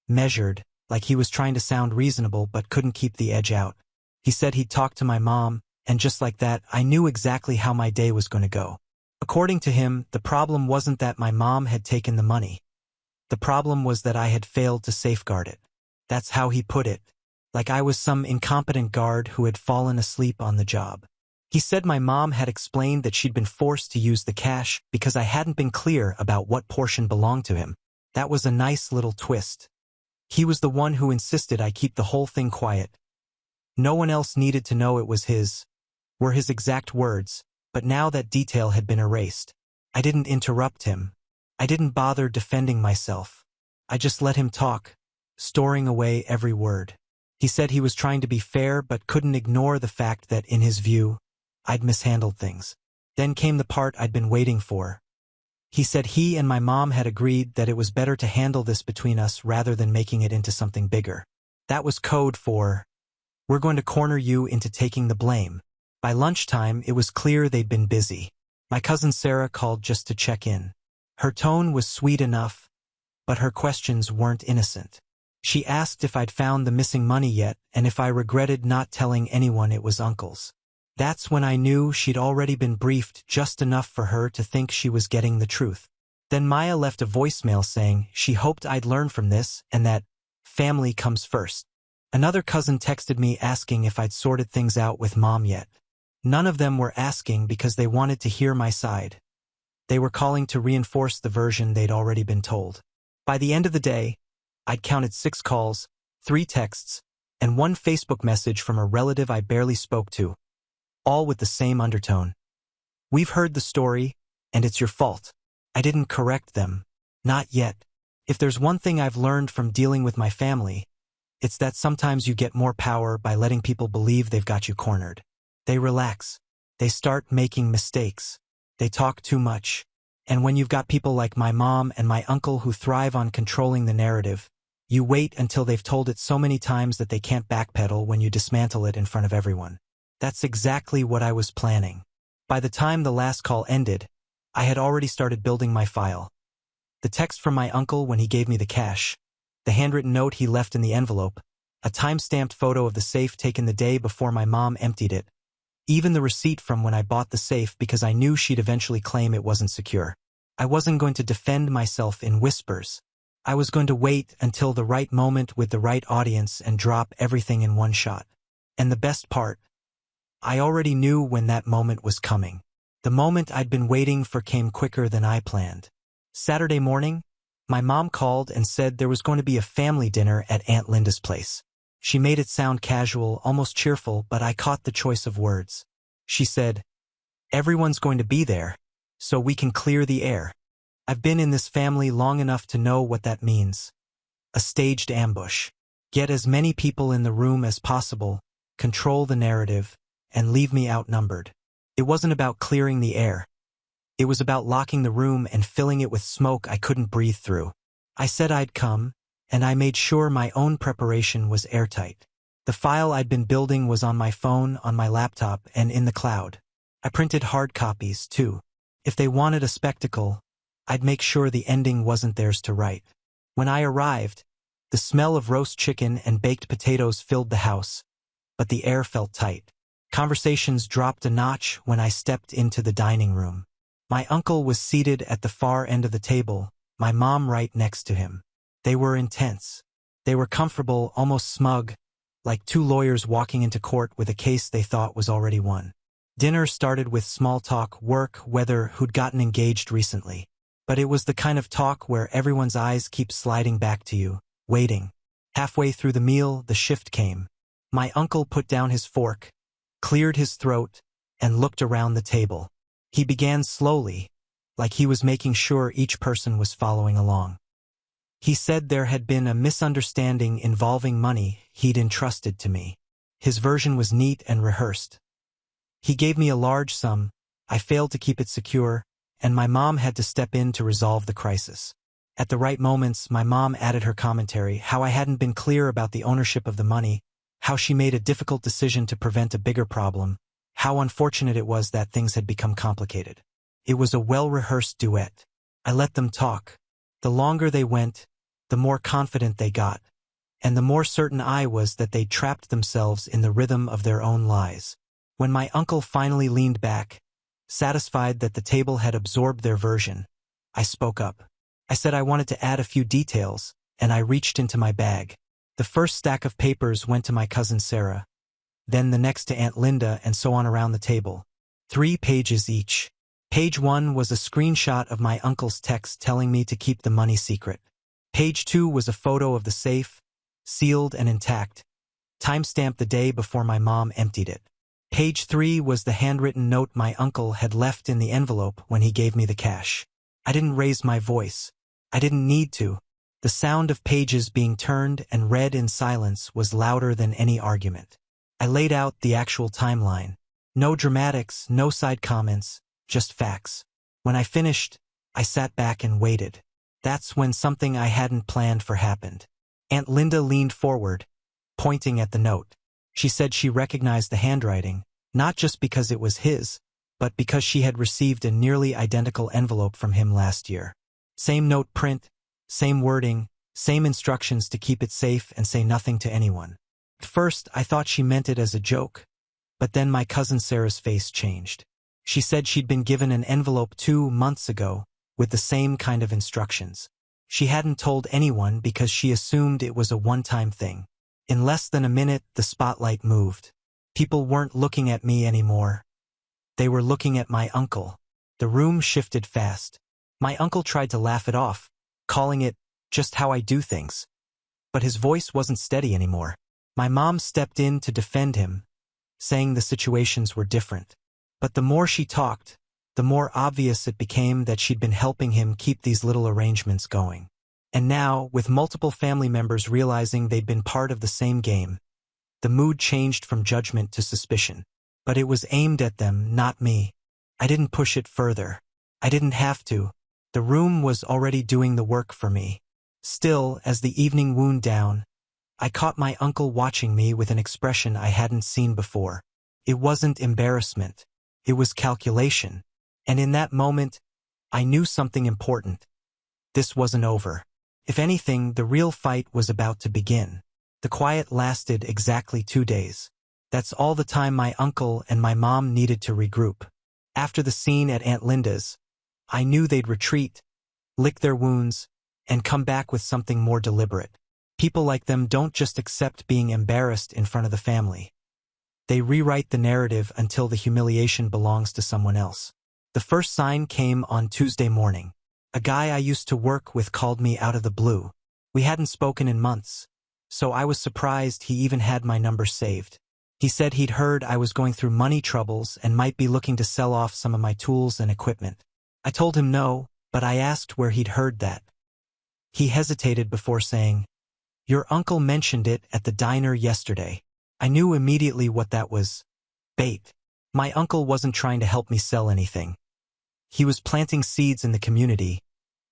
measured, like he was trying to sound reasonable but couldn't keep the edge out. He said he'd talked to my mom, and just like that, I knew exactly how my day was going to go. According to him, the problem wasn't that my mom had taken the money. The problem was that I had failed to safeguard it. That's how he put it, like I was some incompetent guard who had fallen asleep on the job. He said my mom had explained that she'd been forced to use the cash because I hadn't been clear about what portion belonged to him. That was a nice little twist. He was the one who insisted I keep the whole thing quiet. No one else needed to know it was his, were his exact words, but now that detail had been erased. I didn't interrupt him. I didn't bother defending myself. I just let him talk, storing away every word. He said he was trying to be fair but couldn't ignore the fact that, in his view, I'd mishandled things. Then came the part I'd been waiting for. He said he and my mom had agreed that it was better to handle this between us rather than making it into something bigger. That was code for, "We're going to corner you into taking the blame." By lunchtime, it was clear they'd been busy. My cousin Sarah called just to check in. Her tone was sweet enough, but her questions weren't innocent. She asked if I'd found the missing money yet and if I regretted not telling anyone it was Uncle's. That's when I knew she'd already been briefed just enough for her to think she was getting the truth. Then Maya left a voicemail saying she hoped I'd learn from this and that family comes first. Another cousin texted me asking if I'd sorted things out with Mom yet. None of them were asking because they wanted to hear my side. They were calling to reinforce the version they'd already been told. By the end of the day, I'd counted 6 calls, 3 texts, and 1 Facebook message from a relative I barely spoke to, all with the same undertone. "We've heard the story, and it's your fault." I didn't correct them. Not yet. If there's one thing I've learned from dealing with my family, it's that sometimes you get more power by letting people believe they've got you cornered. They relax. They start making mistakes. They talk too much. And when you've got people like my mom and my uncle who thrive on controlling the narrative, you wait until they've told it so many times that they can't backpedal when you dismantle it in front of everyone. That's exactly what I was planning. By the time the last call ended, I had already started building my file. The text from my uncle when he gave me the cash, the handwritten note he left in the envelope, a time-stamped photo of the safe taken the day before my mom emptied it, even the receipt from when I bought the safe because I knew she'd eventually claim it wasn't secure. I wasn't going to defend myself in whispers. I was going to wait until the right moment with the right audience and drop everything in one shot. And the best part, I already knew when that moment was coming. The moment I'd been waiting for came quicker than I planned. Saturday morning, my mom called and said there was going to be a family dinner at Aunt Linda's place. She made it sound casual, almost cheerful, but I caught the choice of words. She said, "Everyone's going to be there, so we can clear the air." I've been in this family long enough to know what that means. A staged ambush. Get as many people in the room as possible, control the narrative, and leave me outnumbered. It wasn't about clearing the air. It was about locking the room and filling it with smoke I couldn't breathe through. I said I'd come, and I made sure my own preparation was airtight. The file I'd been building was on my phone, on my laptop, and in the cloud. I printed hard copies, too. If they wanted a spectacle, I'd make sure the ending wasn't theirs to write. When I arrived, the smell of roast chicken and baked potatoes filled the house, but the air felt tight. Conversations dropped a notch when I stepped into the dining room. My uncle was seated at the far end of the table, my mom right next to him. They were intense. They were comfortable, almost smug, like 2 lawyers walking into court with a case they thought was already won. Dinner started with small talk, work, weather, who'd gotten engaged recently. But it was the kind of talk where everyone's eyes keep sliding back to you, waiting. Halfway through the meal, the shift came. My uncle put down his fork, cleared his throat, and looked around the table. He began slowly, like he was making sure each person was following along. He said there had been a misunderstanding involving money he'd entrusted to me. His version was neat and rehearsed. He gave me a large sum, I failed to keep it secure, and my mom had to step in to resolve the crisis. At the right moments, my mom added her commentary, how I hadn't been clear about the ownership of the money, how she made a difficult decision to prevent a bigger problem, how unfortunate it was that things had become complicated. It was a well-rehearsed duet. I let them talk. The longer they went, the more confident they got, and the more certain I was that they'd trapped themselves in the rhythm of their own lies. When my uncle finally leaned back, satisfied that the table had absorbed their version, I spoke up. I said I wanted to add a few details, and I reached into my bag. The first stack of papers went to my cousin Sarah, then the next to Aunt Linda, and so on around the table. 3 pages each. Page 1 was a screenshot of my uncle's text telling me to keep the money secret. Page 2 was a photo of the safe, sealed and intact, timestamped the day before my mom emptied it. Page 3 was the handwritten note my uncle had left in the envelope when he gave me the cash. I didn't raise my voice. I didn't need to. The sound of pages being turned and read in silence was louder than any argument. I laid out the actual timeline. No dramatics, no side comments, just facts. When I finished, I sat back and waited. That's when something I hadn't planned for happened. Aunt Linda leaned forward, pointing at the note. She said she recognized the handwriting, not just because it was his, but because she had received a nearly identical envelope from him last year. Same note print, same wording, same instructions to keep it safe and say nothing to anyone. At first, I thought she meant it as a joke, but then my cousin Sarah's face changed. She said she'd been given an envelope 2 months ago with the same kind of instructions. She hadn't told anyone because she assumed it was a one-time thing. In less than a minute, the spotlight moved. People weren't looking at me anymore. They were looking at my uncle. The room shifted fast. My uncle tried to laugh it off, calling it just how I do things. But his voice wasn't steady anymore. My mom stepped in to defend him, saying the situations were different. But the more she talked, the more obvious it became that she'd been helping him keep these little arrangements going. And now, with multiple family members realizing they'd been part of the same game, the mood changed from judgment to suspicion. But it was aimed at them, not me. I didn't push it further. I didn't have to. The room was already doing the work for me. Still, as the evening wound down, I caught my uncle watching me with an expression I hadn't seen before. It wasn't embarrassment. It was calculation. And in that moment, I knew something important. This wasn't over. If anything, the real fight was about to begin. The quiet lasted exactly 2 days. That's all the time my uncle and my mom needed to regroup. After the scene at Aunt Linda's, I knew they'd retreat, lick their wounds, and come back with something more deliberate. People like them don't just accept being embarrassed in front of the family. They rewrite the narrative until the humiliation belongs to someone else. The first sign came on Tuesday morning. A guy I used to work with called me out of the blue. We hadn't spoken in months, so I was surprised he even had my number saved. He said he'd heard I was going through money troubles and might be looking to sell off some of my tools and equipment. I told him no, but I asked where he'd heard that. He hesitated before saying, "Your uncle mentioned it at the diner yesterday." I knew immediately what that was. Bait. My uncle wasn't trying to help me sell anything. He was planting seeds in the community,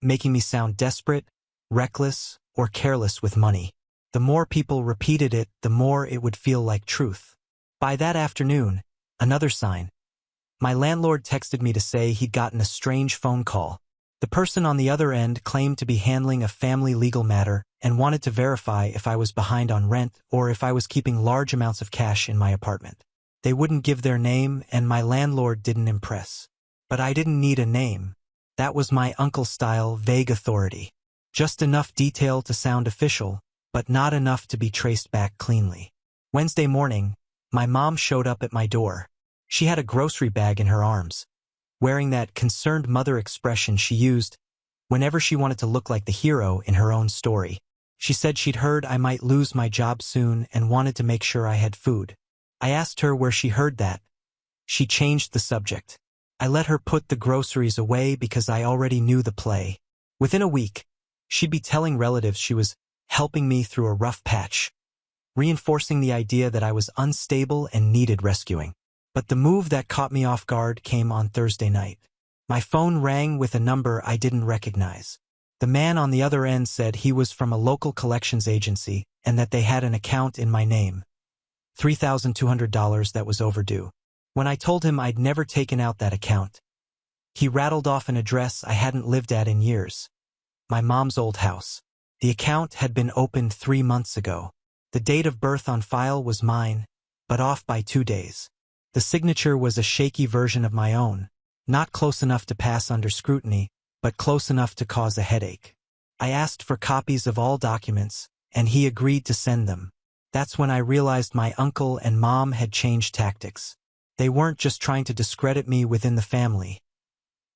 making me sound desperate, reckless, or careless with money. The more people repeated it, the more it would feel like truth. By that afternoon, another sign. My landlord texted me to say he'd gotten a strange phone call. The person on the other end claimed to be handling a family legal matter and wanted to verify if I was behind on rent or if I was keeping large amounts of cash in my apartment. They wouldn't give their name, and my landlord didn't impress. But I didn't need a name. That was my uncle-style vague authority. Just enough detail to sound official, but not enough to be traced back cleanly. Wednesday morning, my mom showed up at my door. She had a grocery bag in her arms, wearing that concerned mother expression she used whenever she wanted to look like the hero in her own story. She said she'd heard I might lose my job soon and wanted to make sure I had food. I asked her where she heard that. She changed the subject. I let her put the groceries away because I already knew the play. Within a week, she'd be telling relatives she was helping me through a rough patch, reinforcing the idea that I was unstable and needed rescuing. But the move that caught me off guard came on Thursday night. My phone rang with a number I didn't recognize. The man on the other end said he was from a local collections agency and that they had an account in my name. $3,200 that was overdue. When I told him I'd never taken out that account, he rattled off an address I hadn't lived at in years. My mom's old house. The account had been opened 3 months ago. The date of birth on file was mine, but off by 2 days. The signature was a shaky version of my own, not close enough to pass under scrutiny, but close enough to cause a headache. I asked for copies of all documents, and he agreed to send them. That's when I realized my uncle and mom had changed tactics. They weren't just trying to discredit me within the family.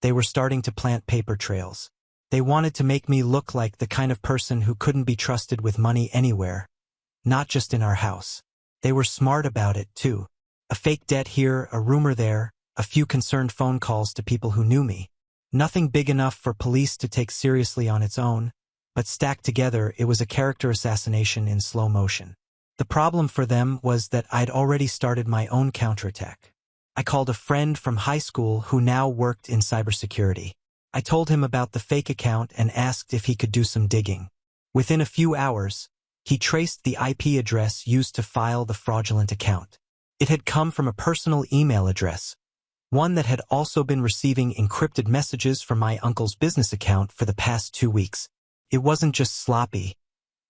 They were starting to plant paper trails. They wanted to make me look like the kind of person who couldn't be trusted with money anywhere, not just in our house. They were smart about it, too. A fake debt here, a rumor there, a few concerned phone calls to people who knew me. Nothing big enough for police to take seriously on its own, but stacked together it was a character assassination in slow motion. The problem for them was that I'd already started my own counterattack. I called a friend from high school who now worked in cybersecurity. I told him about the fake account and asked if he could do some digging. Within a few hours, he traced the IP address used to file the fraudulent account. It had come from a personal email address, one that had also been receiving encrypted messages from my uncle's business account for the past 2 weeks. It wasn't just sloppy,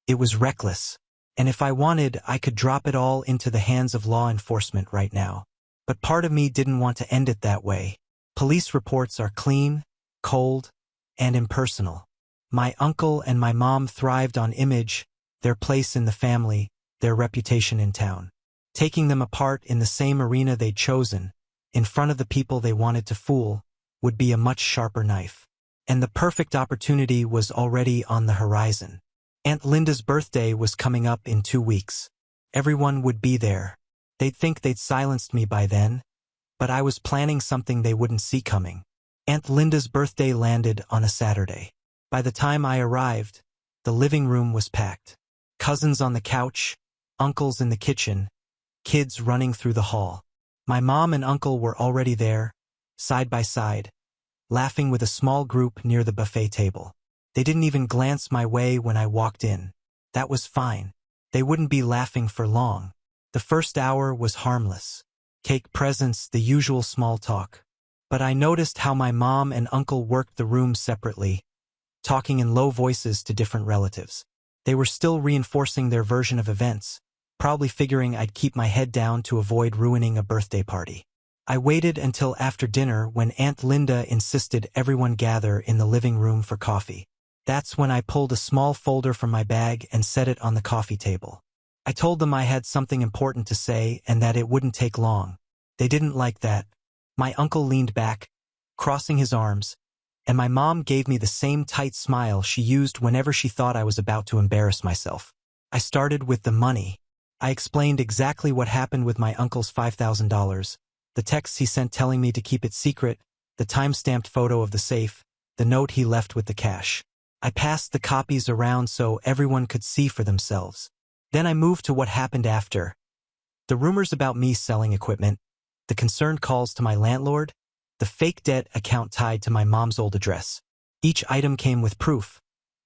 it was reckless. And if I wanted, I could drop it all into the hands of law enforcement right now. But part of me didn't want to end it that way. Police reports are clean, cold, and impersonal. My uncle and my mom thrived on image, their place in the family, their reputation in town. Taking them apart in the same arena they'd chosen, in front of the people they wanted to fool, would be a much sharper knife. And the perfect opportunity was already on the horizon. Aunt Linda's birthday was coming up in 2 weeks. Everyone would be there. They'd think they'd silenced me by then, but I was planning something they wouldn't see coming. Aunt Linda's birthday landed on a Saturday. By the time I arrived, the living room was packed. Cousins on the couch, uncles in the kitchen, kids running through the hall. My mom and uncle were already there, side by side, laughing with a small group near the buffet table. They didn't even glance my way when I walked in. That was fine. They wouldn't be laughing for long. The first hour was harmless. Cake, presents, the usual small talk. But I noticed how my mom and uncle worked the room separately, talking in low voices to different relatives. They were still reinforcing their version of events, probably figuring I'd keep my head down to avoid ruining a birthday party. I waited until after dinner when Aunt Linda insisted everyone gather in the living room for coffee. That's when I pulled a small folder from my bag and set it on the coffee table. I told them I had something important to say and that it wouldn't take long. They didn't like that. My uncle leaned back, crossing his arms, and my mom gave me the same tight smile she used whenever she thought I was about to embarrass myself. I started with the money. I explained exactly what happened with my uncle's $5,000, the texts he sent telling me to keep it secret, the time-stamped photo of the safe, the note he left with the cash. I passed the copies around so everyone could see for themselves. Then I moved to what happened after. The rumors about me selling equipment, the concerned calls to my landlord, the fake debt account tied to my mom's old address. Each item came with proof,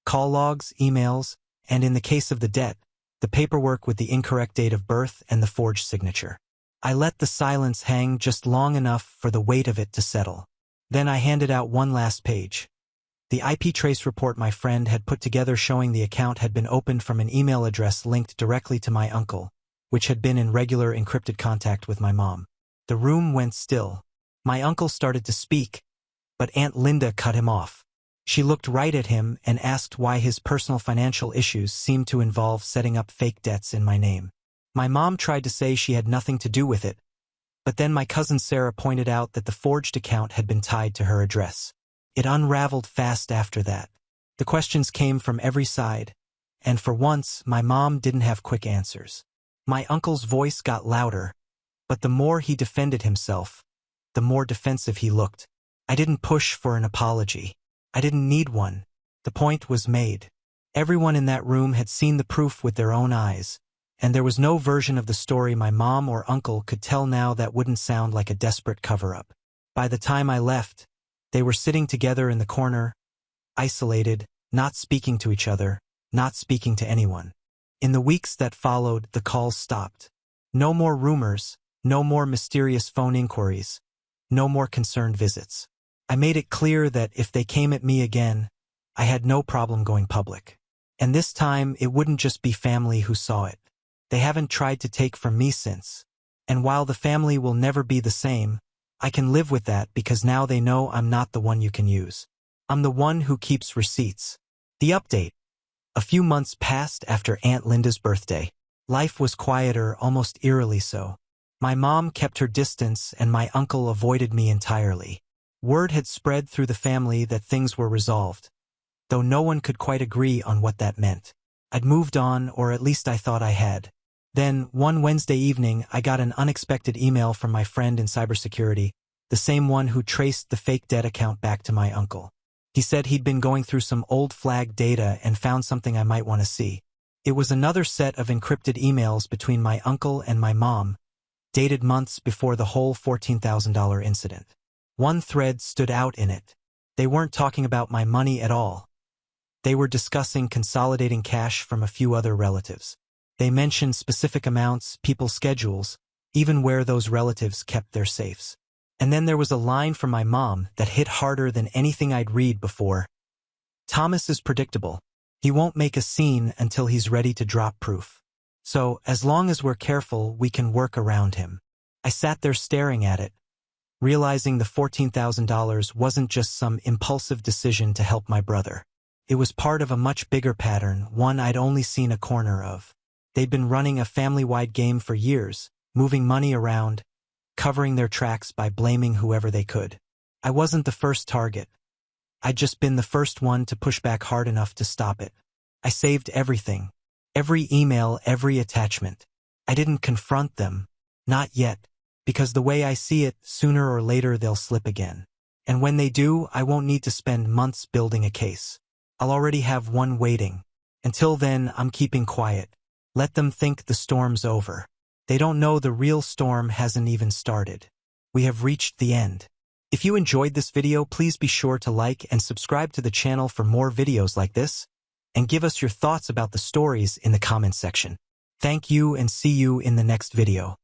call logs, emails, and in the case of the debt, the paperwork with the incorrect date of birth and the forged signature. I let the silence hang just long enough for the weight of it to settle. Then I handed out one last page. The IP trace report my friend had put together showing the account had been opened from an email address linked directly to my uncle, which had been in regular encrypted contact with my mom. The room went still. My uncle started to speak, but Aunt Linda cut him off. She looked right at him and asked why his personal financial issues seemed to involve setting up fake debts in my name. My mom tried to say she had nothing to do with it, but then my cousin Sarah pointed out that the forged account had been tied to her address. It unraveled fast after that. The questions came from every side, and for once, my mom didn't have quick answers. My uncle's voice got louder, but the more he defended himself, the more defensive he looked. I didn't push for an apology. I didn't need one. The point was made. Everyone in that room had seen the proof with their own eyes, and there was no version of the story my mom or uncle could tell now that wouldn't sound like a desperate cover-up. By the time I left, they were sitting together in the corner, isolated, not speaking to each other, not speaking to anyone. In the weeks that followed, the calls stopped. No more rumors, no more mysterious phone inquiries, no more concerned visits. I made it clear that if they came at me again, I had no problem going public. And this time, it wouldn't just be family who saw it. They haven't tried to take from me since. And while the family will never be the same, I can live with that because now they know I'm not the one you can use. I'm the one who keeps receipts. The update. A few months passed after Aunt Linda's birthday. Life was quieter, almost eerily so. My mom kept her distance and my uncle avoided me entirely. Word had spread through the family that things were resolved, though no one could quite agree on what that meant. I'd moved on, or at least I thought I had. Then, one Wednesday evening, I got an unexpected email from my friend in cybersecurity, the same one who traced the fake debt account back to my uncle. He said he'd been going through some old flag data and found something I might want to see. It was another set of encrypted emails between my uncle and my mom, dated months before the whole $14,000 incident. One thread stood out in it. They weren't talking about my money at all. They were discussing consolidating cash from a few other relatives. They mentioned specific amounts, people's schedules, even where those relatives kept their safes. And then there was a line from my mom that hit harder than anything I'd read before. Thomas is predictable. He won't make a scene until he's ready to drop proof. So, as long as we're careful, we can work around him. I sat there staring at it, realizing the $14,000 wasn't just some impulsive decision to help my brother. It was part of a much bigger pattern, one I'd only seen a corner of. They'd been running a family-wide game for years, moving money around, covering their tracks by blaming whoever they could. I wasn't the first target. I'd just been the first one to push back hard enough to stop it. I saved everything. Every email, every attachment. I didn't confront them. Not yet. Because the way I see it, sooner or later they'll slip again. And when they do, I won't need to spend months building a case. I'll already have one waiting. Until then, I'm keeping quiet. Let them think the storm's over. They don't know the real storm hasn't even started. We have reached the end. If you enjoyed this video, please be sure to like and subscribe to the channel for more videos like this, and give us your thoughts about the stories in the comments section. Thank you and see you in the next video.